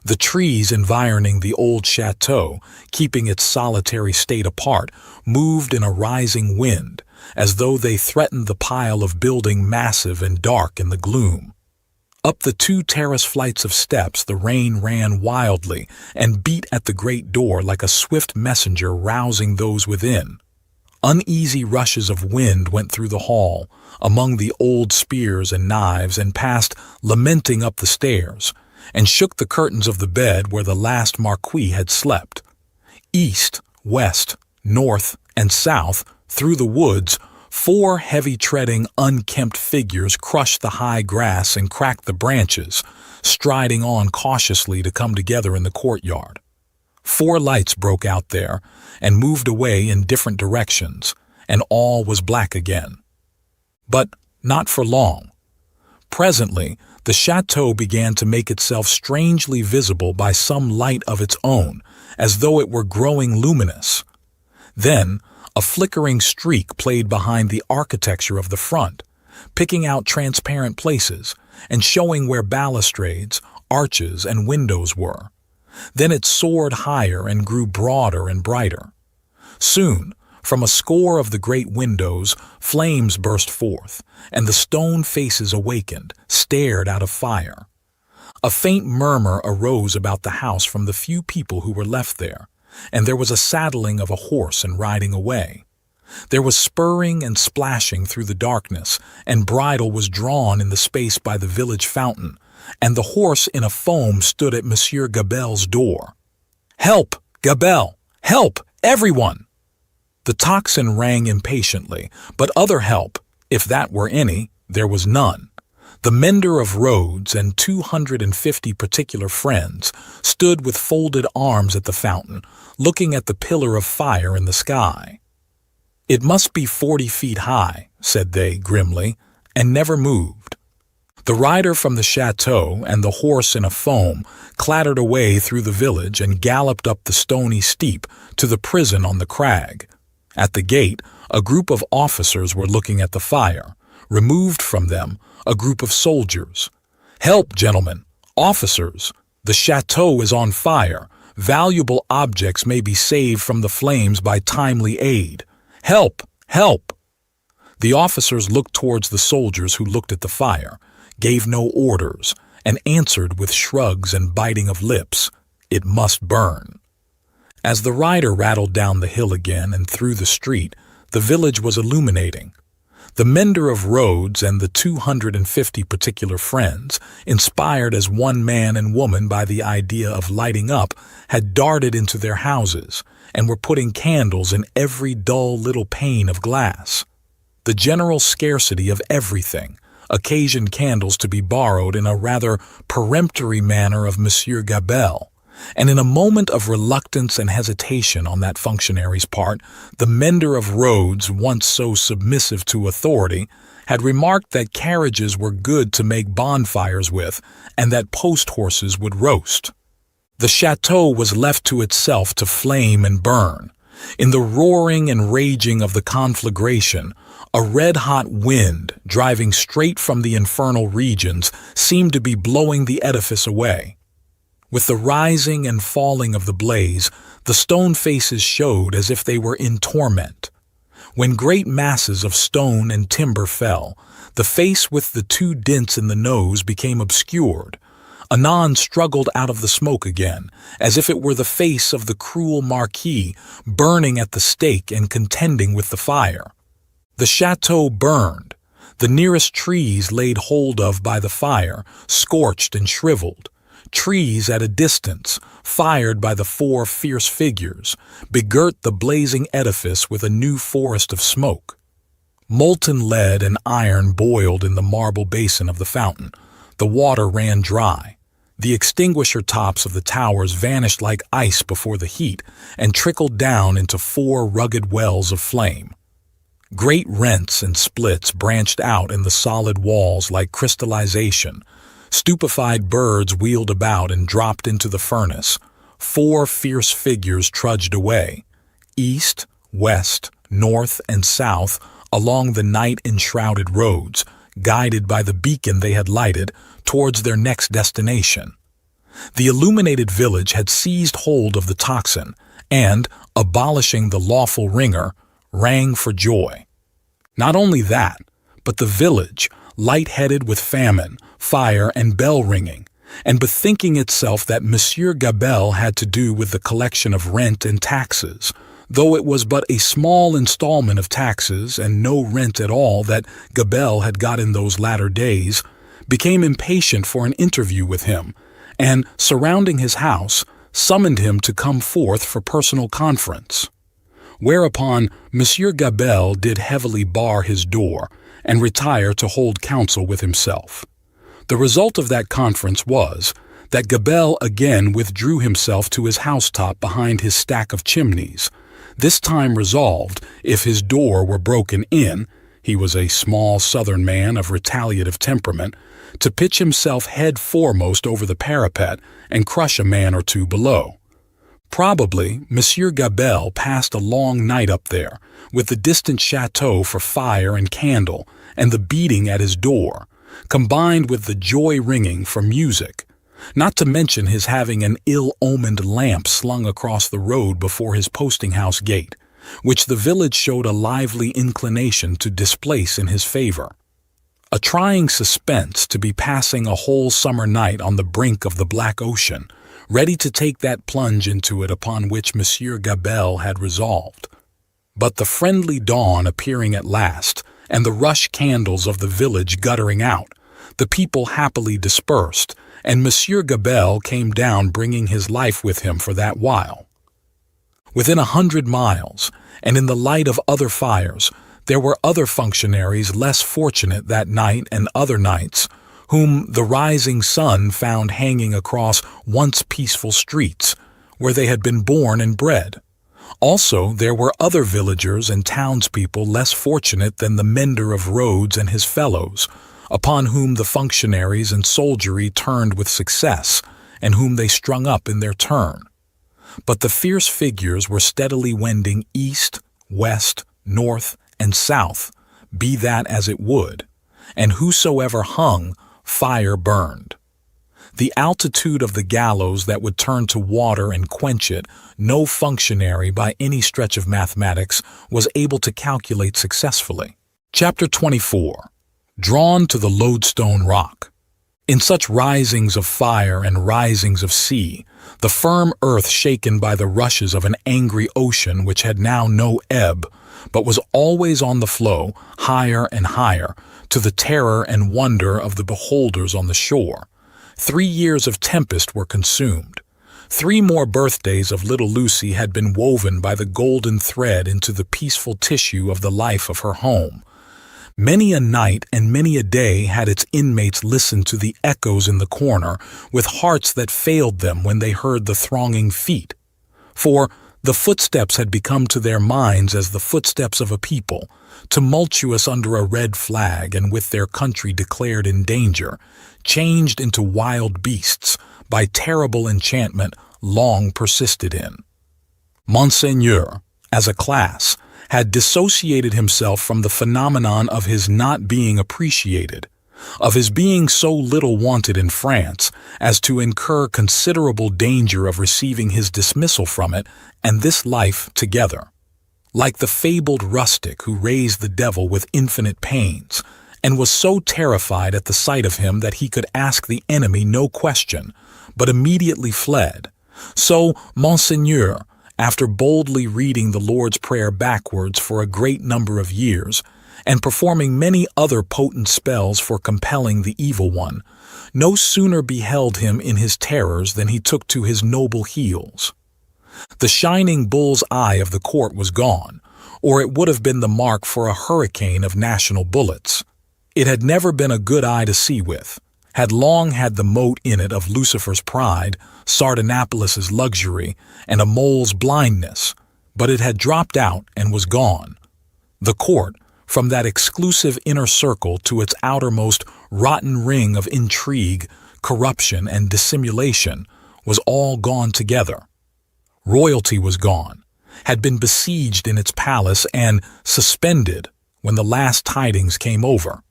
The trees environing the old chateau, keeping its solitary state apart, moved in a rising wind, as though they threatened the pile of building massive and dark in the gloom. Up the 2 terrace flights of steps the rain ran wildly and beat at the great door like a swift messenger rousing those within. Uneasy rushes of wind went through the hall, among the old spears and knives, and passed lamenting up the stairs, and shook the curtains of the bed where the last marquis had slept. East, west, north, and south, through the woods, 4 heavy-treading, unkempt figures crushed the high grass and cracked the branches, striding on cautiously to come together in the courtyard. 4 lights broke out there and moved away in different directions, and all was black again. But not for long. Presently, the chateau began to make itself strangely visible by some light of its own, as though it were growing luminous. Then, a flickering streak played behind the architecture of the front, picking out transparent places and showing where balustrades, arches, and windows were. Then it soared higher and grew broader and brighter. Soon, from a score of the great windows, flames burst forth, and the stone faces awakened, stared out of fire. A faint murmur arose about the house from the few people who were left there, and there was a saddling of a horse and riding away. There was spurring and splashing through the darkness, and bridle was drawn in the space by the village fountain, and the horse in a foam stood at Monsieur Gabelle's door. "Help, Gabelle! Help, everyone!" The tocsin rang impatiently, but other help, if that were any, there was none. The mender of roads and 250 particular friends stood with folded arms at the fountain, looking at the pillar of fire in the sky. "It must be 40 feet high," said they grimly, and never moved. The rider from the chateau and the horse in a foam clattered away through the village and galloped up the stony steep to the prison on the crag. At the gate, a group of officers were looking at the fire. Removed from them, a group of soldiers. "Help, gentlemen! Officers! The chateau is on fire. Valuable objects may be saved from the flames by timely aid. Help! Help!" The officers looked towards the soldiers who looked at the fire, gave no orders, and answered with shrugs and biting of lips, "It must burn." As the rider rattled down the hill again and through the street, the village was illuminating. The mender of roads and the 250 particular friends, inspired as one man and woman by the idea of lighting up, had darted into their houses and were putting candles in every dull little pane of glass. The general scarcity of everything occasioned candles to be borrowed in a rather peremptory manner of Monsieur Gabelle, and in a moment of reluctance and hesitation on that functionary's part, the mender of roads, once so submissive to authority, had remarked that carriages were good to make bonfires with, and that post-horses would roast. The chateau was left to itself to flame and burn. In the roaring and raging of the conflagration, a red-hot wind, driving straight from the infernal regions, seemed to be blowing the edifice away. With the rising and falling of the blaze, the stone faces showed as if they were in torment. When great masses of stone and timber fell, the face with the two dints in the nose became obscured, anon struggled out of the smoke again, as if it were the face of the cruel marquis burning at the stake and contending with the fire. The chateau burned, the nearest trees laid hold of by the fire, scorched and shriveled. Trees at a distance, fired by the four fierce figures, begirt the blazing edifice with a new forest of smoke. Molten lead and iron boiled in the marble basin of the fountain. The water ran dry. The extinguisher tops of the towers vanished like ice before the heat and trickled down into four rugged wells of flame. Great rents and splits branched out in the solid walls like crystallization. Stupefied birds wheeled about and dropped into the furnace. Four fierce figures trudged away, east, west, north, and south, along the night-enshrouded roads, guided by the beacon they had lighted, towards their next destination. The illuminated village had seized hold of the tocsin and, abolishing the lawful ringer, rang for joy. Not only that, but the village, light-headed with famine, fire, and bell-ringing, and bethinking itself that Monsieur Gabelle had to do with the collection of rent and taxes, though it was but a small installment of taxes and no rent at all that Gabelle had got in those latter days, became impatient for an interview with him, and, surrounding his house, summoned him to come forth for personal conference. Whereupon Monsieur Gabelle did heavily bar his door and retire to hold counsel with himself. The result of that conference was that Gabelle again withdrew himself to his housetop behind his stack of chimneys, this time resolved, if his door were broken in, he was a small southern man of retaliative temperament, to pitch himself head foremost over the parapet and crush a man or two below. Probably Monsieur Gabelle passed a long night up there, with the distant chateau for fire and candle, and the beating at his door, combined with the joy-ringing for music, not to mention his having an ill-omened lamp slung across the road before his posting-house gate, which the village showed a lively inclination to displace in his favor. A trying suspense to be passing a whole summer night on the brink of the black ocean, ready to take that plunge into it upon which Monsieur Gabelle had resolved. But the friendly dawn appearing at last, and the rush candles of the village guttering out, the people happily dispersed, and Monsieur Gabelle came down bringing his life with him for that while. Within 100 miles, and in the light of other fires, there were other functionaries less fortunate that night and other nights, whom the rising sun found hanging across once peaceful streets, where they had been born and bred. Also, there were other villagers and townspeople less fortunate than the mender of roads and his fellows, upon whom the functionaries and soldiery turned with success, and whom they strung up in their turn. But the fierce figures were steadily wending east, west, north, and south, be that as it would, and whosoever hung, fire burned. The altitude of the gallows that would turn to water and quench it, no functionary by any stretch of mathematics was able to calculate successfully. Chapter 24. Drawn to the Loadstone Rock. In such risings of fire and risings of sea, the firm earth shaken by the rushes of an angry ocean which had now no ebb, but was always on the flow, higher and higher, to the terror and wonder of the beholders on the shore. 3 years of tempest were consumed. 3 more birthdays of little Lucie had been woven by the golden thread into the peaceful tissue of the life of her home. Many a night and many a day had its inmates listened to the echoes in the corner with hearts that failed them when they heard the thronging feet. For the footsteps had become to their minds as the footsteps of a people, tumultuous under a red flag and with their country declared in danger, changed into wild beasts by terrible enchantment long persisted in. Monseigneur, as a class, had dissociated himself from the phenomenon of his not being appreciated, of his being so little wanted in France as to incur considerable danger of receiving his dismissal from it and this life together. Like the fabled rustic who raised the devil with infinite pains, and was so terrified at the sight of him that he could ask the enemy no question, but immediately fled, so Monseigneur, after boldly reading the Lord's Prayer backwards for a great number of years, and performing many other potent spells for compelling the evil one, no sooner beheld him in his terrors than he took to his noble heels. The shining bull's eye of the court was gone, or it would have been the mark for a hurricane of national bullets. It had never been a good eye to see with, had long had the mote in it of Lucifer's pride, Sardanapalis's luxury, and a mole's blindness, but it had dropped out and was gone. The court, from that exclusive inner circle to its outermost rotten ring of intrigue, corruption, and dissimulation, was all gone together. Royalty was gone, had been besieged in its palace and suspended when the last tidings came over.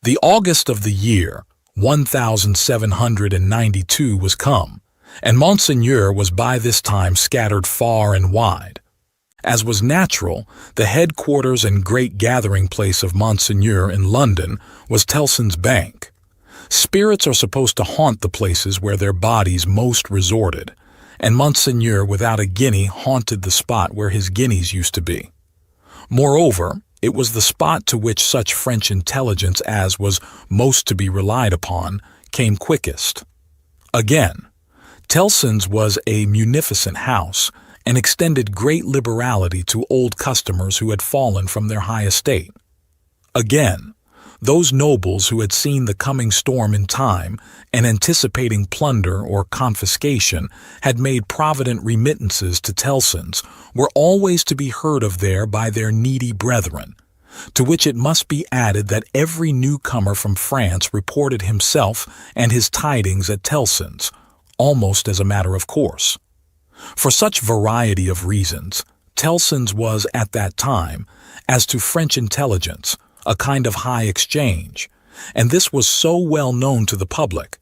The August of the year 1792 was come, and Monseigneur was by this time scattered far and wide. As was natural, the headquarters and great gathering place of Monseigneur in London was Tellson's Bank. Spirits are supposed to haunt the places where their bodies most resorted, and Monseigneur without a guinea haunted the spot where his guineas used to be. Moreover, it was the spot to which such French intelligence as was most to be relied upon came quickest. Again, Tellson's was a munificent house and extended great liberality to old customers who had fallen from their high estate. Again, those nobles who had seen the coming storm in time and anticipating plunder or confiscation had made provident remittances to Tellson's were always to be heard of there by their needy brethren, to which it must be added that every newcomer from France reported himself and his tidings at Tellson's, almost as a matter of course. For such variety of reasons, Tellson's was at that time, as to French intelligence, a kind of high exchange, and this was so well known to the public,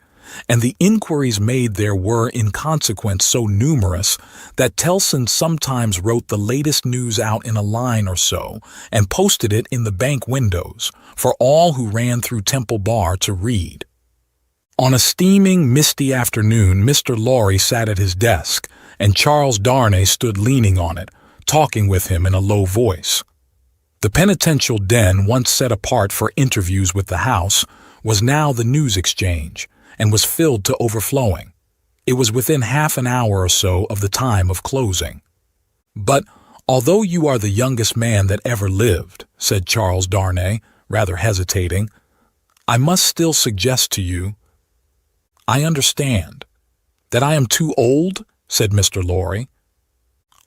and the inquiries made there were in consequence so numerous that Tellson sometimes wrote the latest news out in a line or so and posted it in the bank windows for all who ran through Temple Bar to read. On a steaming, misty afternoon, Mr. Lorry sat at his desk, and Charles Darnay stood leaning on it, talking with him in a low voice. The penitential den, once set apart for interviews with the House, was now the news exchange, and was filled to overflowing. It was within half an hour or so of the time of closing. "But although you are the youngest man that ever lived," said Charles Darnay, rather hesitating, "I must still suggest to you—" "I understand. That I am too old?" said Mr. Lorry.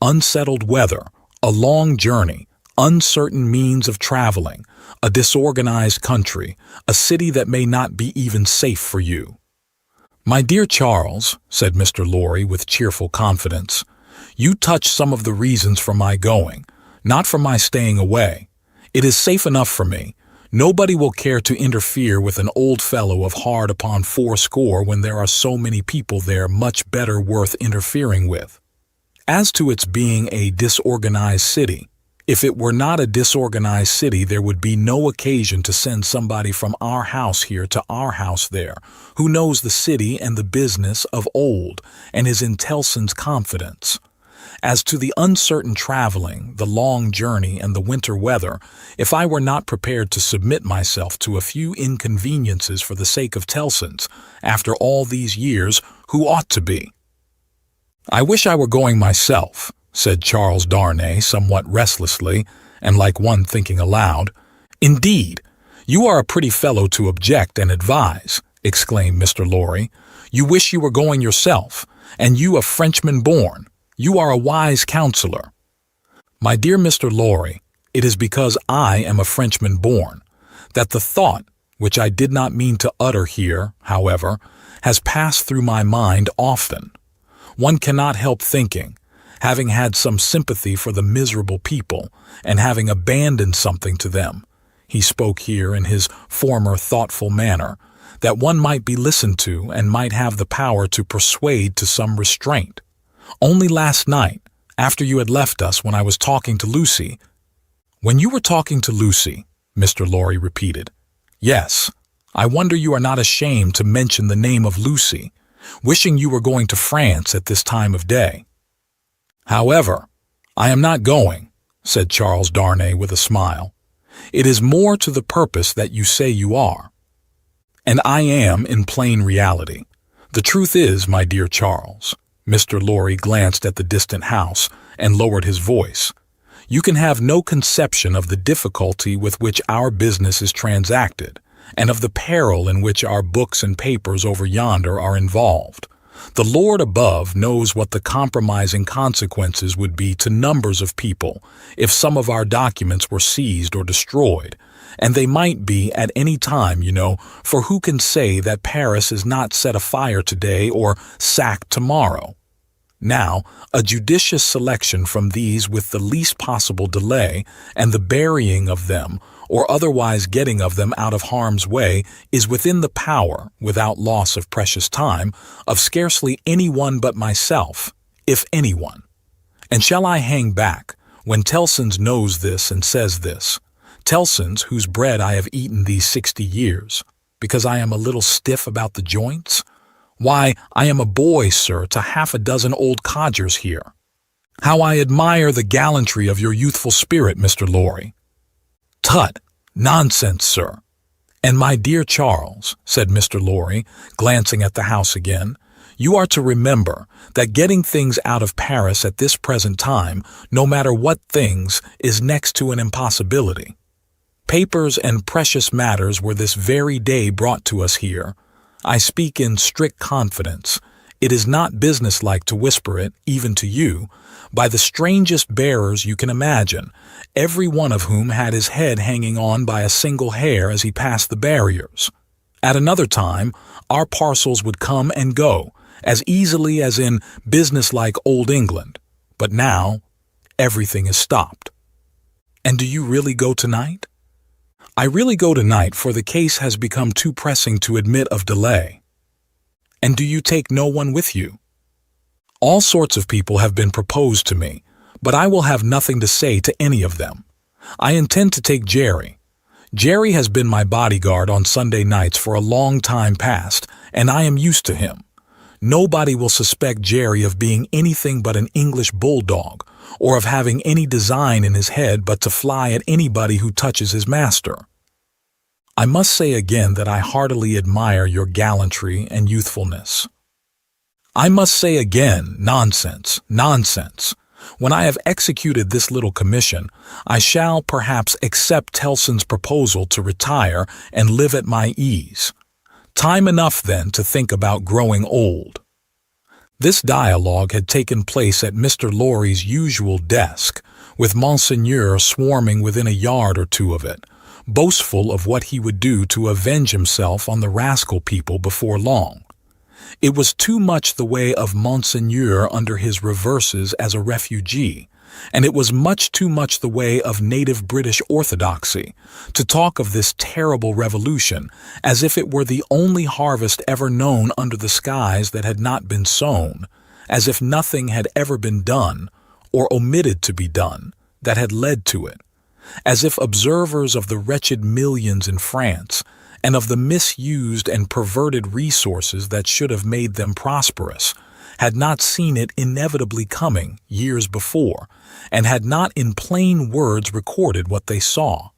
"Unsettled weather, a long journey, uncertain means of traveling, a disorganized country, a city that may not be even safe for you." "My dear Charles," said Mr. Lorry with cheerful confidence, "you touch some of the reasons for my going, not for my staying away. It is safe enough for me. Nobody will care to interfere with an old fellow of hard upon 80 when there are so many people there much better worth interfering with. As to its being a disorganized city, if it were not a disorganized city, there would be no occasion to send somebody from our house here to our house there, who knows the city and the business of old and is in Tellson's confidence. As to the uncertain traveling, the long journey, and the winter weather, if I were not prepared to submit myself to a few inconveniences for the sake of Tellson's, after all these years, who ought to be? I wish I were going myself, said Charles Darnay somewhat restlessly, and like one thinking aloud. Indeed, you are a pretty fellow to object and advise, exclaimed Mr. Lorry. You wish you were going yourself, and you a Frenchman born. You are a wise counselor. My dear Mr. Lorry, it is because I am a Frenchman born, that the thought, which I did not mean to utter here, however, has passed through my mind often. One cannot help thinking, having had some sympathy for the miserable people, and having abandoned something to them, he spoke here in his former thoughtful manner, that one might be listened to and might have the power to persuade to some restraint. Only last night, after you had left us when I was talking to Lucie—" "When you were talking to Lucie," Mr. Lorry repeated. "Yes, I wonder you are not ashamed to mention the name of Lucie, wishing you were going to France at this time of day." "However, I am not going," said Charles Darnay with a smile. "It is more to the purpose that you say you are. And I am in plain reality. The truth is, my dear Charles," Mr. Lorry glanced at the distant house and lowered his voice, "you can have no conception of the difficulty with which our business is transacted, and of the peril in which our books and papers over yonder are involved. The Lord above knows what the compromising consequences would be to numbers of people if some of our documents were seized or destroyed, and they might be at any time, you know, for who can say that Paris is not set afire today or sacked tomorrow? Now, a judicious selection from these with the least possible delay, and the burying of them, or otherwise getting of them out of harm's way, is within the power, without loss of precious time, of scarcely any one but myself, if any one. And shall I hang back, when Tellson's knows this and says this, Tellson's, whose bread I have eaten these 60 years, because I am a little stiff about the joints? Why, I am a boy, sir, to half a dozen old codgers here. How I admire the gallantry of your youthful spirit, Mr. Lorry." "Tut! Nonsense, sir." "And my dear Charles," said Mr. Lorry, glancing at the house again, "you are to remember that getting things out of Paris at this present time, no matter what things, is next to an impossibility. Papers and precious matters were this very day brought to us here. I speak in strict confidence. It is not businesslike to whisper it, even to you, by the strangest bearers you can imagine, every one of whom had his head hanging on by a single hair as he passed the barriers. At another time, our parcels would come and go, as easily as in businesslike old England. But now, everything is stopped." "And do you really go tonight?" "I really go tonight, for the case has become too pressing to admit of delay." "And do you take no one with you?" "All sorts of people have been proposed to me, but I will have nothing to say to any of them. I intend to take Jerry. Jerry has been my bodyguard on Sunday nights for a long time past, and I am used to him. Nobody will suspect Jerry of being anything but an English bulldog, or of having any design in his head but to fly at anybody who touches his master. I must say again that I heartily admire your gallantry and youthfulness." "I must say again, nonsense, nonsense. When I have executed this little commission, I shall perhaps accept Tellson's proposal to retire and live at my ease. Time enough then to think about growing old." This dialogue had taken place at Mr. Lorry's usual desk, with Monseigneur swarming within a yard or two of it, boastful of what he would do to avenge himself on the rascal people before long. It was too much the way of Monseigneur under his reverses as a refugee, and it was much too much the way of native British orthodoxy to talk of this terrible revolution as if it were the only harvest ever known under the skies that had not been sown, as if nothing had ever been done, or omitted to be done, that had led to it, as if observers of the wretched millions in France and of the misused and perverted resources that should have made them prosperous had not seen it inevitably coming years before, and had not in plain words recorded what they saw.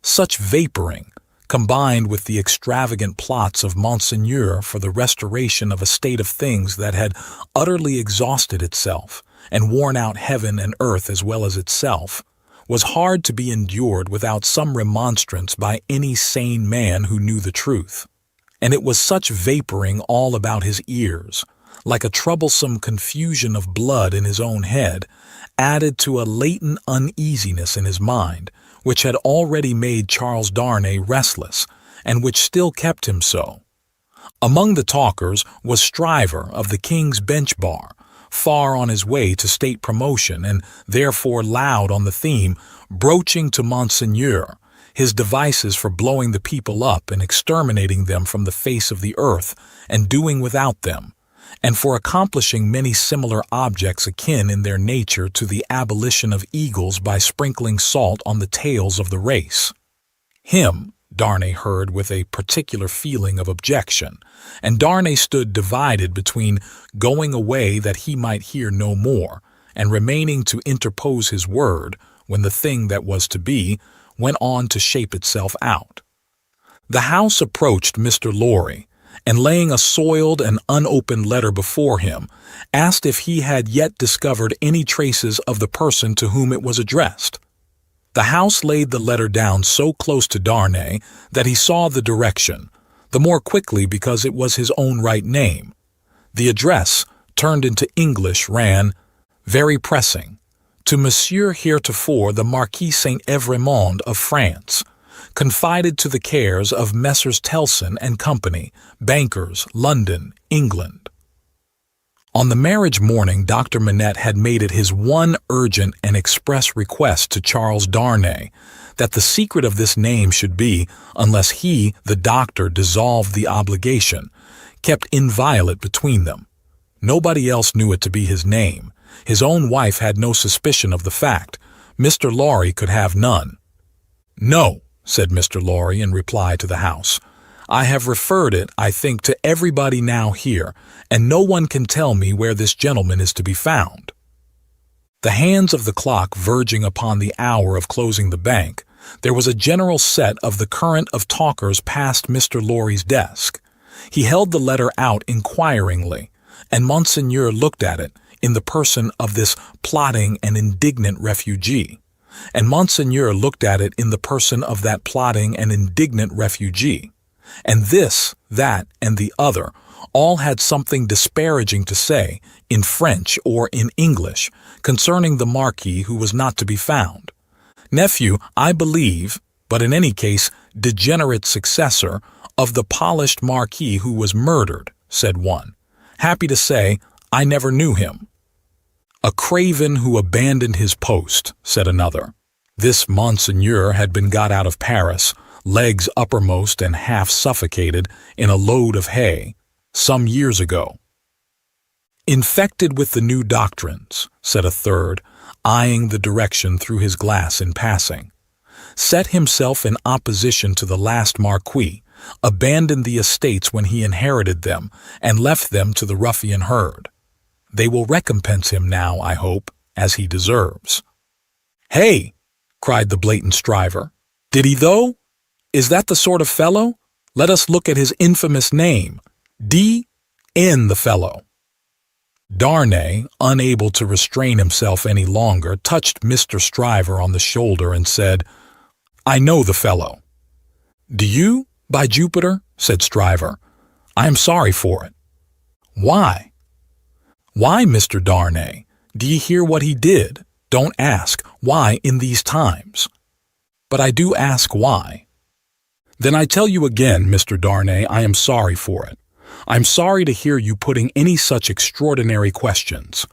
Such vaporing, combined with the extravagant plots of Monseigneur for the restoration of a state of things that had utterly exhausted itself and worn out heaven and earth as well as itself, was hard to be endured without some remonstrance by any sane man who knew the truth. And it was such vaporing all about his ears, like a troublesome confusion of blood in his own head, added to a latent uneasiness in his mind, which had already made Charles Darnay restless, and which still kept him so. Among the talkers was Stryver of the King's Bench Bar, far on his way to state promotion and therefore loud on the theme, broaching to Monseigneur his devices for blowing the people up and exterminating them from the face of the earth and doing without them, and for accomplishing many similar objects akin in their nature to the abolition of eagles by sprinkling salt on the tails of the race. Him Darnay heard with a particular feeling of objection, and Darnay stood divided between going away that he might hear no more, and remaining to interpose his word when the thing that was to be went on to shape itself out. The house approached Mr. Lorry, and laying a soiled and unopened letter before him, asked if he had yet discovered any traces of the person to whom it was addressed. The house laid the letter down so close to Darnay that he saw the direction, the more quickly because it was his own right name. The address, turned into English, ran, "Very pressing, to Monsieur heretofore the Marquis Saint-Evremond of France, confided to the cares of Messrs. Telson and Company, bankers, London, England." On the marriage morning, Dr. Manette had made it his one urgent and express request to Charles Darnay that the secret of this name should be, unless he, the doctor, dissolved the obligation, kept inviolate between them. Nobody else knew it to be his name. His own wife had no suspicion of the fact. Mr. Lorry could have none. "No," said Mr. Lorry in reply to the house. "I have referred it, I think, to everybody now here, and no one can tell me where this gentleman is to be found." The hands of the clock verging upon the hour of closing the bank, there was a general set of the current of talkers past Mr. Lorry's desk. He held the letter out inquiringly, and Monseigneur looked at it in the person of this plotting and indignant refugee, and Monseigneur looked at it in the person of that plotting and indignant refugee, and this, that, and the other all had something disparaging to say, in French or in English, concerning the Marquis who was not to be found. Nephew, I believe, but in any case degenerate successor, of the polished Marquis who was murdered, said one. Happy to say, I never knew him. A craven who abandoned his post, said another. This Monseigneur had been got out of Paris, legs uppermost and half suffocated, in a load of hay, some years ago. Infected with the new doctrines, said a third, eyeing the direction through his glass in passing. Set himself in opposition to the last Marquis, abandoned the estates when he inherited them, and left them to the ruffian herd. They will recompense him now, I hope, as he deserves. Hey, cried the blatant Stryver. Did he though? Is that the sort of fellow? Let us look at his infamous name. D.N. the fellow. Darnay, unable to restrain himself any longer, touched Mr. Stryver on the shoulder and said, I know the fellow. Do you, by Jupiter? Said Stryver. I am sorry for it. Why? Why, Mr. Darnay? Do ye hear what he did? Don't ask, why in these times? But I do ask why. Then I tell you again, Mr. Darnay, I am sorry for it. I'm sorry to hear you putting any such extraordinary questions.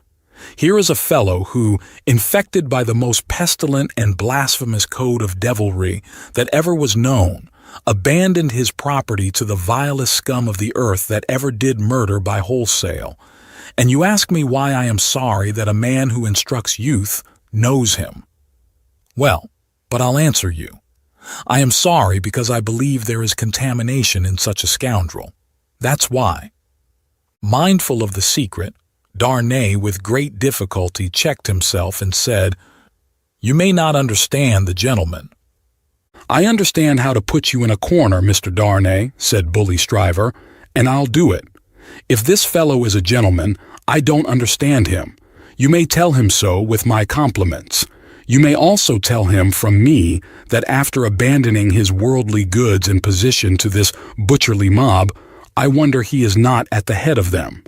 Here is a fellow who, infected by the most pestilent and blasphemous code of devilry that ever was known, abandoned his property to the vilest scum of the earth that ever did murder by wholesale. And you ask me why I am sorry that a man who instructs youth knows him. Well, but I'll answer you. I am sorry because I believe there is contamination in such a scoundrel. That's why. Mindful of the secret, Darnay with great difficulty checked himself and said, "You may not understand the gentleman." "I understand how to put you in a corner, Mr. Darnay," said bully Stryver, "and I'll do it. If this fellow is a gentleman, I don't understand him. You may tell him so with my compliments. You may also tell him from me that after abandoning his worldly goods and position to this butcherly mob, I wonder he is not at the head of them."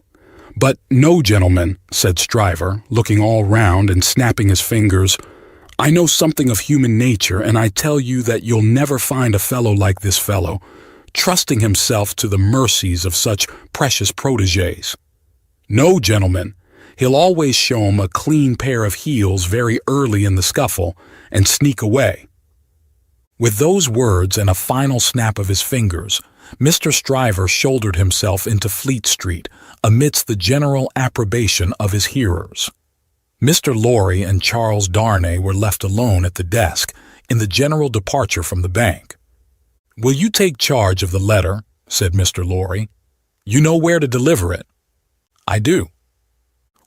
"But no, gentlemen," said Stryver, looking all round and snapping his fingers, "I know something of human nature, and I tell you that you'll never find a fellow like this fellow, trusting himself to the mercies of such precious protégés. No, gentlemen, he'll always show 'em a clean pair of heels very early in the scuffle and sneak away." With those words and a final snap of his fingers, Mr. Stryver shouldered himself into Fleet Street amidst the general approbation of his hearers. Mr. Lorry and Charles Darnay were left alone at the desk in the general departure from the bank. "Will you take charge of the letter?" said Mr. Lorry. "You know where to deliver it." "I do."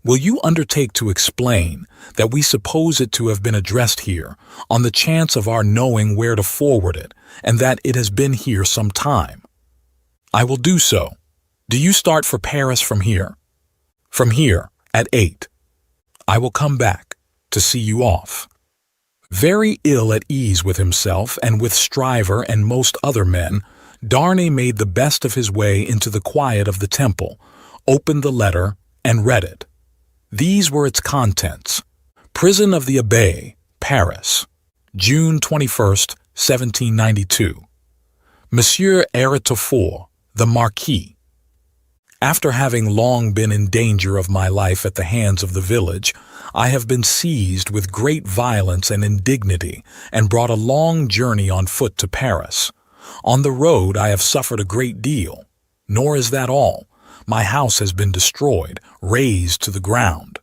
"Will you undertake to explain that we suppose it to have been addressed here on the chance of our knowing where to forward it, and that it has been here some time?" "I will do so. Do you start for Paris from here?" "From here, at 8. I will come back to see you off." Very ill at ease with himself and with Stryver and most other men, Darnay made the best of his way into the quiet of the temple, opened the letter, and read it. These were its contents: "Prison of the Abbaye, Paris, June 21st, 1792. Monsieur Heretofort, the Marquis. After having long been in danger of my life at the hands of the village, I have been seized with great violence and indignity and brought a long journey on foot to Paris. On the road I have suffered a great deal. Nor is that all. My house has been destroyed, razed to the ground.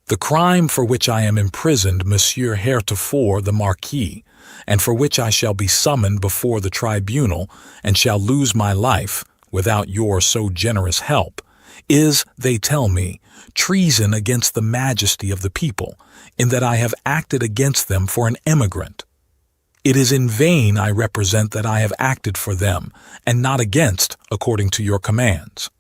The crime for which I am imprisoned, Monsieur Heretofort the Marquis, and for which I shall be summoned before the tribunal and shall lose my life, without your so generous help, is, they tell me, treason against the majesty of the people, in that I have acted against them for an emigrant. It is in vain I represent that I have acted for them, and not against, according to your commands.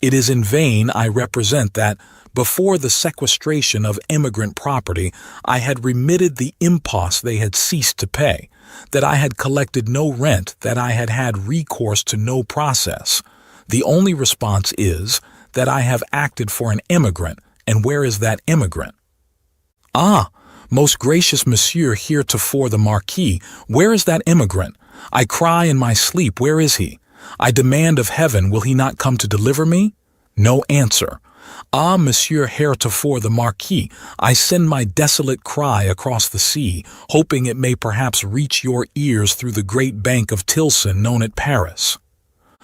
It is in vain I represent that, before the sequestration of emigrant property, I had remitted the impost they had ceased to pay, that I had collected no rent, that I had had recourse to no process. The only response is that I have acted for an emigrant, and where is that emigrant? Ah, most gracious Monsieur Heretofort the Marquis, where is that emigrant? I cry in my sleep, where is he? I demand of heaven, will he not come to deliver me? No answer. Ah, Monsieur Heretofort the Marquis, I send my desolate cry across the sea, hoping it may perhaps reach your ears through the great bank of Tilson known at Paris.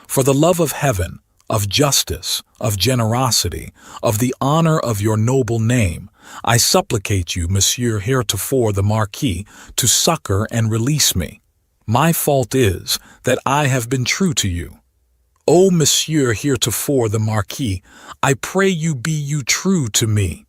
For the love of heaven, of justice, of generosity, of the honor of your noble name, I supplicate you, Monsieur Heretofort the Marquis, to succor and release me. My fault is that I have been true to you. O Monsieur Heretofort the Marquis, I pray you be you true to me.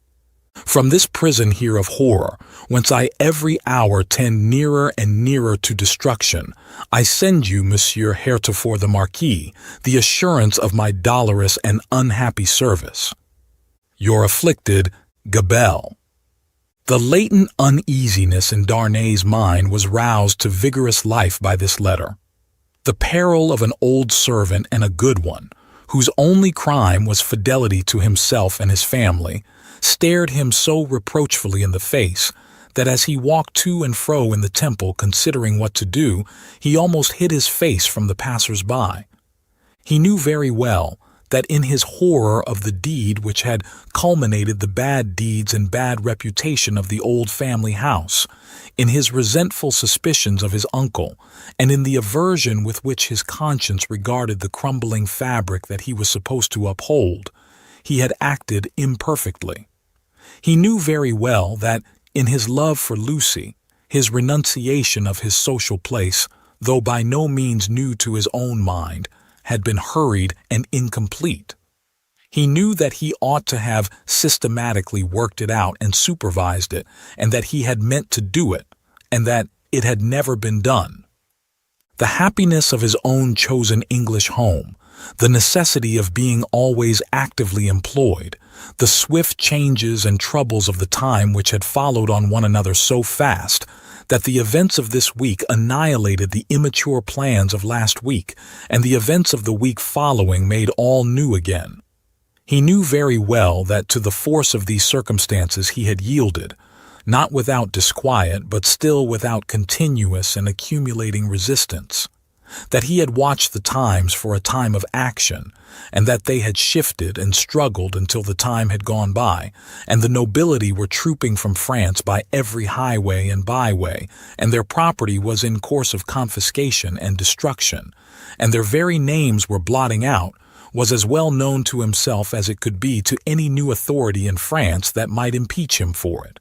From this prison here of horror, whence I every hour tend nearer and nearer to destruction, I send you, Monsieur Heretofort the Marquis, the assurance of my dolorous and unhappy service. Your afflicted Gabelle. The latent uneasiness in Darnay's mind was roused to vigorous life by this letter. The peril of an old servant and a good one, whose only crime was fidelity to himself and his family, stared him so reproachfully in the face that as he walked to and fro in the temple considering what to do, he almost hid his face from the passers-by. He knew very well that in his horror of the deed which had culminated the bad deeds and bad reputation of the old family house, in his resentful suspicions of his uncle, and in the aversion with which his conscience regarded the crumbling fabric that he was supposed to uphold, he had acted imperfectly. He knew very well that, in his love for Lucie, his renunciation of his social place, though by no means new to his own mind, had been hurried and incomplete. He knew that he ought to have systematically worked it out and supervised it, and that he had meant to do it, and that it had never been done. The happiness of his own chosen English home, the necessity of being always actively employed, the swift changes and troubles of the time which had followed on one another so fast that the events of this week annihilated the immature plans of last week, and the events of the week following made all new again. He knew very well that to the force of these circumstances he had yielded, not without disquiet, but still without continuous and accumulating resistance, that he had watched the times for a time of action, and that they had shifted and struggled until the time had gone by, and the nobility were trooping from France by every highway and byway, and their property was in course of confiscation and destruction, and their very names were blotting out, was as well known to himself as it could be to any new authority in France that might impeach him for it.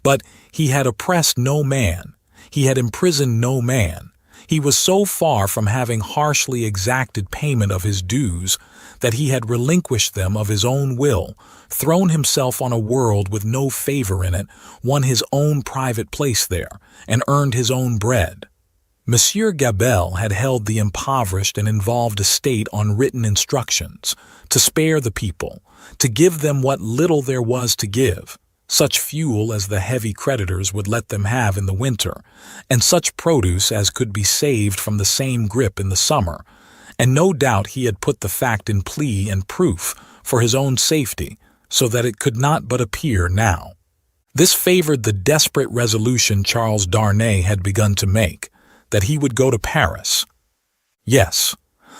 But he had oppressed no man, he had imprisoned no man. He was so far from having harshly exacted payment of his dues that he had relinquished them of his own will, thrown himself on a world with no favor in it, won his own private place there, and earned his own bread. Monsieur Gabelle had held the impoverished and involved estate on written instructions, to spare the people, to give them what little there was to give, such fuel as the heavy creditors would let them have in the winter, and such produce as could be saved from the same grip in the summer, and no doubt he had put the fact in plea and proof for his own safety, so that it could not but appear now. This favored the desperate resolution Charles Darnay had begun to make, that he would go to Paris. Yes,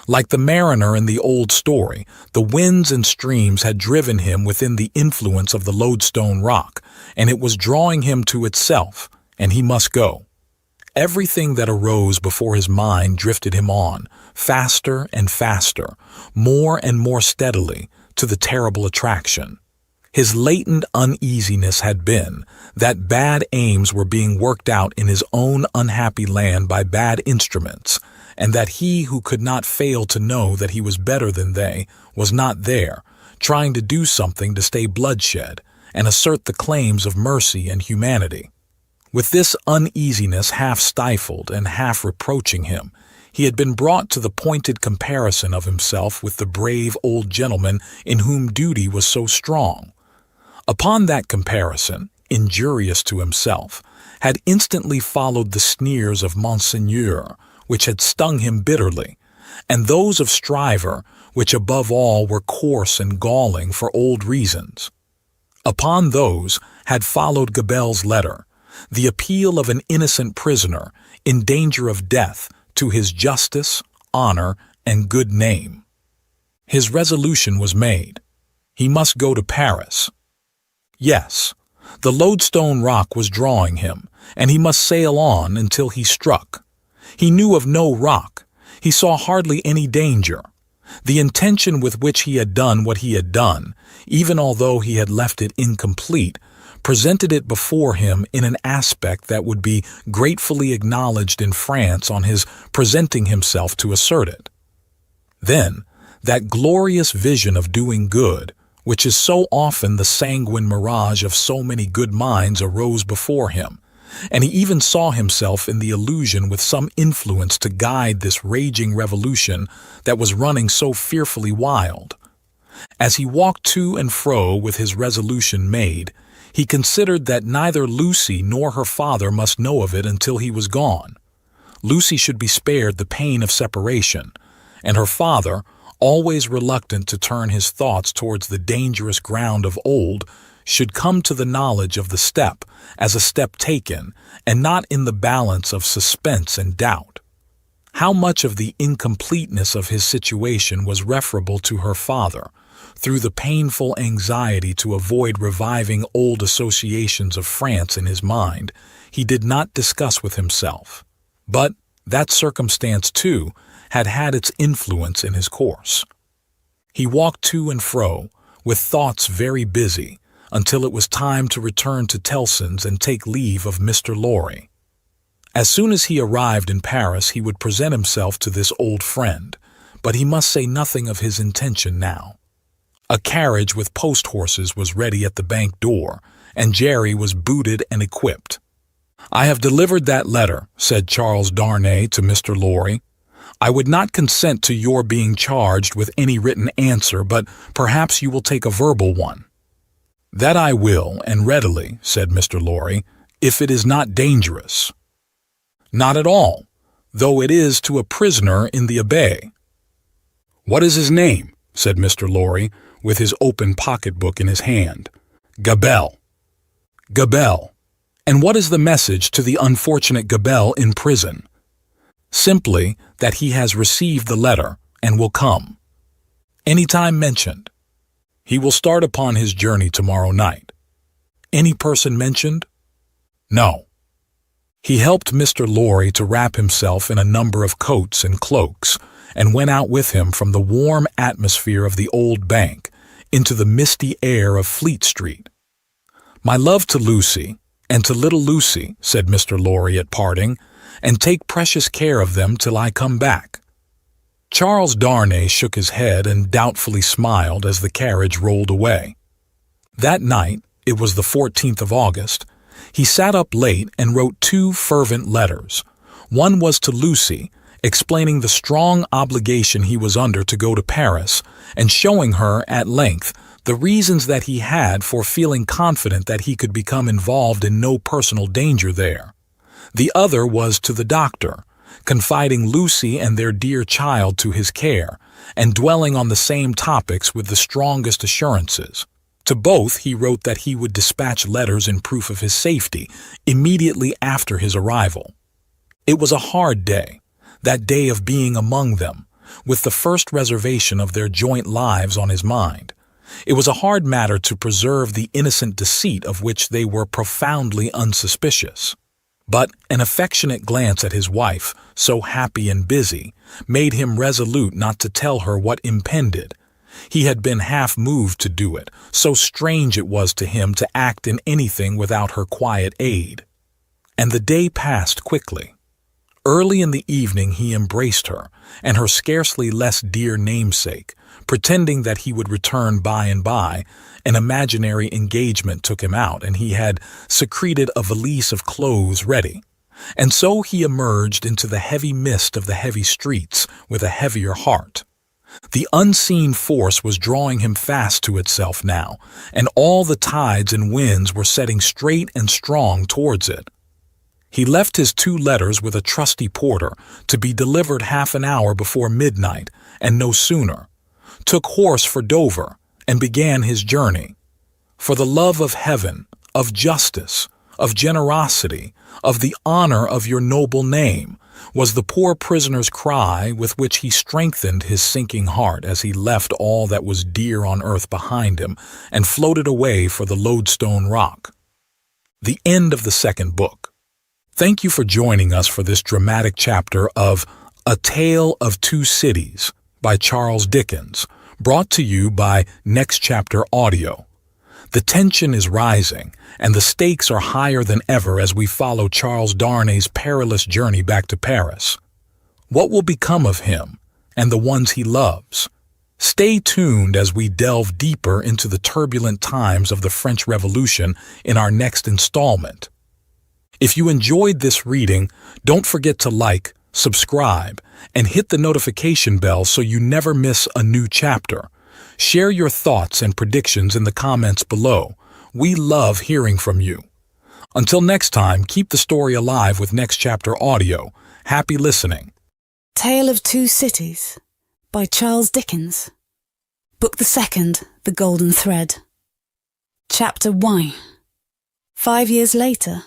like the mariner in the old story, the winds and streams had driven him within the influence of the Loadstone rock, and it was drawing him to itself, and he must go. Everything that arose before his mind drifted him on, faster and faster, more and more steadily, to the terrible attraction. His latent uneasiness had been that bad aims were being worked out in his own unhappy land by bad instruments, and that he who could not fail to know that he was better than they was not there, trying to do something to stay bloodshed and assert the claims of mercy and humanity. With this uneasiness half stifled and half reproaching him, he had been brought to the pointed comparison of himself with the brave old gentleman in whom duty was so strong. Upon that comparison, injurious to himself, had instantly followed the sneers of Monseigneur, which had stung him bitterly, and those of Stryver, which above all were coarse and galling for old reasons. Upon those had followed Gabelle's letter, the appeal of an innocent prisoner in danger of death to his justice, honor, and good name. His resolution was made. He must go to Paris. Yes, the Loadstone rock was drawing him, and he must sail on until he struck. He knew of no rock. He saw hardly any danger. The intention with which he had done what he had done, even although he had left it incomplete, presented it before him in an aspect that would be gratefully acknowledged in France on his presenting himself to assert it. Then, that glorious vision of doing good, which is so often the sanguine mirage of so many good minds, arose before him, and he even saw himself in the illusion with some influence to guide this raging revolution that was running so fearfully wild. As he walked to and fro with his resolution made, he considered that neither Lucie nor her father must know of it until he was gone. Lucie should be spared the pain of separation, and her father, always reluctant to turn his thoughts towards the dangerous ground of old, should come to the knowledge of the step as a step taken, and not in the balance of suspense and doubt. How much of the incompleteness of his situation was referable to her father, through the painful anxiety to avoid reviving old associations of France in his mind, he did not discuss with himself. But that circumstance, too, had had its influence in his course. He walked to and fro, with thoughts very busy, until it was time to return to Tellson's and take leave of Mr. Lorry. As soon as he arrived in Paris, he would present himself to this old friend, but he must say nothing of his intention now. A carriage with post horses was ready at the bank door, and Jerry was booted and equipped. "I have delivered that letter," said Charles Darnay to Mr. Lorry. "I would not consent to your being charged with any written answer, but perhaps you will take a verbal one." "That I will, and readily," said Mr. Lorry, "if it is not dangerous." "Not at all, though it is to a prisoner in the Abbaye." "What is his name?" said Mr. Lorry, with his open pocketbook in his hand. "Gabelle." "Gabelle. And what is the message to the unfortunate Gabelle in prison?" "Simply that he has received the letter and will come." "Any time mentioned?" "He will start upon his journey tomorrow night." "Any person mentioned?" "No." He helped Mr. Lorry to wrap himself in a number of coats and cloaks, and went out with him from the warm atmosphere of the old bank into the misty air of Fleet Street. "My love to Lucie, and to little Lucie," said Mr. Lorry at parting, "and take precious care of them till I come back." Charles Darnay shook his head and doubtfully smiled as the carriage rolled away. That night, it was the 14th of August, he sat up late and wrote 2 fervent letters. One was to Lucie, explaining the strong obligation he was under to go to Paris, and showing her, at length, the reasons that he had for feeling confident that he could become involved in no personal danger there. The other was to the doctor, confiding Lucie and their dear child to his care, and dwelling on the same topics with the strongest assurances. To both he wrote that he would dispatch letters in proof of his safety immediately after his arrival. It was a hard day, that day of being among them, with the first reservation of their joint lives on his mind. It was a hard matter to preserve the innocent deceit of which they were profoundly unsuspicious. But an affectionate glance at his wife, so happy and busy, made him resolute not to tell her what impended. He had been half moved to do it, so strange it was to him to act in anything without her quiet aid. And the day passed quickly. Early in the evening he embraced her, and her scarcely less dear namesake, pretending that he would return by and by. An imaginary engagement took him out, and he had secreted a valise of clothes ready. And so he emerged into the heavy mist of the heavy streets with a heavier heart. The unseen force was drawing him fast to itself now, and all the tides and winds were setting straight and strong towards it. He left his 2 letters with a trusty porter to be delivered half an hour before midnight, and no sooner, took horse for Dover, and began his journey. For the love of heaven, of justice, of generosity, of the honor of your noble name, was the poor prisoner's cry with which he strengthened his sinking heart as he left all that was dear on earth behind him and floated away for the Loadstone rock. The end of the 2nd book. Thank you for joining us for this dramatic chapter of A Tale of 2 Cities by Charles Dickens, brought to you by Next Chapter Audio. The tension is rising, and the stakes are higher than ever as we follow Charles Darnay's perilous journey back to Paris. What will become of him and the ones he loves? Stay tuned as we delve deeper into the turbulent times of the French Revolution in our next installment. If you enjoyed this reading, don't forget to like, subscribe, and hit the notification bell so you never miss a new chapter. Share your thoughts and predictions in the comments below. We love hearing from you. Until next time, keep the story alive with Next Chapter Audio. Happy listening. Tale of 2 Cities by Charles Dickens. Book the 2nd, The Golden Thread. Chapter 1. 5 years later.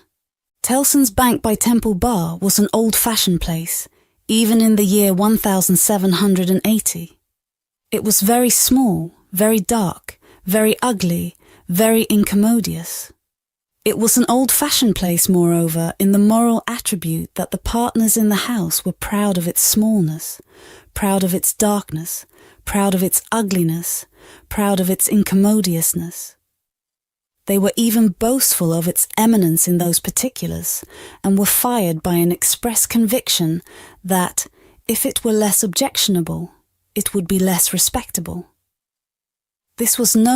Tellson's Bank by Temple Bar was an old-fashioned place, even in the year 1780. It was very small, very dark, very ugly, very incommodious. It was an old-fashioned place, moreover, in the moral attribute that the partners in the house were proud of its smallness, proud of its darkness, proud of its ugliness, proud of its incommodiousness. They were even boastful of its eminence in those particulars, and were fired by an express conviction that, if it were less objectionable, it would be less respectable. This was no